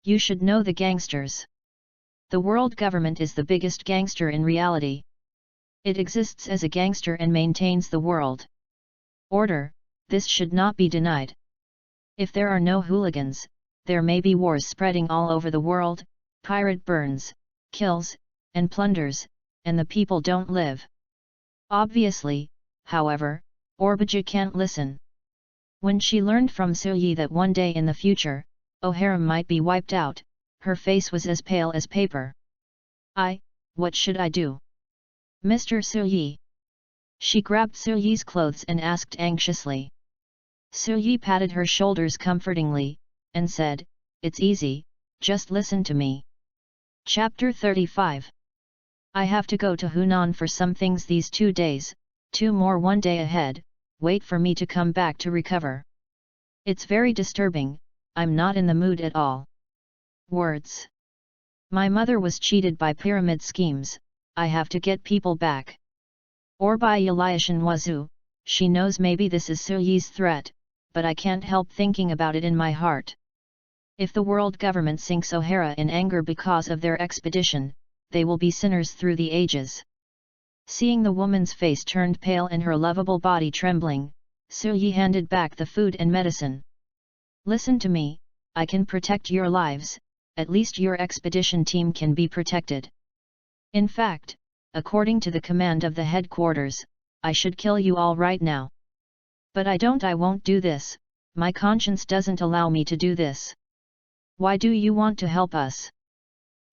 You should know the gangsters. The world government is the biggest gangster in reality. It exists as a gangster and maintains the world order, this should not be denied. If there are no hooligans, there may be wars spreading all over the world, pirate burns, kills, and plunders, and the people don't live. Obviously, however, Orbaja can't listen. When she learned from Suyi that one day in the future, O'Hara might be wiped out, her face was as pale as paper. What should I do? Mr. Suyi. She grabbed Suyi's clothes and asked anxiously. Suyi patted her shoulders comfortingly, and said, it's easy, just listen to me. Chapter 35. I have to go to Hunan for some things these 2 days, 2 more one day ahead, wait for me to come back to recover. It's very disturbing, I'm not in the mood at all. Words. My mother was cheated by pyramid schemes, I have to get people back. Or by Eliashan Wazu, she knows maybe this is Suyi's threat, but I can't help thinking about it in my heart. If the world government sinks O'Hara in anger because of their expedition, they will be sinners through the ages. Seeing the woman's face turned pale and her lovable body trembling, Suyi handed back the food and medicine. Listen to me, I can protect your lives, at least your expedition team can be protected. In fact, according to the command of the headquarters, I should kill you all right now. But I won't do this, my conscience doesn't allow me to do this. Why do you want to help us?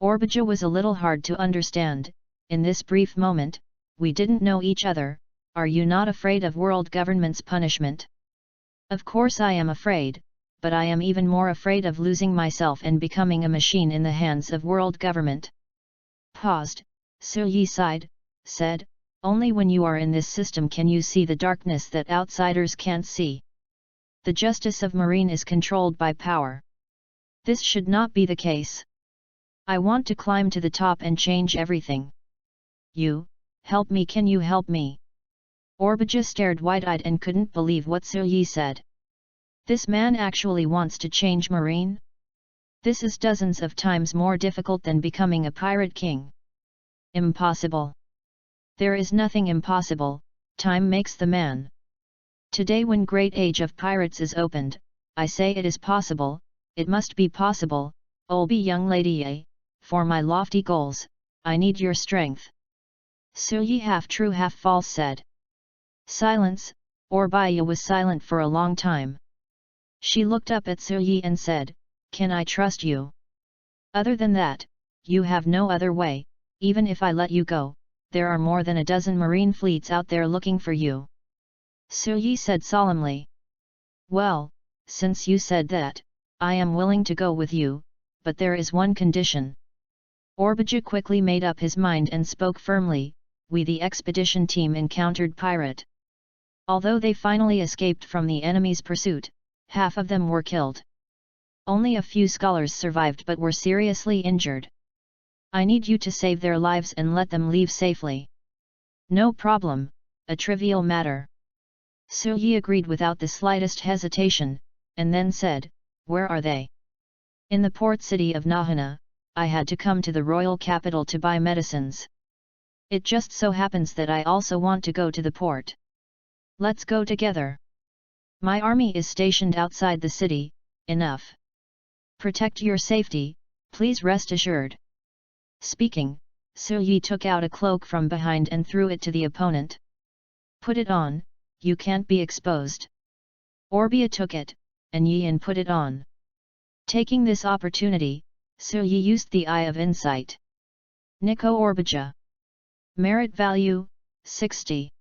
Orbaja was a little hard to understand, in this brief moment, we didn't know each other, are you not afraid of world government's punishment? Of course I am afraid, but I am even more afraid of losing myself and becoming a machine in the hands of world government. Paused, Suyi sighed, said, Only when you are in this system can you see the darkness that outsiders can't see. The justice of marine is controlled by power. This should not be the case. I want to climb to the top and change everything. You, help me, can you help me? Aurebeja stared wide-eyed and couldn't believe what Silyi said. This man actually wants to change marine? This is dozens of times more difficult than becoming a pirate king. Impossible. There is nothing impossible, time makes the man. Today when great age of pirates is opened, I say it is possible, it must be possible, Olby young lady, for my lofty goals, I need your strength. Silyi half true half false said. Silence, Aurebeja was silent for a long time. She looked up at Silyi and said, can I trust you? Other than that, you have no other way, even if I let you go, there are more than a dozen marine fleets out there looking for you. Silyi said solemnly. Well, since you said that, I am willing to go with you, but there is one condition. Aurebeja quickly made up his mind and spoke firmly, we the expedition team encountered pirate. Although they finally escaped from the enemy's pursuit, half of them were killed. Only a few scholars survived but were seriously injured. I need you to save their lives and let them leave safely. No problem, a trivial matter. Silyi agreed without the slightest hesitation, and then said, where are they? In the port city of Nahana, I had to come to the royal capital to buy medicines. It just so happens that I also want to go to the port. Let's go together. My army is stationed outside the city, enough. Protect your safety, please rest assured. Speaking, Silyi took out a cloak from behind and threw it to the opponent. Put it on, you can't be exposed. Aurebeja took it, and Yin put it on. Taking this opportunity, Silyi used the Eye of Insight. Nico Aurebeja. Merit value, 60.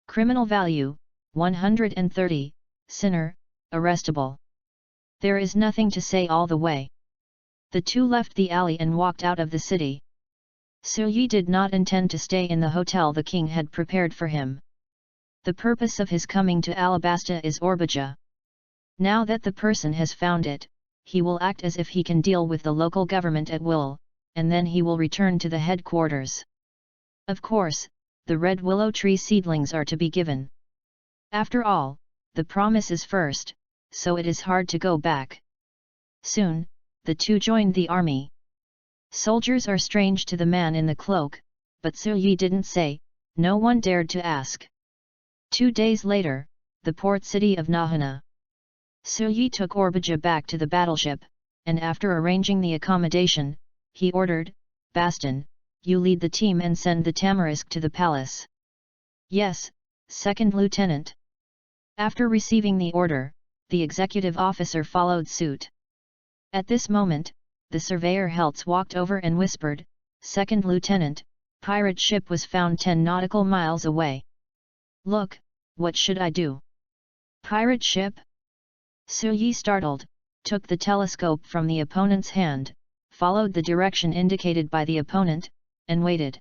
Criminal value, 130, sinner, arrestable. There is nothing to say all the way. The two left the alley and walked out of the city. Silyi did not intend to stay in the hotel the king had prepared for him. The purpose of his coming to Alabasta is Aurebeja. Now that the person has found it, he will act as if he can deal with the local government at will, and then he will return to the headquarters. Of course, the red willow tree seedlings are to be given. After all, the promise is first, so it is hard to go back. Soon, the two joined the army. Soldiers are strange to the man in the cloak, but Silyi didn't say, no one dared to ask. 2 days later, the port city of Nahana. Silyi took Aurebeja back to the battleship, and after arranging the accommodation, he ordered, Baston, you lead the team and send the Tamarisk to the palace. Yes, Second Lieutenant. After receiving the order, the executive officer followed suit. At this moment, the surveyor Heltz walked over and whispered, Second Lieutenant, pirate ship was found 10 nautical miles away. Look, what should I do? Pirate ship? Silyi startled, took the telescope from the opponent's hand, followed the direction indicated by the opponent, and waited.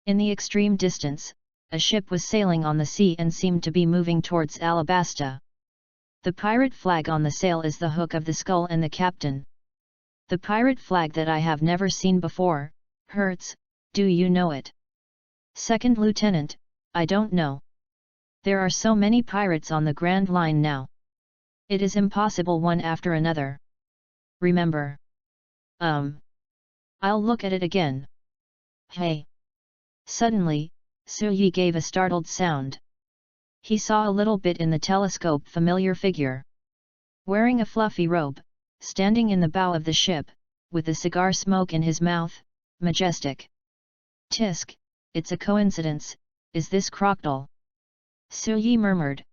In the extreme distance, a ship was sailing on the sea and seemed to be moving towards Alabasta. The pirate flag on the sail is the hook of the skull and the captain. The pirate flag that I have never seen before, Hertz, do you know it? Second Lieutenant, I don't know. There are so many pirates on the Grand Line now. It is impossible one after another. Remember. I'll look at it again. Hey! Suddenly, Silyi gave a startled sound. He saw a little bit in the telescope familiar figure. Wearing a fluffy robe, standing in the bow of the ship, with the cigar smoke in his mouth, majestic. Tisk, it's a coincidence, is this Crocodile? Silyi murmured.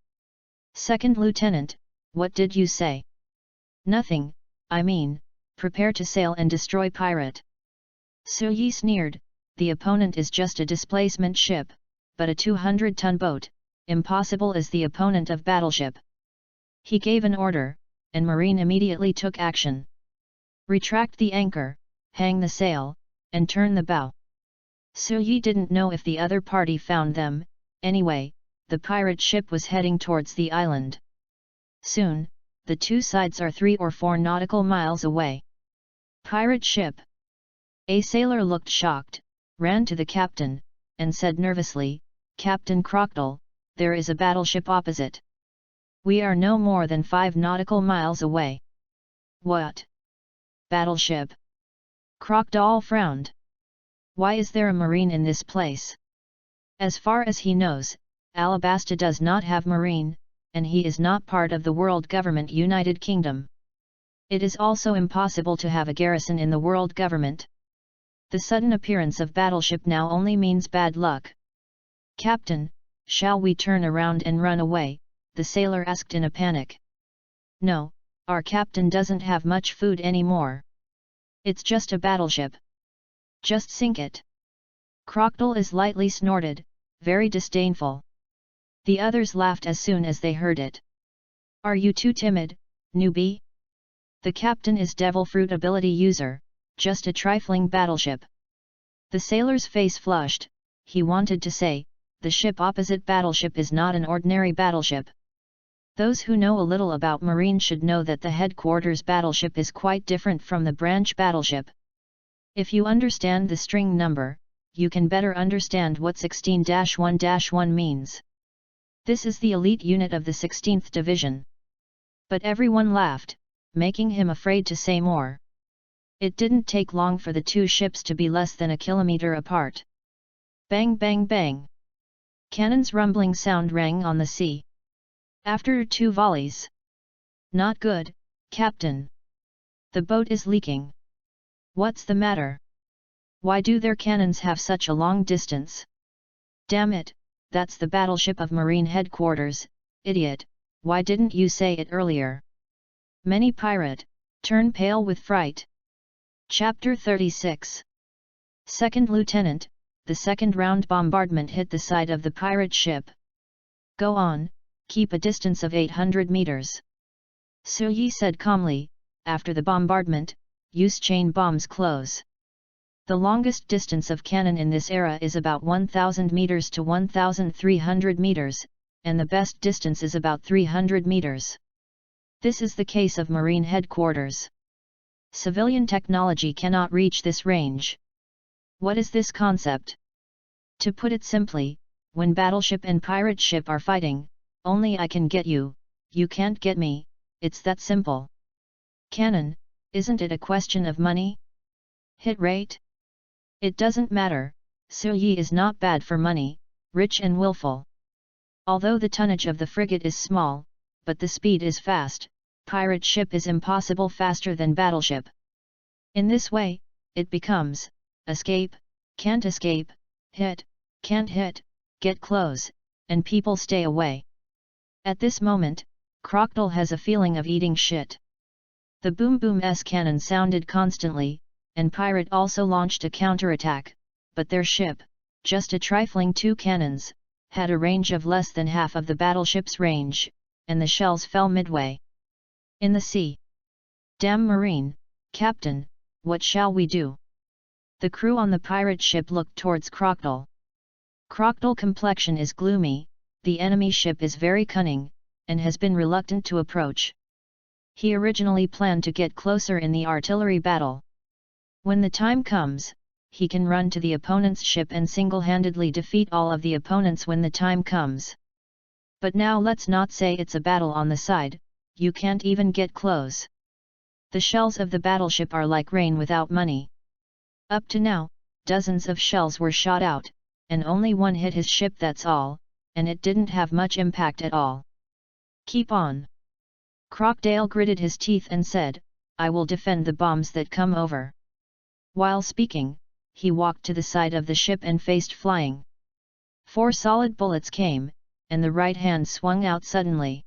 Second Lieutenant, what did you say? Nothing, I mean, prepare to sail and destroy pirate. Silyi sneered, the opponent is just a displacement ship, but a 200-ton boat, impossible as the opponent of battleship. He gave an order, and Marine immediately took action. Retract the anchor, hang the sail, and turn the bow. Su Yi didn't know if the other party found them. Anyway, the pirate ship was heading towards the island. Soon, the two sides are 3 or 4 nautical miles away. Pirate ship. A sailor looked shocked, ran to the captain, and said nervously, "Captain Crocodile, there is a battleship opposite. We are no more than 5 nautical miles away." "What? Battleship?" Crocodile frowned. "Why is there a marine in this place?" As far as he knows, Alabasta does not have marine, and he is not part of the world government United Kingdom. It is also impossible to have a garrison in the world government. The sudden appearance of battleship now only means bad luck. "Captain, shall we turn around and run away?" the sailor asked in a panic. "No, our captain doesn't have much food anymore. It's just a battleship. Just sink it." Crocodile is lightly snorted, very disdainful. The others laughed as soon as they heard it. "Are you too timid, newbie? The captain is devil fruit ability user, just a trifling battleship." The sailor's face flushed. He wanted to say, the ship opposite battleship is not an ordinary battleship. Those who know a little about marine should know that the headquarters battleship is quite different from the branch battleship. If you understand the string number, you can better understand what 16-1-1 means. This is the elite unit of the 16th Division. But everyone laughed, making him afraid to say more. It didn't take long for the two ships to be less than a kilometer apart. Bang bang bang! Cannon's rumbling sound rang on the sea. After 2 volleys. "Not good, Captain. The boat is leaking." "What's the matter? Why do their cannons have such a long distance?" "Damn it, that's the battleship of Marine Headquarters, idiot, why didn't you say it earlier?" Many pirate, turn pale with fright. Chapter 36. Second Lieutenant, the second round bombardment hit the side of the pirate ship. "Go on, keep a distance of 800 meters. Su Yi said calmly. After the bombardment, use chain bombs close. The longest distance of cannon in this era is about 1000 meters to 1300 meters, and the best distance is about 300 meters. This is the case of Marine Headquarters. Civilian technology cannot reach this range. What is this concept? To put it simply, when battleship and pirate ship are fighting, only I can get you, you can't get me, it's that simple. Cannon, isn't it a question of money? Hit rate? It doesn't matter, Su Yi is not bad for money, rich and willful. Although the tonnage of the frigate is small, but the speed is fast, pirate ship is impossible faster than battleship. In this way, it becomes, escape, can't escape, hit, can't hit, get close, and people stay away. At this moment, Crocodile has a feeling of eating shit. The Boom Boom-S cannon sounded constantly, and pirate also launched a counterattack, but their ship, just a trifling 2 cannons, had a range of less than half of the battleship's range, and the shells fell midway. In the sea. "Damn Marine, Captain, what shall we do?" The crew on the pirate ship looked towards Crocodile. Crocodile complexion is gloomy, the enemy ship is very cunning, and has been reluctant to approach. He originally planned to get closer in the artillery battle. When the time comes, he can run to the opponent's ship and single-handedly defeat all of the opponents when the time comes. But now let's not say it's a battle on the side, you can't even get close. The shells of the battleship are like rain without money. Up to now, dozens of shells were shot out, and only one hit his ship, that's all, and it didn't have much impact at all. "Keep on." Crocodile gritted his teeth and said, "I will defend the bombs that come over." While speaking, he walked to the side of the ship and faced flying. 4 solid bullets came, and the right hand swung out suddenly.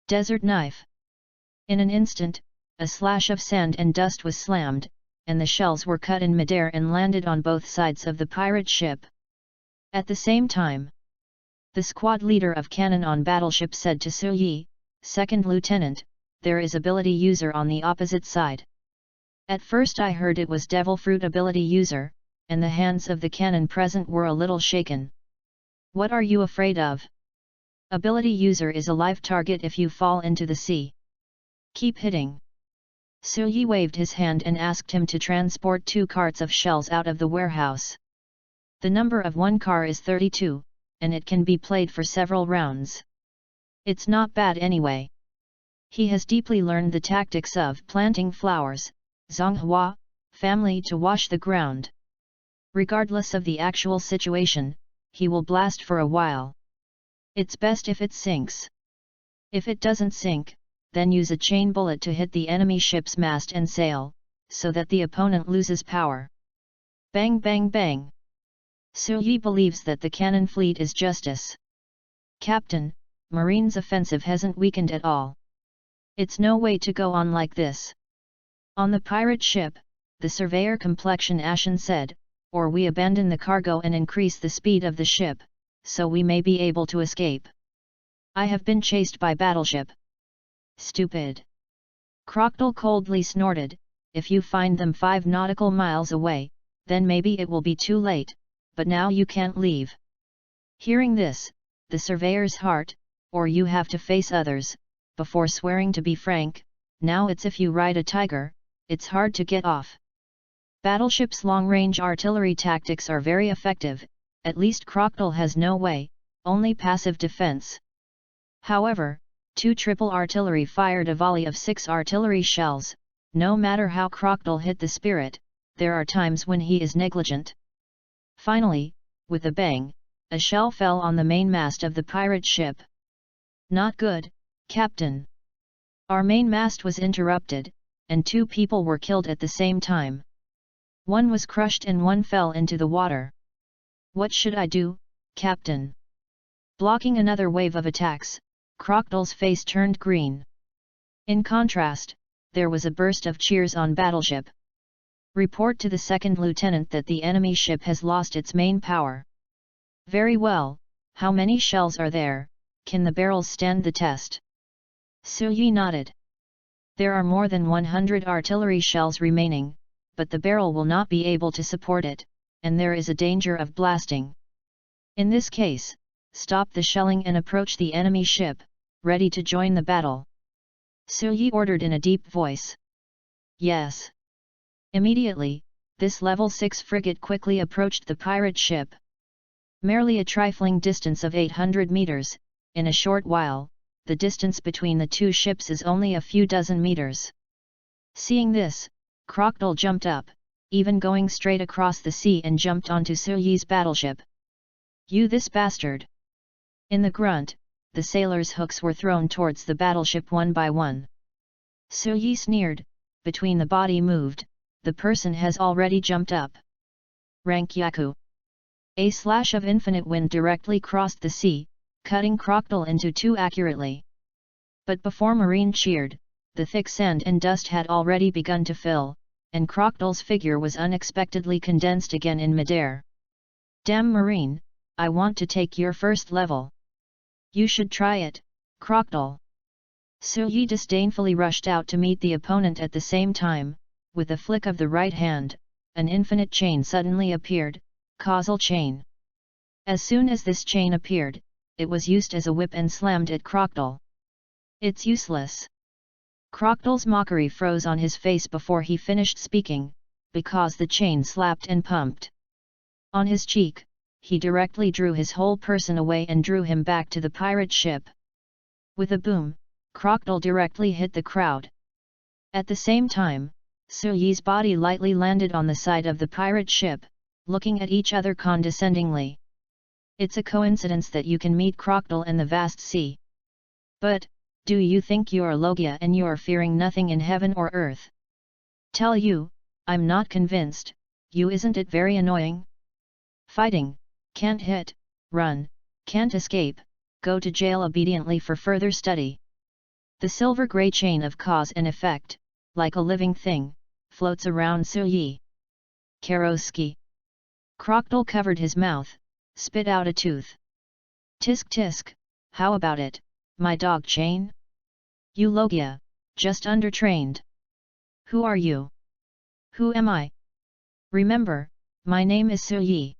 Desert knife. In an instant, a slash of sand and dust was slammed, and the shells were cut in midair and landed on both sides of the pirate ship. At the same time, the squad leader of cannon on battleship said to Su Yi, "Second Lieutenant, there is ability user on the opposite side." At first I heard it was devil fruit ability user, and the hands of the cannon present were a little shaken. What are you afraid of? Ability user is a live target if you fall into the sea. Keep hitting. Su Yi waved his hand and asked him to transport 2 carts of shells out of the warehouse. The number of one car is 32, and it can be played for several rounds. It's not bad anyway. He has deeply learned the tactics of planting flowers, Zonghua, family to wash the ground. Regardless of the actual situation, he will blast for a while. It's best if it sinks. If it doesn't sink, then use a chain bullet to hit the enemy ship's mast and sail, so that the opponent loses power. Bang bang bang! Su Yi believes that the cannon fleet is justice. Captain, Marine's offensive hasn't weakened at all. It's no way to go on like this. On the pirate ship, the surveyor complexion Ashen said, or we abandon the cargo and increase the speed of the ship, so we may be able to escape. I have been chased by battleship. Stupid. Crocodile coldly snorted, if you find them 5 nautical miles away, then maybe it will be too late, but now you can't leave. Hearing this, the surveyor's heart, or you have to face others, before swearing to be frank, now it's if you ride a tiger, it's hard to get off. Battleship's long-range artillery tactics are very effective, at least Crocodile has no way, only passive defense. However, 2 triple artillery fired a volley of 6 artillery shells. No matter how Crocodile hit the spirit, there are times when he is negligent. Finally, with a bang, a shell fell on the mainmast of the pirate ship. Not good, Captain. Our mainmast was interrupted, and 2 people were killed at the same time. One was crushed and one fell into the water. What should I do, Captain? Blocking another wave of attacks, Crocodile's face turned green. In contrast, there was a burst of cheers on battleship. Report to the second lieutenant that the enemy ship has lost its main power. Very well, how many shells are there, can the barrels stand the test? Su Yi nodded. There are more than 100 artillery shells remaining, but the barrel will not be able to support it, and there is a danger of blasting. In this case, stop the shelling and approach the enemy ship, ready to join the battle. Su Yi ordered in a deep voice. Yes. Immediately, this level 6 frigate quickly approached the pirate ship. Merely a trifling distance of 800 meters, in a short while, the distance between the 2 ships is only a few dozen meters. Seeing this, Crocodile jumped up, even going straight across the sea and jumped onto Su Yi's battleship. You this bastard! In the grunt, the sailors' hooks were thrown towards the battleship one by one. Su Yi sneered, between the body moved, the person has already jumped up. Rank Yaku. A slash of infinite wind directly crossed the sea, cutting Crocodile into 2 accurately. But before Marine cheered, the thick sand and dust had already begun to fill, and Crocodile's figure was unexpectedly condensed again in midair. Damn Marine, I want to take your first level. You should try it, Crocodile. Su Yi disdainfully rushed out to meet the opponent at the same time, with a flick of the right hand, an infinite chain suddenly appeared, causal chain. As soon as this chain appeared, it was used as a whip and slammed at Crocodile. It's useless. Crocodile's mockery froze on his face before he finished speaking, because the chain slapped and pumped. On his cheek, he directly drew his whole person away and drew him back to the pirate ship. With a boom, Crocodile directly hit the crowd. At the same time, Su Yi's body lightly landed on the side of the pirate ship, looking at each other condescendingly. It's a coincidence that you can meet Crocodile in the vast sea. But, do you think you're Logia and you're fearing nothing in heaven or earth? Tell you, I'm not convinced, you isn't it very annoying? Fighting, can't hit, run, can't escape, go to jail obediently for further study. The silver-grey chain of cause and effect, like a living thing, floats around Su Yi. Karoski. Crocodile covered his mouth, spit out a tooth. Tisk tisk, how about it, my dog chain? You Logia, just undertrained. Who are you? Who am I? Remember, My name is Yi.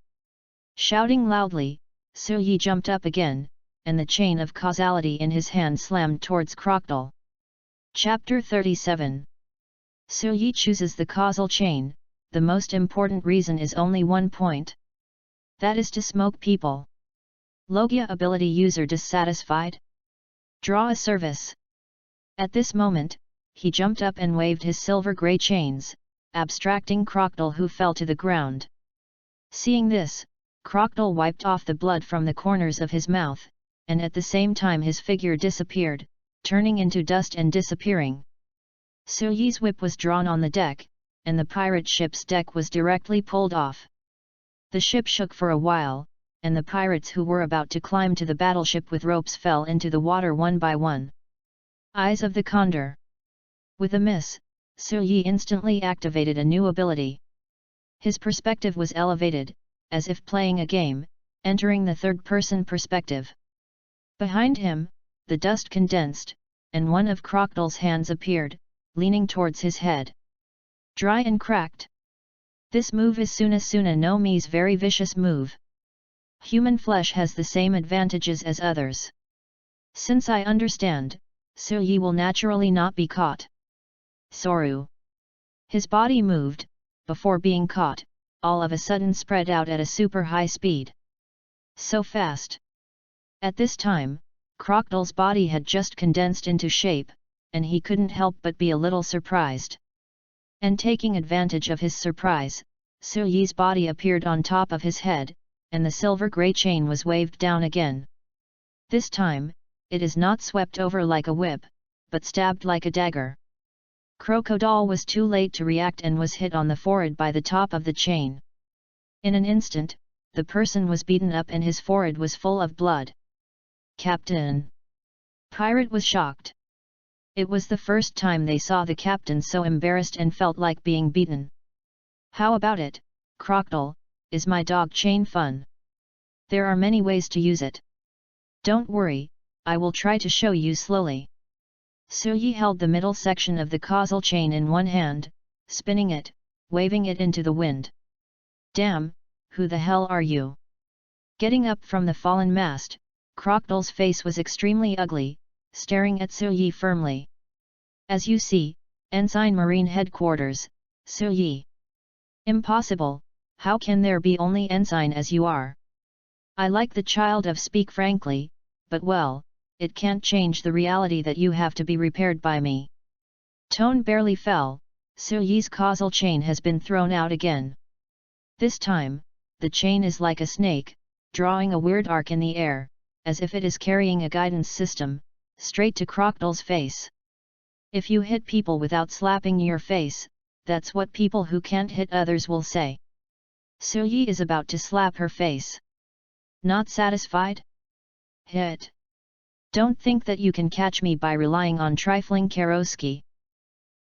Shouting loudly, Yi jumped up again, and the chain of causality in his hand slammed towards Crocodile. Chapter 37. Yi chooses the causal chain. The most important reason is only one point. That is to smoke people. Logia ability user dissatisfied? Draw a service. At this moment, he jumped up and waved his silver-grey chains, abstracting Crocodile, who fell to the ground. Seeing this, Crocodile wiped off the blood from the corners of his mouth, and at the same time his figure disappeared, turning into dust and disappearing. Yi's whip was drawn on the deck, and the pirate ship's deck was directly pulled off. The ship shook for a while, and the pirates who were about to climb to the battleship with ropes fell into the water one by one. Eyes of the Condor. With a miss, Yi instantly activated a new ability. His perspective was elevated, as if playing a game, entering the third-person perspective. Behind him, the dust condensed, and one of Crocodile's hands appeared, leaning towards his head. Dry and cracked. This move is Suna no Mi's very vicious move. Human flesh has the same advantages as others. Since I understand, Yi will naturally not be caught. Soru. His body moved, before being caught, all of a sudden spread out at a super high speed. So fast. At this time, Crocodile's body had just condensed into shape, and he couldn't help but be a little surprised. And taking advantage of his surprise, Yi's body appeared on top of his head, and the silver-grey chain was waved down again. This time, it is not swept over like a whip, but stabbed like a dagger. Crocodile was too late to react and was hit on the forehead by the top of the chain. In an instant, the person was beaten up and his forehead was full of blood. Captain! Pirate was shocked. It was the first time they saw the captain so embarrassed and felt like being beaten. How about it, Crocodile? Is my dog chain fun? There are many ways to use it. Don't worry, I will try to show you slowly. Yi held the middle section of the causal chain in one hand, spinning it, waving it into the wind. Damn, who the hell are you? Getting up from the fallen mast, Crocodile's face was extremely ugly, staring at Yi firmly. As you see, Ensign Marine Headquarters, Yi. Impossible, how can there be only Ensign as you are? I like the child of speak frankly, but well, it can't change the reality that you have to be repaired by me. Tone barely fell, Yi's causal chain has been thrown out again. This time, the chain is like a snake, drawing a weird arc in the air, as if it is carrying a guidance system, straight to Crocodile's face. If you hit people without slapping your face, that's what people who can't hit others will say. Yi is about to slap her face. Not satisfied? Hit. Don't think that you can catch me by relying on trifling Karosky.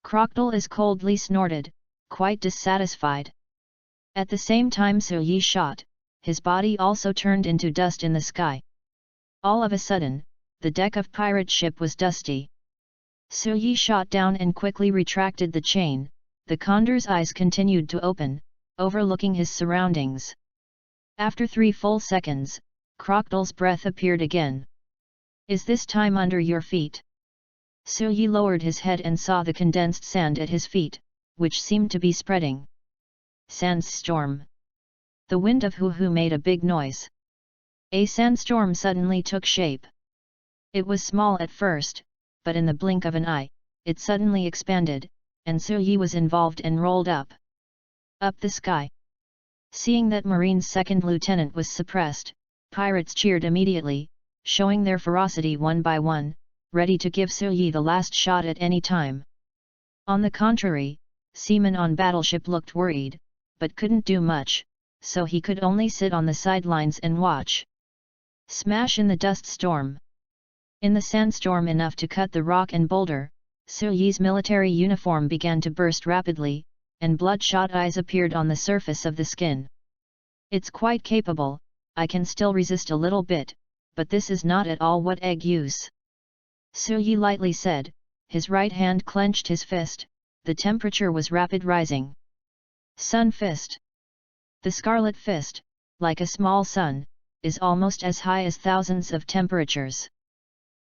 Crocodile is coldly snorted, quite dissatisfied. At the same time Yi shot, his body also turned into dust in the sky. All of a sudden, the deck of pirate ship was dusty. Yi shot down and quickly retracted the chain. The Condor's eyes continued to open, overlooking his surroundings. After 3 full seconds, Crocodile's breath appeared again. Is this time under your feet? Yi lowered his head and saw the condensed sand at his feet, which seemed to be spreading. Sandstorm. The wind of Hu made a big noise. A sandstorm suddenly took shape. It was small at first, but in the blink of an eye, it suddenly expanded, and Yi was involved and rolled up the sky. Seeing that Marine's second lieutenant was suppressed, pirates cheered immediately, showing their ferocity one by one, ready to give Yi the last shot at any time. On the contrary, seamen on battleship looked worried, but couldn't do much, so he could only sit on the sidelines and watch. Smash in the dust storm. In the sandstorm enough to cut the rock and boulder, Yi's military uniform began to burst rapidly, and bloodshot eyes appeared on the surface of the skin. It's quite capable, I can still resist a little bit, but this is not at all what egg use. Yi lightly said, his right hand clenched his fist, the temperature was rapid rising. Sun fist. The scarlet fist, like a small sun, is almost as high as thousands of temperatures.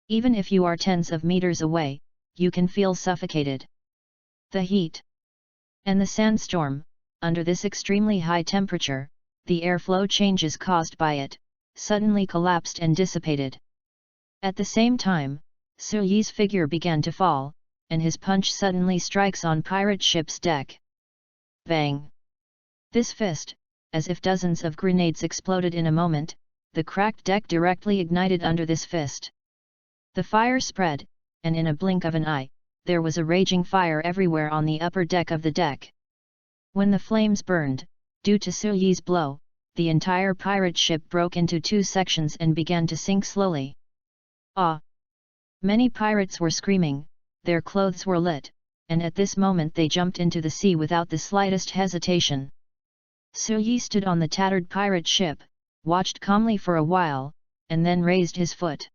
Even if you are tens of meters away, you can feel suffocated. The heat and the sandstorm, under this extremely high temperature, the airflow changes caused by it, suddenly collapsed and dissipated. At the same time, Suyi's figure began to fall, and his punch suddenly strikes on pirate ship's deck. Bang! This fist, as if dozens of grenades exploded in a moment, the cracked deck directly ignited under this fist. The fire spread, and in a blink of an eye, there was a raging fire everywhere on the upper deck of the deck. When the flames burned, due to Suyi's blow, the entire pirate ship broke into two sections and began to sink slowly. Ah! Many pirates were screaming, their clothes were lit, and at this moment they jumped into the sea without the slightest hesitation. Suyi stood on the tattered pirate ship, watched calmly for a while, and then raised his foot.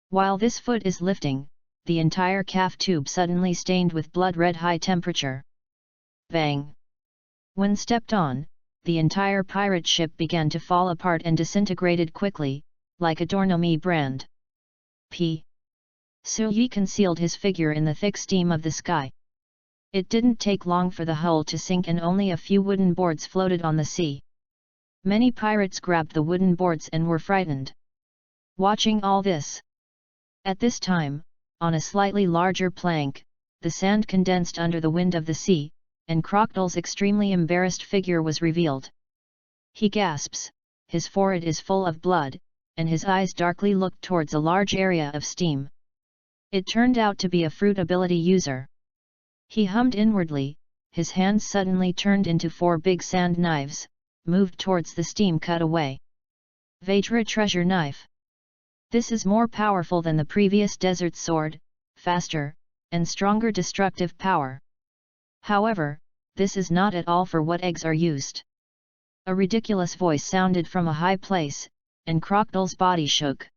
While this foot is lifting, the entire calf tube suddenly stained with blood-red high temperature. Bang! When stepped on, the entire pirate ship began to fall apart and disintegrated quickly, like a Dornomy brand. Suyi concealed his figure in the thick steam of the sky. It didn't take long for the hull to sink and only a few wooden boards floated on the sea. Many pirates grabbed the wooden boards and were frightened. Watching all this. At this time, on a slightly larger plank, the sand condensed under the wind of the sea, and Crocodile's extremely embarrassed figure was revealed. He gasps, his forehead is full of blood, and his eyes darkly looked towards a large area of steam. It turned out to be a fruit ability user. He hummed inwardly, his hands suddenly turned into 4 big sand knives, moved towards the steam cut away. Vajra treasure knife. This is more powerful than the previous desert sword, faster, and stronger destructive power. However, this is not at all for what eggs are used. A ridiculous voice sounded from a high place, and Crocodile's body shook.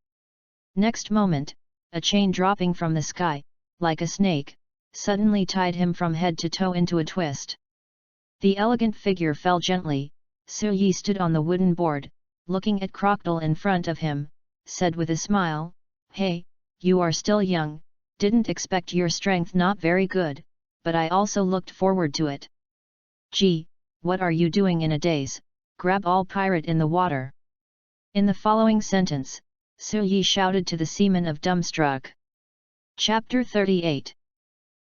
Next moment, a chain dropping from the sky, like a snake, suddenly tied him from head to toe into a twist. The elegant figure fell gently. Suyi stood on the wooden board, looking at Crocodile in front of him, said with a smile, "Hey, you are still young, didn't expect your strength not very good, but I also looked forward to it. Gee, what are you doing in a daze, grab all pirate in the water." In the following sentence, Suyi shouted to the seamen of dumbstruck. Chapter 38.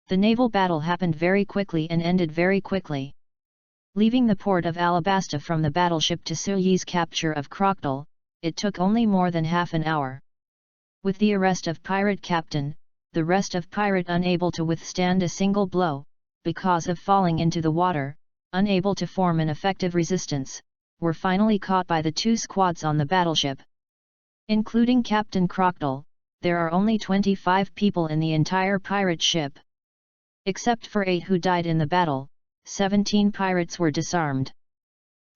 The naval battle happened very quickly and ended very quickly. Leaving the port of Alabasta from the battleship to Suyi's capture of Crocodile, it took only more than half an hour. With the arrest of pirate captain, the rest of pirate unable to withstand a single blow, because of falling into the water, unable to form an effective resistance, were finally caught by the 2 squads on the battleship. Including Captain Crocodile, there are only 25 people in the entire pirate ship. Except for 8 who died in the battle, 17 pirates were disarmed.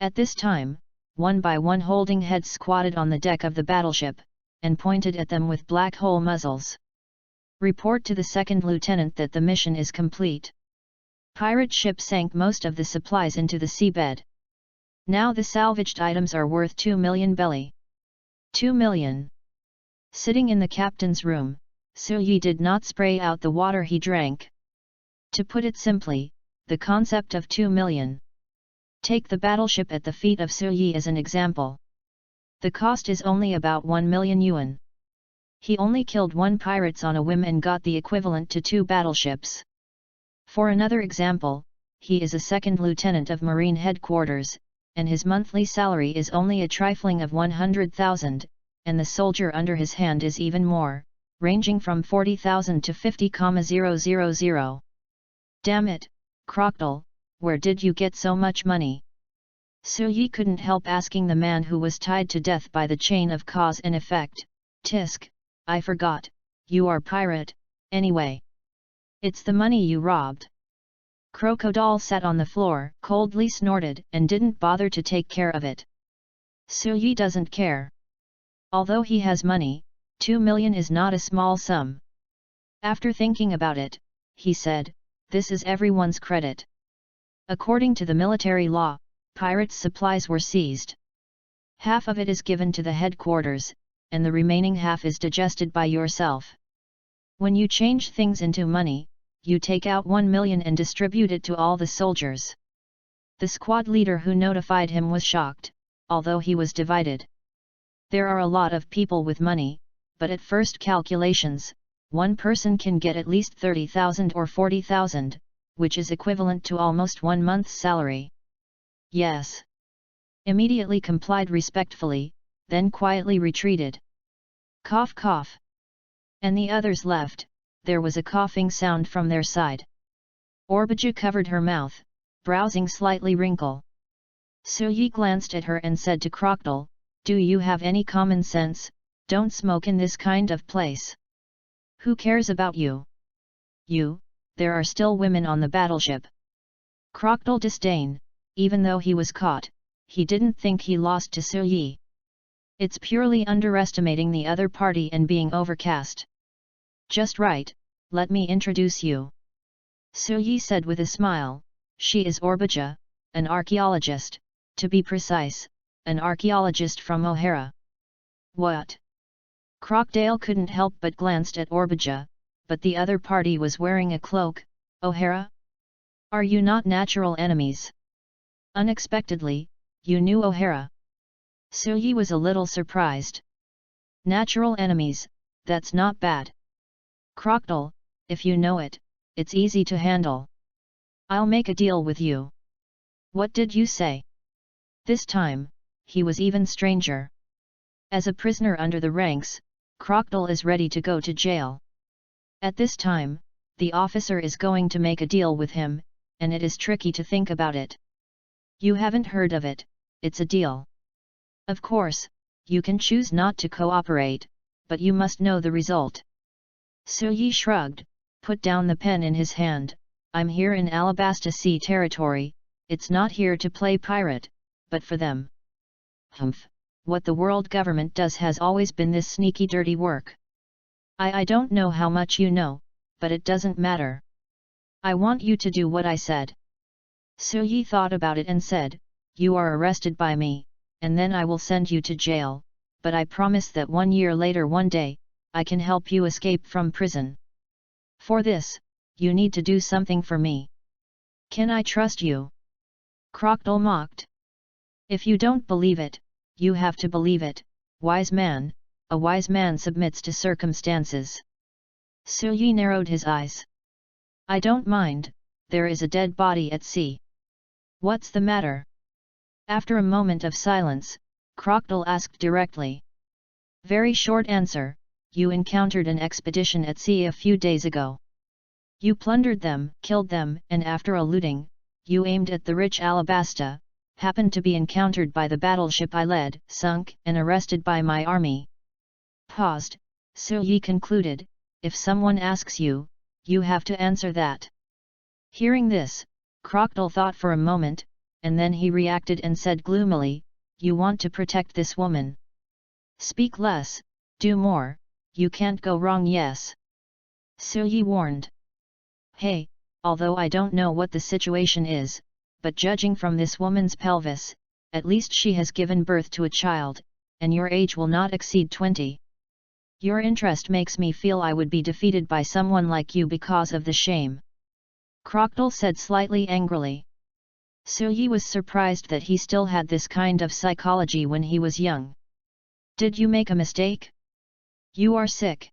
At this time, one by one holding heads squatted on the deck of the battleship, and pointed at them with black hole muzzles. Report to the second lieutenant that the mission is complete. Pirate ship sank most of the supplies into the seabed. Now the salvaged items are worth 2 million belly. 2 million. Sitting in the captain's room, Suyi did not spray out the water he drank. To put it simply, the concept of 2 million. Take the battleship at the feet of Suyi as an example. The cost is only about 1 million yuan. He only killed 1 pirate on a whim and got the equivalent to 2 battleships. For another example, he is a second lieutenant of Marine Headquarters, and his monthly salary is only a trifling of 100,000, and the soldier under his hand is even more, ranging from 40,000 to 50,000. Damn it, Crocodile, where did you get so much money? Suyi couldn't help asking the man who was tied to death by the chain of cause and effect. Tisk, I forgot, you are pirate, anyway. It's the money you robbed. Crocodile sat on the floor, coldly snorted, and didn't bother to take care of it. Suyi doesn't care. Although he has money, 2 million is not a small sum. After thinking about it, he said, "This is everyone's credit. According to the military law, Pirates' supplies were seized. Half of it is given to the headquarters, and the remaining half is digested by yourself. When you change things into money, you take out 1 million and distribute it to all the soldiers. The squad leader who notified him was shocked, although he was divided. There are a lot of people with money, but at first calculations, one person can get at least 30,000 or 40,000, which is equivalent to almost 1 month's salary. Yes. Immediately complied respectfully, then quietly retreated. Cough cough. And the others left. There was a coughing sound from their side. Orbija covered her mouth, browsing slightly wrinkle. Suyi glanced at her and said to Crocodile, "Do you have any common sense? Don't smoke in this kind of place. Who cares about you? You, there are still women on the battleship." Crocodile disdain, even though he was caught, he didn't think he lost to Suyi. It's purely underestimating the other party and being overcast. "Just right, let me introduce you," Suyi said with a smile. "She is Orbija, an archaeologist, to be precise, an archaeologist from O'Hara." "What?" Crocodile couldn't help but glanced at Orbija, but the other party was wearing a cloak. "O'Hara? Are you not natural enemies?" Unexpectedly, you knew O'Hara. Suyi was a little surprised. "Natural enemies, that's not bad. Crocodile, if you know it, it's easy to handle. I'll make a deal with you." "What did you say?" This time, he was even stranger. As a prisoner under the ranks, Crocodile is ready to go to jail. At this time, the officer is going to make a deal with him, and it is tricky to think about it. "You haven't heard of it, it's a deal. Of course, you can choose not to cooperate, but you must know the result." Suyi shrugged, put down the pen in his hand. "I'm here in Alabasta Sea territory, it's not here to play pirate, but for them. Humph, what the world government does has always been this sneaky dirty work. I don't know how much you know, but it doesn't matter. I want you to do what I said." Suyi thought about it and said, "You are arrested by me, and then I will send you to jail, but I promise that 1 year later one day, I can help you escape from prison. For this, you need to do something for me. Can I trust you?" Crocodile mocked. "If you don't believe it, you have to believe it, wise man. A wise man submits to circumstances." Suyi narrowed his eyes. "I don't mind, there is a dead body at sea." "What's the matter?" After a moment of silence, Crocodile asked directly. "Very short answer, you encountered an expedition at sea a few days ago. You plundered them, killed them, and after a looting, you aimed at the rich Alabasta, happened to be encountered by the battleship I led, sunk, and arrested by my army." Paused, Suyi concluded, "If someone asks you, you have to answer that." Hearing this, Crocodile thought for a moment, and then he reacted and said gloomily, "You want to protect this woman. Speak less, do more, you can't go wrong, yes?" Suyi warned. "Hey, although I don't know what the situation is, but judging from this woman's pelvis, at least she has given birth to a child, and your age will not exceed 20. Your interest makes me feel I would be defeated by someone like you because of the shame." Crocodile said slightly angrily. Suyi was surprised that he still had this kind of psychology when he was young. "Did you make a mistake? You are sick."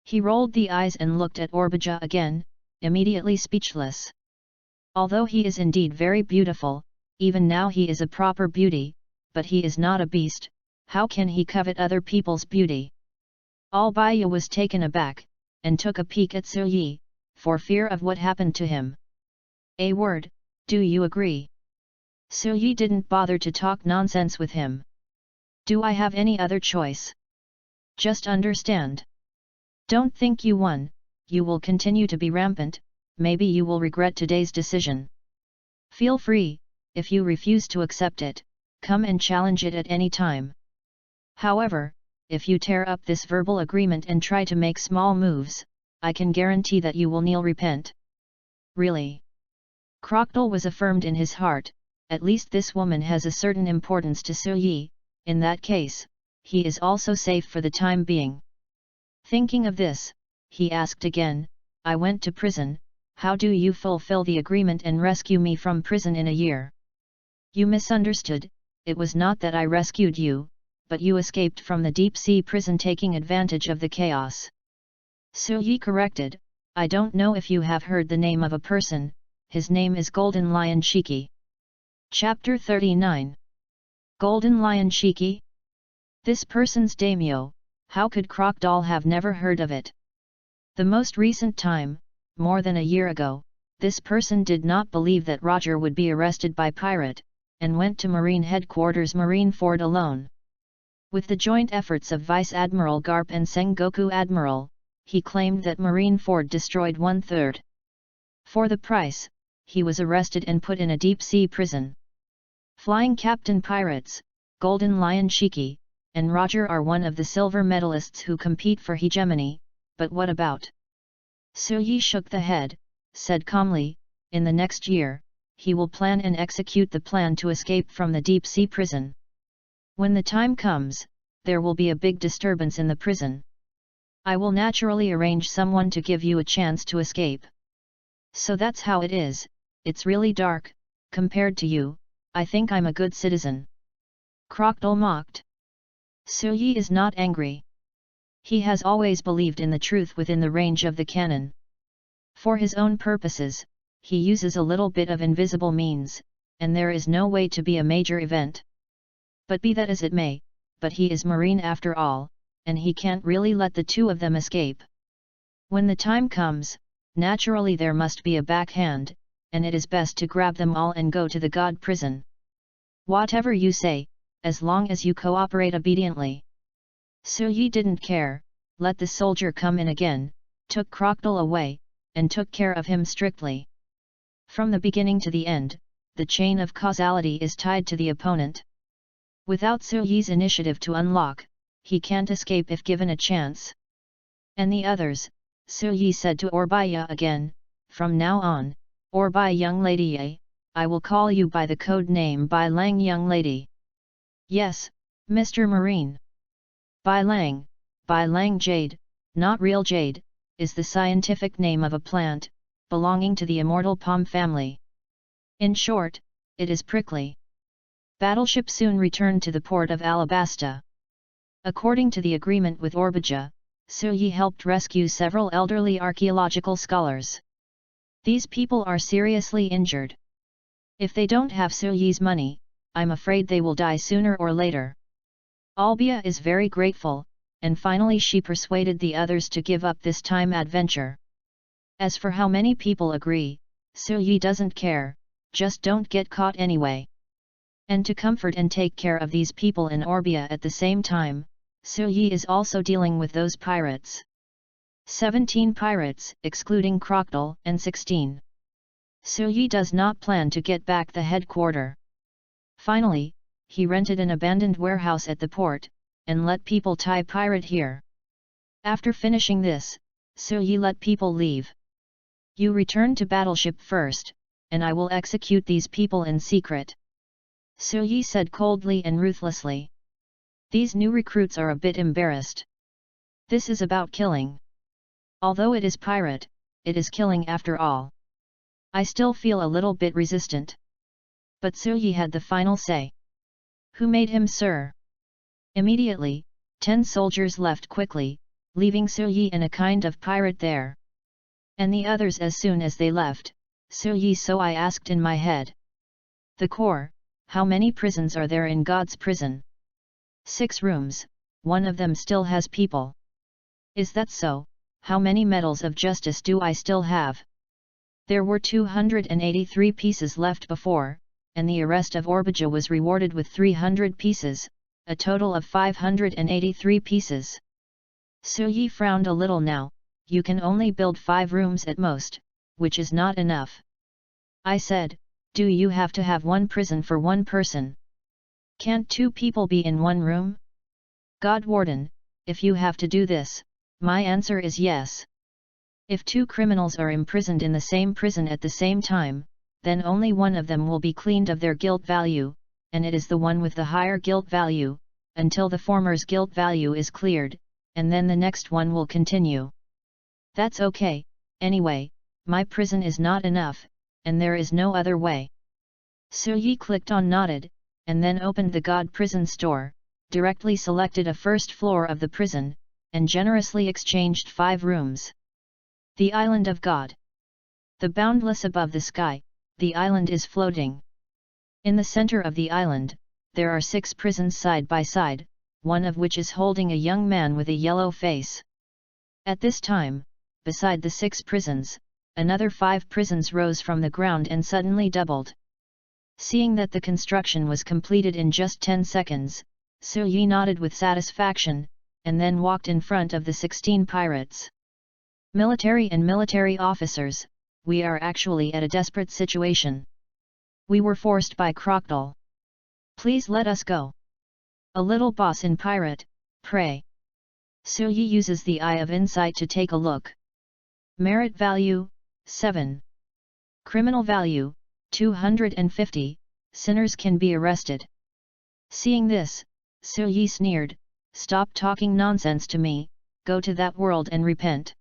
He rolled the eyes and looked at Orbija again, immediately speechless. Although he is indeed very beautiful, even now he is a proper beauty, but he is not a beast. How can he covet other people's beauty? Albaya was taken aback, and took a peek at Suyi, for fear of what happened to him. "A word, do you agree?" Suyi didn't bother to talk nonsense with him. "Do I have any other choice? Just understand. Don't think you won, you will continue to be rampant, maybe you will regret today's decision. Feel free, if you refuse to accept it, come and challenge it at any time. However, if you tear up this verbal agreement and try to make small moves, I can guarantee that you will kneel repent." "Really?" Crocodile was affirmed in his heart, at least this woman has a certain importance to Su Yi, in that case, he is also safe for the time being. Thinking of this, he asked again, I went to prison, how do you fulfill the agreement and rescue me from prison in a year? You misunderstood, it was not that I rescued you, but you escaped from the deep-sea prison taking advantage of the chaos. Su Yi corrected, I don't know if you have heard the name of a person, his name is Golden Lion Shiki. Chapter 39. Golden Lion Shiki? This person's daimyo, how could Crocodile have never heard of it? The most recent time, more than a year ago, this person did not believe that Roger would be arrested by pirate, and went to Marine Headquarters Marineford alone. With the joint efforts of Vice Admiral Garp and Sengoku Admiral, he claimed that Marineford destroyed 1/3. For the price, he was arrested and put in a deep-sea prison. Flying Captain Pirates, Golden Lion Shiki, and Roger are one of the silver medalists who compete for hegemony, but what about? Su Yi shook the head, said calmly, in the next year, he will plan and execute the plan to escape from the deep-sea prison. When the time comes, there will be a big disturbance in the prison. I will naturally arrange someone to give you a chance to escape. So that's how it is, it's really dark, compared to you, I think I'm a good citizen. Crocodile mocked. Su Yi is not angry. He has always believed in the truth within the range of the canon. For his own purposes, he uses a little bit of invisible means, and there is no way to be a major event. But be that as it may, but he is Marine after all, and he can't really let the two of them escape. When the time comes, naturally there must be a backhand, and it is best to grab them all and go to the God prison. Whatever you say, as long as you cooperate obediently. Su Yi didn't care, let the soldier come in again, took Crocodile away, and took care of him strictly. From the beginning to the end, the chain of causality is tied to the opponent. Without Su Yi's initiative to unlock, he can't escape if given a chance. And the others, Su Yi said to Orbai again, from now on, Orbai young lady, I will call you by the code name Bai Lang young lady. Yes, Mr. Marine. Bai Lang jade, not real jade, is the scientific name of a plant, belonging to the immortal palm family. In short, it is prickly. Battleship soon returned to the port of Alabasta. According to the agreement with Orbija, Su Yi helped rescue several elderly archaeological scholars. These people are seriously injured. If they don't have Su Yi's money, I'm afraid they will die sooner or later. Albia is very grateful, and finally she persuaded the others to give up this time adventure. As for how many people agree, Su Yi doesn't care, just don't get caught anyway. And to comfort and take care of these people in Orbia at the same time, Su Yi is also dealing with those pirates. 17 pirates, excluding Crocodile, and 16. Su Yi does not plan to get back the headquarter. Finally, he rented an abandoned warehouse at the port, and let people tie pirate here. After finishing this, Su Yi let people leave. You return to battleship first, and I will execute these people in secret. Su Yi said coldly and ruthlessly. These new recruits are a bit embarrassed. This is about killing. Although it is pirate, it is killing after all. I still feel a little bit resistant. But Su Yi had the final say. Who made him, sir? Immediately, 10 soldiers left quickly, leaving Su Yi and a kind of pirate there. And the others as soon as they left, Su Yi, so I asked in my head. The core, how many prisons are there in God's prison? 6 rooms, one of them still has people. Is that so? How many medals of justice do I still have? There were 283 pieces left before, and the arrest of Orbija was rewarded with 300 pieces, a total of 583 pieces. Su Yi frowned a little now, you can only build 5 rooms at most, which is not enough. I said, do you have to have 1 prison for 1 person? Can't 2 people be in 1 room? God Warden, if you have to do this, my answer is yes. If 2 criminals are imprisoned in the same prison at the same time, then only one of them will be cleaned of their guilt value, and it is the one with the higher guilt value, until the former's guilt value is cleared, and then the next one will continue. That's okay, anyway, my prison is not enough, and there is no other way. Suyi clicked on nodded, and then opened the God Prison store, directly selected a first floor of the prison, and generously exchanged 5 rooms. The Island of God. The boundless above the sky, the island is floating. In the center of the island, there are 6 prisons side by side, one of which is holding a young man with a yellow face. At this time, beside the 6 prisons, another 5 prisons rose from the ground and suddenly doubled. Seeing that the construction was completed in just 10 seconds, Suyi nodded with satisfaction, and then walked in front of the 16 pirates. Military and military officers, we are actually at a desperate situation. We were forced by Crocodile. Please let us go. A little boss in pirate, pray. Suyi uses the Eye of Insight to take a look. Merit value, 7. Criminal value, 250, sinners can be arrested. Seeing this, Suyi sneered, stop talking nonsense to me, go to that world and repent.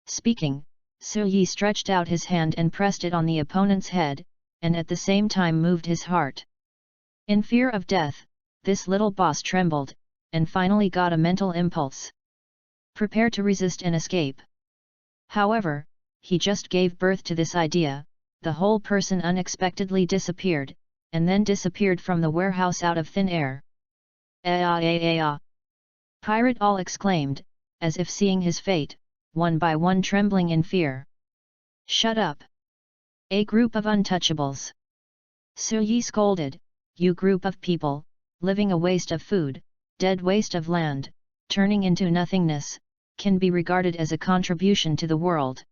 Speaking, Suyi stretched out his hand and pressed it on the opponent's head, and at the same time moved his heart. In fear of death, this little boss trembled, and finally got a mental impulse. Prepare to resist and escape. However, he just gave birth to this idea, the whole person unexpectedly disappeared, and then disappeared from the warehouse out of thin air. Pirate all exclaimed, as if seeing his fate, one by one trembling in fear. Shut up! A group of untouchables. Suyi scolded, you group of people, living a waste of food, dead waste of land, turning into nothingness, can be regarded as a contribution to the world.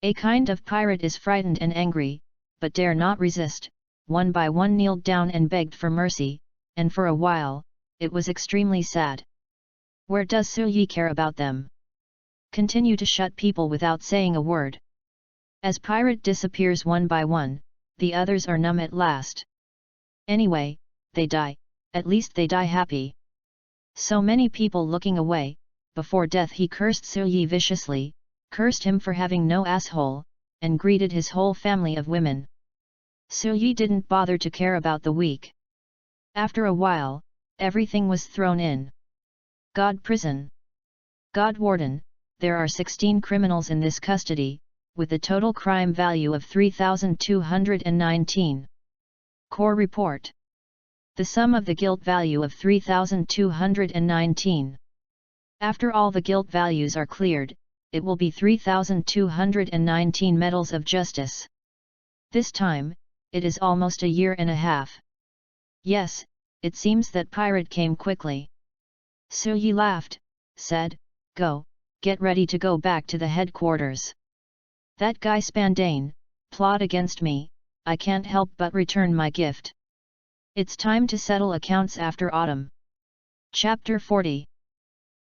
A kind of pirate is frightened and angry, but dare not resist, one by one kneeled down and begged for mercy, and for a while, it was extremely sad. Where does Suyi care about them? Continue to shut people without saying a word. As pirate disappears one by one, the others are numb at last. Anyway, they die, at least they die happy. So many people looking away, before death he cursed Suyi viciously, cursed him for having no asshole, and greeted his whole family of women. Suyi didn't bother to care about the weak. After a while, everything was thrown in. God Prison. God Warden, there are 16 criminals in this custody, with a total crime value of 3,219. Core Report. The sum of the guilt value of 3,219. After all the guilt values are cleared, it will be 3,219 medals of justice. This time, it is almost a year and a half. Yes, it seems that pirate came quickly. Suyi laughed, said, go, get ready to go back to the headquarters. That guy Spandane, plot against me, I can't help but return my gift. It's time to settle accounts after autumn. Chapter 40.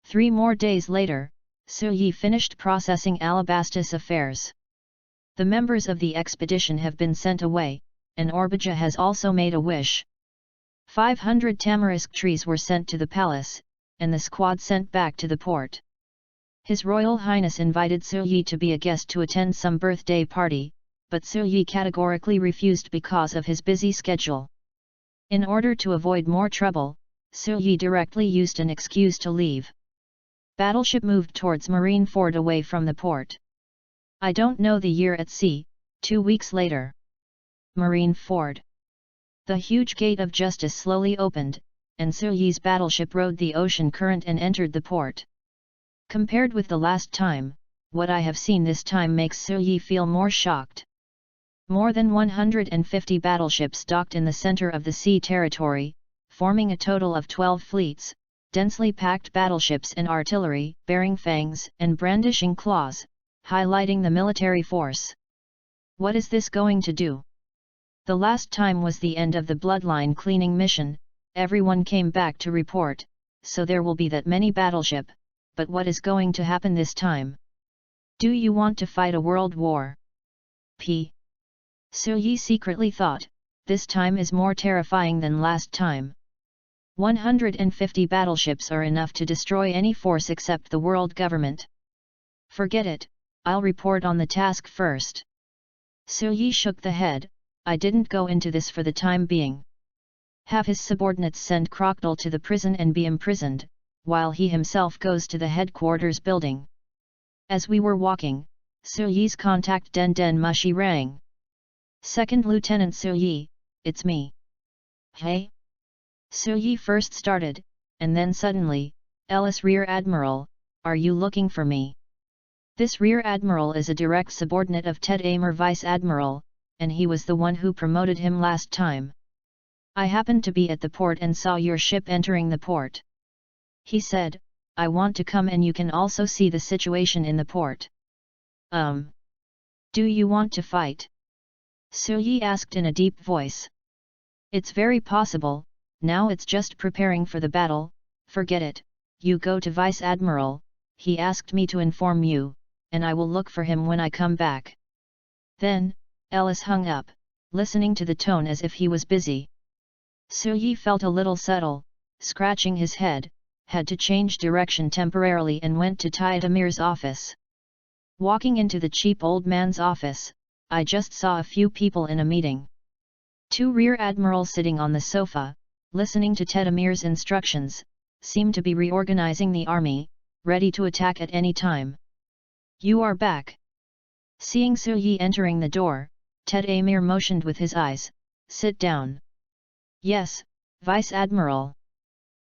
3 more days later, Suyi finished processing Alabastus affairs. The members of the expedition have been sent away, and Orbija has also made a wish. 500 tamarisk trees were sent to the palace, and the squad sent back to the port. His Royal Highness invited Suyi to be a guest to attend some birthday party, but Suyi categorically refused because of his busy schedule. In order to avoid more trouble, Suyi directly used an excuse to leave. Battleship moved towards Marineford away from the port. I don't know the year at sea, 2 weeks later. Marineford. The huge gate of justice slowly opened, and Suyi's battleship rode the ocean current and entered the port. Compared with the last time, what I have seen this time makes Suyi feel more shocked. More than 150 battleships docked in the center of the sea territory, forming a total of 12 fleets, densely packed battleships and artillery, bearing fangs and brandishing claws, highlighting the military force. What is this going to do? The last time was the end of the bloodline cleaning mission, everyone came back to report, so there will be that many battleship, but what is going to happen this time? Do you want to fight a world war? P. Su Yi secretly thought, this time is more terrifying than last time. 150 battleships are enough to destroy any force except the world government. Forget it, I'll report on the task first. Su Yi shook the head, I didn't go into this for the time being. Have his subordinates send Crocodile to the prison and be imprisoned, while he himself goes to the headquarters building. As we were walking, Su Yi's contact Den Den Mushi rang. Second Lieutenant Su Yi, it's me. Hey? Su Yi first started, and then suddenly, Ellis Rear Admiral, are you looking for me? This Rear Admiral is a direct subordinate of Ted Amer Vice Admiral, and he was the one who promoted him last time. I happened to be at the port and saw your ship entering the port. He said, I want to come and you can also see the situation in the port. Do you want to fight? Su Yi asked in a deep voice. It's very possible, now it's just preparing for the battle, forget it, you go to Vice Admiral, he asked me to inform you, and I will look for him when I come back. Then, Ellis hung up, listening to the tone as if he was busy. Su Yi felt a little subtle, scratching his head, had to change direction temporarily and went to Taidamir's office. Walking into the cheap old man's office, I just saw a few people in a meeting. 2 rear admirals sitting on the sofa, listening to Tedamir's instructions, seemed to be reorganizing the army, ready to attack at any time. You are back. Seeing Su Yi entering the door, Tedamir motioned with his eyes, sit down. Yes, Vice Admiral.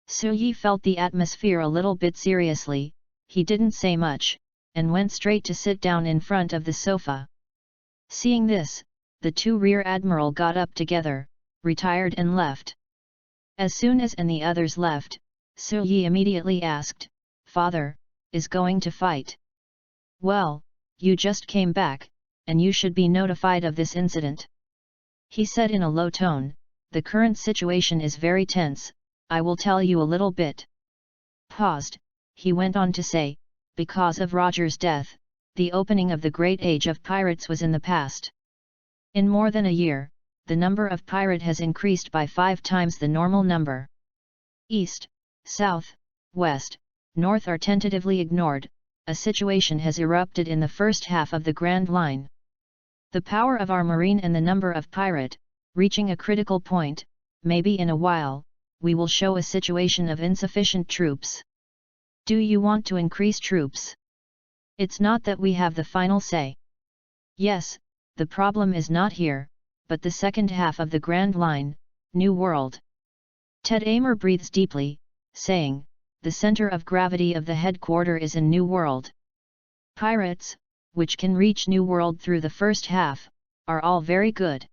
Su Yi felt the atmosphere a little bit seriously, he didn't say much, and went straight to sit down in front of the sofa. Seeing this, the 2 rear admiral got up together, retired and left. As soon as the others left, Su Yi immediately asked, Father, is going to fight? Well, you just came back, and you should be notified of this incident. He said in a low tone, the current situation is very tense, I will tell you a little bit. Paused, he went on to say, because of Roger's death, the opening of the Great Age of Pirates was in the past. In more than a year, the number of pirate has increased by 5 times the normal number. East, South, West, North are tentatively ignored, a situation has erupted in the first half of the Grand Line. The power of our marine and the number of pirate, reaching a critical point, maybe in a while, we will show a situation of insufficient troops. Do you want to increase troops? It's not that we have the final say. Yes, the problem is not here, but the second half of the Grand Line, New World. Tedamir breathes deeply, saying, the center of gravity of the headquarter is in New World. Pirates, which can reach New World through the first half, are all very good.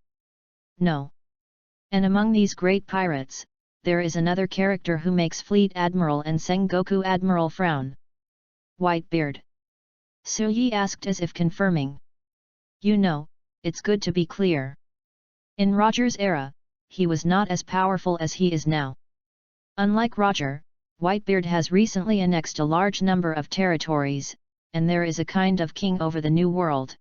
No. And among these great pirates, there is another character who makes Fleet Admiral and Sengoku Admiral frown. Whitebeard. Su Yi asked as if confirming. You know, it's good to be clear. In Roger's era, he was not as powerful as he is now. Unlike Roger, Whitebeard has recently annexed a large number of territories, and there is a kind of king over the New World.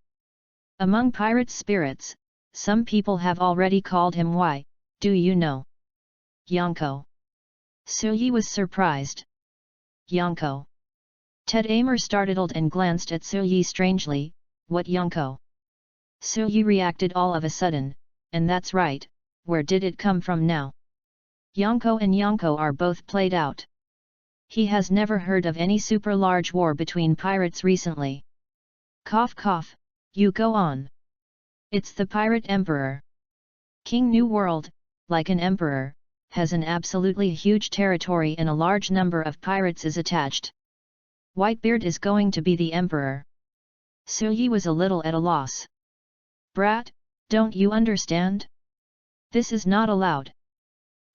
Among pirate spirits, some people have already called him do you know? Yonko. Su Yi was surprised. Yonko. Tedamir startled and glanced at Su Yi strangely, what Yonko? Su Yi reacted all of a sudden, and that's right, where did it come from now? Yonko and Yonko are both played out. He has never heard of any super large war between pirates recently. Cough cough, you go on. It's the Pirate Emperor. King New World, like an emperor, has an absolutely huge territory and a large number of pirates is attached. Whitebeard is going to be the emperor. Su Yi was a little at a loss. Brat, don't you understand? This is not allowed.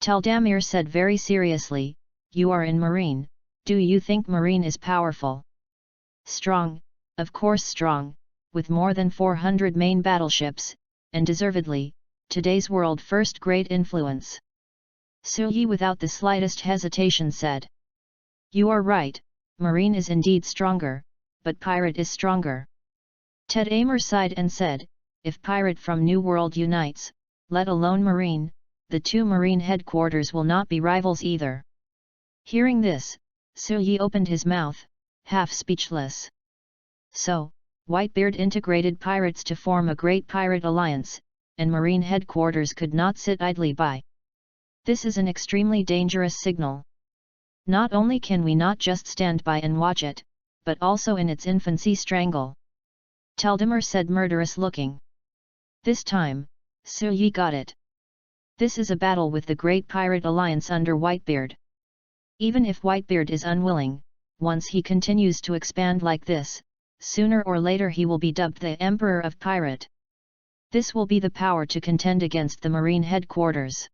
Taldamir said very seriously, you are in Marine, do you think Marine is powerful? Strong, of course strong, with more than 400 main battleships, and deservedly, today's world first great influence. Su Yi without the slightest hesitation said. You are right, Marine is indeed stronger, but Pirate is stronger. Tedamir sighed and said, if pirate from New World unites, let alone marine, the two marine headquarters will not be rivals either. Hearing this, Su Yi opened his mouth, half speechless. So, Whitebeard integrated pirates to form a great pirate alliance, and marine headquarters could not sit idly by. This is an extremely dangerous signal. Not only can we not just stand by and watch it, but also in its infancy strangle. Teldamer said, murderous looking. This time, Su Yi got it. This is a battle with the Great Pirate Alliance under Whitebeard. Even if Whitebeard is unwilling, once he continues to expand like this, sooner or later he will be dubbed the Emperor of Pirate. This will be the power to contend against the Marine headquarters.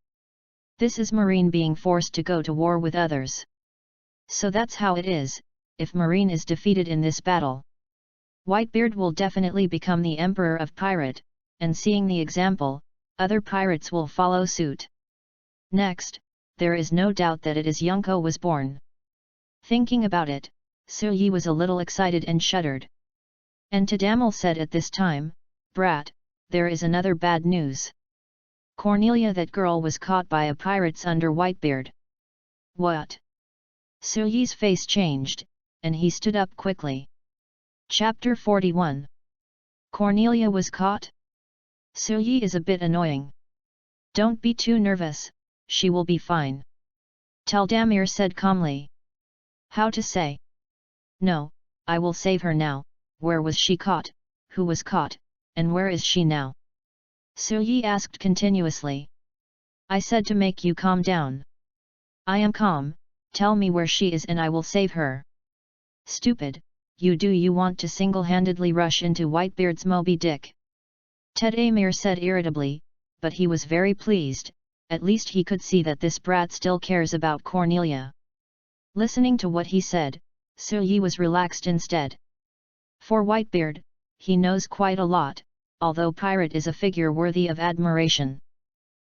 This is Marine being forced to go to war with others. So that's how it is, if Marine is defeated in this battle. Whitebeard will definitely become the Emperor of Pirate, and seeing the example, other pirates will follow suit. Next, there is no doubt that it is Yunko was born. Thinking about it, Su Yi was a little excited and shuddered. And Tadamel said at this time, "Brat, there is another bad news. Cornelia, that girl, was caught by a pirates under Whitebeard." "What?" Su Yi's face changed, and he stood up quickly. Chapter 41. Cornelia was caught? Su Yi is a bit annoying. "Don't be too nervous, she will be fine," Teldamir said calmly. "How to say? No, I will save her now. Where was she caught, who was caught, and where is she now?" Su Yi asked continuously. "I said to make you calm down. I am calm, tell me where she is and I will save her." "Stupid, you want to single-handedly rush into Whitebeard's Moby Dick?" Tedamir said irritably, but he was very pleased, at least he could see that this brat still cares about Cornelia. Listening to what he said, Su Yi was relaxed instead. For Whitebeard, he knows quite a lot, although pirate is a figure worthy of admiration.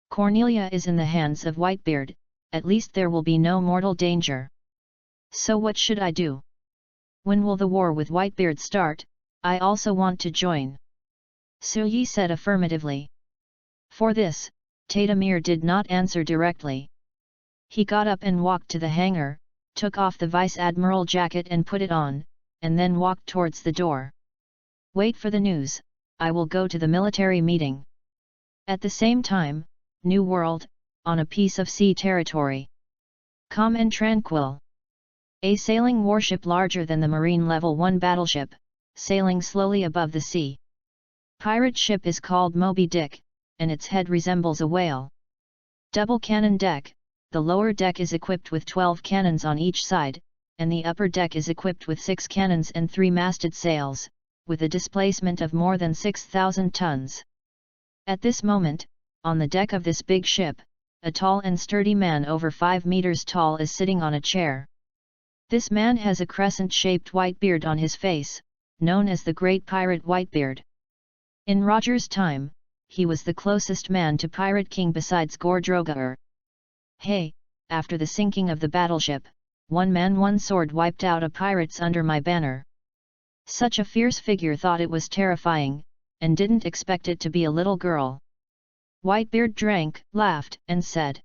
Cornelia is in the hands of Whitebeard, at least there will be no mortal danger. So what should I do? When will the war with Whitebeard start? I also want to join." Su Yi said affirmatively. For this, Tadamir did not answer directly. He got up and walked to the hangar, took off the vice-admiral jacket and put it on, and then walked towards the door. "Wait for the news, I will go to the military meeting." At the same time, New World, on a piece of sea territory. Calm and tranquil. A sailing warship larger than the Marine Level 1 battleship, sailing slowly above the sea. Pirate ship is called Moby Dick, and its head resembles a whale. Double cannon deck, the lower deck is equipped with 12 cannons on each side, and the upper deck is equipped with 6 cannons and 3 masted sails, with a displacement of more than 6,000 tons. At this moment, on the deck of this big ship, a tall and sturdy man over 5 meters tall is sitting on a chair. This man has a crescent-shaped white beard on his face, known as the Great Pirate Whitebeard. In Roger's time, he was the closest man to Pirate King besides Gordrogaur. "Hey, after the sinking of the battleship, one man one sword wiped out a pirates under my banner." Such a fierce figure thought it was terrifying, and didn't expect it to be a little girl. Whitebeard drank, laughed, and said,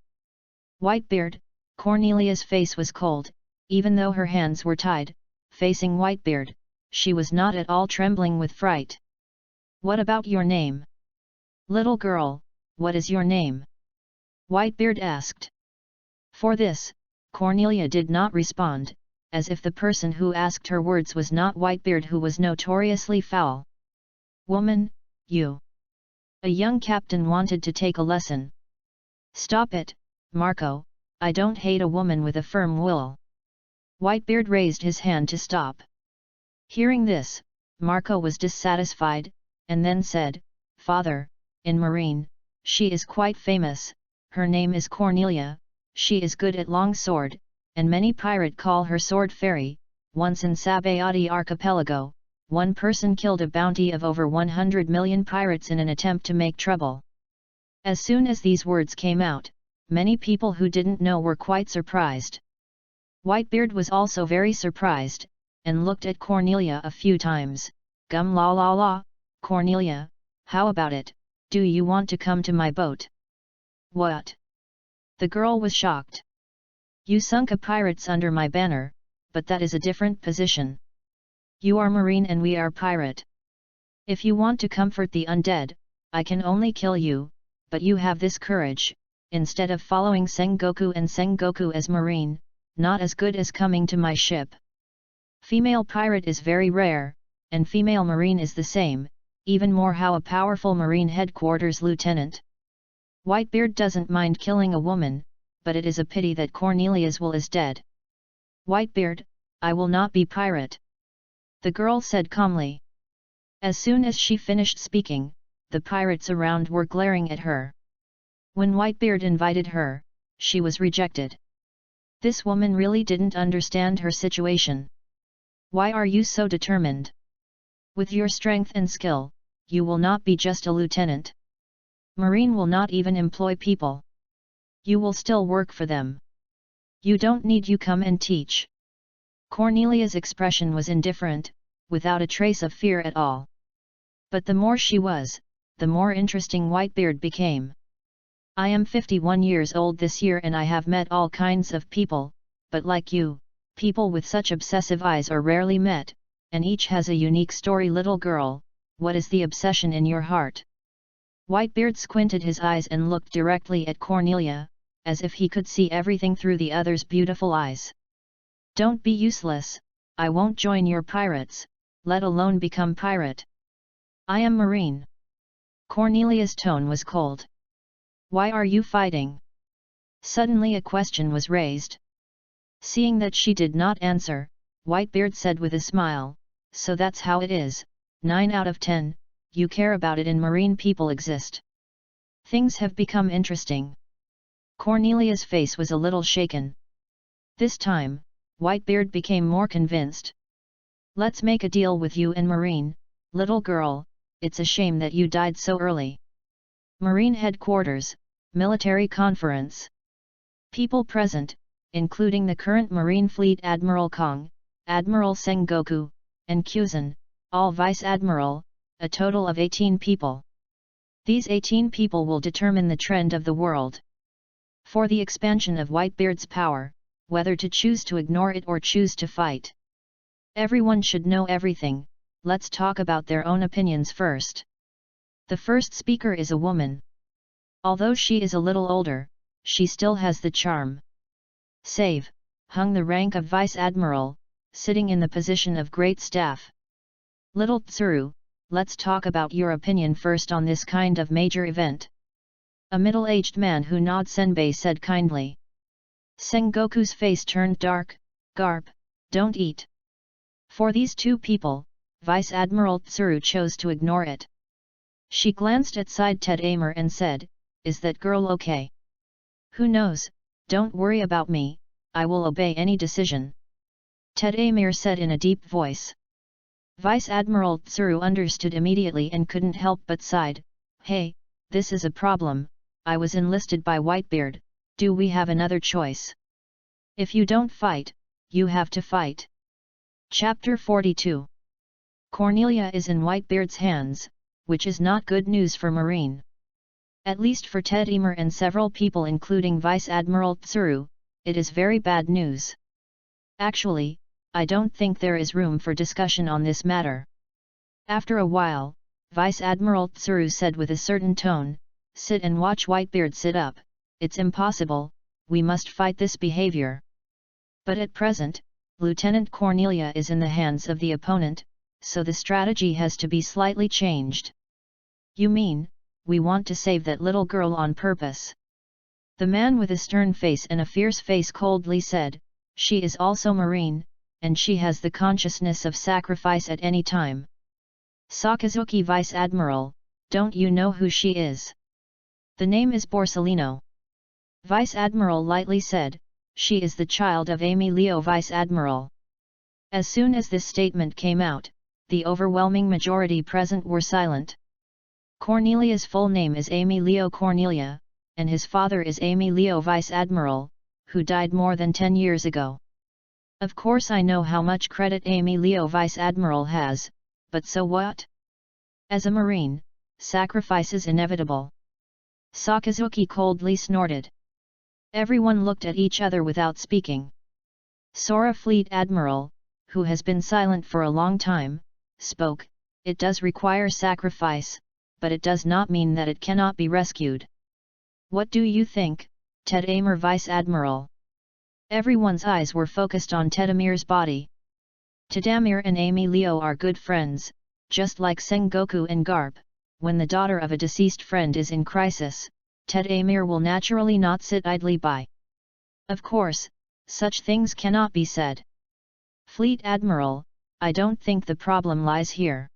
"Whitebeard." Cornelia's face was cold, even though her hands were tied. Facing Whitebeard, she was not at all trembling with fright. "What about your name?" "Little girl, what is your name?" Whitebeard asked. For this, Cornelia did not respond, as if the person who asked her words was not Whitebeard, who was notoriously foul. "Woman, you." A young captain wanted to take a lesson. "Stop it, Marco, I don't hate a woman with a firm will." Whitebeard raised his hand to stop. Hearing this, Marco was dissatisfied, and then said, "Father, in Marine, she is quite famous, her name is Cornelia, she is good at long sword, and many pirate call her Sword Fairy." Once in Sabayati Archipelago, one person killed a bounty of over 100 million pirates in an attempt to make trouble. As soon as these words came out, many people who didn't know were quite surprised. Whitebeard was also very surprised, and looked at Cornelia a few times. "Gum la la la, Cornelia, How about it, do you want to come to my boat? What? The girl was shocked. You sunk a pirates under my banner, but that is a different position. You are marine and we are pirate. If you want to comfort the undead, I can only kill you, but you have this courage, instead of following Sengoku and Sengoku as marine, not as good as coming to my ship. Female pirate is very rare, and female marine is the same, even more how a powerful marine headquarters lieutenant. Whitebeard doesn't mind killing a woman, but it is a pity that Cornelia's will is dead. Whitebeard, I will not be pirate. The girl said calmly. As soon as she finished speaking, the pirates around were glaring at her. When Whitebeard invited her, she was rejected. This woman really didn't understand her situation. Why are you so determined? With your strength and skill, you will not be just a lieutenant. Marine will not even employ people. You will still work for them. You don't need you come and teach. Cornelia's expression was indifferent, without a trace of fear at all. But the more she was, the more interesting Whitebeard became. I am 51 years old this year and I have met all kinds of people, but like you, people with such obsessive eyes are rarely met, and each has a unique story. Little girl, what is the obsession in your heart? Whitebeard squinted his eyes and looked directly at Cornelia, as if he could see everything through the other's beautiful eyes. Don't be useless, I won't join your pirates, let alone become pirate. I am marine. Cornelia's tone was cold. Why are you fighting? Suddenly a question was raised. Seeing that she did not answer, Whitebeard said with a smile, so that's how it is, 9 out of 10, you care about it and marine people exist. Things have become interesting. Cornelia's face was a little shaken. This time, Whitebeard became more convinced. Let's make a deal with you and Marine, little girl, it's a shame that you died so early. Marine Headquarters, Military Conference. People present, including the current Marine Fleet Admiral Kong, Admiral Sengoku, and Kuzan, all Vice Admiral, a total of 18 people. These 18 people will determine the trend of the world. For the expansion of Whitebeard's power, whether to choose to ignore it or choose to fight. Everyone should know everything, let's talk about their own opinions first. The first speaker is a woman. Although she is a little older, she still has the charm. Save, hung the rank of Vice Admiral, sitting in the position of Great Staff. Little Tsuru, let's talk about your opinion first on this kind of major event. A middle-aged man who nods senbei said kindly. Sengoku's face turned dark. Garp, don't eat. For these two people, Vice Admiral Tsuru chose to ignore it. She glanced at side Ted Amer and said, is that girl okay? Who knows, don't worry about me, I will obey any decision. Ted Amer said in a deep voice. Vice Admiral Tsuru understood immediately and couldn't help but sighed. Hey, this is a problem, I was enlisted by Whitebeard, do we have another choice? If you don't fight, you have to fight. Chapter 42. Cornelia is in Whitebeard's hands, which is not good news for Marine. At least for Ted Emer and several people including Vice Admiral Tsuru, it is very bad news. Actually, I don't think there is room for discussion on this matter. After a while, Vice Admiral Tsuru said with a certain tone, sit and watch Whitebeard sit up, it's impossible, we must fight this behavior. But at present, Lieutenant Cornelia is in the hands of the opponent, so the strategy has to be slightly changed. You mean, we want to save that little girl on purpose? The man with a stern face and a fierce face coldly said, she is also Marine, and she has the consciousness of sacrifice at any time. Sakazuki Vice Admiral, don't you know who she is? The name is Borsellino. Vice Admiral lightly said, she is the child of Amy Leo Vice Admiral. As soon as this statement came out, the overwhelming majority present were silent. Cornelia's full name is Amy Leo Cornelia, and his father is Amy Leo Vice Admiral, who died more than 10 years ago. Of course I know how much credit Amy Leo Vice Admiral has, but so what? As a Marine, sacrifice is inevitable. Sakazuki coldly snorted. Everyone looked at each other without speaking. Sora Fleet Admiral, who has been silent for a long time, spoke. It does require sacrifice, but it does not mean that it cannot be rescued. What do you think, Tedamir Vice Admiral? Everyone's eyes were focused on Tedamir's body. Tedamir and Amy Leo are good friends, just like Sengoku and Garp. When the daughter of a deceased friend is in crisis, Tedamir will naturally not sit idly by. Of course, such things cannot be said. Fleet Admiral, I don't think the problem lies here.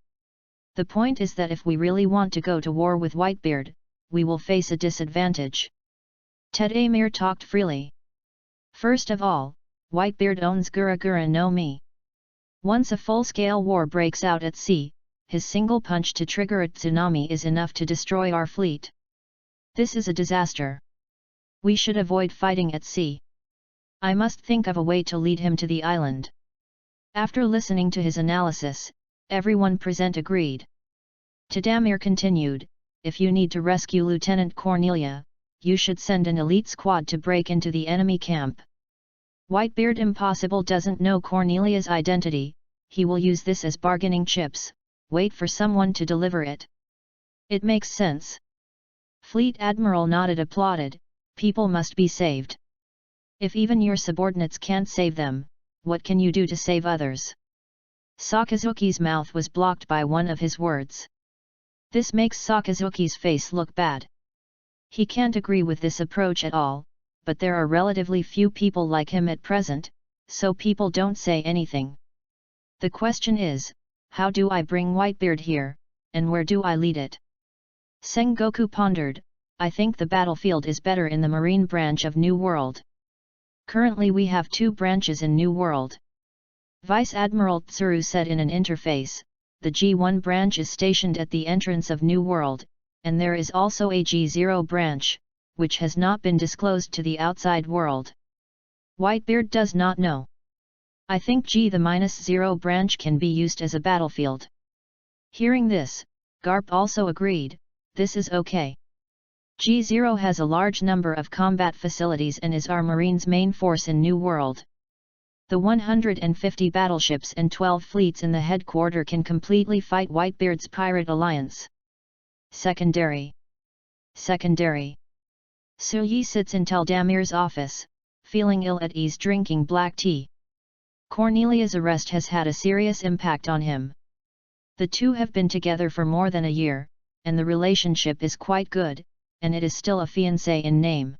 The point is that if we really want to go to war with Whitebeard, we will face a disadvantage. Tedamir talked freely. First of all, Whitebeard owns Gura Gura no Mi. Once a full-scale war breaks out at sea, his single punch to trigger a tsunami is enough to destroy our fleet. This is a disaster. We should avoid fighting at sea. I must think of a way to lead him to the island. After listening to his analysis, everyone present agreed. Tedamir continued, if you need to rescue Lieutenant Cornelia, you should send an elite squad to break into the enemy camp. Whitebeard Impossible doesn't know Cornelia's identity, he will use this as bargaining chips, wait for someone to deliver it. It makes sense. Fleet Admiral nodded, applauded, people must be saved. If even your subordinates can't save them, what can you do to save others? Sakazuki's mouth was blocked by one of his words. This makes Sakazuki's face look bad. He can't agree with this approach at all, but there are relatively few people like him at present, so people don't say anything. The question is, how do I bring Whitebeard here, and where do I lead it? Sengoku pondered, I think the battlefield is better in the marine branch of New World. Currently we have 2 branches in New World. Vice Admiral Tsuru said in an interface, the G1 branch is stationed at the entrance of New World, and there is also a G0 branch, which has not been disclosed to the outside world. Whitebeard does not know. I think G-0 branch can be used as a battlefield. Hearing this, Garp also agreed, this is okay. G0 has a large number of combat facilities and is our Marines' main force in New World. The 150 battleships and 12 fleets in the headquarter can completely fight Whitebeard's pirate alliance. Secondary. Suyi sits in Teldamir's office, feeling ill at ease drinking black tea. Cornelia's arrest has had a serious impact on him. The two have been together for more than a year, and the relationship is quite good, and it is still a fiancé in name.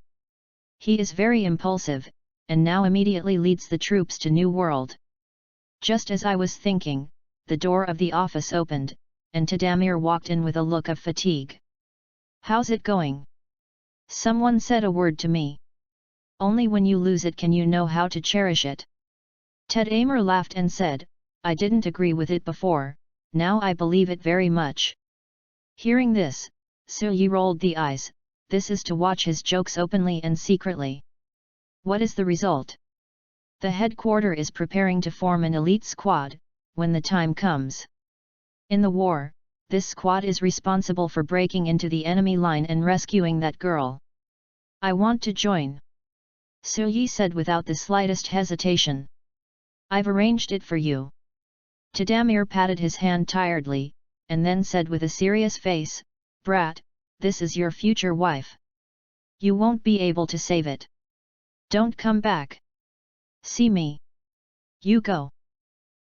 He is very impulsive, and now immediately leads the troops to New World. Just as I was thinking, the door of the office opened, and Tedamir walked in with a look of fatigue. How's it going? Someone said a word to me. Only when you lose it can you know how to cherish it. Tedamir laughed and said, I didn't agree with it before, now I believe it very much. Hearing this, Suyi rolled the eyes, this is to watch his jokes openly and secretly. What is the result? The headquarter is preparing to form an elite squad, when the time comes. In the war, this squad is responsible for breaking into the enemy line and rescuing that girl. I want to join. Suyi said without the slightest hesitation. I've arranged it for you. Tedamir patted his hand tiredly, and then said with a serious face, Brat, this is your future wife. You won't be able to save it. Don't come back. See me. You go.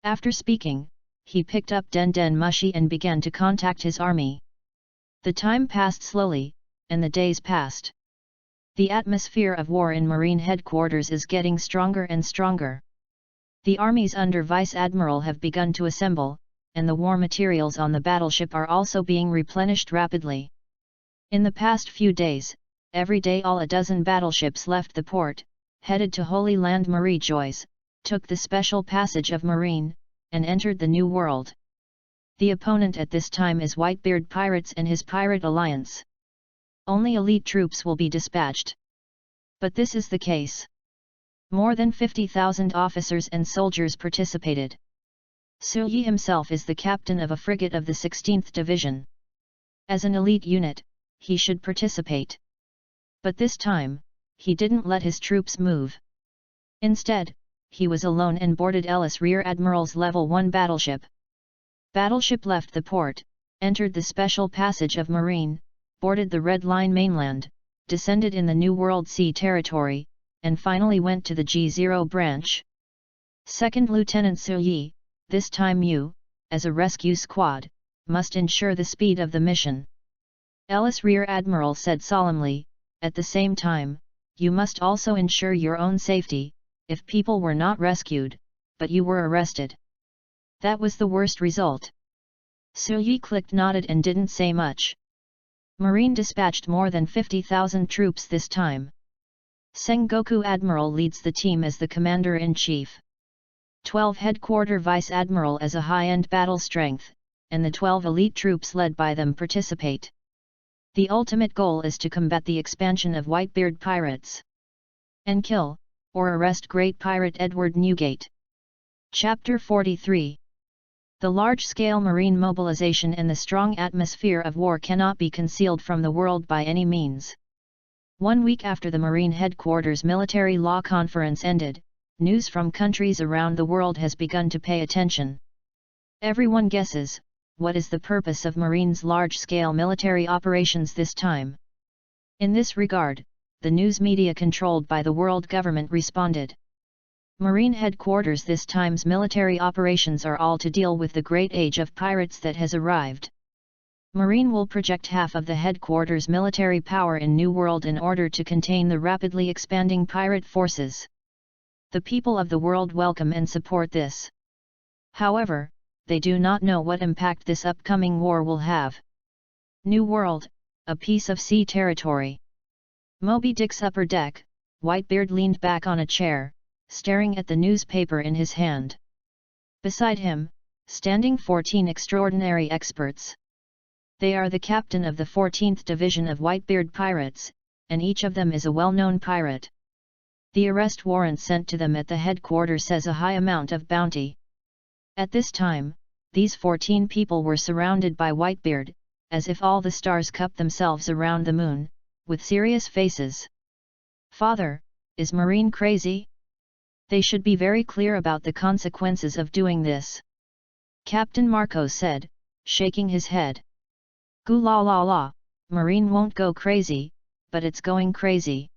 After speaking, he picked up Den Den Mushi and began to contact his army. The time passed slowly, and the days passed. The atmosphere of war in Marine headquarters is getting stronger and stronger. The armies under Vice Admiral have begun to assemble, and the war materials on the battleship are also being replenished rapidly. In the past few days, every day a dozen battleships left the port, headed to Holy Land Marie Joyce, took the special passage of Marine, and entered the New World. The opponent at this time is Whitebeard Pirates and his pirate alliance. Only elite troops will be dispatched. But this is the case. More than 50,000 officers and soldiers participated. Suyi himself is the captain of a frigate of the 16th Division. As an elite unit, he should participate. But this time, he didn't let his troops move. Instead, he was alone and boarded Ellis Rear Admiral's Level 1 battleship. Battleship left the port, entered the special passage of Marine, boarded the Red Line mainland, descended in the New World Sea territory, and finally went to the G0 branch. Second Lieutenant Su Yi, this time you, as a rescue squad, must ensure the speed of the mission. Ellis Rear Admiral said solemnly, at the same time, you must also ensure your own safety, if people were not rescued, but you were arrested. That was the worst result. Su Yi nodded and didn't say much. Marine dispatched more than 50,000 troops this time. Sengoku Admiral leads the team as the Commander-in-Chief. 12 Headquarter Vice Admiral as a high-end battle strength, and the 12 elite troops led by them participate. The ultimate goal is to combat the expansion of Whitebeard pirates. And kill, or arrest Great Pirate Edward Newgate. Chapter 43. The large-scale marine mobilization and the strong atmosphere of war cannot be concealed from the world by any means. 1 week after the Marine Headquarters Military Law Conference ended, news from countries around the world has begun to pay attention. Everyone guesses, what is the purpose of Marine's large-scale military operations this time? In this regard, the news media controlled by the world government responded. Marine Headquarters this time's military operations are all to deal with the great age of pirates that has arrived. Marine will project half of the headquarters' military power in New World in order to contain the rapidly expanding pirate forces. The people of the world welcome and support this. However, they do not know what impact this upcoming war will have. New World, a piece of sea territory. Moby Dick's upper deck, Whitebeard leaned back on a chair, staring at the newspaper in his hand. Beside him, standing 14 extraordinary experts. They are the captain of the 14th Division of Whitebeard Pirates, and each of them is a well-known pirate. The arrest warrant sent to them at the headquarters says a high amount of bounty. At this time, these 14 people were surrounded by Whitebeard, as if all the stars cupped themselves around the moon, with serious faces. Father, is Marine crazy? They should be very clear about the consequences of doing this. Captain Marco said, shaking his head. Goo la la la, Marine won't go crazy, but it's going crazy.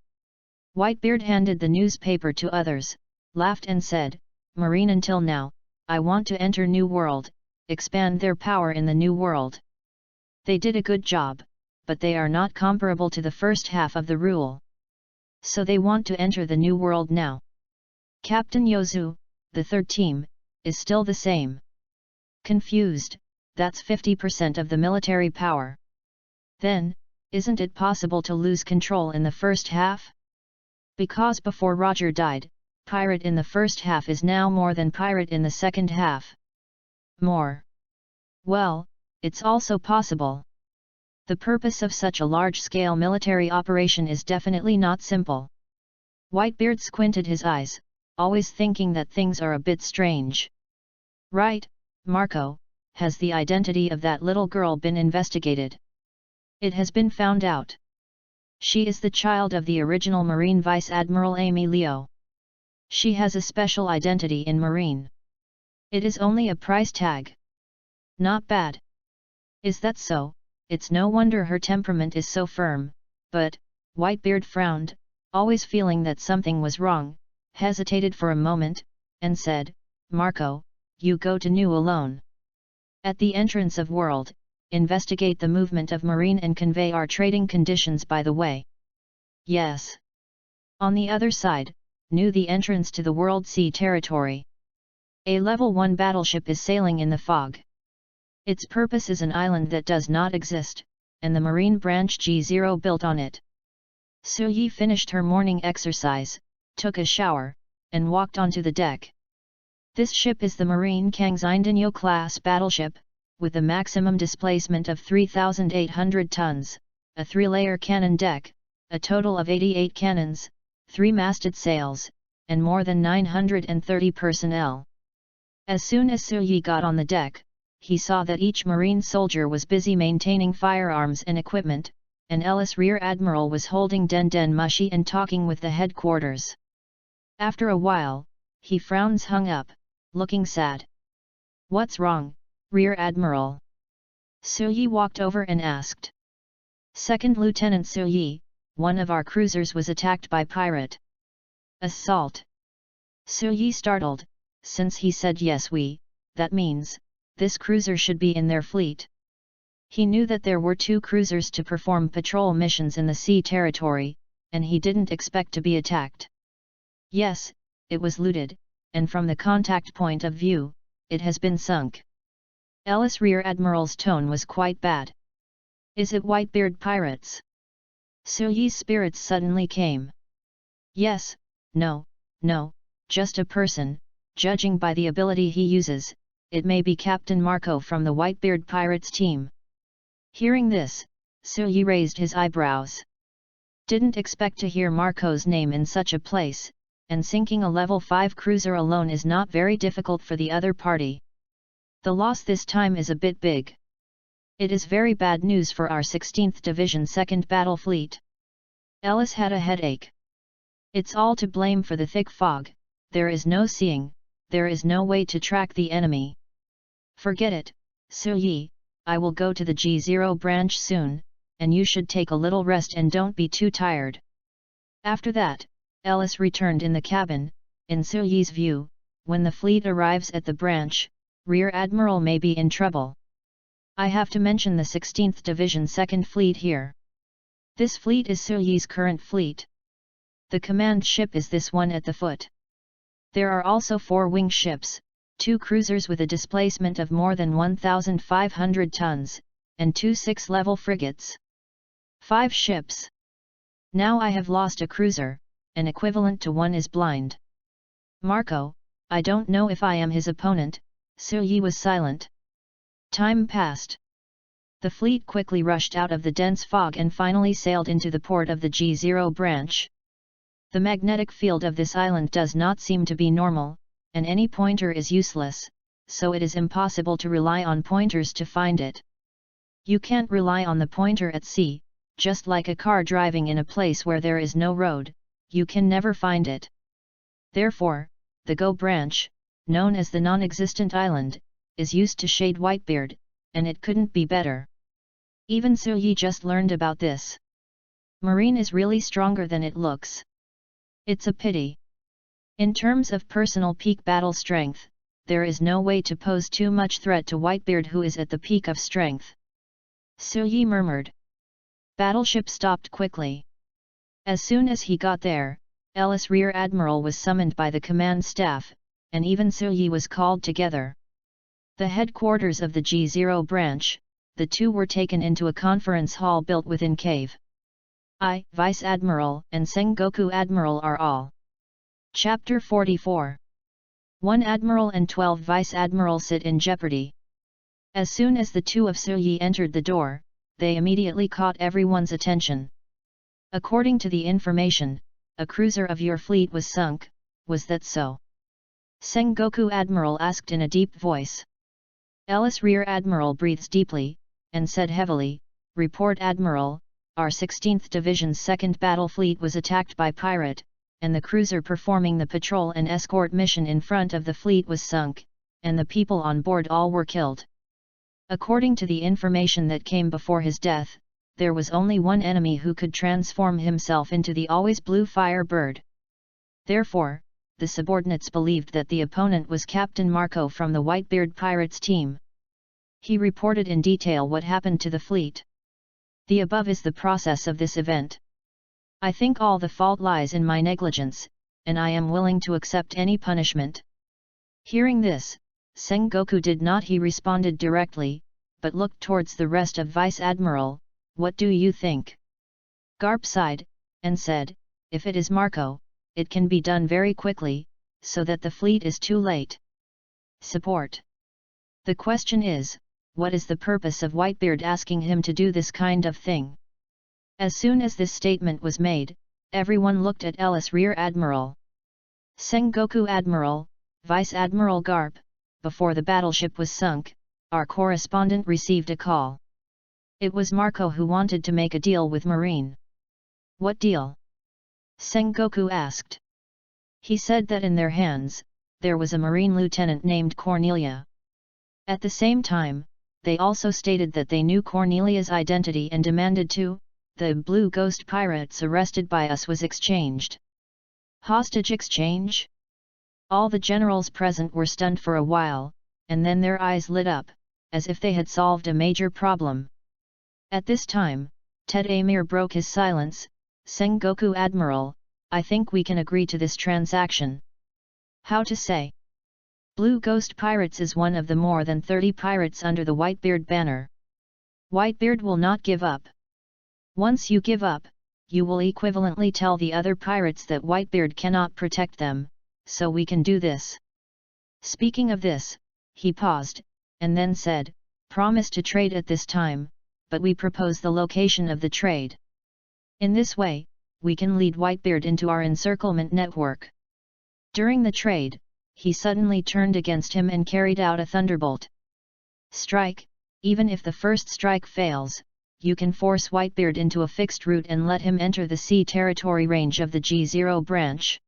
Whitebeard handed the newspaper to others, laughed and said, Marine until now, I want to enter New World, expand their power in the New World. They did a good job, but they are not comparable to the first half of the rule. So they want to enter the New World now. Captain Yozu, the third team, is still the same. Confused, that's 50% of the military power. Then, isn't it possible to lose control in the first half? Because before Roger died, pirate in the first half is now more than pirate in the second half. More. Well, it's also possible. The purpose of such a large-scale military operation is definitely not simple. Whitebeard squinted his eyes, always thinking that things are a bit strange. Right, Marco, has the identity of that little girl been investigated? It has been found out. She is the child of the original Marine Vice Admiral Amy Leo. She has a special identity in Marine. It is only a price tag. Not bad. Is that so? It's no wonder her temperament is so firm, but, Whitebeard frowned, always feeling that something was wrong, hesitated for a moment, and said, Marco, you go to New alone. At the entrance of World, investigate the movement of Marine and convey our trading conditions by the way. Yes. On the other side, New the entrance to the World Sea territory. A Level 1 battleship is sailing in the fog. Its purpose is an island that does not exist, and the Marine branch G0 built on it. Su Yi finished her morning exercise, took a shower, and walked onto the deck. This ship is the Marine Kangxindinyo class battleship, with a maximum displacement of 3,800 tons, a 3-layer cannon deck, a total of 88 cannons, 3 masted sails, and more than 930 personnel. As soon as Su Yi got on the deck, he saw that each marine soldier was busy maintaining firearms and equipment, and Ellis Rear Admiral was holding Den Mushi and talking with the headquarters. After a while, he frowns hung up, looking sad. "What's wrong, Rear Admiral?" Su Yi walked over and asked. "Second Lieutenant Su Yi, one of our cruisers was attacked by pirate assault." Su Yi startled, since he said yes that means, this cruiser should be in their fleet. He knew that there were 2 cruisers to perform patrol missions in the sea territory, and he didn't expect to be attacked. "Yes, it was looted, and from the contact point of view, it has been sunk." Ellis Rear Admiral's tone was quite bad. "Is it Whitebeard pirates?" Su Yi's spirits suddenly came. "Yes, no, just a person, judging by the ability he uses, it may be Captain Marco from the Whitebeard pirates team." Hearing this, Su Yi raised his eyebrows. Didn't expect to hear Marco's name in such a place, and sinking a level 5 cruiser alone is not very difficult for the other party. The loss this time is a bit big. It is very bad news for our 16th Division 2nd Battle Fleet. Ellis had a headache. It's all to blame for the thick fog, there is no seeing, there is no way to track the enemy. "Forget it, Su Yi, I will go to the G0 branch soon, and you should take a little rest and don't be too tired." After that, Ellis returned in the cabin. In Su Yi's view, when the fleet arrives at the branch, Rear Admiral may be in trouble. I have to mention the 16th Division 2nd Fleet here. This fleet is Su Yi's current fleet. The command ship is this one at the foot. There are also 4 wing ships, 2 cruisers with a displacement of more than 1,500 tons, and 2 6-level frigates. 5 ships. Now I have lost a cruiser, and equivalent to one is blind. Marco, I don't know if I am his opponent." Su Yi was silent. Time passed. The fleet quickly rushed out of the dense fog and finally sailed into the port of the G0 branch. The magnetic field of this island does not seem to be normal, and any pointer is useless, so it is impossible to rely on pointers to find it. You can't rely on the pointer at sea, just like a car driving in a place where there is no road, you can never find it. Therefore, the Go branch, known as the non-existent island, is used to shade Whitebeard, and it couldn't be better. Even Su Yi just learned about this. Marine is really stronger than it looks. It's a pity. In terms of personal peak battle strength, there is no way to pose too much threat to Whitebeard, who is at the peak of strength. Su Yi murmured. Battleship stopped quickly. As soon as he got there, Ellis Rear Admiral was summoned by the command staff, and even Su Yi was called together. The headquarters of the G0 branch, the 2 were taken into a conference hall built within cave. I, Vice Admiral, and Sengoku Admiral are all. Chapter 44. 1 Admiral and 12 Vice Admiral sit in jeopardy. As soon as the 2 of Su Yi entered the door, they immediately caught everyone's attention. "According to the information, a cruiser of your fleet was sunk, was that so?" Sengoku Admiral asked in a deep voice. Ellis Rear Admiral breathes deeply, and said heavily, "Report Admiral, our 16th Division's 2nd Battle Fleet was attacked by pirate, and the cruiser performing the patrol and escort mission in front of the fleet was sunk, and the people on board all were killed. According to the information that came before his death, there was only one enemy who could transform himself into the always blue fire bird. Therefore, the subordinates believed that the opponent was Captain Marco from the Whitebeard Pirates team. He reported in detail what happened to the fleet. The above is the process of this event. I think all the fault lies in my negligence, and I am willing to accept any punishment." Hearing this, Sengoku did not he responded directly, but looked towards the rest of Vice Admiral. "What do you think?" Garp sighed, and said, "If it is Marco, it can be done very quickly, so that the fleet is too late. Support. The question is, what is the purpose of Whitebeard asking him to do this kind of thing?" As soon as this statement was made, everyone looked at Ellis Rear Admiral. Sengoku Admiral, Vice Admiral Garp, before the battleship was sunk, our correspondent received a call. It was Marco who wanted to make a deal with Marine. What deal? Sengoku asked. He said that in their hands, there was a Marine lieutenant named Cornelia. At the same time, they also stated that they knew Cornelia's identity and demanded the Blue Ghost pirates arrested by us was exchanged. Hostage exchange? All the generals present were stunned for a while, and then their eyes lit up, as if they had solved a major problem. At this time, Ted Amir broke his silence. Sengoku Admiral, I think we can agree to this transaction. How to say? Blue Ghost Pirates is one of the more than 30 pirates under the Whitebeard banner. Whitebeard will not give up. Once you give up, you will equivalently tell the other pirates that Whitebeard cannot protect them, so we can do this. Speaking of this, he paused, and then said, promise to trade at this time, but we propose the location of the trade. In this way, we can lead Whitebeard into our encirclement network. During the trade, he suddenly turned against him and carried out a thunderbolt. Strike, even if the first strike fails, you can force Whitebeard into a fixed route and let him enter the sea territory range of the G0 branch.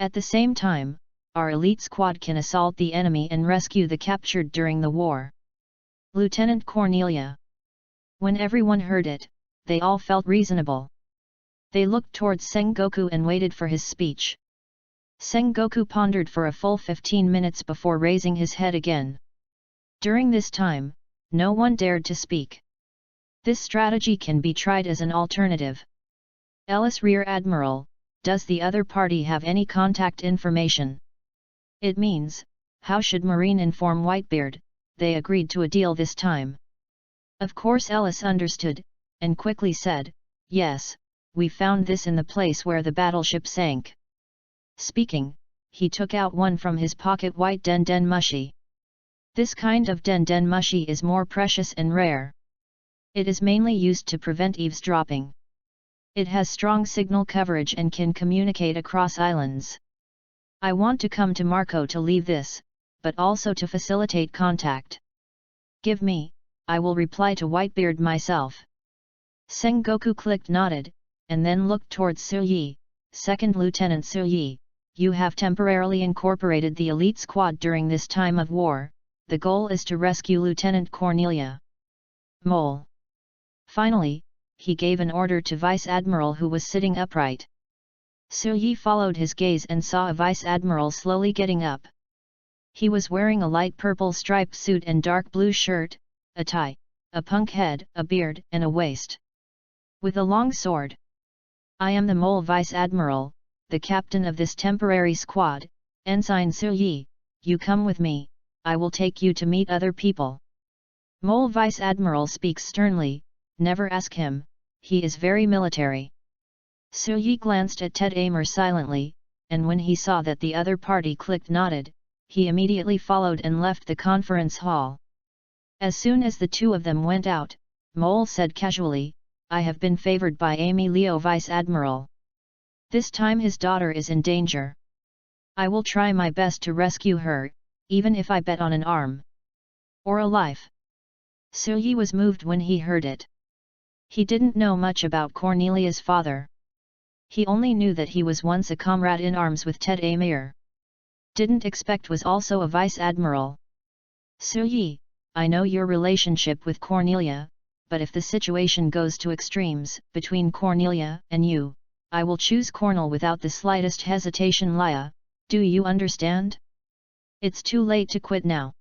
At the same time, our elite squad can assault the enemy and rescue the captured during the war. Lieutenant Cornelia. When everyone heard it, they all felt reasonable. They looked towards Sengoku and waited for his speech. Sengoku pondered for a full 15 minutes before raising his head again. During this time, no one dared to speak. This strategy can be tried as an alternative. Ellis Rear Admiral, does the other party have any contact information? It means, how should Marine inform Whitebeard? They agreed to a deal this time. Of course Ellis understood, and quickly said, yes, we found this in the place where the battleship sank. Speaking, he took out one from his pocket, white den mushi. This kind of den mushi is more precious and rare. It is mainly used to prevent eavesdropping. It has strong signal coverage and can communicate across islands. I want to come to Marco to leave this, but also to facilitate contact. Give me, I will reply to Whitebeard myself. Sengoku nodded, and then looked towards Suyi. Second Lieutenant Suyi, you have temporarily incorporated the elite squad during this time of war. The goal is to rescue Lieutenant Cornelia. Mole. Finally, he gave an order to Vice Admiral who was sitting upright. Suyi followed his gaze and saw a Vice Admiral slowly getting up. He was wearing a light purple striped suit and dark blue shirt, a tie, a punk head, a beard, and a waist. With a long sword. I am the Mole Vice Admiral, the captain of this temporary squad, Ensign Suyi, you come with me, I will take you to meet other people. Mole Vice Admiral speaks sternly, never ask him, he is very military. Suyi glanced at Ted Amir silently, and when he saw that the other party nodded, he immediately followed and left the conference hall. As soon as the two of them went out, Mole said casually, I have been favored by Amy Leo Vice Admiral. This time his daughter is in danger. I will try my best to rescue her, even if I bet on an arm. Or a life. Suyi was moved when he heard it. He didn't know much about Cornelia's father. He only knew that he was once a comrade in arms with Ted Amir. Didn't expect was also a Vice Admiral. Suyi, I know your relationship with Cornelia, but if the situation goes to extremes between Cornelia and you, I will choose Cornel without the slightest hesitation. Lia, do you understand? It's too late to quit now.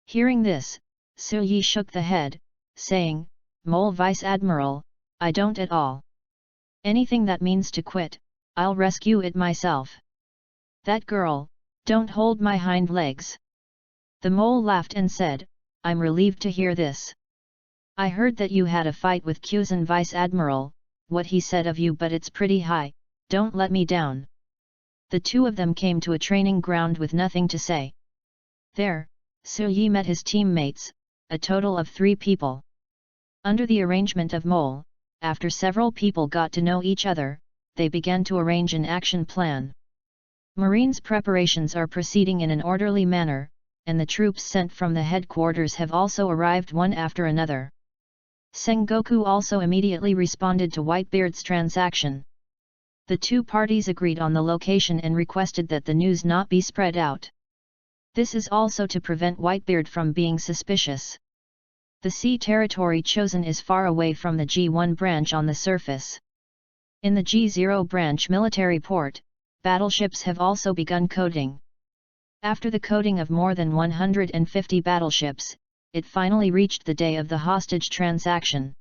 Hearing this, Suyi shook the head, saying, Mole Vice Admiral, I don't at all. Anything that means to quit, I'll rescue it myself. That girl, don't hold my hind legs. The mole laughed and said, I'm relieved to hear this. I heard that you had a fight with Kuzan Vice Admiral, what he said of you, but it's pretty high, don't let me down. The two of them came to a training ground with nothing to say. There, Suyi met his teammates, a total of 3 people. Under the arrangement of Mole, after several people got to know each other, they began to arrange an action plan. Marine's preparations are proceeding in an orderly manner, and the troops sent from the headquarters have also arrived one after another. Sengoku also immediately responded to Whitebeard's transaction. The two parties agreed on the location and requested that the news not be spread out. This is also to prevent Whitebeard from being suspicious. The sea territory chosen is far away from the G1 branch on the surface. In the G0 branch military port, battleships have also begun coating. After the coating of more than 150 battleships, it finally reached the day of the hostage transaction.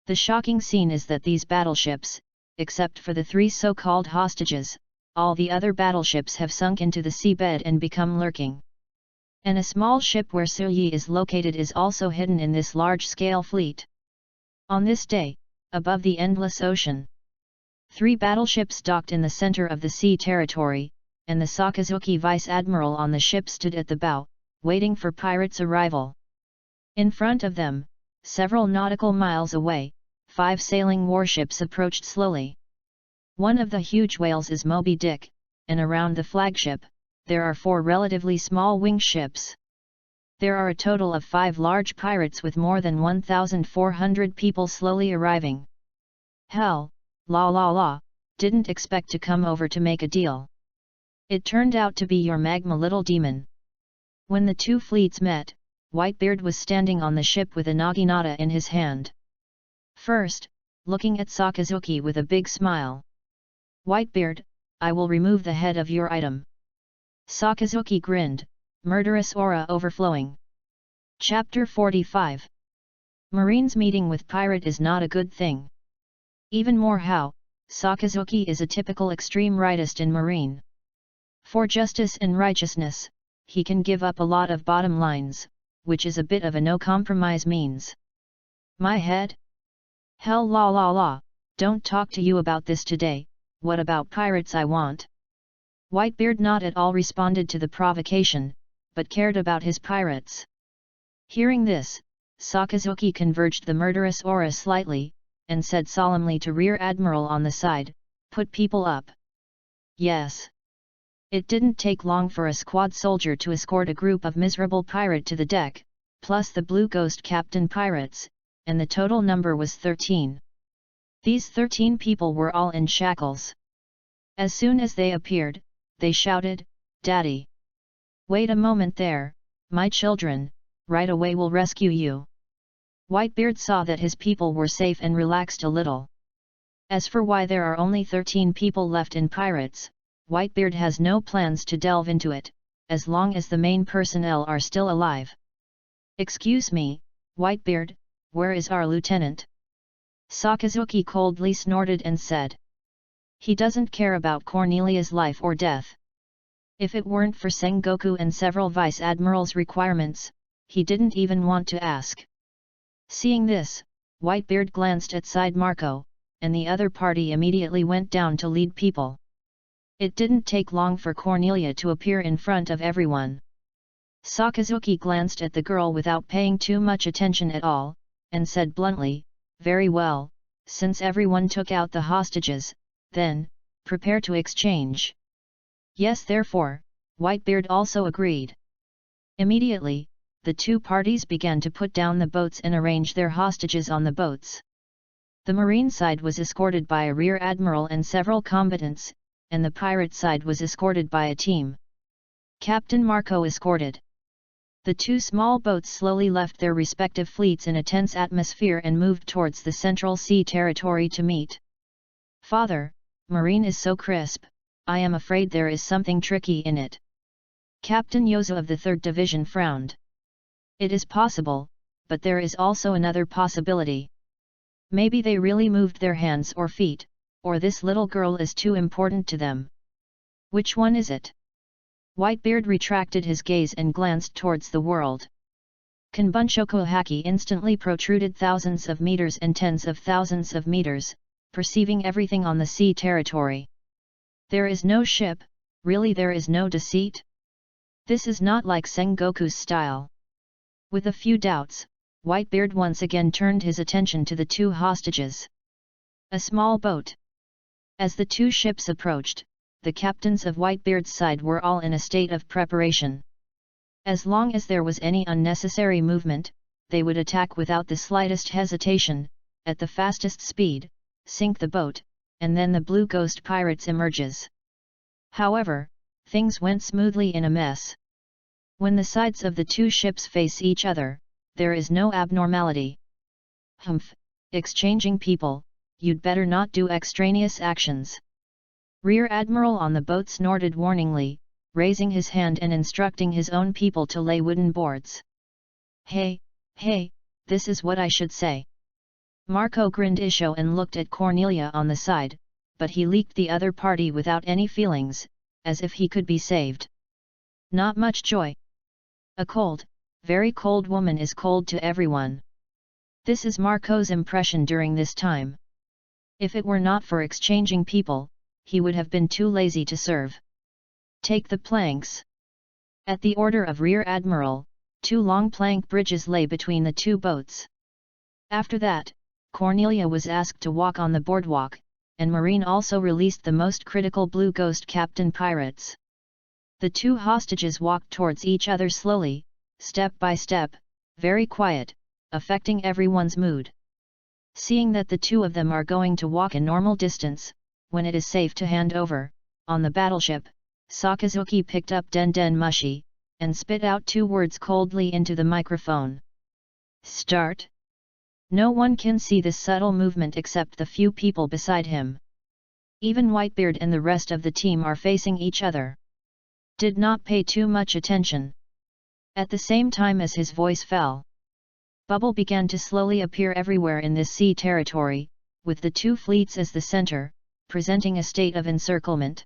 The shocking scene is that these battleships, except for the 3 so-called hostages, all the other battleships have sunk into the seabed and become lurking. And a small ship where Suyi is located is also hidden in this large-scale fleet. On this day, above the endless ocean, 3 battleships docked in the center of the sea territory, and the Sakazuki vice admiral on the ship stood at the bow, waiting for pirates' arrival. In front of them, several nautical miles away, 5 sailing warships approached slowly. One of the huge whales is Moby Dick, and around the flagship, there are 4 relatively small wing ships. There are a total of 5 large pirates with more than 1,400 people slowly arriving. Hell, la, didn't expect to come over to make a deal. It turned out to be your magma little demon. When the two fleets met, Whitebeard was standing on the ship with a naginata in his hand. First, looking at Sakazuki with a big smile. Whitebeard, I will remove the head of your item. Sakazuki grinned, murderous aura overflowing. Chapter 45. Marine's meeting with pirate is not a good thing. Even more how, Sakazuki is a typical extreme rightist in Marine. For justice and righteousness, he can give up a lot of bottom lines, which is a bit of a no-compromise means. My head? Hell la, don't talk to you about this today, what about pirates I want? Whitebeard not at all responded to the provocation, but cared about his pirates. Hearing this, Sakazuki converged the murderous aura slightly, and said solemnly to Rear Admiral on the side, put people up. Yes. It didn't take long for a squad soldier to escort a group of miserable pirate to the deck, plus the Blue Ghost captain pirates, and the total number was 13. These 13 people were all in shackles. As soon as they appeared, they shouted, Daddy! Wait a moment there, my children, right away we'll rescue you. Whitebeard saw that his people were safe and relaxed a little. As for why there are only 13 people left in pirates, Whitebeard has no plans to delve into it, as long as the main personnel are still alive. Excuse me, Whitebeard, where is our lieutenant? Sakazuki coldly snorted and said. He doesn't care about Cornelia's life or death. If it weren't for Sengoku and several vice admirals' requirements, he didn't even want to ask. Seeing this, Whitebeard glanced at Side Marco, and the other party immediately went down to lead people. It didn't take long for Cornelia to appear in front of everyone. Sakazuki glanced at the girl without paying too much attention at all, and said bluntly, very well, since everyone took out the hostages, then, prepare to exchange. Yes, therefore, Whitebeard also agreed. Immediately, the two parties began to put down the boats and arrange their hostages on the boats. The marine side was escorted by a rear admiral and several combatants, and the pirate side was escorted by a team. Captain Marco escorted. The two small boats slowly left their respective fleets in a tense atmosphere and moved towards the Central Sea territory to meet. Father, Marine is so crisp, I am afraid there is something tricky in it. Captain Yozo of the 3rd Division frowned. It is possible, but there is also another possibility. Maybe they really moved their hands or feet, or this little girl is too important to them. Which one is it? Whitebeard retracted his gaze and glanced towards the world. Kanbunchoku Haki instantly protruded thousands of meters and tens of thousands of meters, perceiving everything on the sea territory. There is no ship, really there is no deceit? This is not like Sengoku's style. With a few doubts, Whitebeard once again turned his attention to the two hostages. A small boat. As the two ships approached, the captains of Whitebeard's side were all in a state of preparation. As long as there was any unnecessary movement, they would attack without the slightest hesitation, at the fastest speed, sink the boat, and then the blue ghost pirates emerges. However, things went smoothly in a mess. When the sides of the two ships face each other, there is no abnormality. Humph, exchanging people, you'd better not do extraneous actions. Rear Admiral on the boat snorted warningly, raising his hand and instructing his own people to lay wooden boards. Hey, this is what I should say. Marco grinned isho and looked at Cornelia on the side, but he leaked the other party without any feelings, as if he could be saved. Not much joy. A cold, very cold woman is cold to everyone. This is Marco's impression during this time. If it were not for exchanging people, he would have been too lazy to serve. Take the planks. At the order of Rear Admiral, 2 long plank bridges lay between the 2 boats. After that, Cornelia was asked to walk on the boardwalk, and Marine also released the most critical Blue Ghost Captain pirates. The 2 hostages walked towards each other slowly, step by step, very quiet, affecting everyone's mood. Seeing that the 2 of them are going to walk a normal distance, when it is safe to hand over, on the battleship, Sakazuki picked up Den Den Mushi, and spit out 2 words coldly into the microphone. Start. No one can see this subtle movement except the few people beside him. Even Whitebeard and the rest of the team are facing each other. Did not pay too much attention. At the same time as his voice fell, bubble began to slowly appear everywhere in this sea territory, with the 2 fleets as the center, presenting a state of encirclement.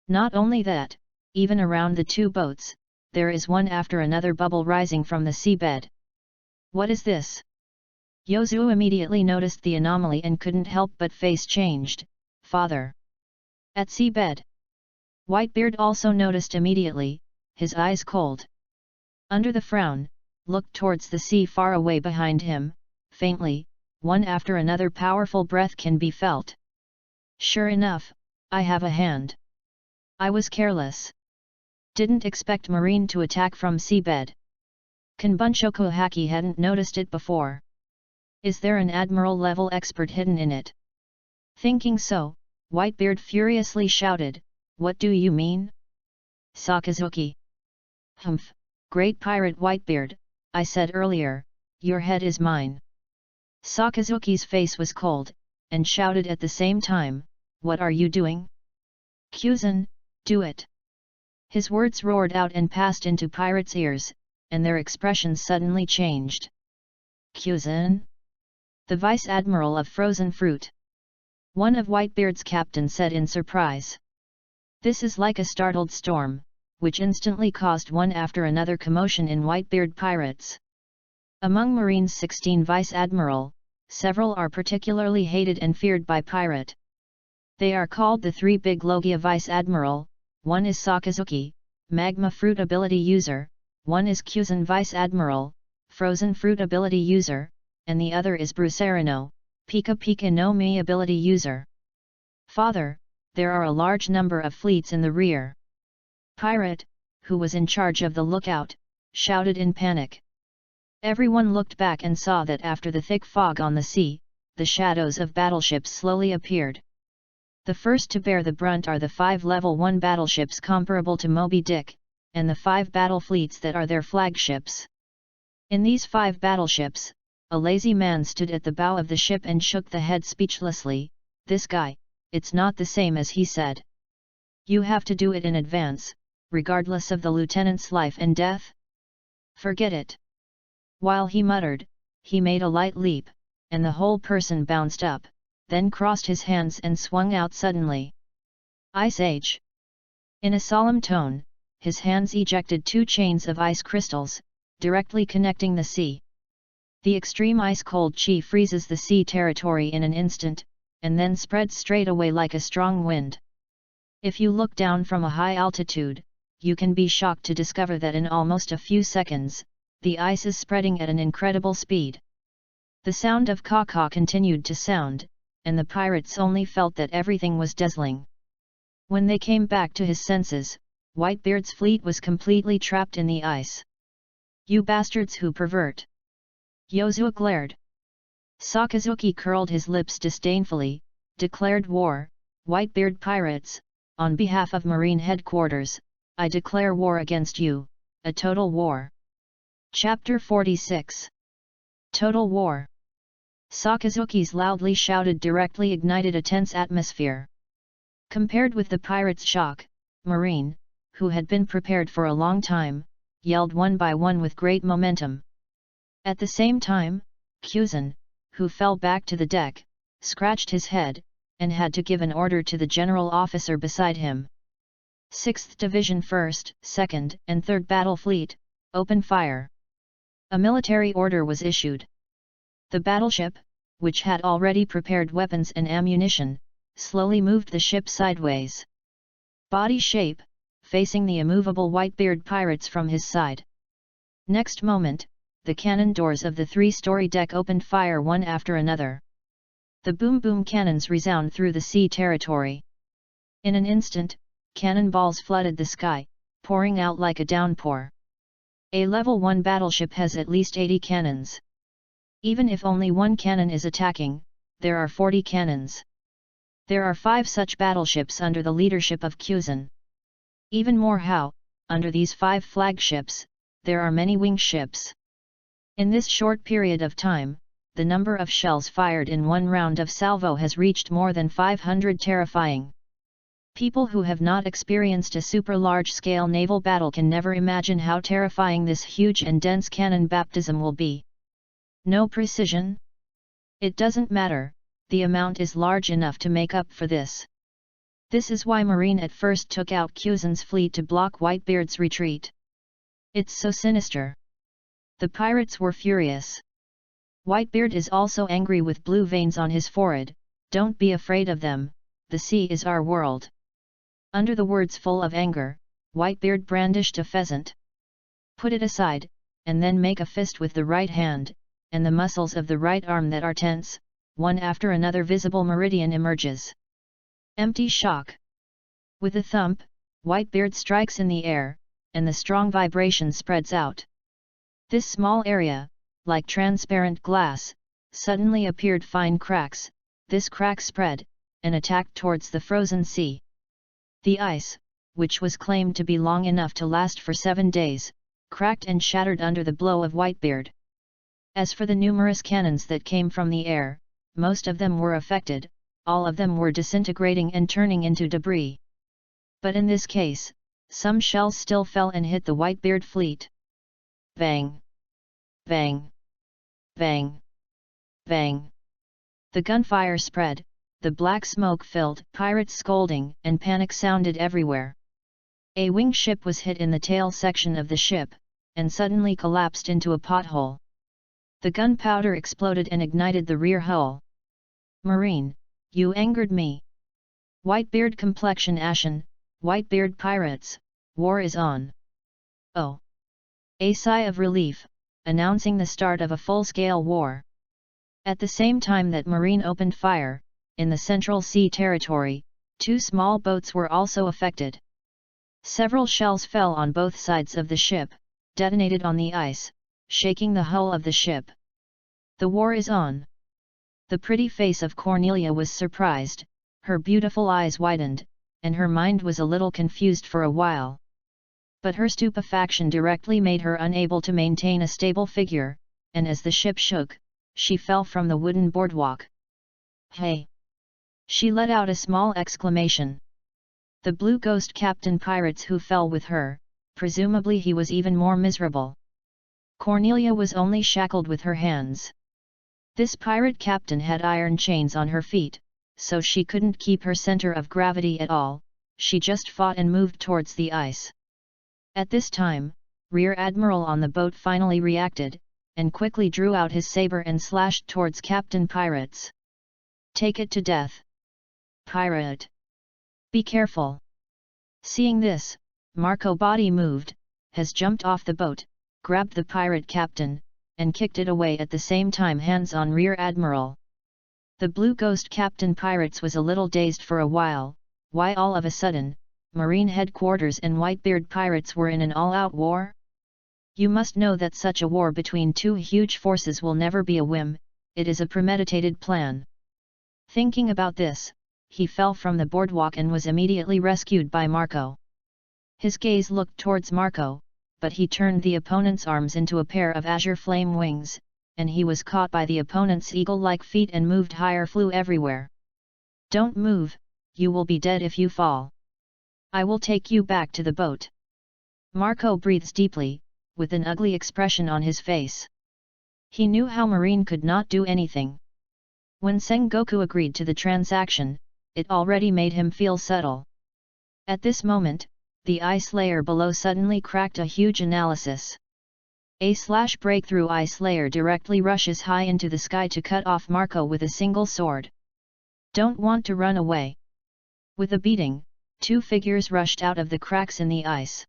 Not only that, even around the 2 boats, there is one after another bubble rising from the seabed. What is this? Yozu immediately noticed the anomaly and couldn't help but face changed. Father. At seabed. Whitebeard also noticed immediately, his eyes cold. Under the frown, looked towards the sea far away behind him, faintly, one after another powerful breath can be felt. Sure enough, I have a hand. I was careless. Didn't expect Marine to attack from seabed. Kanbunshoku Haki hadn't noticed it before. Is there an admiral-level expert hidden in it? Thinking so, Whitebeard furiously shouted, What do you mean? Sakazuki. Humph, great pirate Whitebeard, I said earlier, your head is mine. Sakazuki's face was cold, and shouted at the same time, What are you doing? Kyuzan, do it. His words roared out and passed into pirates' ears, and their expressions suddenly changed. Kyuzan? The Vice Admiral of Frozen Fruit. One of Whitebeard's captains said in surprise. This is like a startled storm, which instantly caused one after another commotion in Whitebeard pirates. Among Marine's 16 Vice Admiral, several are particularly hated and feared by pirate. They are called the 3 Big Logia Vice Admiral, one is Sakazuki, Magma Fruit Ability User, one is Kyuzan Vice Admiral, Frozen Fruit Ability User, and the other is Brucerino, Pika Pika no Mi Ability User. Father, there are a large number of fleets in the rear. Pirate, who was in charge of the lookout, shouted in panic. Everyone looked back and saw that after the thick fog on the sea, the shadows of battleships slowly appeared. The first to bear the brunt are the 5 Level 1 battleships comparable to Moby Dick, and the 5 battle fleets that are their flagships. In these 5 battleships, a lazy man stood at the bow of the ship and shook the head speechlessly. This guy, it's not the same as he said. You have to do it in advance, regardless of the lieutenant's life and death? Forget it. While he muttered, he made a light leap, and the whole person bounced up, then crossed his hands and swung out suddenly. Ice Age. In a solemn tone, his hands ejected 2 chains of ice crystals, directly connecting the sea. The extreme ice-cold chi freezes the sea territory in an instant, and then spreads straight away like a strong wind. If you look down from a high altitude, you can be shocked to discover that in almost a few seconds, the ice is spreading at an incredible speed. The sound of caw-caw continued to sound, and the pirates only felt that everything was dazzling. When they came back to his senses, Whitebeard's fleet was completely trapped in the ice. "You bastards who pervert!" Yozua glared. Sakazuki curled his lips disdainfully, declared war. "Whitebeard pirates, on behalf of Marine Headquarters, I declare war against you, a total war." Chapter 46. Total War. Sakazuki's loudly shouted directly ignited a tense atmosphere. Compared with the pirates' shock, Marine, who had been prepared for a long time, yelled one by one with great momentum. At the same time, Kuzan, who fell back to the deck, scratched his head, and had to give an order to the general officer beside him. 6th Division 1st, 2nd, and 3rd Battle Fleet, open fire. A military order was issued. The battleship, which had already prepared weapons and ammunition, slowly moved the ship sideways. Body shape, facing the immovable Whitebeard pirates from his side. Next moment, the cannon doors of the 3-story deck opened fire one after another. The boom-boom cannons resound through the sea territory. In an instant, cannonballs flooded the sky, pouring out like a downpour. A Level 1 battleship has at least 80 cannons. Even if only one cannon is attacking, there are 40 cannons. There are 5 such battleships under the leadership of Kuzan. Even more under these 5 flagships, there are many wing ships. In this short period of time, the number of shells fired in one round of salvo has reached more than 500, terrifying. People who have not experienced a super large-scale naval battle can never imagine how terrifying this huge and dense cannon baptism will be. No precision? It doesn't matter, the amount is large enough to make up for this. This is why Marine at first took out Kuzan's fleet to block Whitebeard's retreat. It's so sinister. The pirates were furious. Whitebeard is also angry with blue veins on his forehead. "Don't be afraid of them, the sea is our world." Under the words full of anger, Whitebeard brandished a pheasant. "Put it aside, and then make a fist with the right hand, and the muscles of the right arm that are tense, one after another visible meridian emerges." Empty shock. With a thump, Whitebeard strikes in the air, and the strong vibration spreads out. This small area, like transparent glass, suddenly appeared fine cracks. This crack spread, and attacked towards the frozen sea. The ice, which was claimed to be long enough to last for 7 days, cracked and shattered under the blow of Whitebeard. As for the numerous cannons that came from the air, most of them were affected, all of them were disintegrating and turning into debris. But in this case, some shells still fell and hit the Whitebeard fleet. Bang! Bang! Bang! Bang! The gunfire spread, the black smoke filled, pirates scolding, and panic sounded everywhere. A wing ship was hit in the tail section of the ship, and suddenly collapsed into a pothole. The gunpowder exploded and ignited the rear hull. "Marine, you angered me." Whitebeard complexion ashen, Whitebeard pirates, war is on. Oh! A sigh of relief, announcing the start of a full-scale war. At the same time that Marine opened fire, in the Central Sea territory, 2 small boats were also affected. Several shells fell on both sides of the ship, detonated on the ice, shaking the hull of the ship. The war is on. The pretty face of Cornelia was surprised, her beautiful eyes widened, and her mind was a little confused for a while. But her stupefaction directly made her unable to maintain a stable figure, and as the ship shook, she fell from the wooden boardwalk. "Hey!" She let out a small exclamation. The Blue Ghost captain pirates who fell with her, presumably he was even more miserable. Cornelia was only shackled with her hands. This pirate captain had iron chains on her feet, so she couldn't keep her center of gravity at all, she just fought and moved towards the ice. At this time, Rear Admiral on the boat finally reacted, and quickly drew out his saber and slashed towards Captain Pirates. "Take it to death! Pirate! Be careful!" Seeing this, Marco body moved, has jumped off the boat, grabbed the pirate captain, and kicked it away at the same time, hands on Rear Admiral. The Blue Ghost Captain Pirates was a little dazed for a while. Why all of a sudden, Marine headquarters and Whitebeard pirates were in an all-out war? You must know that such a war between two huge forces will never be a whim, it is a premeditated plan. Thinking about this, he fell from the boardwalk and was immediately rescued by Marco. His gaze looked towards Marco, but he turned the opponent's arms into a pair of azure flame wings, and he was caught by the opponent's eagle-like feet and moved higher, flew everywhere. Don't move, you will be dead if you fall. I will take you back to the boat. Marco breathes deeply, with an ugly expression on his face. He knew how Marine could not do anything. When Sengoku agreed to the transaction, it already made him feel subtle. At this moment, the ice layer below suddenly cracked a huge analysis. A/breakthrough ice layer directly rushes high into the sky to cut off Marco with a single sword. Don't want to run away. With a beating, two figures rushed out of the cracks in the ice.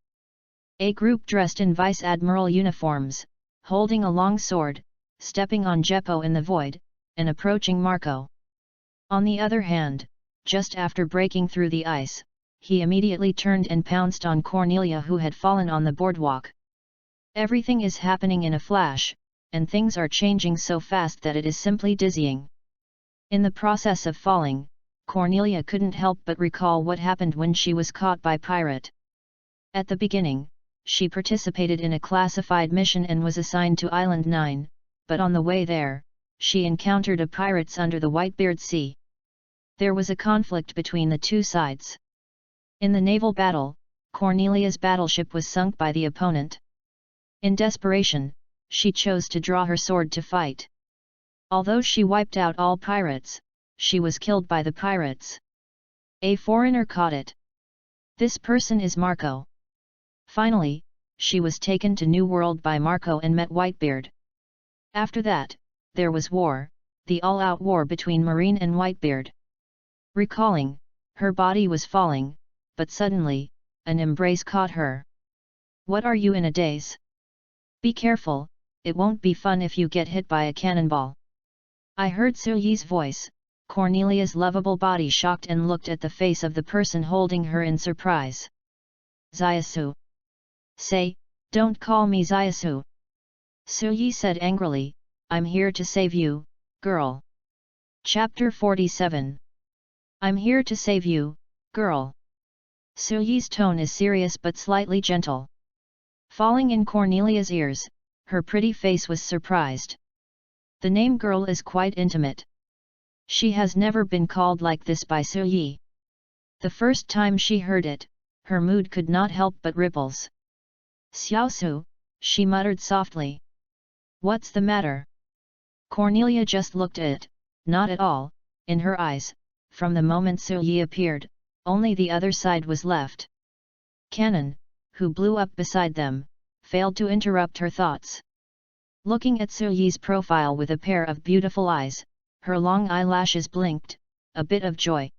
A group dressed in vice admiral uniforms, holding a long sword, stepping on Jeppo in the void, and approaching Marco. On the other hand, just after breaking through the ice, he immediately turned and pounced on Cornelia, who had fallen on the boardwalk. Everything is happening in a flash, and things are changing so fast that it is simply dizzying. In the process of falling, Cornelia couldn't help but recall what happened when she was caught by pirate. At the beginning, she participated in a classified mission and was assigned to Island 9, but on the way there, she encountered a pirates under the Whitebeard Sea. There was a conflict between the two sides. In the naval battle, Cornelia's battleship was sunk by the opponent. In desperation, she chose to draw her sword to fight. Although she wiped out all pirates, she was killed by the pirates. A foreigner caught it. This person is Marco. Finally, she was taken to New World by Marco and met Whitebeard. After that, there was war, the all-out war between Marine and Whitebeard. Recalling, her body was falling, but suddenly, an embrace caught her. What are you in a daze? Be careful, it won't be fun if you get hit by a cannonball. I heard Suyi's voice. Cornelia's lovable body shocked and looked at the face of the person holding her in surprise. Zyasu. Say, don't call me Zyasu. Suyi said angrily, I'm here to save you, girl. Chapter 47. I'm here to save you, girl. Suyi's tone is serious but slightly gentle. Falling in Cornelia's ears, her pretty face was surprised. The name girl is quite intimate. She has never been called like this by Suyi. The first time she heard it, her mood could not help but ripples. Xiaosu, she muttered softly. What's the matter? Cornelia just looked at it, not at all, in her eyes, from the moment Suyi appeared, only the other side was left. Cannon, who blew up beside them, failed to interrupt her thoughts. Looking at Suyi's profile with a pair of beautiful eyes, her long eyelashes blinked, a bit of joy.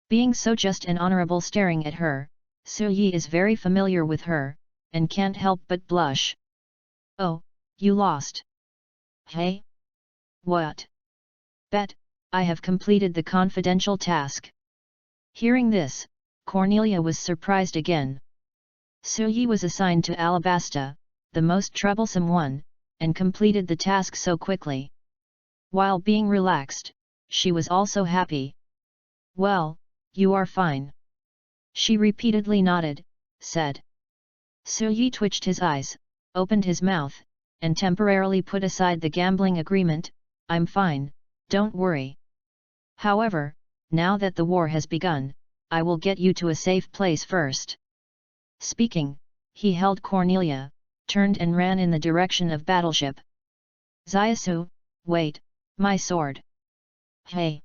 Being so just and honorable staring at her, Suyi is very familiar with her, and can't help but blush. Oh, you lost. Hey? What? Bet, I have completed the confidential task. Hearing this, Cornelia was surprised again. Suyi was assigned to Alabasta, the most troublesome one, and completed the task so quickly. While being relaxed, she was also happy. Well, you are fine. She repeatedly nodded, said. Suyi twitched his eyes, opened his mouth, and temporarily put aside the gambling agreement. I'm fine, don't worry. However, now that the war has begun, I will get you to a safe place first. Speaking, he held Cornelia, turned and ran in the direction of battleship. Zyasu, wait, my sword. Hey!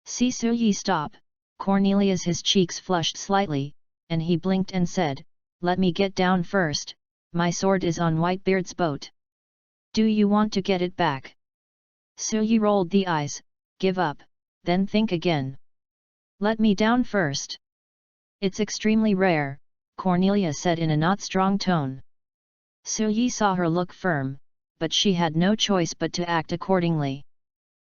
See Suyi stop, Cornelia's his cheeks flushed slightly, and he blinked and said, let me get down first, my sword is on Whitebeard's boat. Do you want to get it back? Suyi rolled the eyes, give up, then think again. Let me down first. It's extremely rare, Cornelia said in a not strong tone. Suyi saw her look firm, but she had no choice but to act accordingly.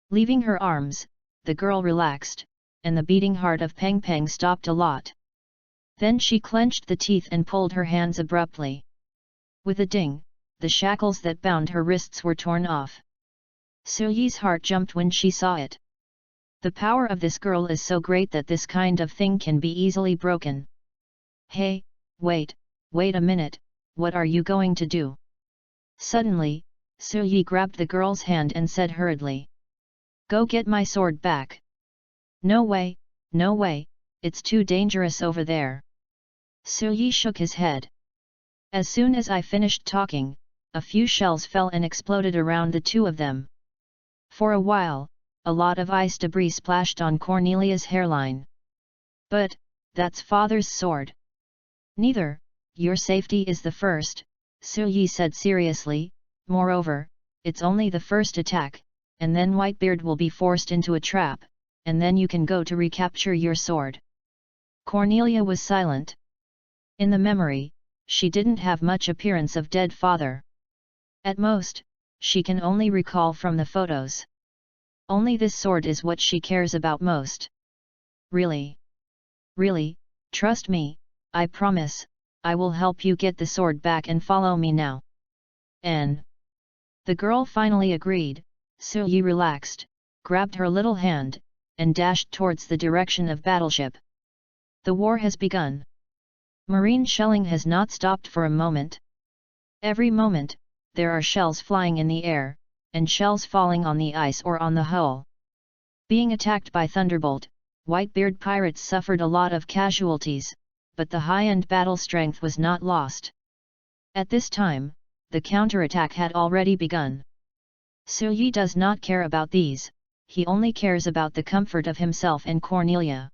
Leaving her arms, the girl relaxed, and the beating heart of Peng Peng stopped a lot. Then she clenched the teeth and pulled her hands abruptly. With a ding, the shackles that bound her wrists were torn off. Suyi's heart jumped when she saw it. The power of this girl is so great that this kind of thing can be easily broken. Hey, wait a minute, what are you going to do? Suddenly, Suyi grabbed the girl's hand and said hurriedly. Go get my sword back. No way, it's too dangerous over there. Suyi shook his head. As soon as I finished talking, a few shells fell and exploded around the two of them. For a while, a lot of ice debris splashed on Cornelia's hairline. But, that's father's sword. Neither, your safety is the first, Suyi said seriously, moreover, it's only the first attack, and then Whitebeard will be forced into a trap, and then you can go to recapture your sword. Cornelia was silent. In the memory, she didn't have much appearance of dead father. At most, she can only recall from the photos. Only this sword is what she cares about most. Really, trust me, I promise, I will help you get the sword back and follow me now. And the girl finally agreed. Suyi relaxed, grabbed her little hand, and dashed towards the direction of battleship. The war has begun. Marine shelling has not stopped for a moment. Every moment, there are shells flying in the air, and shells falling on the ice or on the hull. Being attacked by Thunderbolt, Whitebeard pirates suffered a lot of casualties, but the high-end battle strength was not lost. At this time, the counterattack had already begun. Suyi does not care about these, he only cares about the comfort of himself and Cornelia.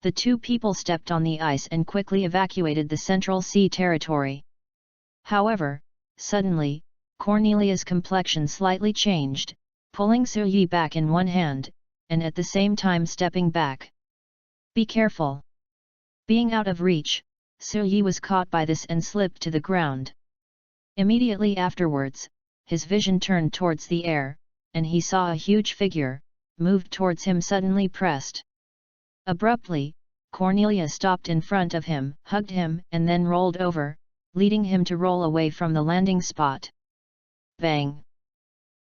The two people stepped on the ice and quickly evacuated the Central Sea territory. However, suddenly, Cornelia's complexion slightly changed, pulling Suyi back in one hand, and at the same time stepping back. Be careful! Being out of reach, Suyi was caught by this and slipped to the ground. Immediately afterwards, his vision turned towards the air, and he saw a huge figure, moved towards him suddenly pressed. Abruptly, Cornelia stopped in front of him, hugged him and then rolled over, leading him to roll away from the landing spot. Bang!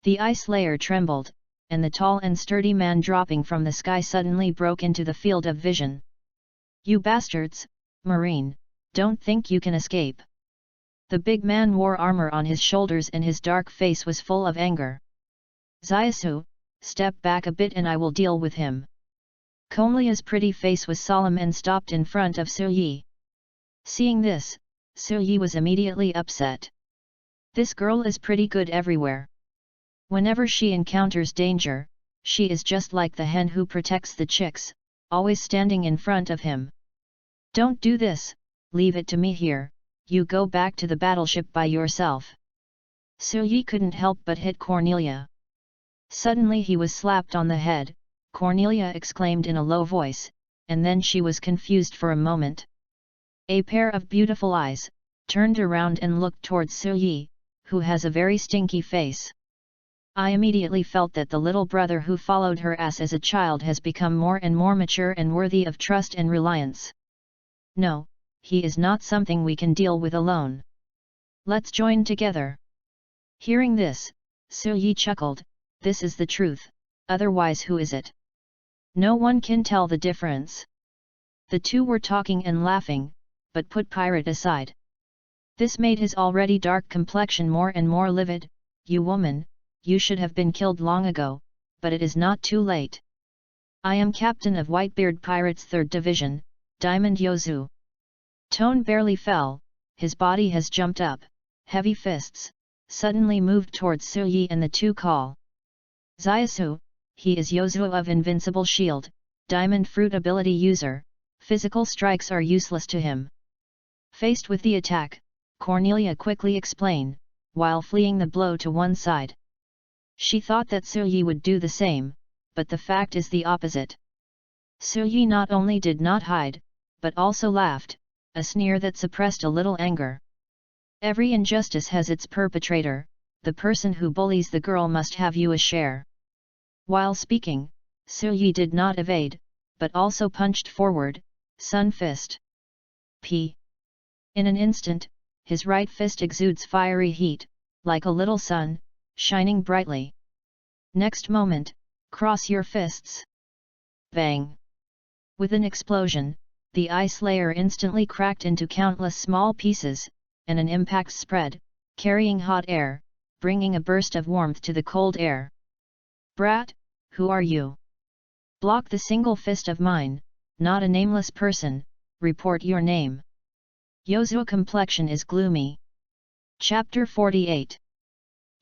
The ice layer trembled, and the tall and sturdy man dropping from the sky suddenly broke into the field of vision. You bastards, Marine, don't think you can escape. The big man wore armor on his shoulders and his dark face was full of anger. Zaisu, step back a bit and I will deal with him. Cornelia's pretty face was solemn and stopped in front of Suyi. Seeing this, Suyi was immediately upset. This girl is pretty good everywhere. Whenever she encounters danger, she is just like the hen who protects the chicks, always standing in front of him. Don't do this, leave it to me here, you go back to the battleship by yourself. Suyi couldn't help but hit Cornelia. Suddenly he was slapped on the head, Cornelia exclaimed in a low voice, and then she was confused for a moment. A pair of beautiful eyes, turned around and looked towards Suyi, who has a very stinky face. I immediately felt that the little brother who followed her ass as a child has become more and more mature and worthy of trust and reliance. No, he is not something we can deal with alone. Let's join together. Hearing this, Suyi chuckled, this is the truth, otherwise who is it? No one can tell the difference. The two were talking and laughing, but put pirate aside. This made his already dark complexion more and more livid. You woman, you should have been killed long ago, but it is not too late. I am captain of Whitebeard Pirates 3rd Division, Diamond Yozu. Tone barely fell, his body has jumped up, heavy fists, suddenly moved towards Suyi and the two call. Zaisu, he is Yozu of Invincible Shield, Diamond Fruit ability user, physical strikes are useless to him. Faced with the attack, Cornelia quickly explained, while fleeing the blow to one side. She thought that Suyi would do the same, but the fact is the opposite. Suyi not only did not hide, but also laughed, a sneer that suppressed a little anger. Every injustice has its perpetrator, the person who bullies the girl must have you a share. While speaking, Suyi did not evade, but also punched forward, sun fist. p. In an instant, his right fist exudes fiery heat, like a little sun, shining brightly. Next moment, cross your fists. Bang! With an explosion, the ice layer instantly cracked into countless small pieces, and an impact spread, carrying hot air, bringing a burst of warmth to the cold air. Brat, who are you? Block the single fist of mine, not a nameless person, report your name. Yozu's complexion is gloomy. Chapter 48.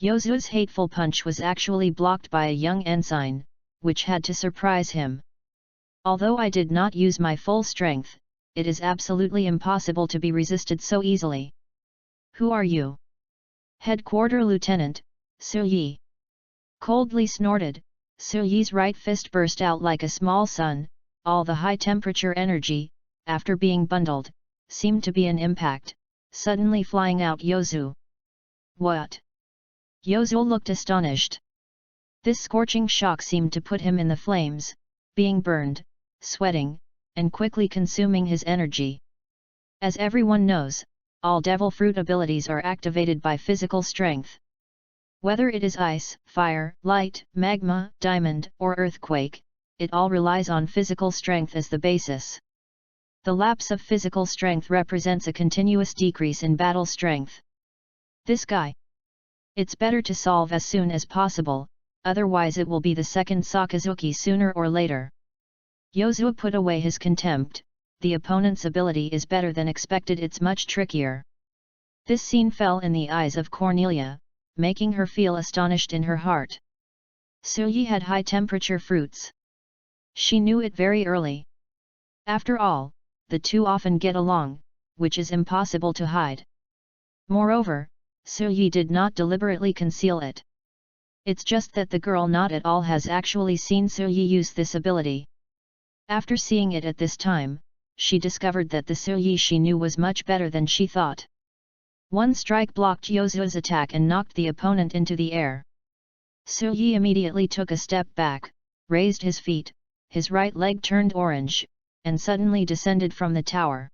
Yozu's hateful punch was actually blocked by a young ensign, which had to surprise him. Although I did not use my full strength, it is absolutely impossible to be resisted so easily. Who are you? Headquarter Lieutenant, Su Yi. Coldly snorted, Su Yi's right fist burst out like a small sun. All the high-temperature energy, after being bundled, seemed to be an impact, suddenly flying out Yozu. What? Yozu looked astonished. This scorching shock seemed to put him in the flames, being burned, sweating, and quickly consuming his energy. As everyone knows, all devil fruit abilities are activated by physical strength. Whether it is ice, fire, light, magma, diamond, or earthquake, it all relies on physical strength as the basis. The lapse of physical strength represents a continuous decrease in battle strength. This guy. It's better to solve as soon as possible, otherwise it will be the second Sakazuki sooner or later. Yozu put away his contempt. The opponent's ability is better than expected, it's much trickier. This scene fell in the eyes of Cornelia, making her feel astonished in her heart. Su Yi had high-temperature fruits. She knew it very early. After all, the two often get along, which is impossible to hide. Moreover, Su Yi did not deliberately conceal it. It's just that the girl not at all has actually seen Su Yi use this ability. After seeing it at this time, she discovered that the Su Yi she knew was much better than she thought. One strike blocked Yozu's attack and knocked the opponent into the air. Su Yi immediately took a step back, raised his feet, his right leg turned orange, and suddenly descended from the tower.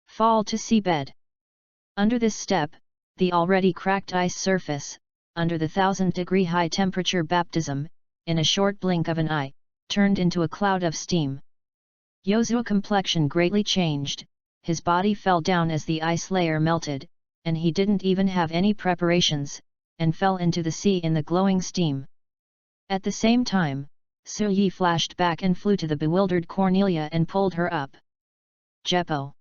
Fall to seabed. Under this step, the already cracked ice surface, under the 1000-degree high-temperature baptism, in a short blink of an eye, turned into a cloud of steam. Yozu's complexion greatly changed, his body fell down as the ice layer melted, and he didn't even have any preparations, and fell into the sea in the glowing steam. At the same time, Su Yi flashed back and flew to the bewildered Cornelia and pulled her up. Jeppo!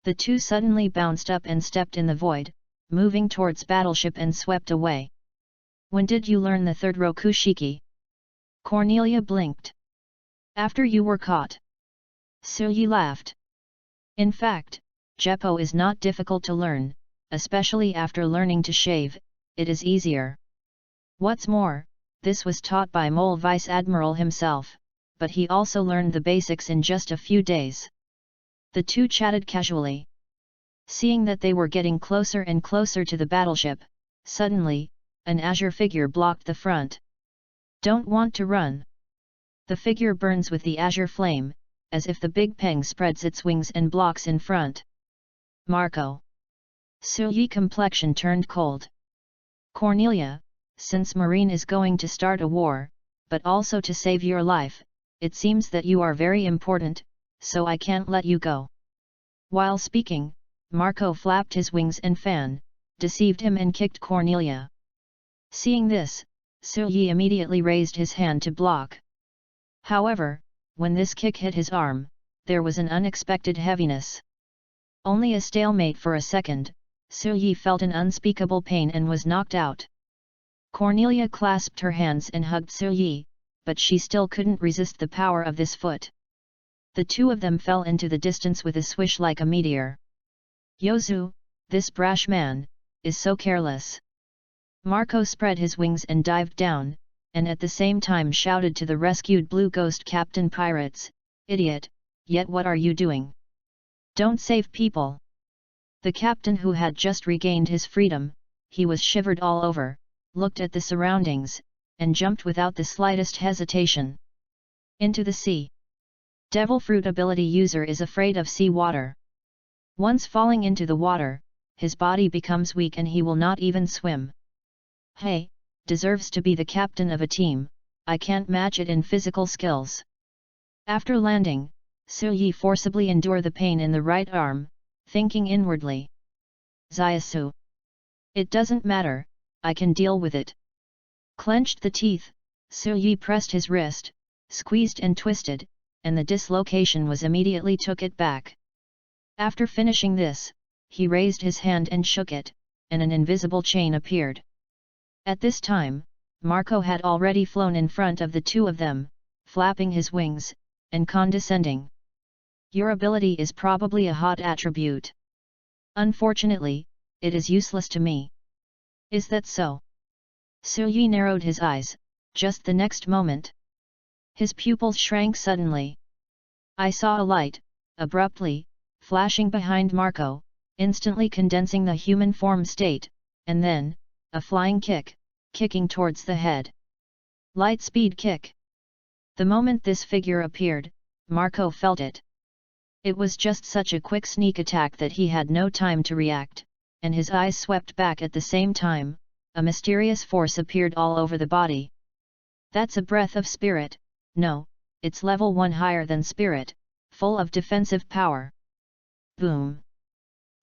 The two suddenly bounced up and stepped in the void, moving towards battleship and swept away. When did you learn the third Rokushiki? Cornelia blinked. After you were caught. Su Yi laughed. In fact, Jeppo is not difficult to learn, especially after learning to shave, it is easier. What's more, this was taught by Mole Vice Admiral himself, but he also learned the basics in just a few days. The two chatted casually. Seeing that they were getting closer and closer to the battleship, suddenly, an azure figure blocked the front. Don't want to run. The figure burns with the azure flame, as if the Big Peng spreads its wings and blocks in front. Marco. Su Yi complexion turned cold. Cornelia, since Marine is going to start a war, but also to save your life, it seems that you are very important, so I can't let you go. While speaking, Marco flapped his wings and fan, deceived him and kicked Cornelia. Seeing this, Su Yi immediately raised his hand to block. However, when this kick hit his arm, there was an unexpected heaviness. Only a stalemate for a second, Su Yi felt an unspeakable pain and was knocked out. Cornelia clasped her hands and hugged Su Yi, but she still couldn't resist the power of this foot. The two of them fell into the distance with a swish like a meteor. Yozu, this brash man, is so careless. Marco spread his wings and dived down, and at the same time shouted to the rescued Blue Ghost Captain Pirates, "Idiot, yet what are you doing? Don't save people!" The captain, who had just regained his freedom, he was shivered all over, looked at the surroundings, and jumped without the slightest hesitation. Into the sea. Devil Fruit ability user is afraid of sea water. Once falling into the water, his body becomes weak and he will not even swim. Hey, deserves to be the captain of a team, I can't match it in physical skills. After landing, Su Yi forcibly endured the pain in the right arm, thinking inwardly. Zaisu. It doesn't matter, I can deal with it. Clenched the teeth, Su Yi pressed his wrist, squeezed and twisted, and the dislocation was immediately took it back. After finishing this, he raised his hand and shook it, and an invisible chain appeared. At this time, Marco had already flown in front of the two of them, flapping his wings, and condescending. Your ability is probably a hot attribute. Unfortunately, it is useless to me. Is that so? Su Yi narrowed his eyes, just the next moment. His pupils shrank suddenly. I saw a light, abruptly, flashing behind Marco, instantly condensing the human form state, and then, a flying kick, kicking towards the head. Light speed kick. The moment this figure appeared, Marco felt it. It was just such a quick sneak attack that he had no time to react, and his eyes swept back at the same time. A mysterious force appeared all over the body. That's a breath of spirit. No, it's level 1 higher than spirit, full of defensive power. Boom!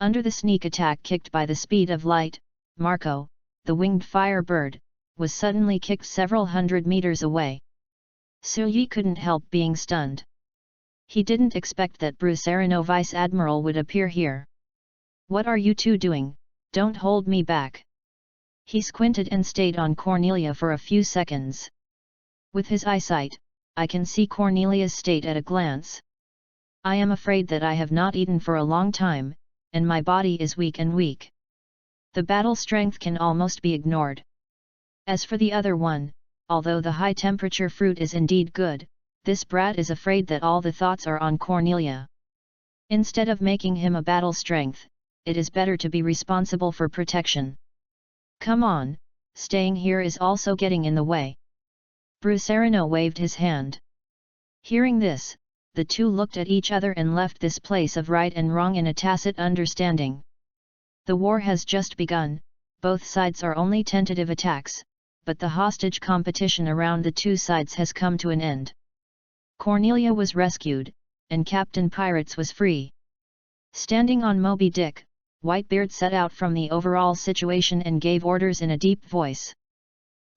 Under the sneak attack kicked by the speed of light, Marco, the winged fire bird, was suddenly kicked several hundred meters away. Su Yi couldn't help being stunned. He didn't expect that Bruce Arano Vice Admiral would appear here. What are you two doing? Don't hold me back. He squinted and stayed on Cornelia for a few seconds. With his eyesight, I can see Cornelia's state at a glance. I am afraid that I have not eaten for a long time, and my body is weak and weak. The battle strength can almost be ignored. As for the other one, although the high temperature fruit is indeed good, this brat is afraid that all the thoughts are on Cornelia. Instead of making him a battle strength, it is better to be responsible for protection. Come on, staying here is also getting in the way. Bruce Arano waved his hand. Hearing this, the two looked at each other and left this place of right and wrong in a tacit understanding. The war has just begun, both sides are only tentative attacks, but the hostage competition around the two sides has come to an end. Cornelia was rescued, and Captain Pirates was free. Standing on Moby Dick, Whitebeard set out from the overall situation and gave orders in a deep voice.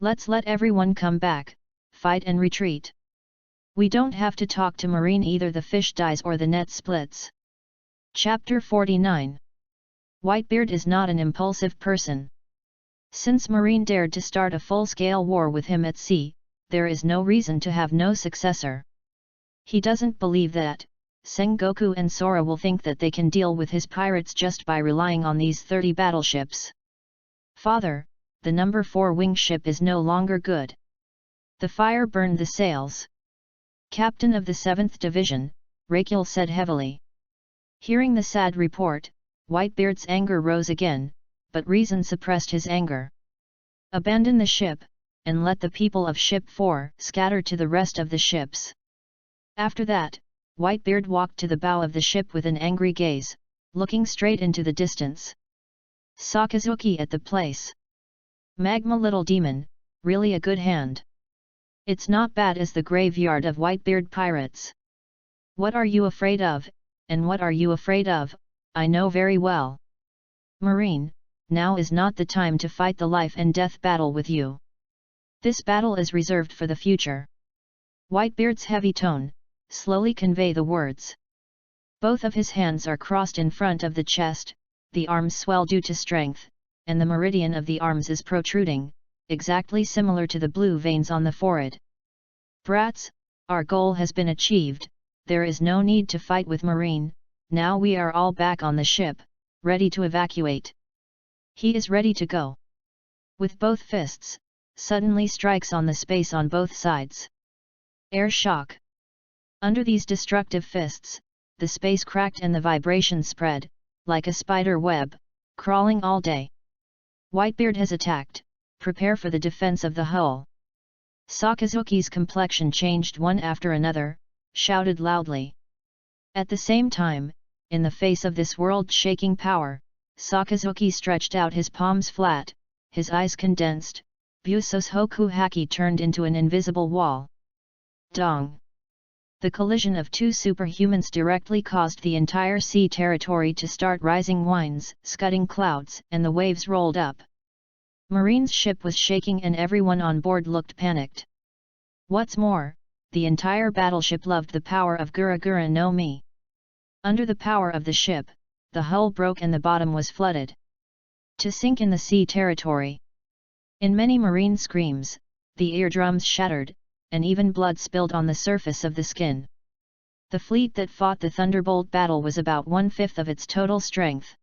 Let's let everyone come back, fight and retreat. We don't have to talk to Marine, either the fish dies or the net splits. Chapter 49. Whitebeard is not an impulsive person. Since Marine dared to start a full-scale war with him at sea, there is no reason to have no successor. He doesn't believe that Sengoku and Sora will think that they can deal with his pirates just by relying on these 30 battleships. Father, the number 4 wing ship is no longer good. The fire burned the sails. Captain of the 7th Division, Raquel said heavily. Hearing the sad report, Whitebeard's anger rose again, but reason suppressed his anger. Abandon the ship, and let the people of Ship 4 scatter to the rest of the ships. After that, Whitebeard walked to the bow of the ship with an angry gaze, looking straight into the distance. Sakazuki at the place. Magma little demon, really a good hand. It's not bad as the graveyard of Whitebeard pirates. What are you afraid of, and what are you afraid of, I know very well. Marine, now is not the time to fight the life and death battle with you. This battle is reserved for the future. Whitebeard's heavy tone slowly convey the words. Both of his hands are crossed in front of the chest, the arms swell due to strength, and the meridian of the arms is protruding, exactly similar to the blue veins on the forehead. Brats, our goal has been achieved, there is no need to fight with Marine, now we are all back on the ship, ready to evacuate. He is ready to go. With both fists, suddenly strikes on the space on both sides. Air shock. Under these destructive fists, the space cracked and the vibration spread, like a spider web, crawling all day. Whitebeard has attacked, prepare for the defense of the hull. Sakazuki's complexion changed one after another, shouted loudly. At the same time, in the face of this world-shaking power, Sakazuki stretched out his palms flat, his eyes condensed, Buso's Hoku Haki turned into an invisible wall. Dong! The collision of two superhumans directly caused the entire sea territory to start rising winds, scudding clouds, and the waves rolled up. Marine's ship was shaking and everyone on board looked panicked. What's more, the entire battleship loved the power of Gura Gura no Mi. Under the power of the ship, the hull broke and the bottom was flooded. To sink in the sea territory. In many marine screams, the eardrums shattered, and even blood spilled on the surface of the skin. The fleet that fought the Thunderbolt battle was about 1/5 of its total strength.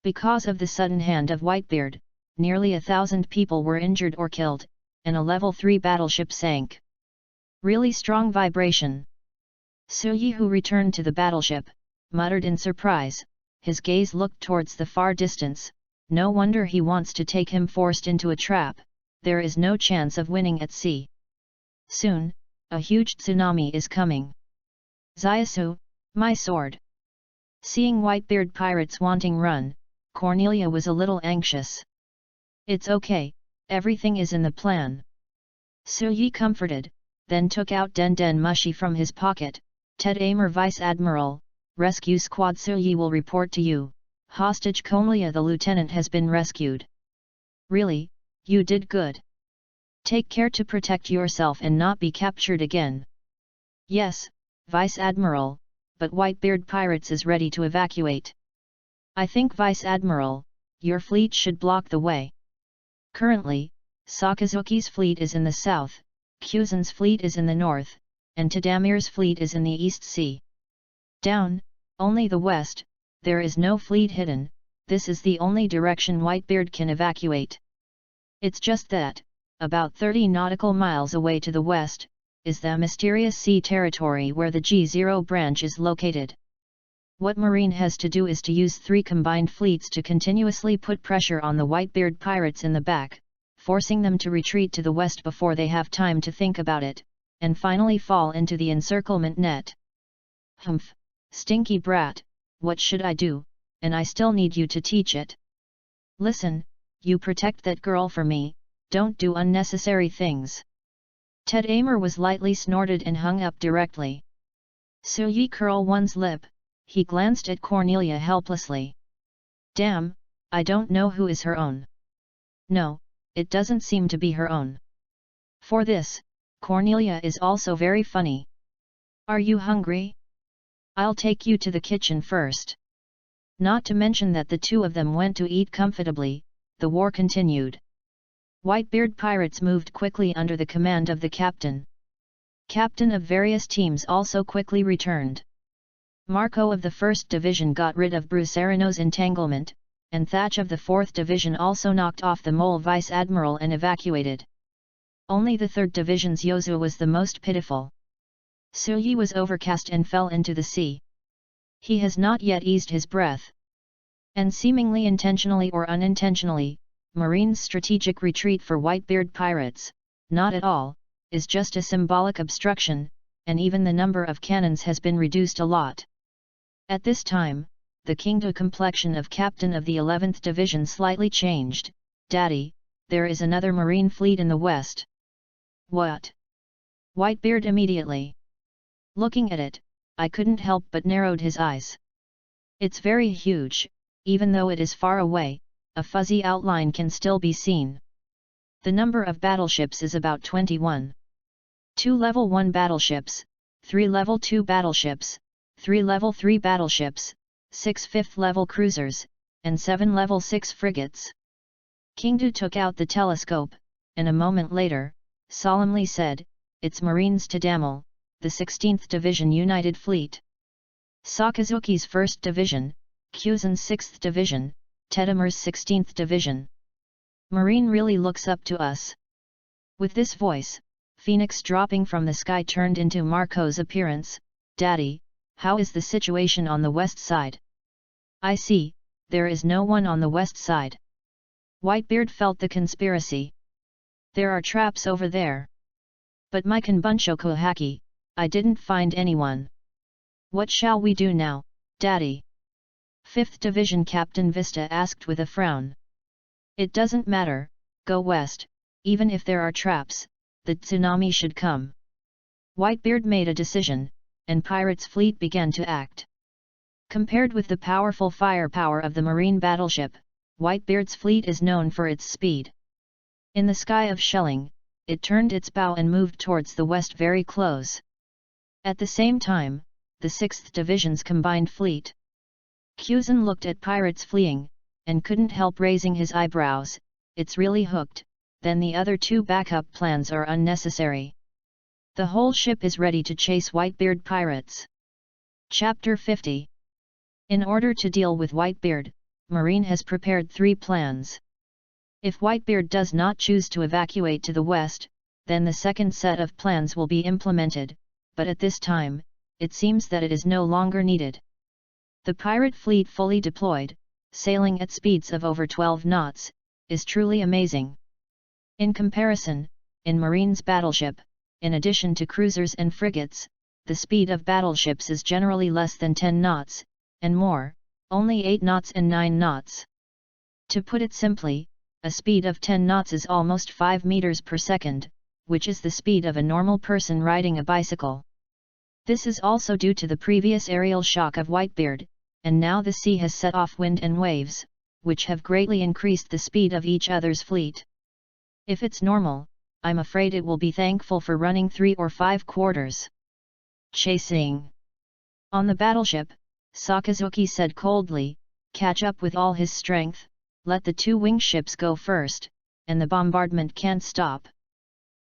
Because of the sudden hand of Whitebeard, nearly 1,000 people were injured or killed, and a level 3 battleship sank. Really strong vibration. Suyi, who returned to the battleship, muttered in surprise, his gaze looked towards the far distance. No wonder he wants to take him forced into a trap, there is no chance of winning at sea. Soon, a huge tsunami is coming. Zyasu, my sword! Seeing Whitebeard pirates wanting run, Cornelia was a little anxious. It's okay, everything is in the plan. Suyi comforted, then took out Den Den Mushi from his pocket. Ted Amer, Vice Admiral, Rescue Squad Suyi will report to you. Hostage Cornelia, the lieutenant has been rescued. Really, you did good. Take care to protect yourself and not be captured again. Yes, Vice Admiral, but Whitebeard Pirates is ready to evacuate. I think Vice Admiral, your fleet should block the way. Currently, Sakazuki's fleet is in the south, Kuzan's fleet is in the north, and Tadamir's fleet is in the East Sea. Down, only the west, there is no fleet hidden, this is the only direction Whitebeard can evacuate. It's just that, about 30 nautical miles away to the west, is the mysterious sea territory where the G0 branch is located. What Marine has to do is to use 3 combined fleets to continuously put pressure on the Whitebeard pirates in the back, forcing them to retreat to the west before they have time to think about it, and finally fall into the encirclement net. Humph, stinky brat, what should I do, and I still need you to teach it. Listen, you protect that girl for me, don't do unnecessary things. Ted Amer was lightly snorted and hung up directly. Suyi curled one's lip, he glanced at Cornelia helplessly. Damn, I don't know who is her own. No, it doesn't seem to be her own. For this, Cornelia is also very funny. Are you hungry? I'll take you to the kitchen first. Not to mention that the two of them went to eat comfortably, the war continued. Whitebeard pirates moved quickly under the command of the captain. Captain of various teams also quickly returned. Marco of the 1st Division got rid of Brucerino's entanglement, and Thatch of the 4th Division also knocked off the mole Vice Admiral and evacuated. Only the 3rd Division's Yozu was the most pitiful. Suyi was overcast and fell into the sea. He has not yet eased his breath. And seemingly intentionally or unintentionally, Marine's strategic retreat for Whitebeard pirates, not at all, is just a symbolic obstruction, and even the number of cannons has been reduced a lot. At this time, the Kingdo complexion of Captain of the 11th Division slightly changed. Daddy, there is another Marine fleet in the west. What? Whitebeard immediately. Looking at it, I couldn't help but narrowed his eyes. It's very huge, even though it is far away, a fuzzy outline can still be seen. The number of battleships is about 21. 2 level 1 battleships, 3 level 2 battleships, 3 level 3 battleships, 6 5th level cruisers, and 7 level 6 frigates. Kingdo took out the telescope, and a moment later, solemnly said, "It's Marines Tadamel, the 16th Division United Fleet. Sakazuki's 1st Division, Kuzan's 6th Division, Tadamir's 16th Division. Marine really looks up to us." With this voice, Phoenix dropping from the sky turned into Marco's appearance. "Daddy, how is the situation on the west side?" "I see, there is no one on the west side." Whitebeard felt the conspiracy. "There are traps over there. But Mikan Bunchoku Haki, I didn't find anyone. What shall we do now, Daddy. 5th Division Captain Vista asked with a frown. It doesn't matter, go west, even if there are traps, the tsunami should come. Whitebeard made a decision, and Pirate's fleet began to act. Compared with the powerful firepower of the marine battleship, Whitebeard's fleet is known for its speed. In the sky of shelling, it turned its bow and moved towards the west very close. At the same time, the 6th Division's combined fleet. Cusin looked at Pirates fleeing, and couldn't help raising his eyebrows. It's really hooked, then the other two backup plans are unnecessary. The whole ship is ready to chase Whitebeard pirates. Chapter 50. In order to deal with Whitebeard, Marine has prepared 3 plans. If Whitebeard does not choose to evacuate to the west, then the second set of plans will be implemented, but at this time, it seems that it is no longer needed. The pirate fleet fully deployed, sailing at speeds of over 12 knots, is truly amazing. In comparison, in Marine's battleship, in addition to cruisers and frigates, the speed of battleships is generally less than 10 knots, and more, only 8 knots and 9 knots. To put it simply, a speed of 10 knots is almost 5 meters per second, which is the speed of a normal person riding a bicycle. This is also due to the previous aerial shock of Whitebeard, and now the sea has set off wind and waves, which have greatly increased the speed of each other's fleet. If it's normal, I'm afraid it will be thankful for running 3 or 5 quarters. Chasing. On the battleship, Sakazuki said coldly, catch up with all his strength, let the 2 wing ships go first, and the bombardment can't stop.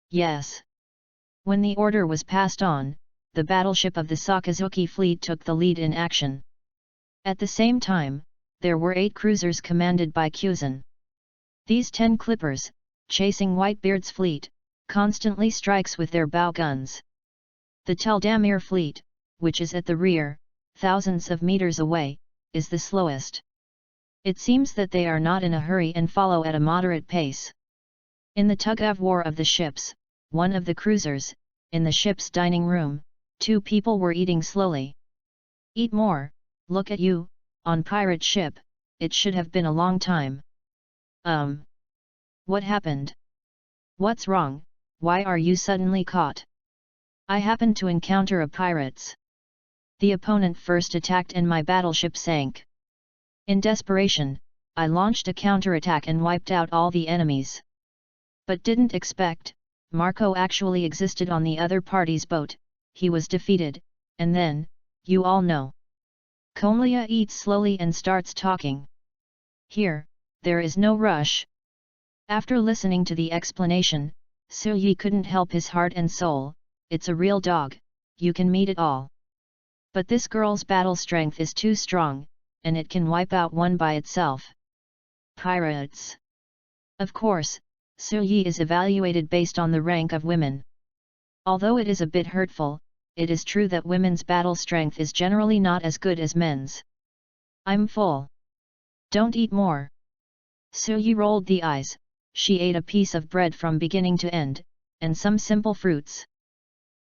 Yes. When the order was passed on, the battleship of the Sakazuki fleet took the lead in action. At the same time, there were 8 cruisers commanded by Cusin. These 10 clippers, chasing Whitebeard's fleet, constantly strikes with their bow guns. The Teldamir fleet, which is at the rear, thousands of meters away, is the slowest. It seems that they are not in a hurry and follow at a moderate pace. In the tug-of-war of the ships, one of the cruisers, in the ship's dining room, 2 people were eating slowly. Eat more, look at you, on pirate ship, it should have been a long time. What happened? What's wrong, why are you suddenly caught? I happened to encounter a pirates. The opponent first attacked and my battleship sank. In desperation, I launched a counterattack and wiped out all the enemies. But didn't expect, Marco actually existed on the other party's boat, he was defeated, and then, you all know. Komlia eats slowly and starts talking. Here, there is no rush. After listening to the explanation, Suyi couldn't help his heart and soul, it's a real dog, you can meet it all. But this girl's battle strength is too strong, and it can wipe out one by itself. Pirates. Of course, Suyi is evaluated based on the rank of women. Although it is a bit hurtful, it is true that women's battle strength is generally not as good as men's. I'm full. Don't eat more. Suyi rolled the eyes, she ate a piece of bread from beginning to end, and some simple fruits.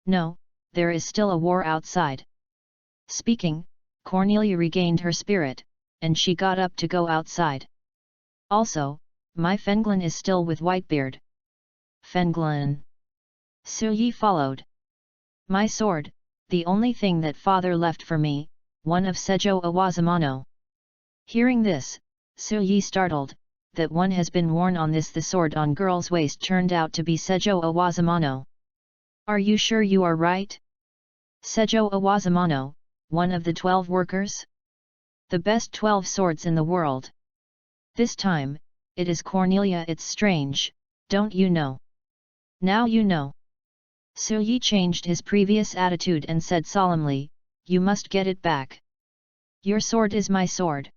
No, there is still a war outside. Speaking, Cornelia regained her spirit, and she got up to go outside. Also, my Fenglin is still with Whitebeard. Fenglin. Suyi followed. My sword, the only thing that father left for me, one of Sejo Awazamano. Hearing this, Suyi startled, that one has been worn on this. The sword on girl's waist turned out to be Sejo Awazamano. Are you sure you are right? Sejo Awazamano, one of the 12 workers? The best 12 swords in the world. This time, it is Cornelia. It's strange, don't you know? Now you know. Suyi changed his previous attitude and said solemnly, you must get it back. Your sword is my sword.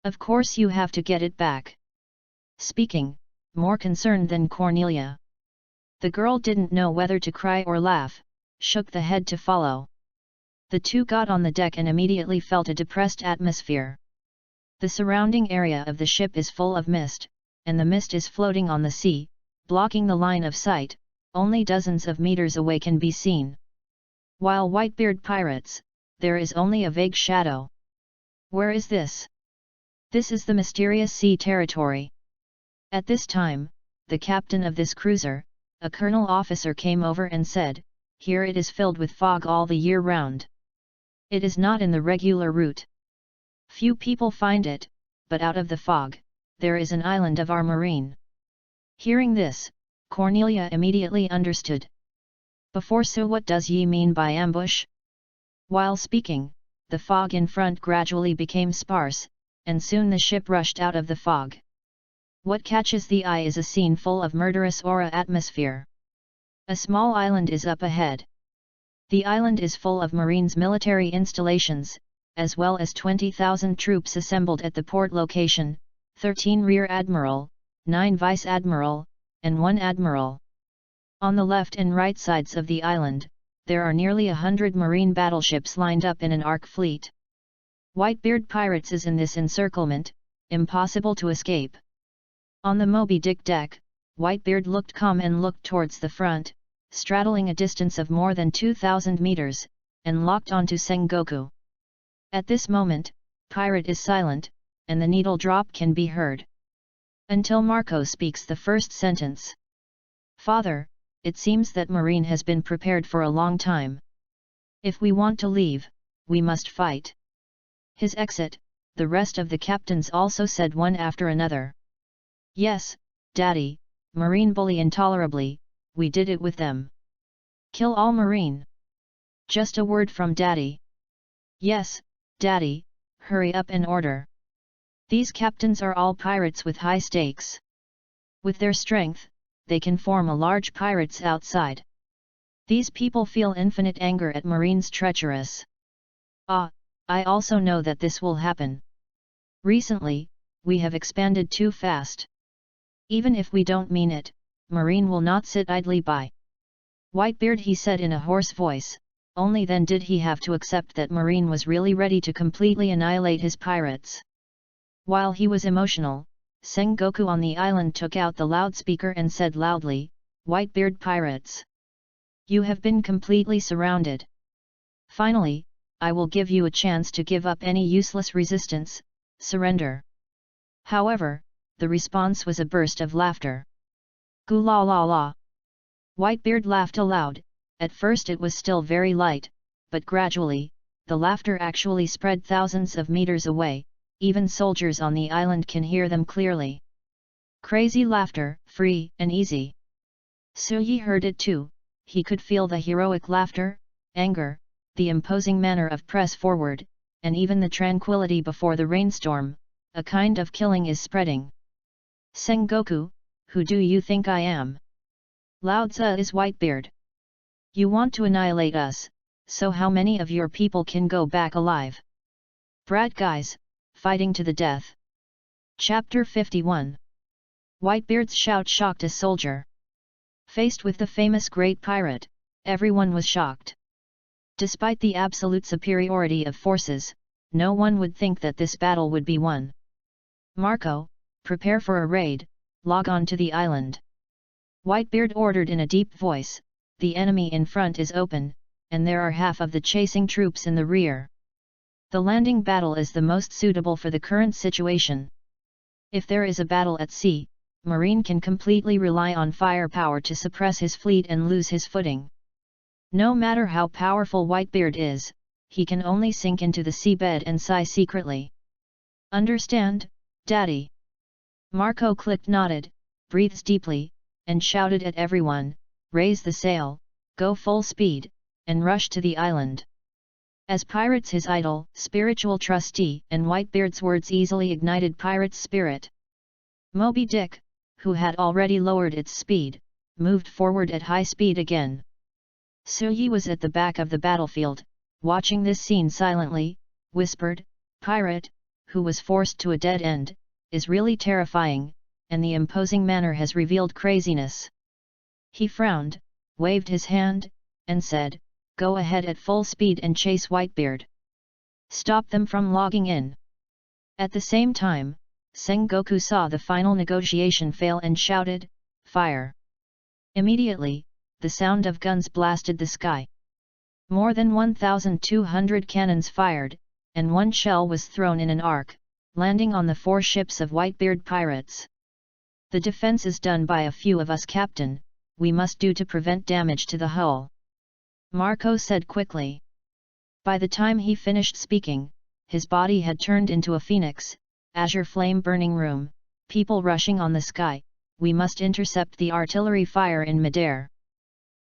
Of course you have to get it back. Speaking, more concerned than Cornelia. The girl didn't know whether to cry or laugh, shook the head to follow. The two got on the deck and immediately felt a depressed atmosphere. The surrounding area of the ship is full of mist, and the mist is floating on the sea, blocking the line of sight, only dozens of meters away can be seen. While Whitebeard pirates, there is only a vague shadow. Where is this? This is the mysterious sea territory. At this time, the captain of this cruiser, a colonel officer, came over and said, "Here it is filled with fog all the year round. It is not in the regular route. Few people find it, but out of the fog, there is an island of our marine." Hearing this, Cornelia immediately understood. "Before, so what does ye mean by ambush?" While speaking, the fog in front gradually became sparse, and soon the ship rushed out of the fog. What catches the eye is a scene full of murderous aura atmosphere. A small island is up ahead. The island is full of Marines' military installations, as well as 20,000 troops assembled at the port location, 13 rear admiral, 9 vice admiral, and 1 admiral. On the left and right sides of the island, there are nearly 100 Marine battleships lined up in an arc fleet. Whitebeard pirates is in this encirclement, impossible to escape. On the Moby Dick deck, Whitebeard looked calm and looked towards the front, straddling a distance of more than 2,000 meters, and locked onto Sengoku. At this moment, pirate is silent, and the needle drop can be heard. Until Marco speaks the first sentence. "Father, it seems that Marine has been prepared for a long time. If we want to leave, we must fight." His exit, the rest of the captains also said one after another. "Yes, Daddy, Marine bully intolerably, we did it with them. Kill all Marine. Just a word from Daddy." "Yes, Daddy, hurry up and order." These captains are all pirates with high stakes. With their strength, they can form a large pirates outside. These people feel infinite anger at Marines treacherous. "Ah, I also know that this will happen. Recently, we have expanded too fast. Even if we don't mean it, Marine will not sit idly by." "Whitebeard," he said in a hoarse voice, only then did he have to accept that Marine was really ready to completely annihilate his pirates. While he was emotional, Sengoku on the island took out the loudspeaker and said loudly, "Whitebeard pirates! You have been completely surrounded. Finally, I will give you a chance to give up any useless resistance, surrender." However, the response was a burst of laughter. "Goo la la la!" Whitebeard laughed aloud. At first it was still very light, but gradually, the laughter actually spread thousands of meters away, even soldiers on the island can hear them clearly. Crazy laughter, free and easy. Suyi heard it too. He could feel the heroic laughter, anger, the imposing manner of press forward, and even the tranquility before the rainstorm. A kind of killing is spreading. "Sengoku, who do you think I am? Lao-tzu is Whitebeard. You want to annihilate us, so how many of your people can go back alive? Brat guys, fighting to the death." Chapter 51. Whitebeard's shout shocked a soldier. Faced with the famous great pirate, everyone was shocked. Despite the absolute superiority of forces, no one would think that this battle would be won. "Marco, prepare for a raid, log on to the island." Whitebeard ordered in a deep voice. "The enemy in front is open, and there are half of the chasing troops in the rear. The landing battle is the most suitable for the current situation. If there is a battle at sea, Marine can completely rely on firepower to suppress his fleet and lose his footing. No matter how powerful Whitebeard is, he can only sink into the seabed and sigh secretly." "Understand, Daddy?" Marco nodded, breathed deeply, and shouted at everyone, "Raise the sail, go full speed, and rush to the island." As pirates, his idol, spiritual trustee, and Whitebeard's words easily ignited pirates' spirit. Moby Dick, who had already lowered its speed, moved forward at high speed again. Suyi was at the back of the battlefield, watching this scene silently, whispered, "Pirate, who was forced to a dead end, is really terrifying, and the imposing manner has revealed craziness." He frowned, waved his hand, and said, "Go ahead at full speed and chase Whitebeard. Stop them from logging in." At the same time, Sengoku saw the final negotiation fail and shouted, "Fire!" Immediately, the sound of guns blasted the sky. More than 1,200 cannons fired, and one shell was thrown in an arc, landing on the 4 ships of Whitebeard pirates. "The defense is done by a few of us, Captain. We must do to prevent damage to the hull," Marco said quickly. By the time he finished speaking, his body had turned into a phoenix, azure flame burning room, people rushing on the sky. "We must intercept the artillery fire in midair.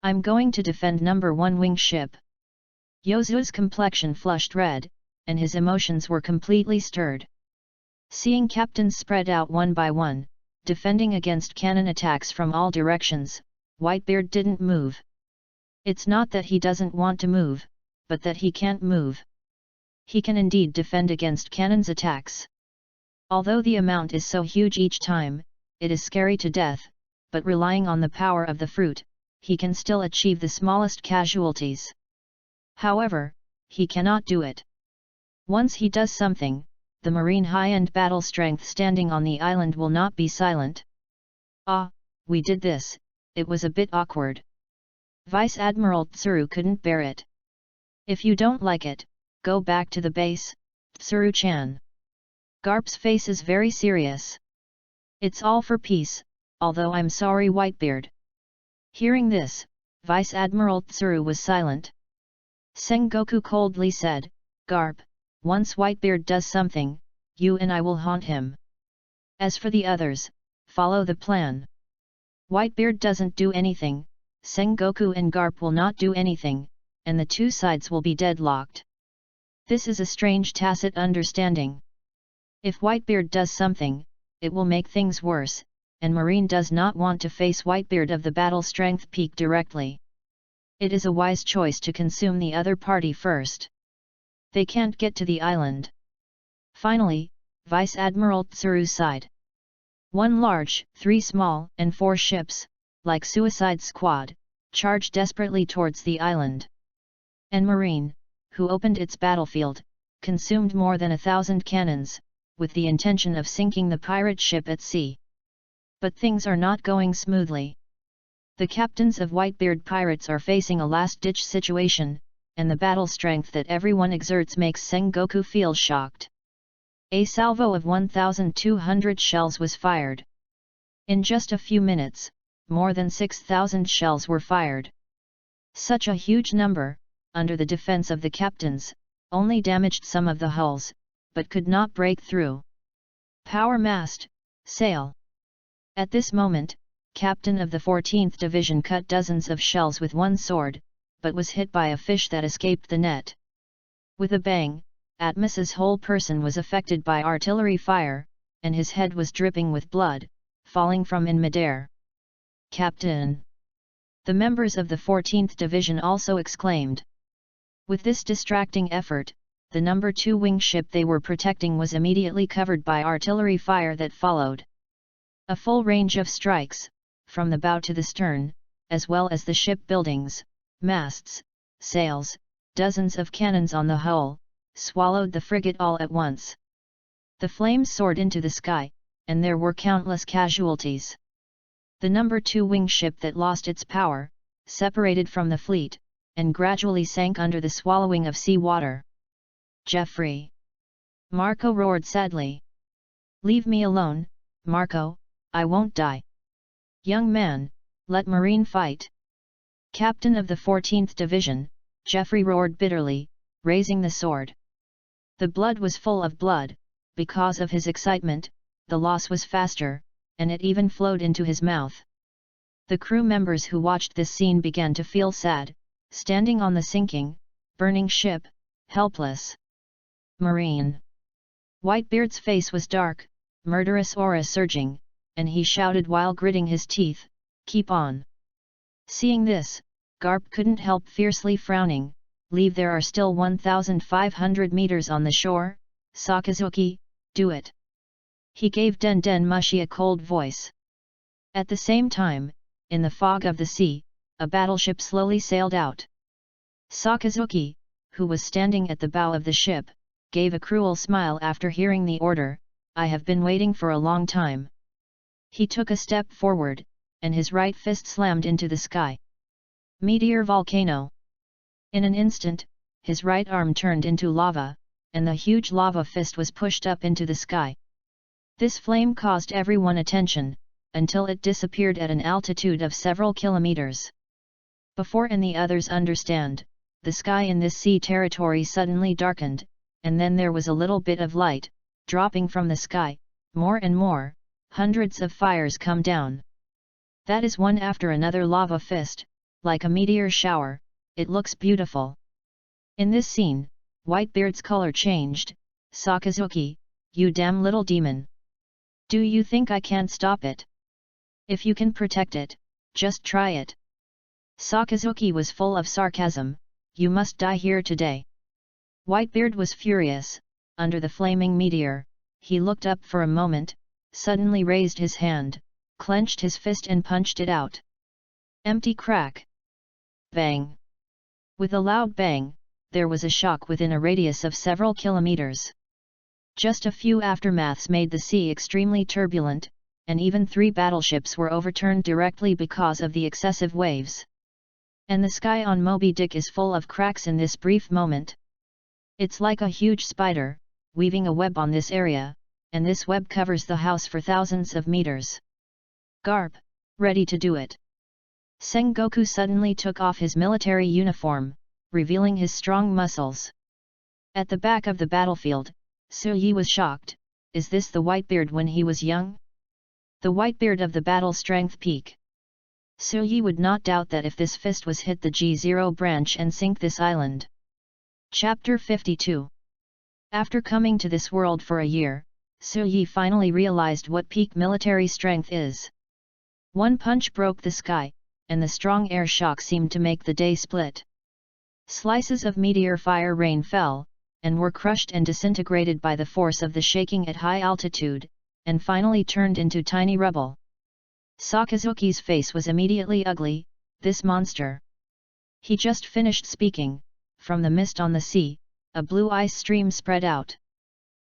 I'm going to defend number 1 wing ship." Yozu's complexion flushed red, and his emotions were completely stirred. Seeing captains spread out one by one, defending against cannon attacks from all directions, Whitebeard didn't move. It's not that he doesn't want to move, but that he can't move. He can indeed defend against cannon's attacks. Although the amount is so huge each time, it is scary to death, but relying on the power of the fruit, he can still achieve the smallest casualties. However, he cannot do it. Once he does something, the marine high-end battle strength standing on the island will not be silent. "Ah, we did this, it was a bit awkward." Vice Admiral Tsuru couldn't bear it. "If you don't like it, go back to the base, Tsuru-chan." Garp's face is very serious. "It's all for peace, although I'm sorry, Whitebeard." Hearing this, Vice Admiral Tsuru was silent. Sengoku coldly said, "Garp, once Whitebeard does something, you and I will haunt him. As for the others, follow the plan. Whitebeard doesn't do anything, Sengoku and Garp will not do anything, and the 2 sides will be deadlocked. This is a strange tacit understanding. If Whitebeard does something, it will make things worse, and Marine does not want to face Whitebeard of the battle strength peak directly. It is a wise choice to consume the other party first. They can't get to the island." Finally, Vice Admiral Tsuru sighed. 1 large, 3 small, and 4 ships, like Suicide Squad, charged desperately towards the island. And Marine, who opened its battlefield, consumed more than 1,000 cannons, with the intention of sinking the pirate ship at sea. But things are not going smoothly. The captains of Whitebeard pirates are facing a last-ditch situation, and the battle strength that everyone exerts makes Sengoku feel shocked. A salvo of 1,200 shells was fired. In just a few minutes, more than 6,000 shells were fired. Such a huge number, under the defense of the captains, only damaged some of the hulls, but could not break through. "Power mast, sail!" At this moment, Captain of the 14th Division cut dozens of shells with one sword, but was hit by a fish that escaped the net. With a bang, Atmus's whole person was affected by artillery fire, and his head was dripping with blood, falling from in midair. "Captain!" the members of the 14th Division also exclaimed. With this distracting effort, the number 2 wing ship they were protecting was immediately covered by artillery fire that followed. A full range of strikes, from the bow to the stern, as well as the ship buildings, masts, sails, dozens of cannons on the hull, swallowed the frigate all at once. The flames soared into the sky, and there were countless casualties. The number 2 wing ship that lost its power, separated from the fleet, and gradually sank under the swallowing of sea water. "Jeffrey!" Marco roared sadly. "Leave me alone, Marco, I won't die." "Young man, let Marine fight." Captain of the 14th Division, Jeffrey roared bitterly, raising the sword. The blood was full of blood, because of his excitement, the loss was faster, and it even flowed into his mouth. The crew members who watched this scene began to feel sad, standing on the sinking, burning ship, helpless. "Marine!" Whitebeard's face was dark, murderous aura surging, and he shouted while gritting his teeth, "Keep on!" Seeing this, Garp couldn't help fiercely frowning. "Leave, there are still 1,500 meters on the shore, Sakazuki, do it!" He gave Den Den Mushi a cold voice. At the same time, in the fog of the sea, a battleship slowly sailed out. Sakazuki, who was standing at the bow of the ship, gave a cruel smile after hearing the order. "I have been waiting for a long time." He took a step forward, and his right fist slammed into the sky. Meteor volcano. In an instant, his right arm turned into lava, and the huge lava fist was pushed up into the sky. This flame caused everyone attention, until it disappeared at an altitude of several kilometers. Before and the others understand, the sky in this sea territory suddenly darkened, and then there was a little bit of light, dropping from the sky, more and more, hundreds of fires come down. That is one after another lava fist, like a meteor shower, it looks beautiful. In this scene, Whitebeard's color changed. Sakazuki, you damn little demon! Do you think I can't stop it? If you can protect it, just try it. Sakazuki was full of sarcasm, you must die here today. Whitebeard was furious. Under the flaming meteor, he looked up for a moment, suddenly raised his hand, clenched his fist and punched it out. Empty crack. Bang! With a loud bang, there was a shock within a radius of several kilometers. Just a few aftermaths made the sea extremely turbulent, and even 3 battleships were overturned directly because of the excessive waves. And the sky on Moby Dick is full of cracks in this brief moment. It's like a huge spider, weaving a web on this area, and this web covers the house for thousands of meters. Garp, ready to do it. Sengoku suddenly took off his military uniform, revealing his strong muscles. At the back of the battlefield, Suyi was shocked. Is this the Whitebeard when he was young? The Whitebeard of the battle strength peak. Suyi would not doubt that if this fist was hit the G0 branch and sink this island. Chapter 52. After coming to this world for a year, Suyi finally realized what peak military strength is. One punch broke the sky, and the strong air shock seemed to make the day split. Slices of meteor fire rain fell, and were crushed and disintegrated by the force of the shaking at high altitude, and finally turned into tiny rubble. Sakazuki's face was immediately ugly. This monster. He just finished speaking. From the mist on the sea, a blue ice stream spread out.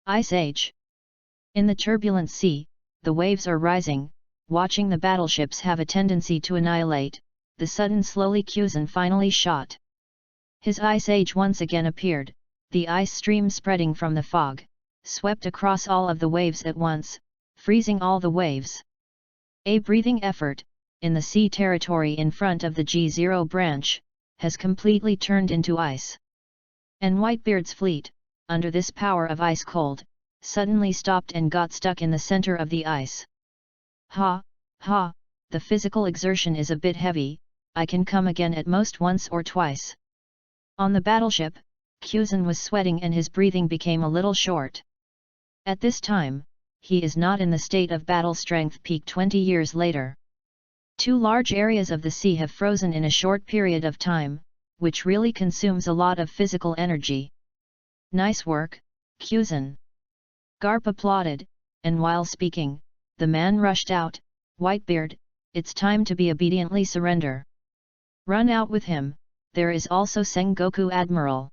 Ice Age. In the turbulent sea, the waves are rising. Watching the battleships have a tendency to annihilate, the sudden slowly Kyuzen finally shot. His Ice Age once again appeared, the ice stream spreading from the fog, swept across all of the waves at once, freezing all the waves. A breathing effort, in the sea territory in front of the G0 branch, has completely turned into ice. And Whitebeard's fleet, under this power of ice cold, suddenly stopped and got stuck in the center of the ice. Ha, ha, the physical exertion is a bit heavy, I can come again at most once or twice. On the battleship, Kyuzen was sweating and his breathing became a little short. At this time, he is not in the state of battle strength peak 20 years later. 2 large areas of the sea have frozen in a short period of time, which really consumes a lot of physical energy. Nice work, Kyuzen. Garp applauded, and while speaking, the man rushed out, Whitebeard, it's time to be obediently surrender. Run out with him, there is also Sengoku Admiral.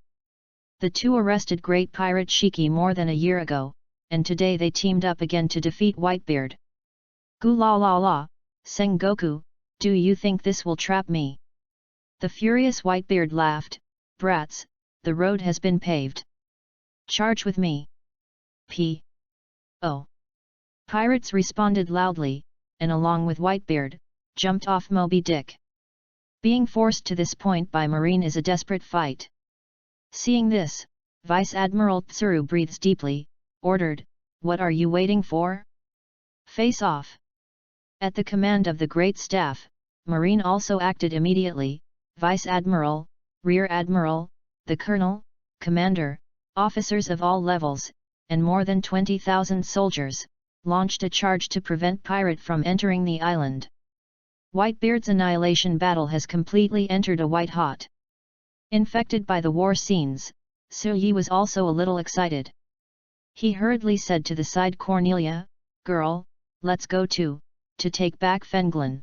The 2 arrested Great Pirate Shiki more than a year ago, and today they teamed up again to defeat Whitebeard. Gu la la la, Sengoku, do you think this will trap me? The furious Whitebeard laughed, brats, the road has been paved. Charge with me. P.O. Pirates responded loudly, and along with Whitebeard, jumped off Moby Dick. Being forced to this point by Marine is a desperate fight. Seeing this, Vice Admiral Tsuru breathes deeply, ordered, what are you waiting for? Face off. At the command of the Great Staff, Marine also acted immediately. Vice Admiral, Rear Admiral, the Colonel, Commander, officers of all levels, and more than 20,000 soldiers, launched a charge to prevent pirate from entering the island. Whitebeard's annihilation battle has completely entered a white-hot. Infected by the war scenes, Suyi was also a little excited. He hurriedly said to the side Cornelia, girl, let's go to take back Fenglin.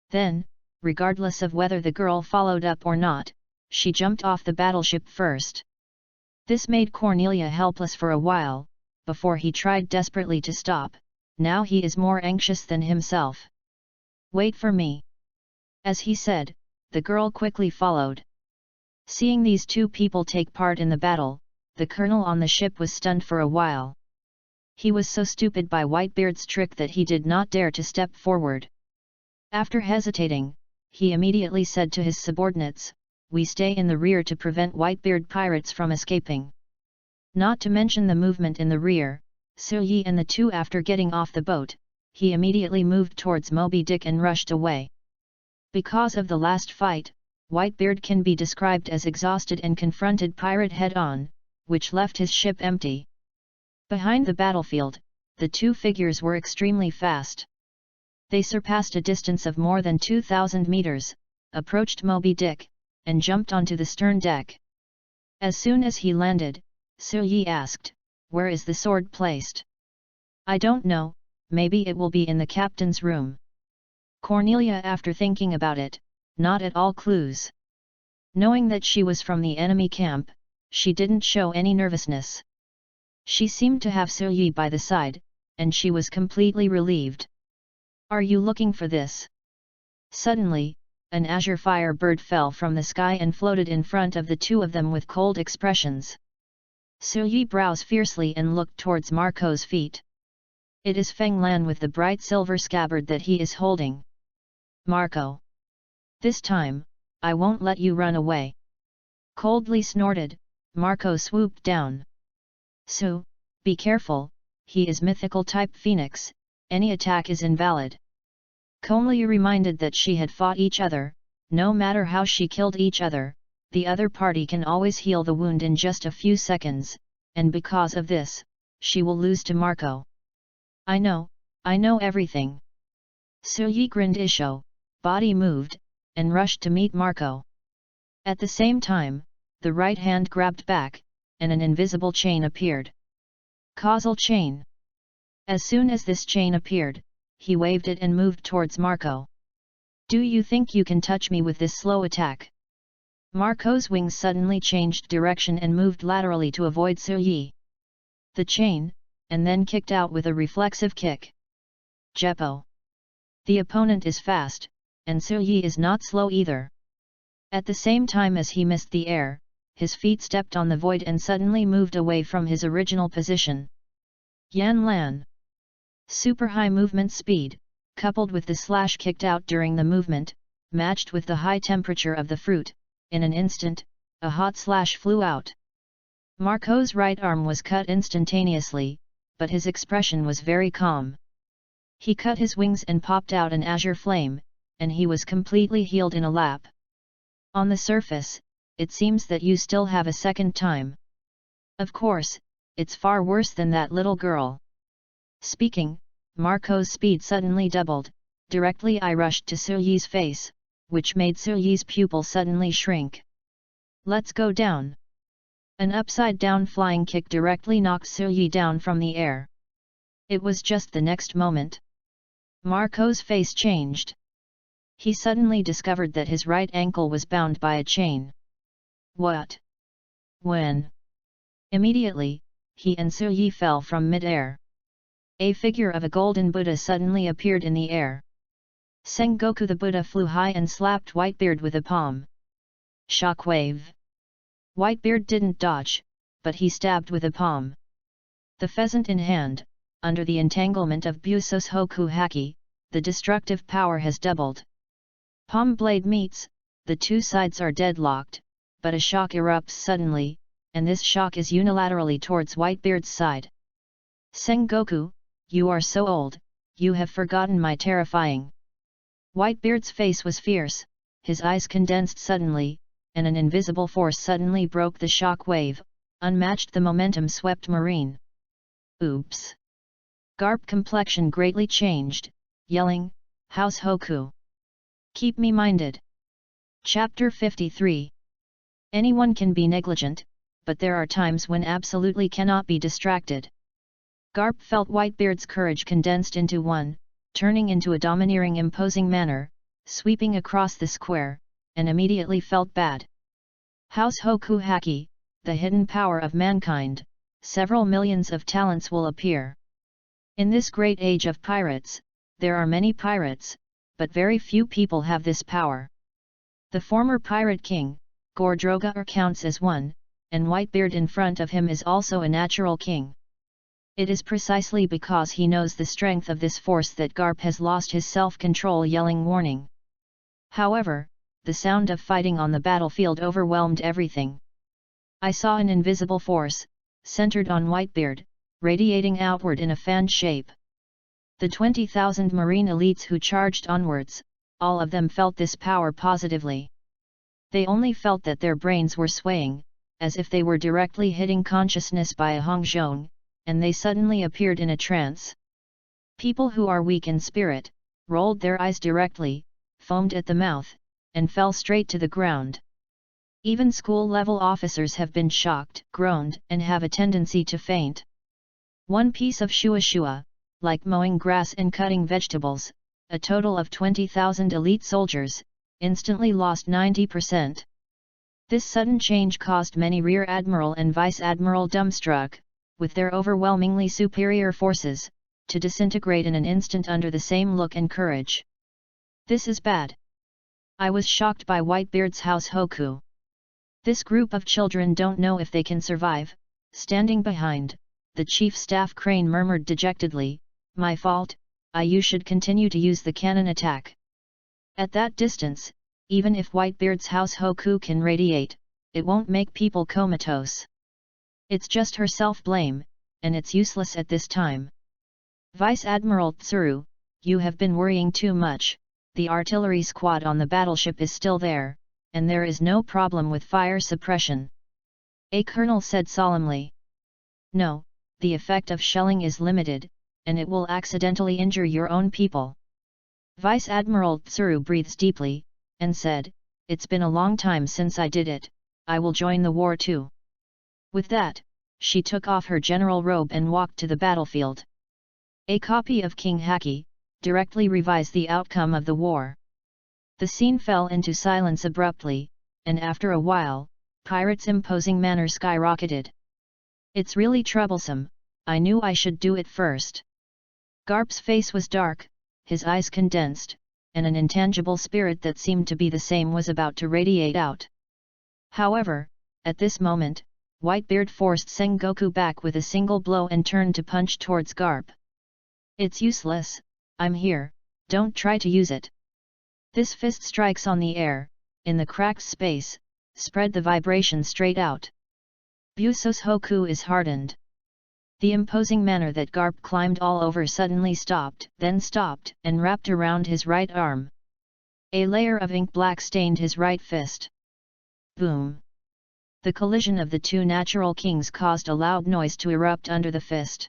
Then, regardless of whether the girl followed up or not, she jumped off the battleship first. This made Cornelia helpless for a while, before he tried desperately to stop. Now he is more anxious than himself. Wait for me. As he said, the girl quickly followed. Seeing these 2 people take part in the battle, the colonel on the ship was stunned for a while. He was so stupid by Whitebeard's trick that he did not dare to step forward. After hesitating, he immediately said to his subordinates, "We stay in the rear to prevent Whitebeard pirates from escaping." Not to mention the movement in the rear, Silyi and the two after getting off the boat, he immediately moved towards Moby Dick and rushed away. Because of the last fight, Whitebeard can be described as exhausted and confronted pirate head-on, which left his ship empty. Behind the battlefield, the two figures were extremely fast. They surpassed a distance of more than 2,000 meters, approached Moby Dick, and jumped onto the stern deck. As soon as he landed, Silyi asked, "Where is the sword placed?" "I don't know, maybe it will be in the captain's room." Cornelia, after thinking about it, not at all clues. Knowing that she was from the enemy camp, she didn't show any nervousness. She seemed to have Silyi by the side, and she was completely relieved. "Are you looking for this?" Suddenly, an azure fire bird fell from the sky and floated in front of the two of them with cold expressions. Silyi browsed fiercely and looked towards Marco's feet. It is Feng Lan with the bright silver scabbard that he is holding. "Marco! This time, I won't let you run away!" Coldly snorted, Marco swooped down. "Su, be careful, he is mythical type phoenix, any attack is invalid." Cornelia reminded that she had fought each other, no matter how she killed each other, the other party can always heal the wound in just a few seconds, and because of this, she will lose to Marco. I know everything." Silyi grinned isho, body moved, and rushed to meet Marco. At the same time, the right hand grabbed back, and an invisible chain appeared. Causal chain. As soon as this chain appeared, he waved it and moved towards Marco. "Do you think you can touch me with this slow attack?" Marco's wings suddenly changed direction and moved laterally to avoid Silyi. The chain, and then kicked out with a reflexive kick. Jeppo! The opponent is fast, and Silyi is not slow either. At the same time as he missed the air, his feet stepped on the void and suddenly moved away from his original position. Yan Lan! Super high movement speed, coupled with the slash kicked out during the movement, matched with the high temperature of the fruit. In an instant, a hot slash flew out. Marco's right arm was cut instantaneously, but his expression was very calm. He cut his wings and popped out an azure flame, and he was completely healed in a lap. "On the surface, it seems that you still have a second time. Of course, it's far worse than that little girl." Speaking, Marco's speed suddenly doubled. Directly I rushed to Silyi's face, which made Silyi's pupil suddenly shrink. "Let's go down." An upside-down flying kick directly knocked Silyi down from the air. It was just the next moment. Marco's face changed. He suddenly discovered that his right ankle was bound by a chain. "What? When?" Immediately, he and Silyi fell from mid-air. A figure of a golden Buddha suddenly appeared in the air. Sengoku the Buddha flew high and slapped Whitebeard with a palm. Shockwave. Whitebeard didn't dodge, but he stabbed with a palm. The pheasant in hand, under the entanglement of Buso's Hoku Haki, the destructive power has doubled. Palm blade meets, the two sides are deadlocked, but a shock erupts suddenly, and this shock is unilaterally towards Whitebeard's side. "Sengoku, you are so old, you have forgotten my terrifying." Whitebeard's face was fierce, his eyes condensed suddenly, and an invisible force suddenly broke the shock wave, unmatched the momentum swept marine. Oops! Garp complexion greatly changed, yelling, "House Hoku! Keep me minded!" Chapter 53. Anyone can be negligent, but there are times when absolutely cannot be distracted. Garp felt Whitebeard's courage condensed into one, turning into a domineering imposing manner, sweeping across the square, and immediately felt bad. House Hoku Haki, the hidden power of mankind, several millions of talents will appear. In this great age of pirates, there are many pirates, but very few people have this power. The former pirate king, Gordroga counts as one, and Whitebeard in front of him is also a natural king. It is precisely because he knows the strength of this force that Garp has lost his self-control, yelling warning. However, the sound of fighting on the battlefield overwhelmed everything. I saw an invisible force, centered on Whitebeard, radiating outward in a fan shape. The 20,000 marine elites who charged onwards, all of them felt this power positively. They only felt that their brains were swaying, as if they were directly hitting consciousness by a Hongzhong, and they suddenly appeared in a trance. People who are weak in spirit, rolled their eyes directly, foamed at the mouth, and fell straight to the ground. Even school-level officers have been shocked, groaned, and have a tendency to faint. One piece of shua, like mowing grass and cutting vegetables, a total of 20,000 elite soldiers, instantly lost 90%. This sudden change caused many Rear Admiral and Vice Admiral dumbstruck, with their overwhelmingly superior forces, to disintegrate in an instant under the same look and courage. This is bad. I was shocked by Whitebeard's house Hoku. This group of children don't know if they can survive. Standing behind, the chief staff Crane murmured dejectedly, "My fault, you should continue to use the cannon attack." At that distance, even if Whitebeard's house Hoku can radiate, it won't make people comatose. It's just her self-blame, and it's useless at this time. Vice Admiral Tsuru, you have been worrying too much. The artillery squad on the battleship is still there, and there is no problem with fire suppression. A colonel said solemnly. No, the effect of shelling is limited, and it will accidentally injure your own people. Vice Admiral Tsuru breathes deeply, and said, "It's been a long time since I did it, I will join the war too." With that, she took off her general robe and walked to the battlefield. A copy of King Haki directly revised the outcome of the war. The scene fell into silence abruptly, and after a while, Pirate's imposing manner skyrocketed. "It's really troublesome, I knew I should do it first." Garp's face was dark, his eyes condensed, and an intangible spirit that seemed to be the same was about to radiate out. However, at this moment, Whitebeard forced Sengoku back with a single blow and turned to punch towards Garp. "It's useless, I'm here, don't try to use it." This fist strikes on the air, in the cracked space, spread the vibration straight out. Buso's Hoku is hardened. The imposing manner that Garp climbed all over suddenly stopped, then stopped, and wrapped around his right arm. A layer of ink black stained his right fist. Boom! The collision of the two natural kings caused a loud noise to erupt under the fist.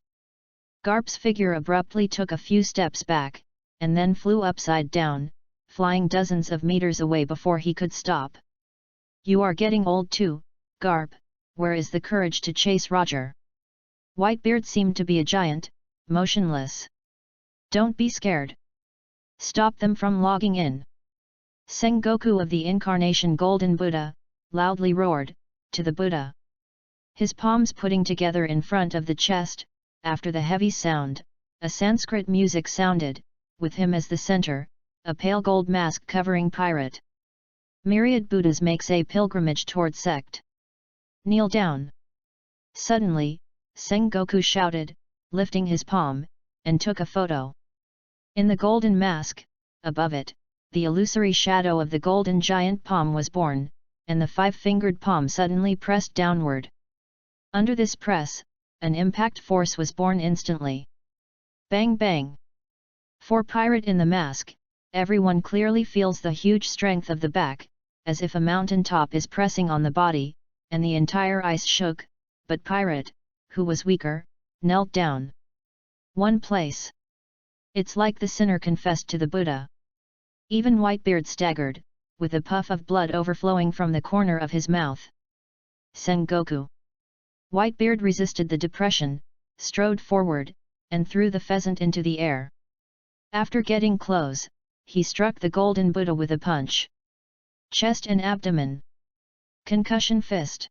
Garp's figure abruptly took a few steps back, and then flew upside down, flying dozens of meters away before he could stop. "You are getting old too, Garp, where is the courage to chase Roger?" Whitebeard seemed to be a giant, motionless. "Don't be scared. Stop them from logging in." Sengoku of the Incarnation Golden Buddha, loudly roared, "To the Buddha!" His palms putting together in front of the chest, after the heavy sound, a Sanskrit music sounded, with him as the center, a pale gold mask covering Pirate. Myriad Buddhas makes a pilgrimage toward sect. "Kneel down!" Suddenly, Sengoku shouted, lifting his palm, and took a photo. In the golden mask, above it, the illusory shadow of the golden giant palm was born, and the five-fingered palm suddenly pressed downward. Under this press, an impact force was born instantly. Bang bang! For Pirate in the mask, everyone clearly feels the huge strength of the back, as if a mountain top is pressing on the body, and the entire ice shook, but Pirate, who was weaker, knelt down. One place. It's like the sinner confessed to the Buddha. Even Whitebeard staggered, with a puff of blood overflowing from the corner of his mouth. Sengoku. Whitebeard resisted the depression, strode forward, and threw the pheasant into the air. After getting close, he struck the golden Buddha with a punch. Chest and abdomen. Concussion fist.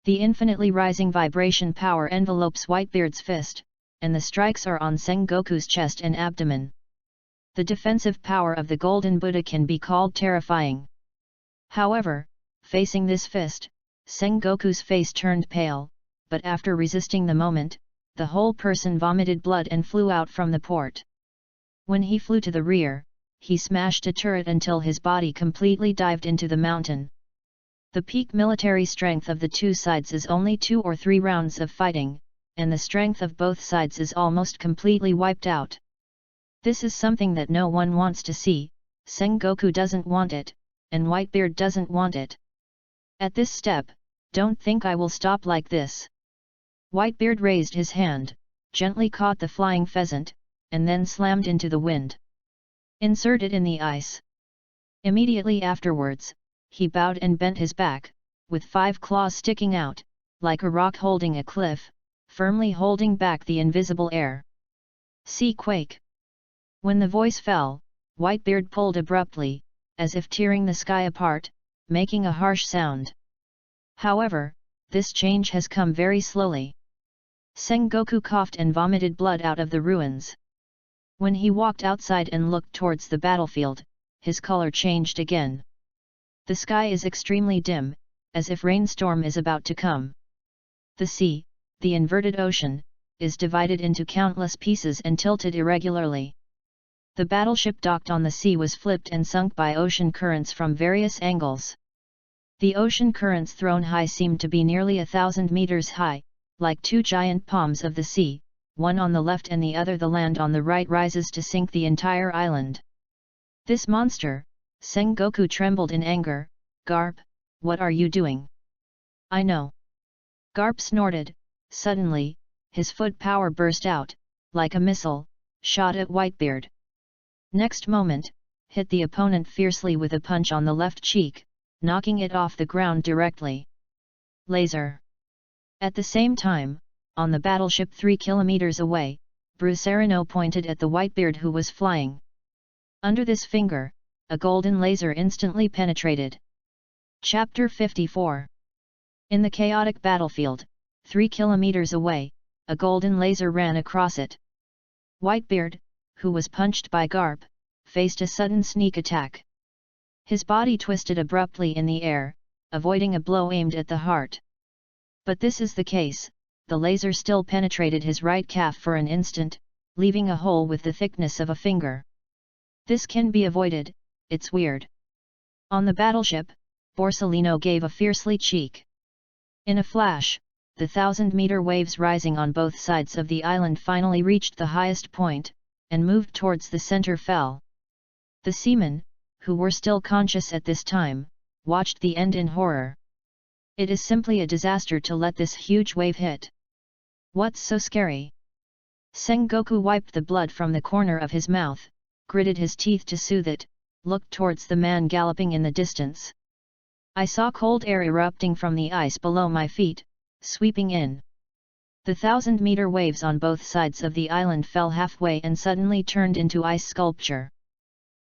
The infinitely rising vibration power envelopes Whitebeard's fist, and the strikes are on Sengoku's chest and abdomen. The defensive power of the golden Buddha can be called terrifying. However, facing this fist, Sengoku's face turned pale, but after resisting the moment, the whole person vomited blood and flew out from the port. When he flew to the rear, he smashed a turret until his body completely dived into the mountain. The peak military strength of the two sides is only 2 or 3 rounds of fighting, and the strength of both sides is almost completely wiped out. This is something that no one wants to see. Sengoku doesn't want it, and Whitebeard doesn't want it. At this step, don't think I will stop like this. Whitebeard raised his hand, gently caught the flying pheasant, and then slammed into the wind. Insert it in the ice. Immediately afterwards, he bowed and bent his back, with 5 claws sticking out, like a rock holding a cliff, firmly holding back the invisible air. Sea quake. When the voice fell, Whitebeard pulled abruptly, as if tearing the sky apart, making a harsh sound. However, this change has come very slowly. Sengoku coughed and vomited blood out of the ruins. When he walked outside and looked towards the battlefield, his color changed again. The sky is extremely dim, as if rainstorm is about to come. The sea, the inverted ocean, is divided into countless pieces and tilted irregularly. The battleship docked on the sea was flipped and sunk by ocean currents from various angles. The ocean currents thrown high seemed to be nearly 1,000 meters high, like 2 giant palms of the sea, one on the left and the other the land on the right rises to sink the entire island. This monster! Sengoku trembled in anger. Garp, what are you doing? I know. Garp snorted. Suddenly, his foot power burst out, like a missile, shot at Whitebeard. Next moment, hit the opponent fiercely with a punch on the left cheek, knocking it off the ground directly. Laser. At the same time, on the battleship 3 kilometers away, Brucerino pointed at the Whitebeard who was flying. Under this finger, a golden laser instantly penetrated. Chapter 54. In the chaotic battlefield, 3 kilometers away, a golden laser ran across it. Whitebeard, who was punched by Garp, faced a sudden sneak attack. His body twisted abruptly in the air, avoiding a blow aimed at the heart. But this is the case, the laser still penetrated his right calf for an instant, leaving a hole with the thickness of a finger. This can be avoided, it's weird. On the battleship, Borsellino gave a fiercely cheek. In a flash, the 1,000-meter waves rising on both sides of the island finally reached the highest point, and moved towards the center fell. The seamen, who were still conscious at this time, watched the end in horror. It is simply a disaster to let this huge wave hit. What's so scary? Sengoku wiped the blood from the corner of his mouth, gritted his teeth to soothe it, looked towards the man galloping in the distance. I saw cold air erupting from the ice below my feet, sweeping in. The 1,000-meter waves on both sides of the island fell halfway and suddenly turned into ice sculpture.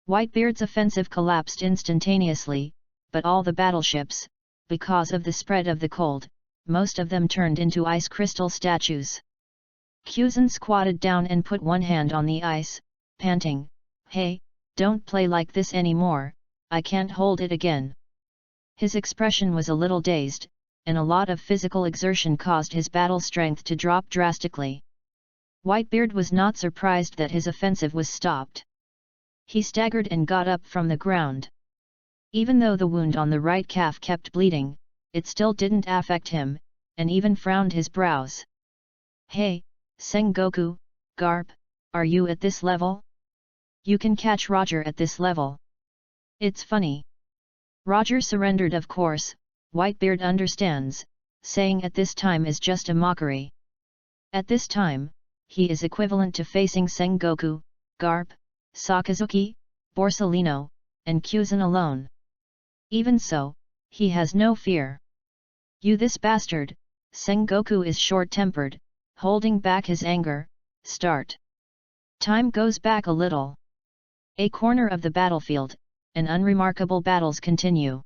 Whitebeard's offensive collapsed instantaneously, but all the battleships, because of the spread of the cold, most of them turned into ice crystal statues. Kuzan squatted down and put one hand on the ice, panting, "Hey, don't play like this anymore, I can't hold it again." His expression was a little dazed, and a lot of physical exertion caused his battle strength to drop drastically. Whitebeard was not surprised that his offensive was stopped. He staggered and got up from the ground. Even though the wound on the right calf kept bleeding, it still didn't affect him, and even frowned his brows. "Hey, Sengoku, Garp, are you at this level? You can catch Roger at this level. It's funny." Roger surrendered, of course. Whitebeard understands, saying at this time is just a mockery. At this time, he is equivalent to facing Sengoku, Garp, Sakazuki, Borsellino, and Kuzan alone. Even so, he has no fear. "You this bastard!" Sengoku is short-tempered, holding back his anger. Start. Time goes back a little. A corner of the battlefield, and unremarkable battles continue.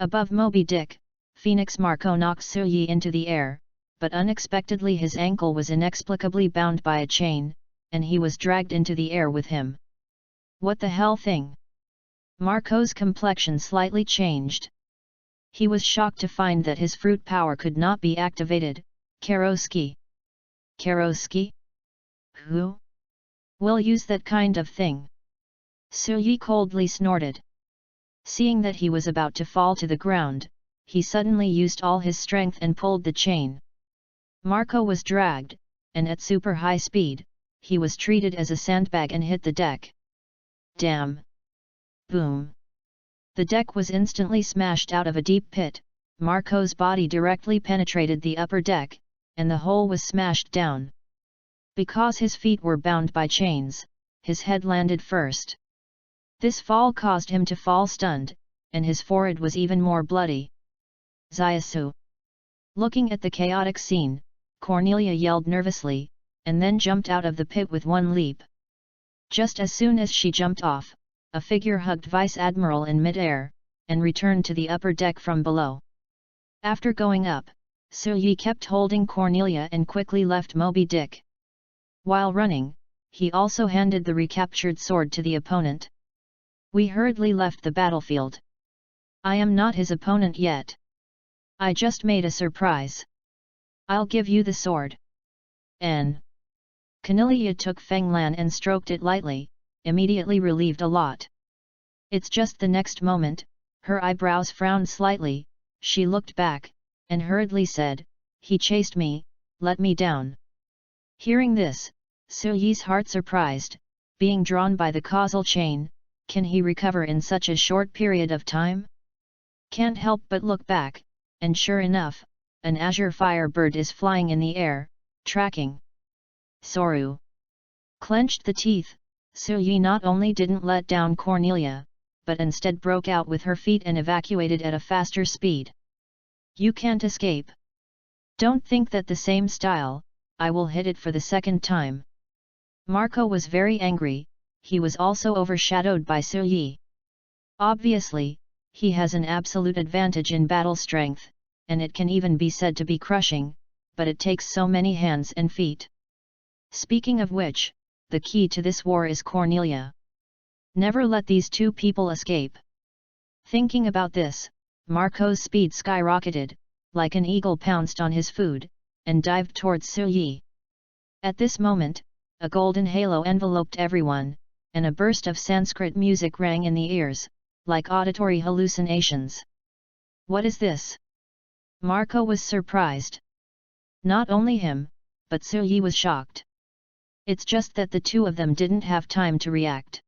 Above Moby Dick, Phoenix Marco knocks Suyi into the air, but unexpectedly his ankle was inexplicably bound by a chain, and he was dragged into the air with him. What the hell thing? Marco's complexion slightly changed. He was shocked to find that his fruit power could not be activated. Karoski? Karoski? Who will use that kind of thing? Suyi coldly snorted. Seeing that he was about to fall to the ground, he suddenly used all his strength and pulled the chain. Marco was dragged, and at super high speed, he was treated as a sandbag and hit the deck. Damn! Boom! The deck was instantly smashed out of a deep pit. Marco's body directly penetrated the upper deck, and the hole was smashed down. Because his feet were bound by chains, his head landed first. This fall caused him to fall stunned, and his forehead was even more bloody. Zyasu! Looking at the chaotic scene, Cornelia yelled nervously, and then jumped out of the pit with one leap. Just as soon as she jumped off, a figure hugged Vice Admiral in mid-air, and returned to the upper deck from below. After going up, Suyi kept holding Cornelia and quickly left Moby Dick. While running, he also handed the recaptured sword to the opponent. We hurriedly left the battlefield. I am not his opponent yet. I just made a surprise. I'll give you the sword. N. Cornelia took Feng Lan and stroked it lightly, immediately relieved a lot. It's just the next moment, her eyebrows frowned slightly, she looked back, and hurriedly said, he chased me, let me down. Hearing this, Suyi's heart surprised, being drawn by the causal chain, can he recover in such a short period of time? Can't help but look back, and sure enough, an azure firebird is flying in the air, tracking. Soru! Clenched the teeth, Suyi not only didn't let down Cornelia, but instead broke out with her feet and evacuated at a faster speed. You can't escape. Don't think that the same style, I will hit it for the second time. Marco was very angry, he was also overshadowed by Suyi. Obviously, he has an absolute advantage in battle strength, and it can even be said to be crushing, but it takes so many hands and feet. Speaking of which, the key to this war is Cornelia. Never let these two people escape. Thinking about this, Marco's speed skyrocketed, like an eagle pounced on his food, and dived towards Suyi. At this moment, a golden halo enveloped everyone, and a burst of Sanskrit music rang in the ears, like auditory hallucinations. What is this? Marco was surprised. Not only him, but Suyi was shocked. It's just that the two of them didn't have time to react.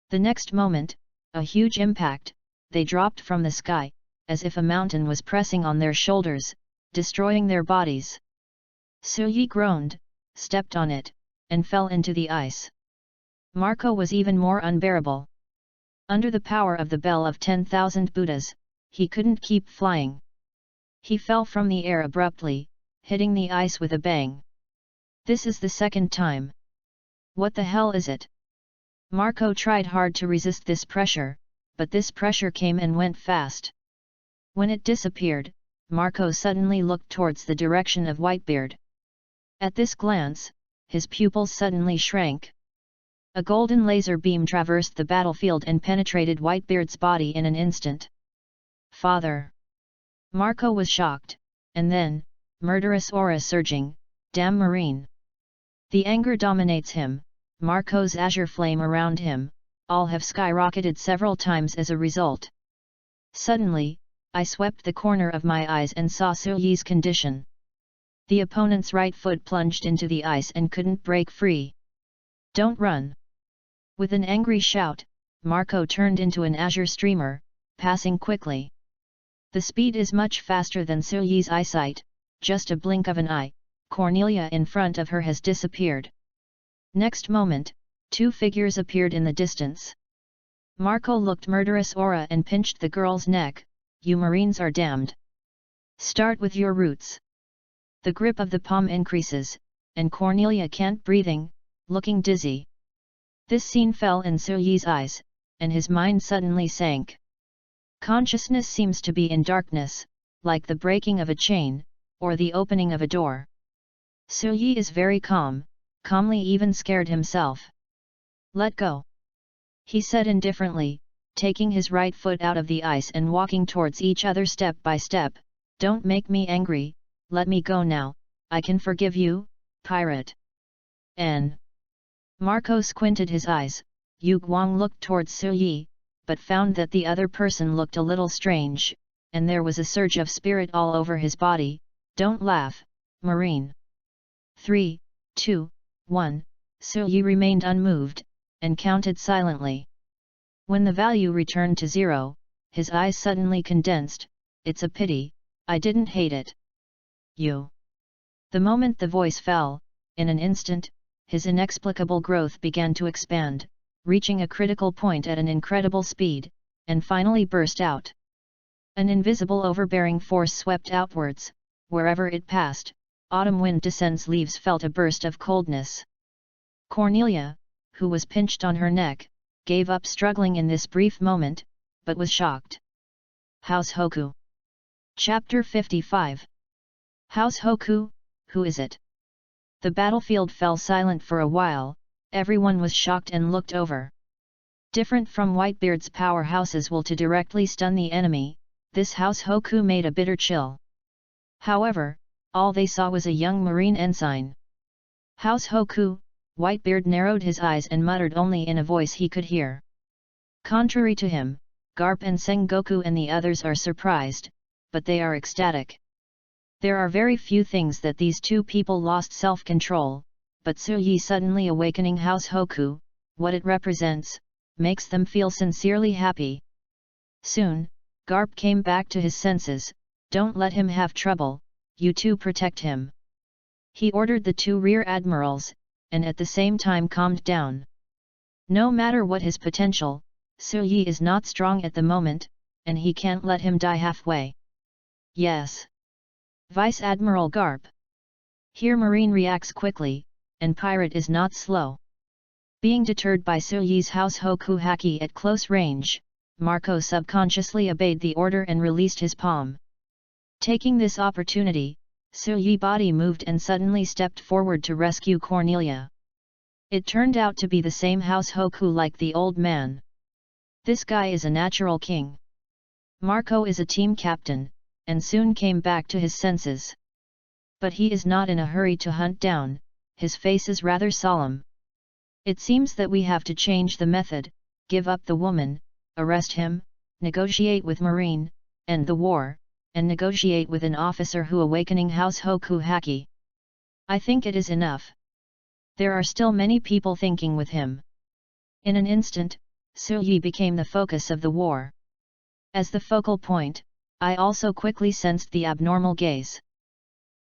The next moment, a huge impact, they dropped from the sky, as if a mountain was pressing on their shoulders, destroying their bodies. Suyi groaned, stepped on it, and fell into the ice. Marco was even more unbearable. Under the power of the bell of 10,000 Buddhas, he couldn't keep flying. He fell from the air abruptly, hitting the ice with a bang. This is the second time. What the hell is it? Marco tried hard to resist this pressure, but this pressure came and went fast. When it disappeared, Marco suddenly looked towards the direction of Whitebeard. At this glance, his pupils suddenly shrank. A golden laser beam traversed the battlefield and penetrated Whitebeard's body in an instant. Father! Marco was shocked, and then, murderous aura surging, damn Marine! The anger dominates him, Marco's azure flame around him, all have skyrocketed several times as a result. Suddenly, I swept the corner of my eyes and saw Suyi's condition. The opponent's right foot plunged into the ice and couldn't break free. Don't run! With an angry shout, Marco turned into an azure streamer, passing quickly. The speed is much faster than Suyi's eyesight, just a blink of an eye, Cornelia in front of her has disappeared. Next moment, two figures appeared in the distance. Marco looked murderous aura and pinched the girl's neck. You Marines are damned. Start with your roots. The grip of the palm increases, and Cornelia can't breathing, looking dizzy. This scene fell in Suyi's eyes, and his mind suddenly sank. Consciousness seems to be in darkness, like the breaking of a chain, or the opening of a door. Suyi is very calm, calmly even scared himself. Let go. He said indifferently, taking his right foot out of the ice and walking towards each other step by step. "Don't make me angry, let me go now, I can forgive you, pirate." N. Marco squinted his eyes. Yu Guang looked towards Su Yi, but found that the other person looked a little strange, and there was a surge of spirit all over his body. "Don't laugh, Marine." 3, 2, 1, Su Yi remained unmoved, and counted silently. When the value returned to 0, his eyes suddenly condensed. "It's a pity, I didn't hate it." "You." The moment the voice fell, in an instant, his inexplicable growth began to expand, reaching a critical point at an incredible speed, and finally burst out. An invisible overbearing force swept outwards. Wherever it passed, autumn wind descends, leaves felt a burst of coldness. Cornelia, who was pinched on her neck, gave up struggling in this brief moment, but was shocked. House Hoku. Chapter 55. House Hoku, who is it? The battlefield fell silent for a while. Everyone was shocked and looked over. Different from Whitebeard's powerhouses will to directly stun the enemy, this House Hoku made a bitter chill. However, all they saw was a young marine ensign. "House Hoku," Whitebeard narrowed his eyes and muttered only in a voice he could hear. Contrary to him, Garp and Sengoku and the others are surprised, but they are ecstatic. There are very few things that these two people lost self-control, but Su Yi suddenly awakening House Hoku, what it represents, makes them feel sincerely happy. Soon, Garp came back to his senses. "Don't let him have trouble, you two protect him." He ordered the two rear admirals, and at the same time calmed down. No matter what his potential, Su Yi is not strong at the moment, and he can't let him die halfway. "Yes." Vice Admiral Garp. Here Marine reacts quickly, and Pirate is not slow. Being deterred by Su Yi's House Hoku haki at close range, Marco subconsciously obeyed the order and released his palm. Taking this opportunity, Su Yi's body moved and suddenly stepped forward to rescue Cornelia. It turned out to be the same House Hoku like the old man. This guy is a natural king. Marco is a team captain, and soon came back to his senses. But he is not in a hurry to hunt down, his face is rather solemn. "It seems that we have to change the method, give up the woman, arrest him, negotiate with Marine, end the war, and negotiate with an officer who awakening House Hoku haki. I think it is enough." There are still many people thinking with him. In an instant, Su Yi became the focus of the war. As the focal point, I also quickly sensed the abnormal gaze.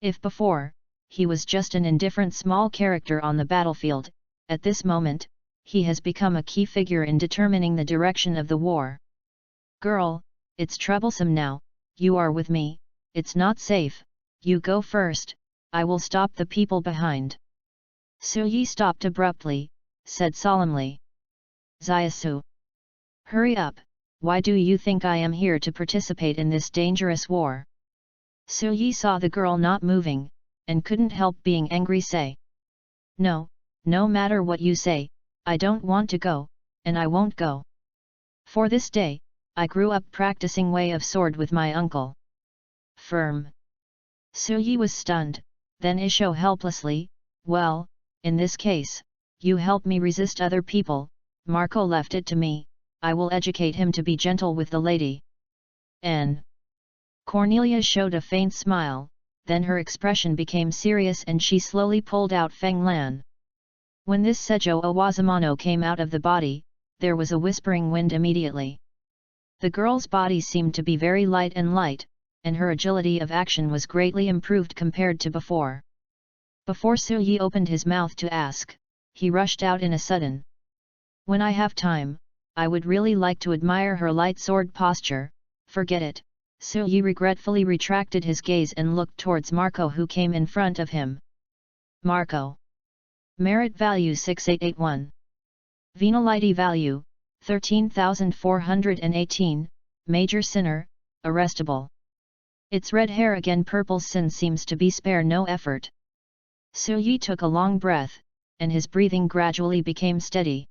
If before, he was just an indifferent small character on the battlefield, at this moment, he has become a key figure in determining the direction of the war. "Girl, it's troublesome now, you are with me, it's not safe, you go first, I will stop the people behind." Su Yi stopped abruptly, said solemnly. "Zaisu. Hurry up, why do you think I am here to participate in this dangerous war?" Su Yi saw the girl not moving, and couldn't help being angry. "Say. No, no matter what you say, I don't want to go, and I won't go. For this day, I grew up practicing way of sword with my uncle." "Firm." Su Yi was stunned, then Isho helplessly, "Well, in this case, you help me resist other people, Marco left it to me, I will educate him to be gentle with the lady." N. Cornelia showed a faint smile, then her expression became serious and she slowly pulled out Feng Lan. When this Sejo Owazamano came out of the body, there was a whispering wind immediately. The girl's body seemed to be very light, and her agility of action was greatly improved compared to before. Before Su Yi opened his mouth to ask, he rushed out in a sudden. "When I have time, I would really like to admire her light sword posture." "Forget it." Su Yi regretfully retracted his gaze and looked towards Marco, who came in front of him. Marco. Merit value 6881. Venality value, 13,418, major sinner, arrestable. Its red hair again purple sin seems to be spare no effort. Su Yi took a long breath, and his breathing gradually became steady.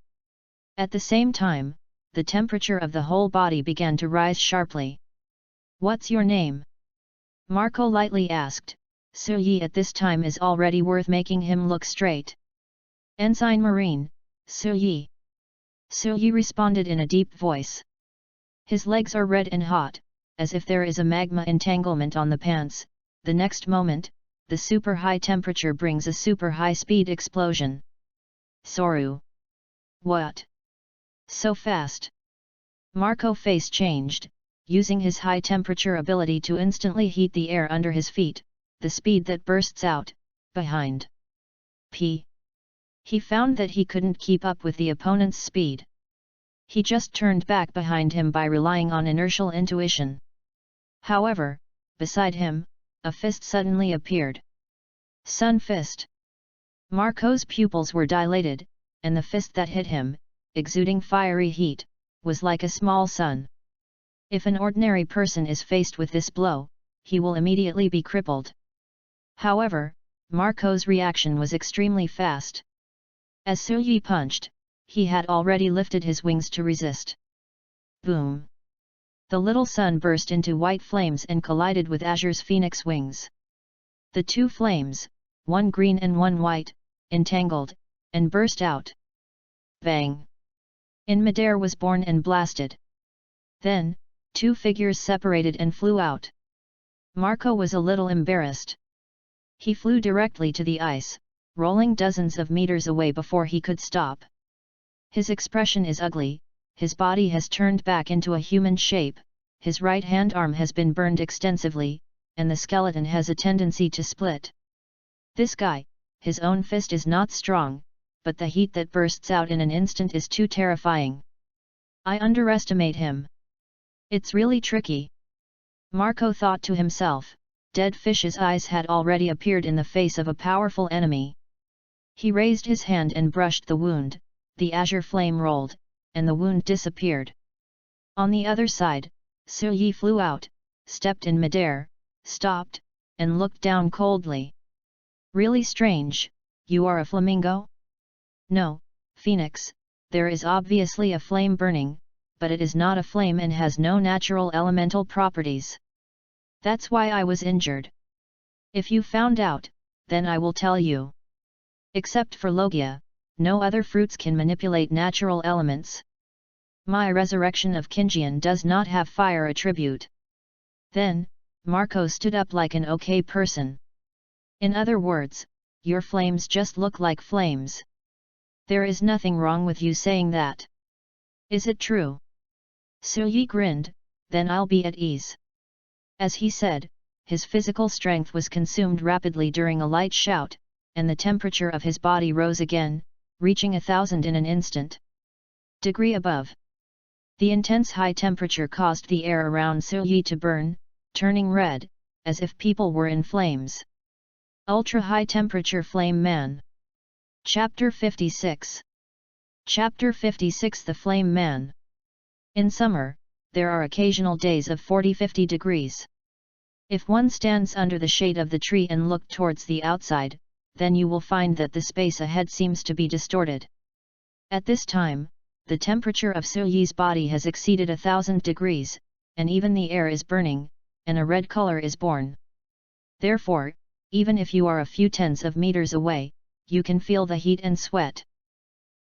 At the same time, the temperature of the whole body began to rise sharply. "What's your name?" Marco lightly asked. Suyi at this time is already worth making him look straight. "Ensign Marine, Suyi." Suyi responded in a deep voice. His legs are red and hot, as if there is a magma entanglement on the pants. The next moment, the super high temperature brings a super high speed explosion. "Soru. What? So fast?" Marco face changed, using his high temperature ability to instantly heat the air under his feet, the speed that bursts out, behind. He found that he couldn't keep up with the opponent's speed. He just turned back behind him by relying on inertial intuition. However, beside him, a fist suddenly appeared. Sun Fist. Marco's pupils were dilated, and the fist that hit him, exuding fiery heat, was like a small sun. If an ordinary person is faced with this blow, he will immediately be crippled. However, Marco's reaction was extremely fast. As Suyi punched, he had already lifted his wings to resist. Boom! The little sun burst into white flames and collided with Azure's phoenix wings. The two flames, one green and one white, entangled, and burst out. Bang! In midair was born and blasted. Then, two figures separated and flew out. Marco was a little embarrassed. He flew directly to the ice, rolling dozens of meters away before he could stop. His expression is ugly, his body has turned back into a human shape, his right hand arm has been burned extensively, and the skeleton has a tendency to split. This guy, his own fist is not strong, but the heat that bursts out in an instant is too terrifying. I underestimate him. It's really tricky. Marco thought to himself. Dead Fish's eyes had already appeared in the face of a powerful enemy. He raised his hand and brushed the wound, the azure flame rolled, and the wound disappeared. On the other side, Suyi flew out, stepped in midair, stopped, and looked down coldly. Really strange, you are a flamingo? No, Phoenix, there is obviously a flame burning, but it is not a flame and has no natural elemental properties. That's why I was injured. If you found out, then I will tell you. Except for Logia, no other fruits can manipulate natural elements. My resurrection of Kinjian does not have fire attribute. Then, Marco stood up like an okay person. In other words, your flames just look like flames. There is nothing wrong with you saying that. Is it true? Suyi grinned, then I'll be at ease. As he said, his physical strength was consumed rapidly during a light shout, and the temperature of his body rose again, reaching 1000 in an instant. Degree above. The intense high temperature caused the air around Suyi to burn, turning red, as if people were in flames. Ultra high temperature flame man. Chapter 56. Chapter 56 The Flame Man. In summer, there are occasional days of 40-50 degrees. If one stands under the shade of the tree and look towards the outside, then you will find that the space ahead seems to be distorted. At this time, the temperature of Suyi's body has exceeded 1000 degrees, and even the air is burning, and a red color is born. Therefore, even if you are a few tens of meters away, you can feel the heat and sweat.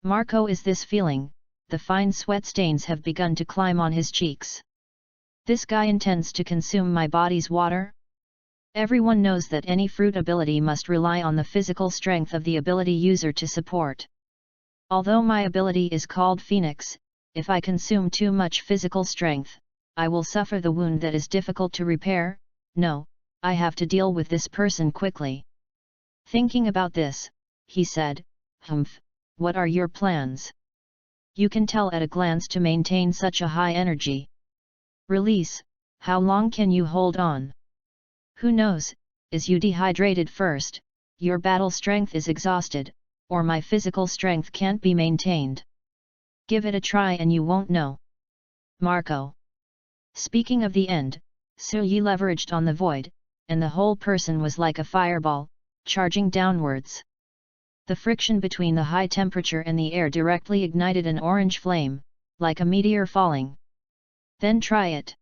Marco is this feeling. The fine sweat stains have begun to climb on his cheeks. This guy intends to consume my body's water? Everyone knows that any fruit ability must rely on the physical strength of the ability user to support. Although my ability is called Phoenix, if I consume too much physical strength, I will suffer the wound that is difficult to repair. No, I have to deal with this person quickly. Thinking about this, he said, what are your plans? You can tell at a glance to maintain such a high energy. Release, how long can you hold on? Who knows, is you dehydrated first, your battle strength is exhausted, or my physical strength can't be maintained. Give it a try and you won't know. Marco. Speaking of the end, Suyi leveraged on the void, and the whole person was like a fireball, charging downwards. The friction between the high temperature and the air directly ignited an orange flame, like a meteor falling. Then try it.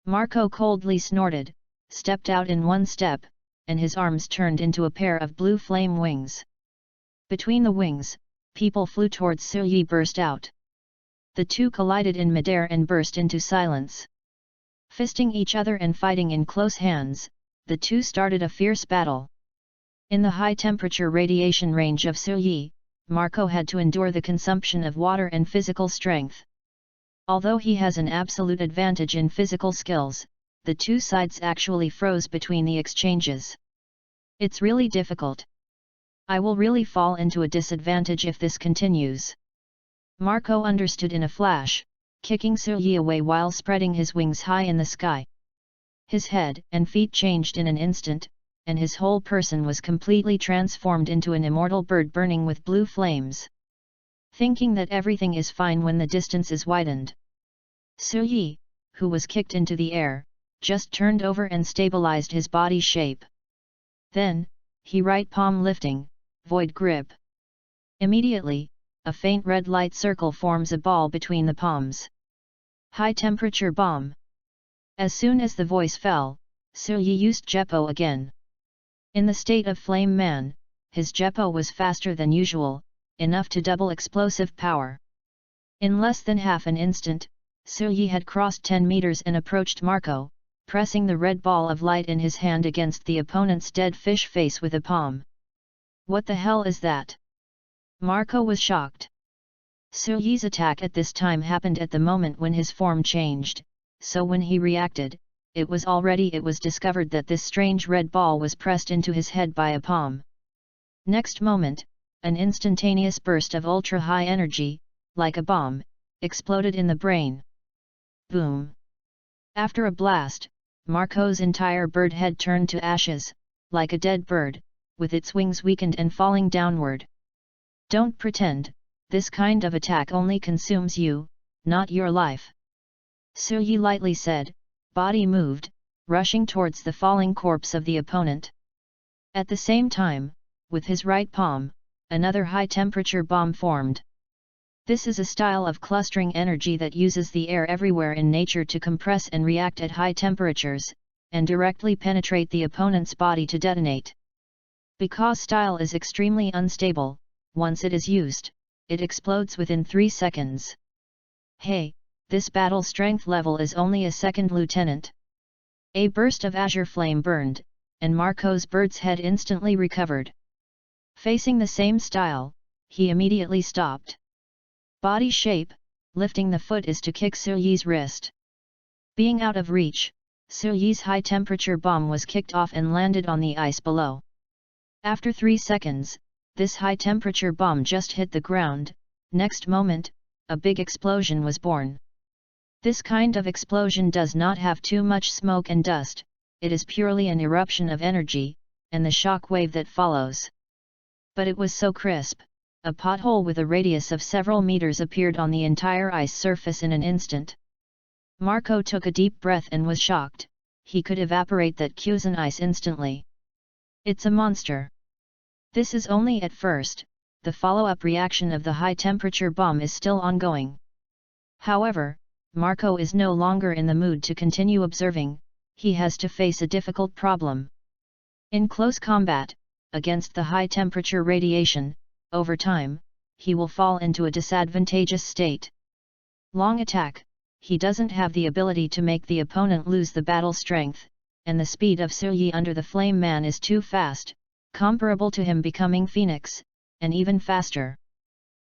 Marco coldly snorted, stepped out in one step, and his arms turned into a pair of blue flame wings. Between the wings, people flew towards Silyi burst out. The two collided in midair and burst into silence. Fisting each other and fighting in close hands, the two started a fierce battle. In the high-temperature radiation range of Silyi, Marco had to endure the consumption of water and physical strength. Although he has an absolute advantage in physical skills, the two sides actually froze between the exchanges. It's really difficult. I will really fall into a disadvantage if this continues. Marco understood in a flash, kicking Silyi away while spreading his wings high in the sky. His head and feet changed in an instant, and his whole person was completely transformed into an immortal bird burning with blue flames. Thinking that everything is fine when the distance is widened, Silyi, who was kicked into the air, just turned over and stabilized his body shape. Then, he right palm lifting, void grip. Immediately, a faint red light circle forms a ball between the palms. High temperature bomb. As soon as the voice fell, Silyi used Jeppo again. In the state of Flame Man, his Jeppo was faster than usual, enough to double explosive power. In less than half an instant, Silyi had crossed 10 meters and approached Marco, pressing the red ball of light in his hand against the opponent's dead fish face with a palm. What the hell is that? Marco was shocked. Silyi's attack at this time happened at the moment when his form changed, so when he reacted, it was discovered that this strange red ball was pressed into his head by a palm. Next moment, an instantaneous burst of ultra-high energy, like a bomb, exploded in the brain. Boom! After a blast, Marco's entire bird head turned to ashes, like a dead bird, with its wings weakened and falling downward. Don't pretend, this kind of attack only consumes you, not your life. Silyi lightly said, body moved, rushing towards the falling corpse of the opponent. At the same time, with his right palm, another high-temperature bomb formed. This is a style of clustering energy that uses the air everywhere in nature to compress and react at high temperatures, and directly penetrate the opponent's body to detonate. Because style is extremely unstable, once it is used, it explodes within 3 seconds. Hey, this battle strength level is only a second lieutenant. A burst of azure flame burned, and Marco's bird's head instantly recovered. Facing the same style, he immediately stopped. Body shape, lifting the foot is to kick Silyi's wrist. Being out of reach, Silyi's high-temperature bomb was kicked off and landed on the ice below. After 3 seconds, this high-temperature bomb just hit the ground. Next moment, a big explosion was born. This kind of explosion does not have too much smoke and dust, it is purely an eruption of energy, and the shock wave that follows. But it was so crisp. A pothole with a radius of several meters appeared on the entire ice surface in an instant. Marco took a deep breath and was shocked. He could evaporate that Kuzen ice instantly. It's a monster. This is only at first, the follow-up reaction of the high-temperature bomb is still ongoing. However, Marco is no longer in the mood to continue observing, he has to face a difficult problem. In close combat, against the high-temperature radiation, over time, he will fall into a disadvantageous state. Long attack, he doesn't have the ability to make the opponent lose the battle strength, and the speed of Silyi under the Flame Man is too fast, comparable to him becoming Phoenix, and even faster.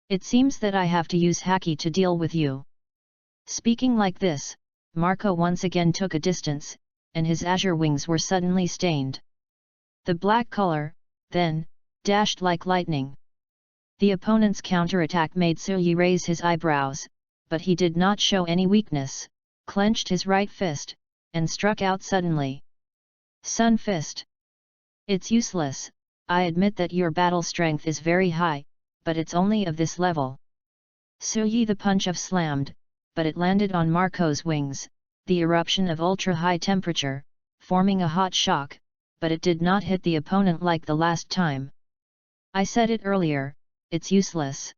It seems that I have to use Haki to deal with you. Speaking like this, Marco once again took a distance, and his azure wings were suddenly stained. The black color, then, dashed like lightning. The opponent's counterattack made Silyi raise his eyebrows, but he did not show any weakness, clenched his right fist, and struck out suddenly. Sun Fist. It's useless, I admit that your battle strength is very high, but it's only of this level. Silyi the punch of slammed, but it landed on Marco's wings, the eruption of ultra-high temperature, forming a hot shock, but it did not hit the opponent like the last time. I said it earlier, it's useless.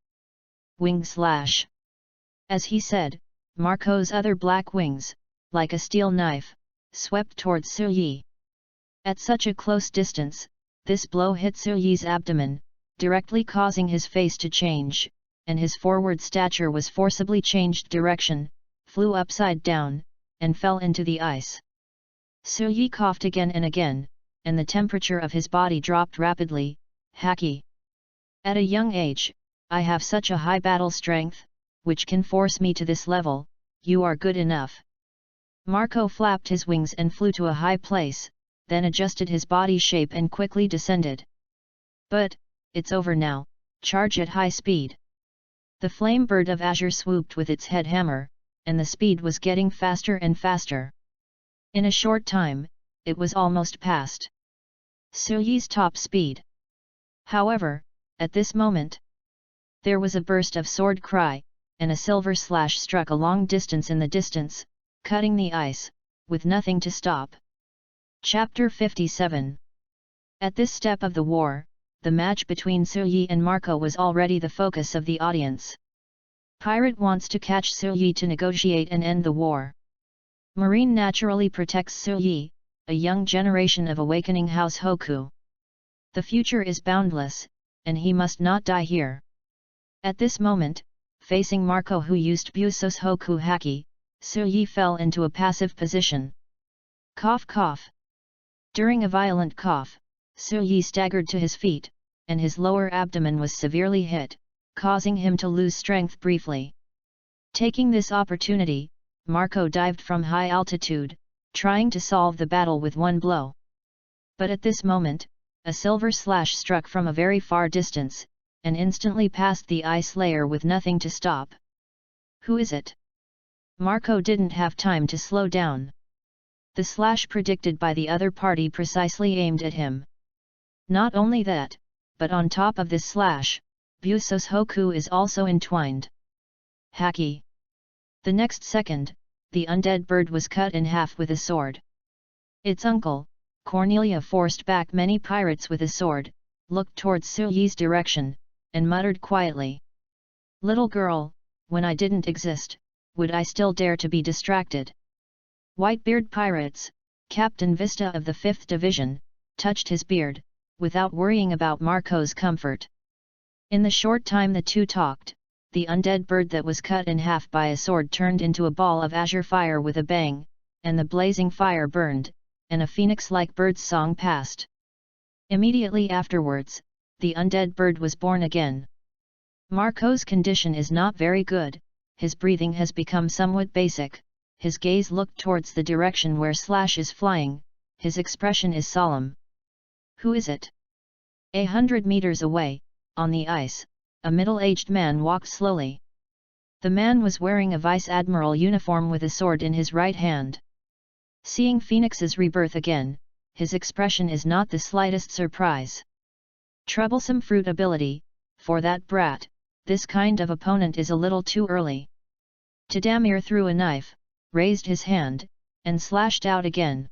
Wing slash. As he said, Marco's other black wings, like a steel knife, swept towards Sir Yi. At such a close distance, this blow hit Sir Yi's abdomen, directly causing his face to change, and his forward stature was forcibly changed direction, flew upside down, and fell into the ice. Sir Yi coughed again and again, and the temperature of his body dropped rapidly. Hacky. At a young age, I have such a high battle strength, which can force me to this level. You are good enough. Marco flapped his wings and flew to a high place, then adjusted his body shape and quickly descended. But, it's over now, charge at high speed. The flame bird of azure swooped with its head hammer, and the speed was getting faster and faster. In a short time, it was almost past Sir Yi's top speed. However, at this moment, there was a burst of sword cry, and a silver slash struck a long distance in the distance, cutting the ice, with nothing to stop. Chapter 57. At this step of the war, the match between Sir Yi and Marco was already the focus of the audience. Pirate wants to catch Sir Yi to negotiate and end the war. Marine naturally protects Sir Yi, a young generation of awakening House Hoku. The future is boundless, and he must not die here. At this moment, facing Marco who used Busos Hoku Haki, Sir Yi fell into a passive position. Cough cough. During a violent cough, Sir Yi staggered to his feet, and his lower abdomen was severely hit, causing him to lose strength briefly. Taking this opportunity, Marco dived from high altitude, trying to solve the battle with one blow. But at this moment, a silver slash struck from a very far distance, and instantly passed the ice layer with nothing to stop. Who is it? Marco didn't have time to slow down. The slash predicted by the other party precisely aimed at him. Not only that, but on top of this slash, Busos Hoku is also entwined. Haki. The next second, the undead bird was cut in half with a sword. Its uncle, Cornelia, forced back many pirates with a sword, looked towards Sir Yi's direction, and muttered quietly. Little girl, when I didn't exist, would I still dare to be distracted? Whitebeard Pirates, Captain Vista of the 5th Division, touched his beard, without worrying about Marco's comfort. In the short time the two talked, the undead bird that was cut in half by a sword turned into a ball of azure fire with a bang, and the blazing fire burned, and a phoenix-like bird's song passed. Immediately afterwards, the undead bird was born again. Marco's condition is not very good, his breathing has become somewhat basic, his gaze looked towards the direction where Slash is flying, his expression is solemn. Who is it? 100 meters away, on the ice, a middle-aged man walked slowly. The man was wearing a vice-admiral uniform with a sword in his right hand. Seeing Phoenix's rebirth again, his expression is not the slightest surprise. Troublesome fruit ability, for that brat, this kind of opponent is a little too early. Tadamir threw a knife, raised his hand, and slashed out again.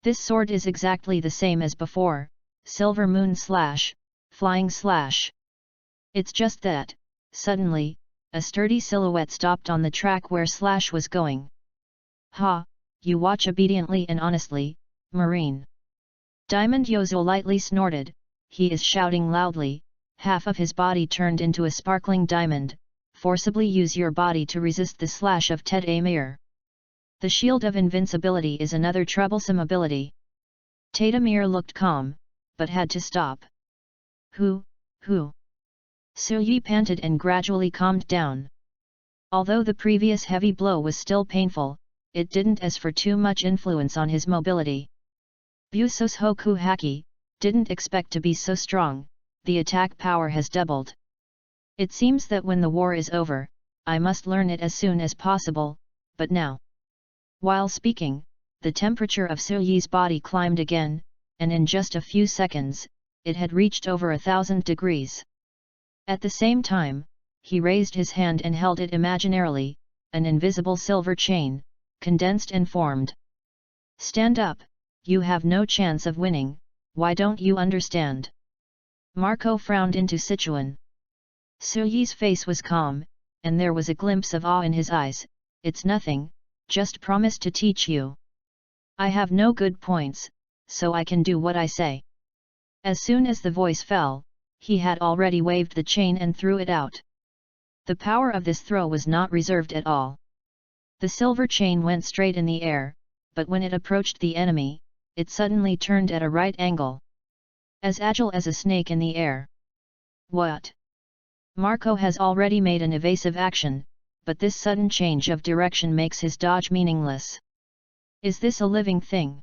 This sword is exactly the same as before, Silver Moon Slash, Flying Slash. It's just that, suddenly, a sturdy silhouette stopped on the track where Slash was going. Ha, you watch obediently and honestly, Marine. Diamond Yozo lightly snorted, he is shouting loudly, half of his body turned into a sparkling diamond, forcibly use your body to resist the slash of Ted Amir. The Shield of Invincibility is another troublesome ability. Tadamir looked calm, but had to stop. Who? Sir Yi panted and gradually calmed down. Although the previous heavy blow was still painful, it didn't as for too much influence on his mobility. Busos Hoku Haki, didn't expect to be so strong, the attack power has doubled. It seems that when the war is over, I must learn it as soon as possible, but now. While speaking, the temperature of Sir Yi's body climbed again, and in just a few seconds, it had reached over 1,000 degrees. At the same time, he raised his hand and held it imaginarily, an invisible silver chain, condensed and formed. Stand up, you have no chance of winning, why don't you understand? Marco frowned into Sichuan. Sir Yi's face was calm, and there was a glimpse of awe in his eyes. "It's nothing, just promise to teach you. I have no good points, so I can do what I say." As soon as the voice fell, he had already waved the chain and threw it out. The power of this throw was not reserved at all. The silver chain went straight in the air, but when it approached the enemy, it suddenly turned at a right angle. As agile as a snake in the air. What? Marco has already made an evasive action, but this sudden change of direction makes his dodge meaningless. Is this a living thing?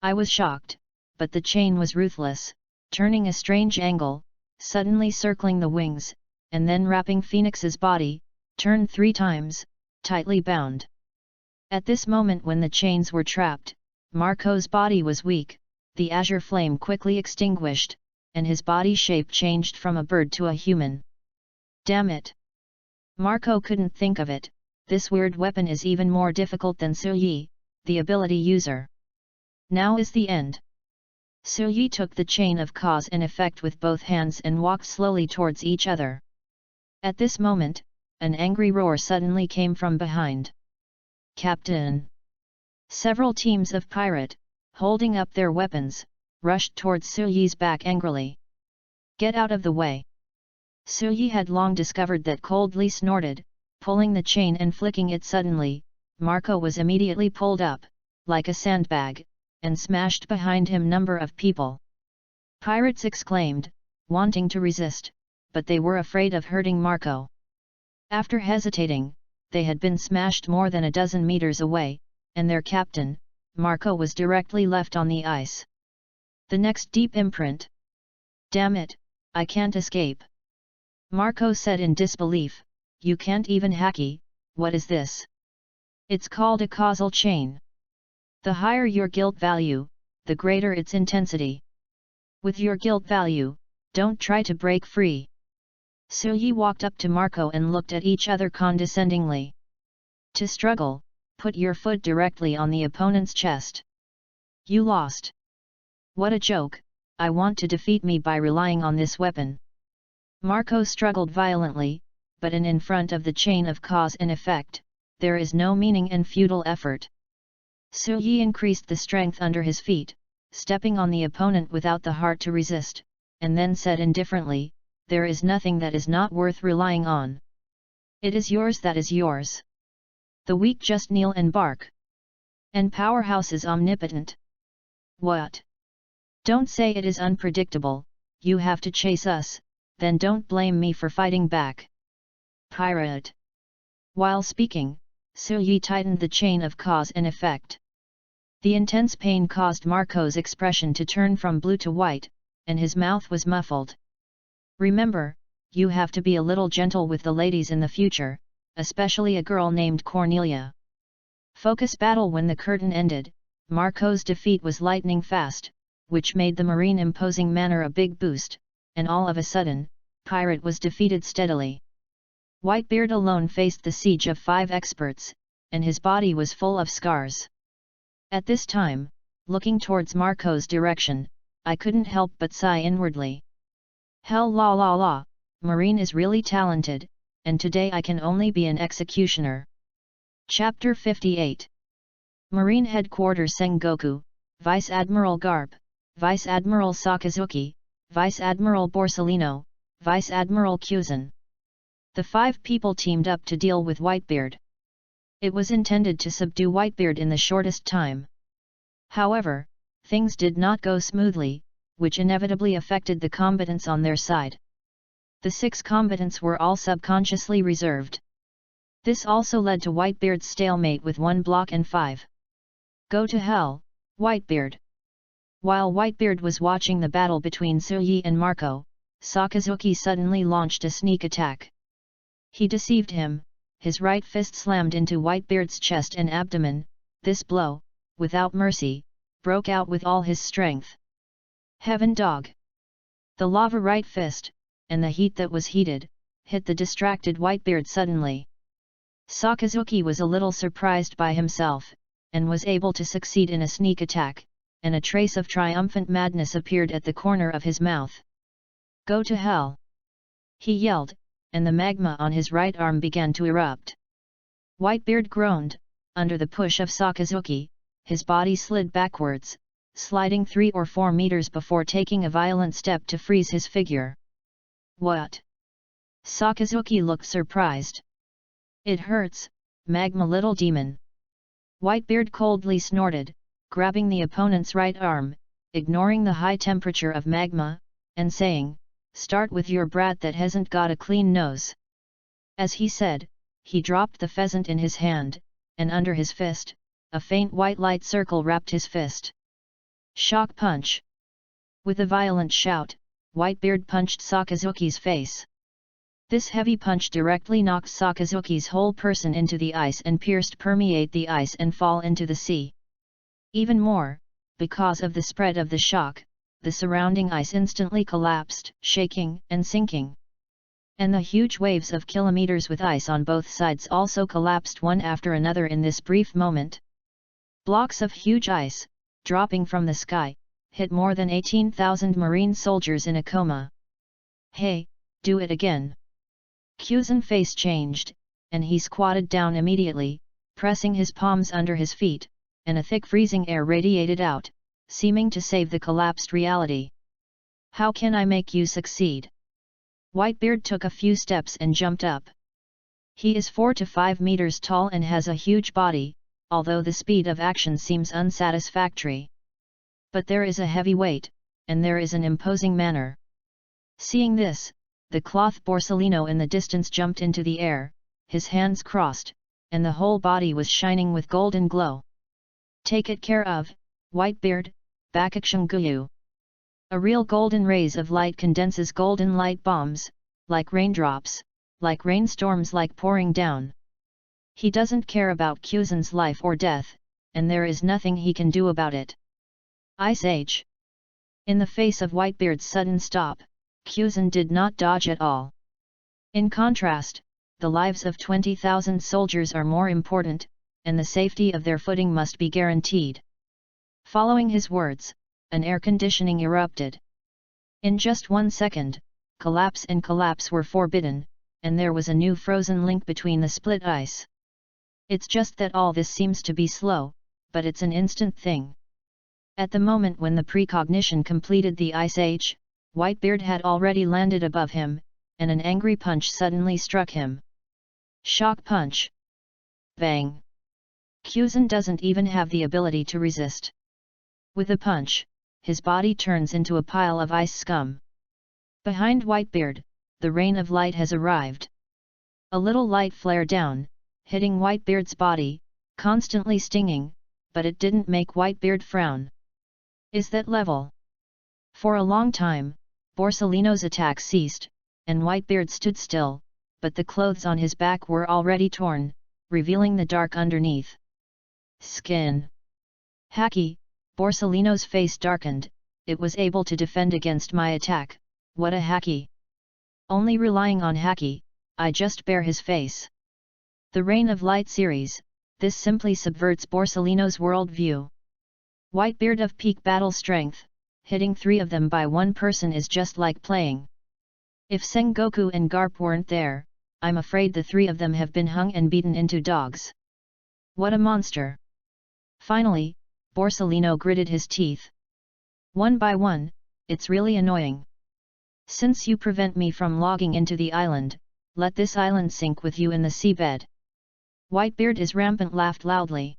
I was shocked, but the chain was ruthless, turning a strange angle, suddenly circling the wings, and then wrapping Phoenix's body, turned 3 times, tightly bound. At this moment when the chains were trapped, Marco's body was weak, the azure flame quickly extinguished, and his body shape changed from a bird to a human. Damn it! Marco couldn't think of it, this weird weapon is even more difficult than Suyi, the ability user. Now is the end. Suyi took the chain of cause and effect with both hands and walked slowly towards each other. At this moment, an angry roar suddenly came from behind. "Captain!" Several teams of pirate, holding up their weapons, rushed towards Suyi's back angrily. "Get out of the way!" Suyi had long discovered that coldly snorted, pulling the chain and flicking it suddenly. Marco was immediately pulled up, like a sandbag, and smashed behind him number of people. Pirates exclaimed, wanting to resist, but they were afraid of hurting Marco. After hesitating, they had been smashed more than a dozen meters away, and their captain, Marco, was directly left on the ice. The next deep imprint. "Damn it, I can't escape!" Marco said in disbelief. "You can't even hacky, what is this?" "It's called a causal chain. The higher your guilt value, the greater its intensity. With your guilt value, don't try to break free." Suyi walked up to Marco and looked at each other condescendingly. "To struggle, put your foot directly on the opponent's chest. You lost. What a joke, I want to defeat me by relying on this weapon." Marco struggled violently, but in front of the chain of cause and effect, there is no meaning in futile effort. Suyi increased the strength under his feet, stepping on the opponent without the heart to resist, and then said indifferently, "There is nothing that is not worth relying on. It is yours that is yours. The weak just kneel and bark. And Powerhouse is omnipotent." "What? Don't say it is unpredictable, you have to chase us, then don't blame me for fighting back." Pirate! While speaking, Suyi tightened the chain of cause and effect. The intense pain caused Marco's expression to turn from blue to white, and his mouth was muffled. "Remember, you have to be a little gentle with the ladies in the future, especially a girl named Cornelia." Focus battle. When the curtain ended, Marco's defeat was lightning fast, which made the marine imposing manner a big boost, and all of a sudden, Pirate was defeated steadily. Whitebeard alone faced the siege of 5 experts, and his body was full of scars. At this time, looking towards Marco's direction, I couldn't help but sigh inwardly. Hell la la la, Marine is really talented, and today I can only be an executioner. Chapter 58. Marine Headquarters Sengoku, Vice Admiral Garp, Vice Admiral Sakazuki, Vice Admiral Borsellino, Vice Admiral Kuzan. The 5 people teamed up to deal with Whitebeard. It was intended to subdue Whitebeard in the shortest time. However, things did not go smoothly, which inevitably affected the combatants on their side. The 6 combatants were all subconsciously reserved. This also led to Whitebeard's stalemate with 1 block and 5. Go to hell, Whitebeard! While Whitebeard was watching the battle between Suyi and Marco, Sakazuki suddenly launched a sneak attack. He deceived him, his right fist slammed into Whitebeard's chest and abdomen. This blow, without mercy, broke out with all his strength. Heaven dog! The lava right fist, and the heat that was heated, hit the distracted Whitebeard suddenly. Sakazuki was a little surprised by himself, and was able to succeed in a sneak attack, and a trace of triumphant madness appeared at the corner of his mouth. Go to hell! He yelled, and the magma on his right arm began to erupt. Whitebeard groaned. Under the push of Sakazuki, his body slid backwards, sliding 3 or 4 meters before taking a violent step to freeze his figure. What? Sakazuki looked surprised. It hurts, magma little demon. Whitebeard coldly snorted, grabbing the opponent's right arm, ignoring the high temperature of magma, and saying, "Start with your brat that hasn't got a clean nose." As he said, he dropped the pheasant in his hand, and under his fist, a faint white light circle wrapped his fist. Shock punch! With a violent shout, Whitebeard punched Sakazuki's face. This heavy punch directly knocked Sakazuki's whole person into the ice and permeate the ice and fall into the sea. Even more, because of the spread of the shock, the surrounding ice instantly collapsed, shaking and sinking. And the huge waves of kilometers with ice on both sides also collapsed one after another in this brief moment. Blocks of huge ice, dropping from the sky, hit more than 18,000 marine soldiers in a coma. "Hey, do it again." Kyuzen's face changed, and he squatted down immediately, pressing his palms under his feet, and a thick freezing air radiated out, seeming to save the collapsed reality. "How can I make you succeed?" Whitebeard took a few steps and jumped up. He is 4 to 5 meters tall and has a huge body, although the speed of action seems unsatisfactory. But there is a heavy weight, and there is an imposing manner. Seeing this, the cloth Borsellino in the distance jumped into the air, his hands crossed, and the whole body was shining with golden glow. "Take it care of, Whitebeard, Bakakshunguyu." A real golden rays of light condenses golden light bombs, like raindrops, like rainstorms like pouring down. He doesn't care about Kyuzen's life or death, and there is nothing he can do about it. Ice Age. In the face of Whitebeard's sudden stop, Kyuzen did not dodge at all. In contrast, the lives of 20,000 soldiers are more important, and the safety of their footing must be guaranteed. Following his words, an air conditioning erupted. In just 1 second, collapse and collapse were forbidden, and there was a new frozen link between the split ice. It's just that all this seems to be slow, but it's an instant thing. At the moment when the precognition completed the Ice Age, Whitebeard had already landed above him, and an angry punch suddenly struck him. Shock punch! Bang! Kyuzen doesn't even have the ability to resist. With a punch, his body turns into a pile of ice scum. Behind Whitebeard, the rain of light has arrived. A little light flared down, hitting Whitebeard's body, constantly stinging, but it didn't make Whitebeard frown. Is that level? For a long time, Borsellino's attack ceased, and Whitebeard stood still, but the clothes on his back were already torn, revealing the dark underneath. Skin. Haki, Borsellino's face darkened. "It was able to defend against my attack. What a haki! Only relying on haki, I just bare his face." The Rain of Light series, this simply subverts Borsellino's world view. Whitebeard of peak battle strength, hitting 3 of them by one person is just like playing. If Sengoku and Garp weren't there, I'm afraid the 3 of them have been hung and beaten into dogs. What a monster! Finally, Borsellino gritted his teeth. "One by one, it's really annoying. Since you prevent me from logging into the island, let this island sink with you in the seabed." Whitebeard is rampant laughed loudly.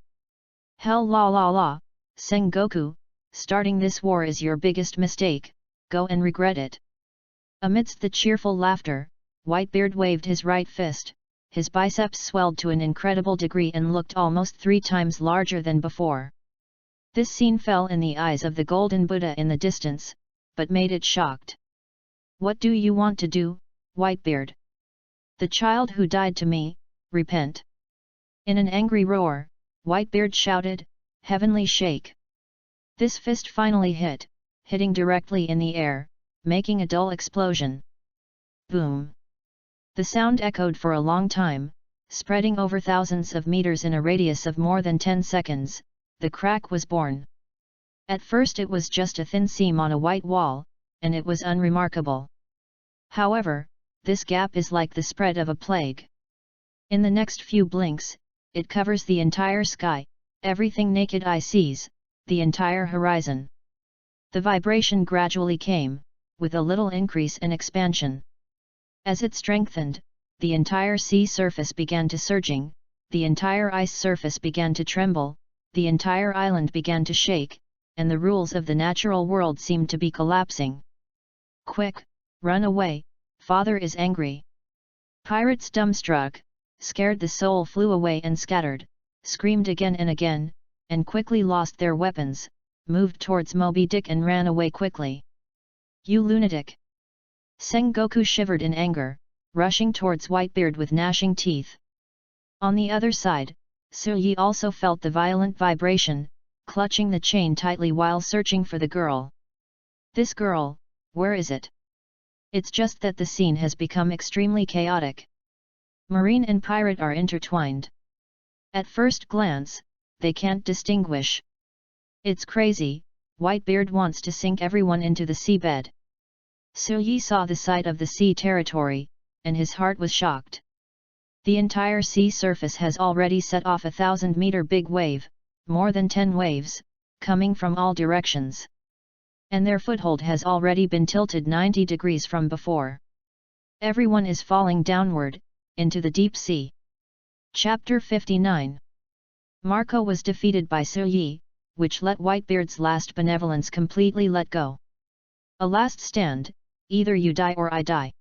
"Hell la la la, Sengoku, starting this war is your biggest mistake, go and regret it." Amidst the cheerful laughter, Whitebeard waved his right fist, his biceps swelled to an incredible degree and looked almost 3 times larger than before. This scene fell in the eyes of the Golden Buddha in the distance, but made it shocked. "What do you want to do, Whitebeard?" "The child who died to me, repent." In an angry roar, Whitebeard shouted, "Heavenly shake!" This fist finally hit, hitting directly in the air, making a dull explosion. Boom! The sound echoed for a long time, spreading over thousands of meters in a radius of more than 10 seconds, the crack was born. At first it was just a thin seam on a white wall, and it was unremarkable. However, this gap is like the spread of a plague. In the next few blinks, it covers the entire sky, everything naked eye sees, the entire horizon. The vibration gradually came, with a little increase and expansion. As it strengthened, the entire sea surface began to surging, the entire ice surface began to tremble, the entire island began to shake, and the rules of the natural world seemed to be collapsing. Quick, run away, father is angry. Pirates dumbstruck, scared the soul flew away and scattered, screamed again and quickly lost their weapons, moved towards Moby Dick and ran away quickly. You lunatic! Sengoku shivered in anger, rushing towards Whitebeard with gnashing teeth. On the other side, Suyi also felt the violent vibration, clutching the chain tightly while searching for the girl. This girl, where is it? It's just that the scene has become extremely chaotic. Marine and pirate are intertwined. At first glance, they can't distinguish. It's crazy, Whitebeard wants to sink everyone into the seabed. Suyi saw the sight of the sea territory, and his heart was shocked. The entire sea surface has already set off a 1,000-meter big wave, more than 10 waves, coming from all directions. And their foothold has already been tilted 90 degrees from before. Everyone is falling downward, into the deep sea. Chapter 59. Marco was defeated by Suyi, which let Whitebeard's last benevolence completely let go. A last stand, either you die or I die.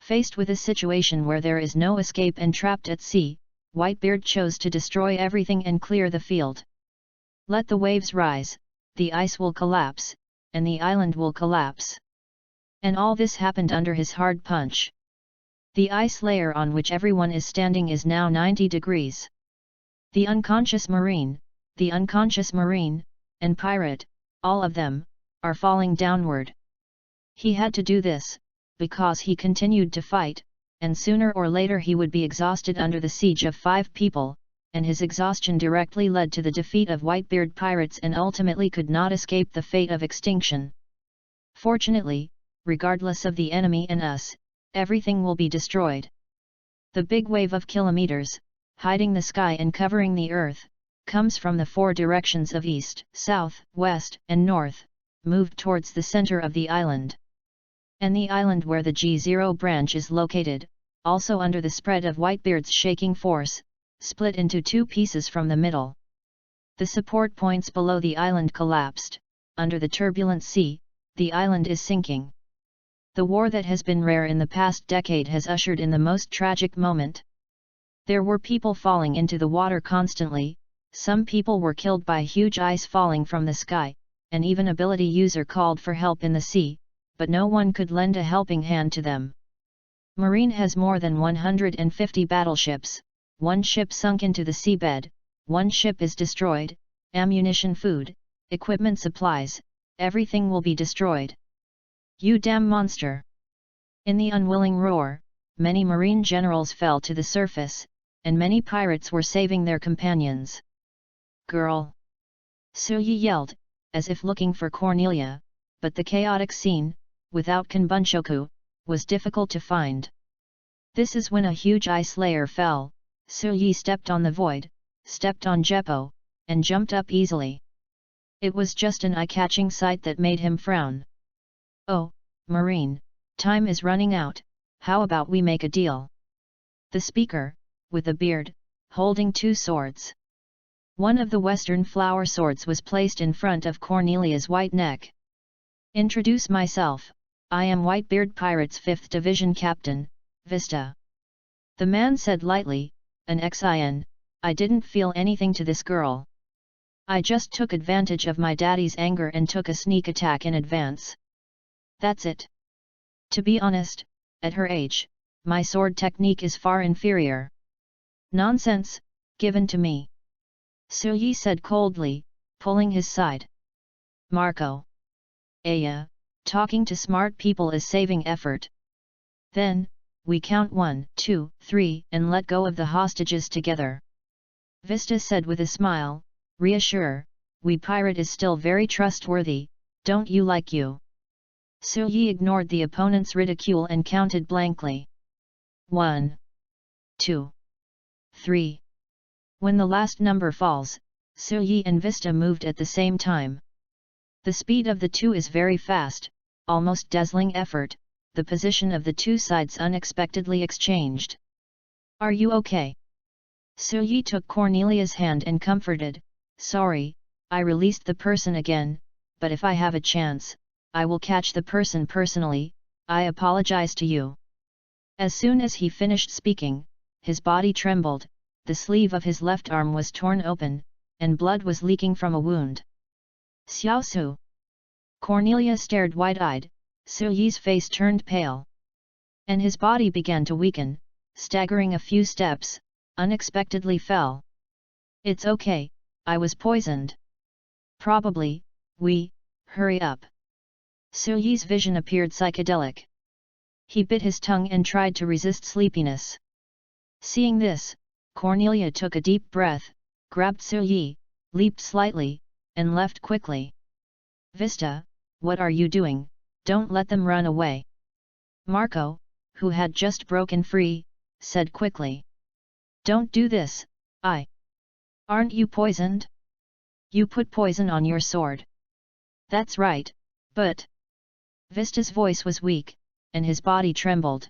Faced with a situation where there is no escape and trapped at sea, Whitebeard chose to destroy everything and clear the field. Let the waves rise, the ice will collapse, and the island will collapse. And all this happened under his hard punch. The ice layer on which everyone is standing is now 90 degrees. The unconscious marine, and pirate, all of them, are falling downward. He had to do this, because he continued to fight, and sooner or later he would be exhausted under the siege of 5 people, and his exhaustion directly led to the defeat of Whitebeard pirates and ultimately could not escape the fate of extinction. Fortunately, regardless of the enemy and us, everything will be destroyed. The big wave of kilometers, hiding the sky and covering the earth, comes from the 4 directions of east, south, west, and north, moved towards the center of the island. And the island where the G0 branch is located, also under the spread of Whitebeard's shaking force, split into 2 pieces from the middle. The support points below the island collapsed, under the turbulent sea, the island is sinking. The war that has been rare in the past decade has ushered in the most tragic moment. There were people falling into the water constantly, some people were killed by huge ice falling from the sky, and even ability user called for help in the sea, but no one could lend a helping hand to them. Marine has more than 150 battleships, 1 ship sunk into the seabed, 1 ship is destroyed, ammunition, food, equipment, supplies, everything will be destroyed. You damn monster! In the unwilling roar, many marine generals fell to the surface, and many pirates were saving their companions. Girl! Suyi yelled, as if looking for Cornelia, but the chaotic scene, without Kanbunshoku, was difficult to find. This is when a huge ice layer fell, Suyi stepped on the void, stepped on Jeppo, and jumped up easily. It was just an eye-catching sight that made him frown. Oh, Marine, time is running out, how about we make a deal? The speaker, with a beard, holding 2 swords. One of the western flower swords was placed in front of Cornelia's white neck. Introduce myself, I am Whitebeard Pirates 5th Division Captain, Vista. The man said lightly, an XIN, I didn't feel anything to this girl. I just took advantage of my daddy's anger and took a sneak attack in advance. That's it. To be honest, at her age, my sword technique is far inferior. Nonsense, given to me. Suyi said coldly, pulling his side. Marco. Aya, talking to smart people is saving effort. Then, we count 1, 2, 3 and let go of the hostages together. Vista said with a smile, reassure, we pirate is still very trustworthy, don't you like you? Yi ignored the opponent's ridicule and counted blankly. 1, 2, 3. When the last number falls, Yi and Vista moved at the same time. The speed of the two is very fast, almost dazzling effort. The position of the two sides unexpectedly exchanged. Are you okay? Yi took Cornelia's hand and comforted, sorry, I released the person again, but if I have a chance, I will catch the person personally, I apologize to you. As soon as he finished speaking, his body trembled, the sleeve of his left arm was torn open, and blood was leaking from a wound. Xiao Su. Cornelia stared wide-eyed. Yi's face turned pale. And his body began to weaken, staggering a few steps, unexpectedly fell. It's okay, I was poisoned. Probably, hurry up. Yi's vision appeared psychedelic. He bit his tongue and tried to resist sleepiness. Seeing this, Cornelia took a deep breath, grabbed Yi, leaped slightly, and left quickly. Vista, what are you doing? Don't let them run away. Marco, who had just broken free, said quickly. Don't do this, Aren't you poisoned? You put poison on your sword. That's right, but... Vista's voice was weak, and his body trembled.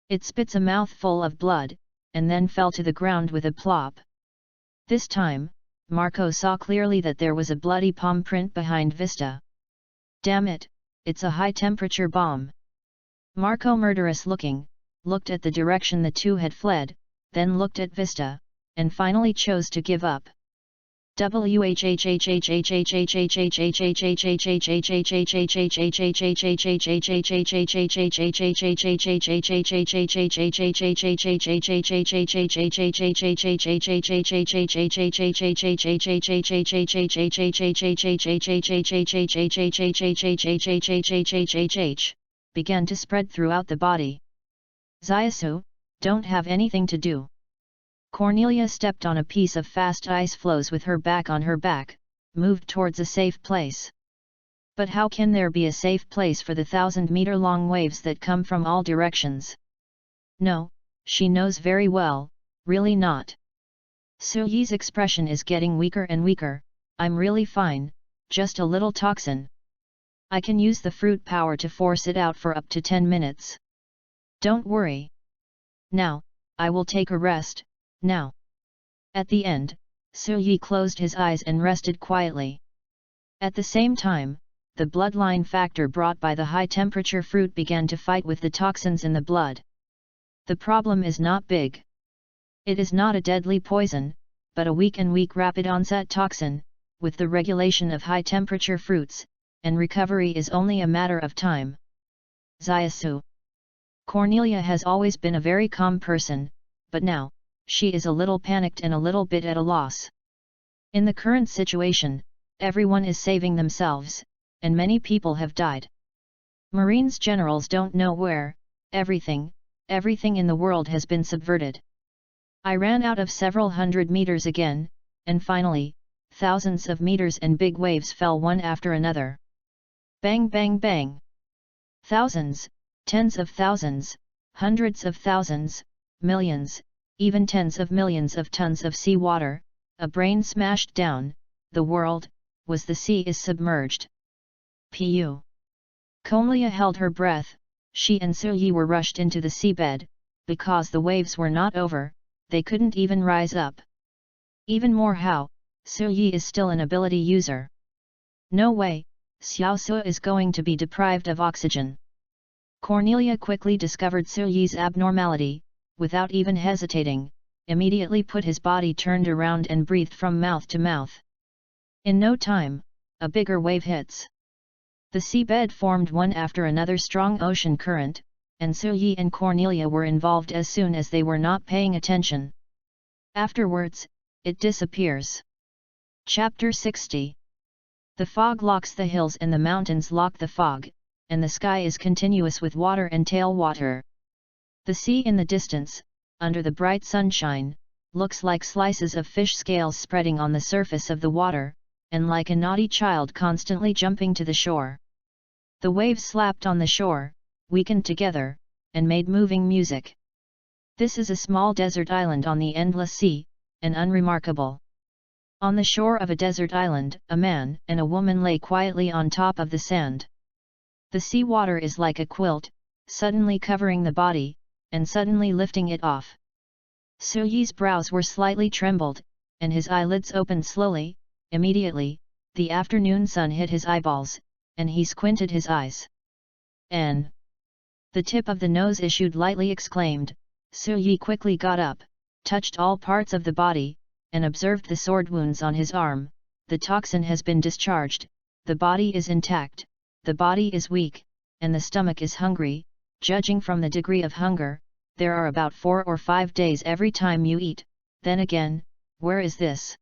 It spits a mouthful of blood, and then fell to the ground with a plop. This time, Marco saw clearly that there was a bloody palm print behind Vista. Damn it! It's a high-temperature bomb. Marco, murderous looking, looked at the direction the two had fled, then looked at Vista, and finally chose to give up. Began to spread throughout the body. Xiaosu, don't have anything to do. Cornelia stepped on a piece of fast ice floes with her back on her back, moved towards a safe place. But how can there be a safe place for the 1,000-meter-long waves that come from all directions? No, she knows very well, really not. Yi's expression is getting weaker and weaker. I'm really fine, just a little toxin. I can use the fruit power to force it out for up to 10 minutes. Don't worry. Now, I will take a rest. Now. At the end, Yi closed his eyes and rested quietly. At the same time, the bloodline factor brought by the high-temperature fruit began to fight with the toxins in the blood. The problem is not big. It is not a deadly poison, but a weak rapid-onset toxin, with the regulation of high-temperature fruits, and recovery is only a matter of time. Xiaosu. Cornelia has always been a very calm person, but now, she is a little panicked and a little bit at a loss. In the current situation, everyone is saving themselves, and many people have died. Marines generals don't know where, everything in the world has been subverted. I ran out of several hundred meters again, and finally, thousands of meters and big waves fell one after another. Bang bang bang. Thousands, tens of thousands, hundreds of thousands, millions, even tens of millions of tons of seawater, a brain smashed down, the world, the sea is submerged. Pu. Cornelia held her breath, she and Yi were rushed into the seabed, because the waves were not over, they couldn't even rise up. Even more how, Yi is still an ability user. No way, Xiaosu is going to be deprived of oxygen. Cornelia quickly discovered Yi's abnormality, without even hesitating, immediately put his body turned around and breathed from mouth to mouth. In no time, a bigger wave hits. The seabed formed one after another strong ocean current, and Yi and Cornelia were involved as soon as they were not paying attention. Afterwards, it disappears. Chapter 60. The fog locks the hills and the mountains lock the fog, and the sky is continuous with water and tailwater. The sea in the distance, under the bright sunshine, looks like slices of fish scales spreading on the surface of the water, and like a naughty child constantly jumping to the shore. The waves slapped on the shore, weakened together, and made moving music. This is a small desert island on the endless sea, and unremarkable. On the shore of a desert island, a man and a woman lay quietly on top of the sand. The sea water is like a quilt, suddenly covering the body, and suddenly lifting it off. Suyi's brows were slightly trembled, and his eyelids opened slowly. Immediately, the afternoon sun hit his eyeballs, and he squinted his eyes. "N." The tip of the nose issued lightly exclaimed. Suyi quickly got up, touched all parts of the body, and observed the sword wounds on his arm. The toxin has been discharged, the body is intact, the body is weak, and the stomach is hungry. Judging from the degree of hunger, there are about 4 or 5 days every time you eat. Then again, where is this?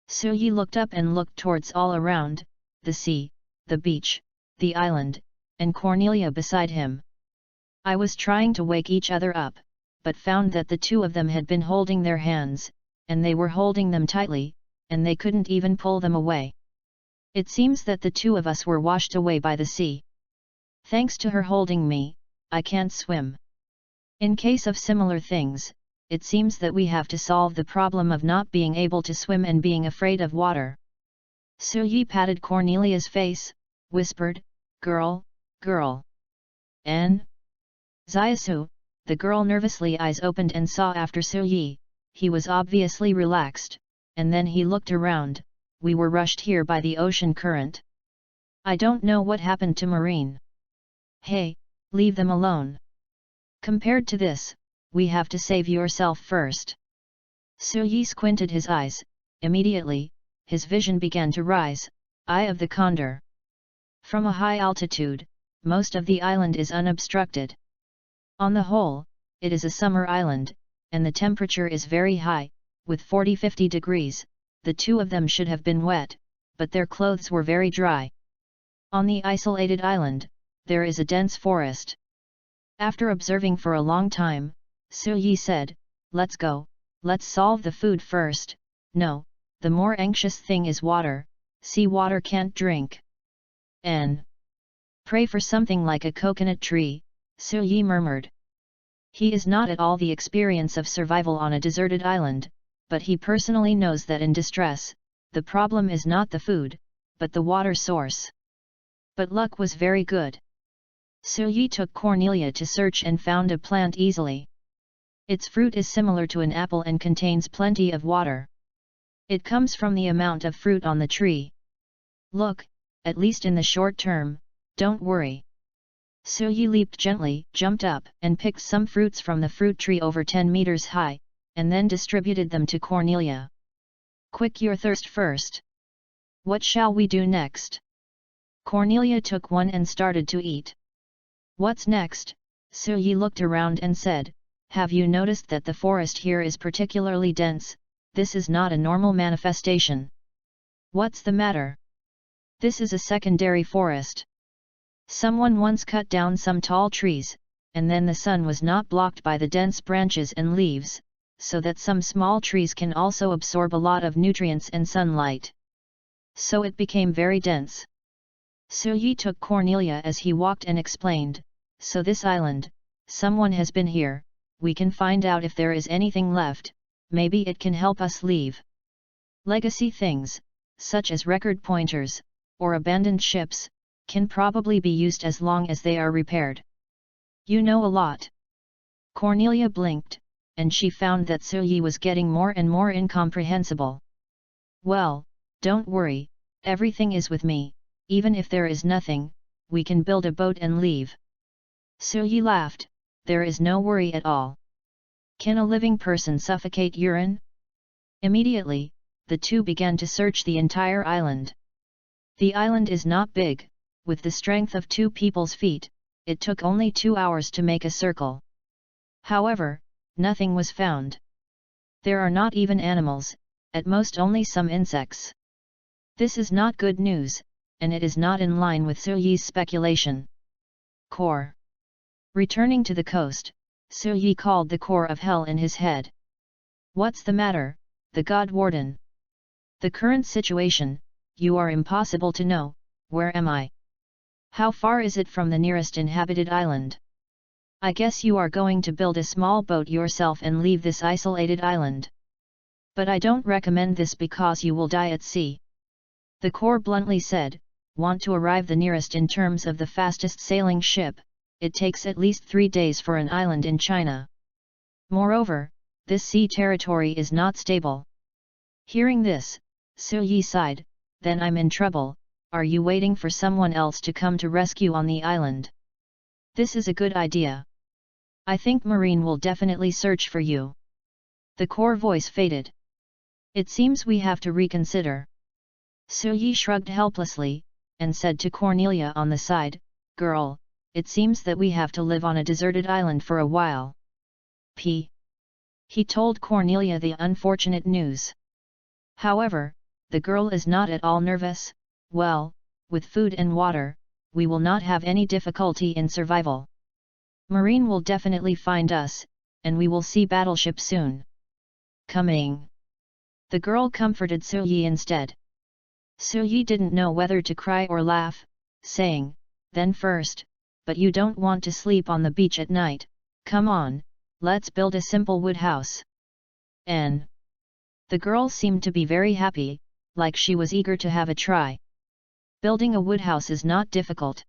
Suyi looked up and looked towards all around, the sea, the beach, the island, and Cornelia beside him. I was trying to wake each other up, but found that the two of them had been holding their hands, and they were holding them tightly, and they couldn't even pull them away. It seems that the two of us were washed away by the sea. Thanks to her holding me, I can't swim. In case of similar things, it seems that we have to solve the problem of not being able to swim and being afraid of water." Suyi patted Cornelia's face, whispered, "Girl, girl." "N?" "Zaisu." The girl nervously eyes opened and saw after Suyi. He was obviously relaxed, and then he looked around. "We were rushed here by the ocean current. I don't know what happened to Marine." "Hey, leave them alone. Compared to this, we have to save yourself first." Suyi squinted his eyes. Immediately, his vision began to rise. Eye of the condor. From a high altitude, most of the island is unobstructed. On the whole, it is a summer island, and the temperature is very high, with 40–50 degrees. The two of them should have been wet, but their clothes were very dry. On the isolated island, there is a dense forest. After observing for a long time, Suyi said, "Let's go, let's solve the food first." "No, the more anxious thing is water. Sea water can't drink." "N." "Pray for something like a coconut tree," Suyi murmured. He is not at all the experience of survival on a deserted island, but he personally knows that in distress, the problem is not the food, but the water source. But luck was very good. Suyi took Cornelia to search and found a plant easily. Its fruit is similar to an apple and contains plenty of water. It comes from the amount of fruit on the tree. "Look, at least in the short term, don't worry." Suyi leaped gently, jumped up, and picked some fruits from the fruit tree over 10 meters high, and then distributed them to Cornelia. "Quick your thirst first. What shall we do next?" Cornelia took one and started to eat. "What's next?" Suyi looked around and said, "Have you noticed that the forest here is particularly dense? This is not a normal manifestation." "What's the matter?" "This is a secondary forest. Someone once cut down some tall trees, and then the sun was not blocked by the dense branches and leaves, so that some small trees can also absorb a lot of nutrients and sunlight. So it became very dense." Suyi took Cornelia as he walked and explained, "So this island, someone has been here, we can find out if there is anything left, maybe it can help us leave. Legacy things, such as record pointers, or abandoned ships, can probably be used as long as they are repaired. You know a lot." Cornelia blinked, and she found that Suyi was getting more and more incomprehensible. "Well, don't worry, everything is with me, even if there is nothing, we can build a boat and leave." Suyi laughed, "There is no worry at all. Can a living person suffocate urine?" Immediately, the two began to search the entire island. The island is not big. With the strength of 2 people's feet, it took only 2 hours to make a circle. However, nothing was found. There are not even animals, at most only some insects. This is not good news, and it is not in line with Suyi's speculation. Core. Returning to the coast, Suyi called the core of hell in his head. "What's the matter, the God Warden? The current situation, you are impossible to know, where am I?" How far is it from the nearest inhabited island? I guess you are going to build a small boat yourself and leave this isolated island. But I don't recommend this because you will die at sea. The Corps bluntly said, want to arrive the nearest in terms of the fastest sailing ship, it takes at least 3 days for an island in China. Moreover, this sea territory is not stable. Hearing this, Su Yi sighed, then I'm in trouble. Are you waiting for someone else to come to rescue on the island? This is a good idea. I think Marine will definitely search for you. The Corps voice faded. It seems we have to reconsider. Su Yi shrugged helplessly, and said to Cornelia on the side, girl, it seems that we have to live on a deserted island for a while. He told Cornelia the unfortunate news. However, the girl is not at all nervous. Well, with food and water, we will not have any difficulty in survival. Marine will definitely find us, and we will see battleship soon. Coming. The girl comforted Su Yi instead. Su Yi didn't know whether to cry or laugh, saying, then first, but you don't want to sleep on the beach at night, come on, let's build a simple wood house. The girl seemed to be very happy, like she was eager to have a try. Building a wood house is not difficult.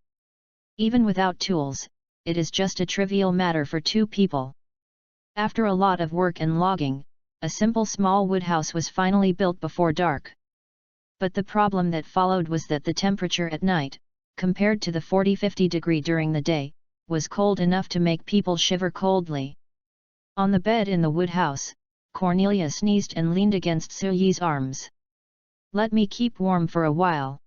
Even without tools, it is just a trivial matter for 2 people. After a lot of work and logging, a simple small wood house was finally built before dark. But the problem that followed was that the temperature at night, compared to the 40–50 degree during the day, was cold enough to make people shiver coldly. On the bed in the wood house, Cornelia sneezed and leaned against Su Yi's arms. Let me keep warm for a while.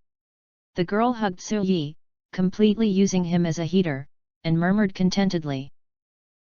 The girl hugged Su Yi, completely using him as a heater, and murmured contentedly.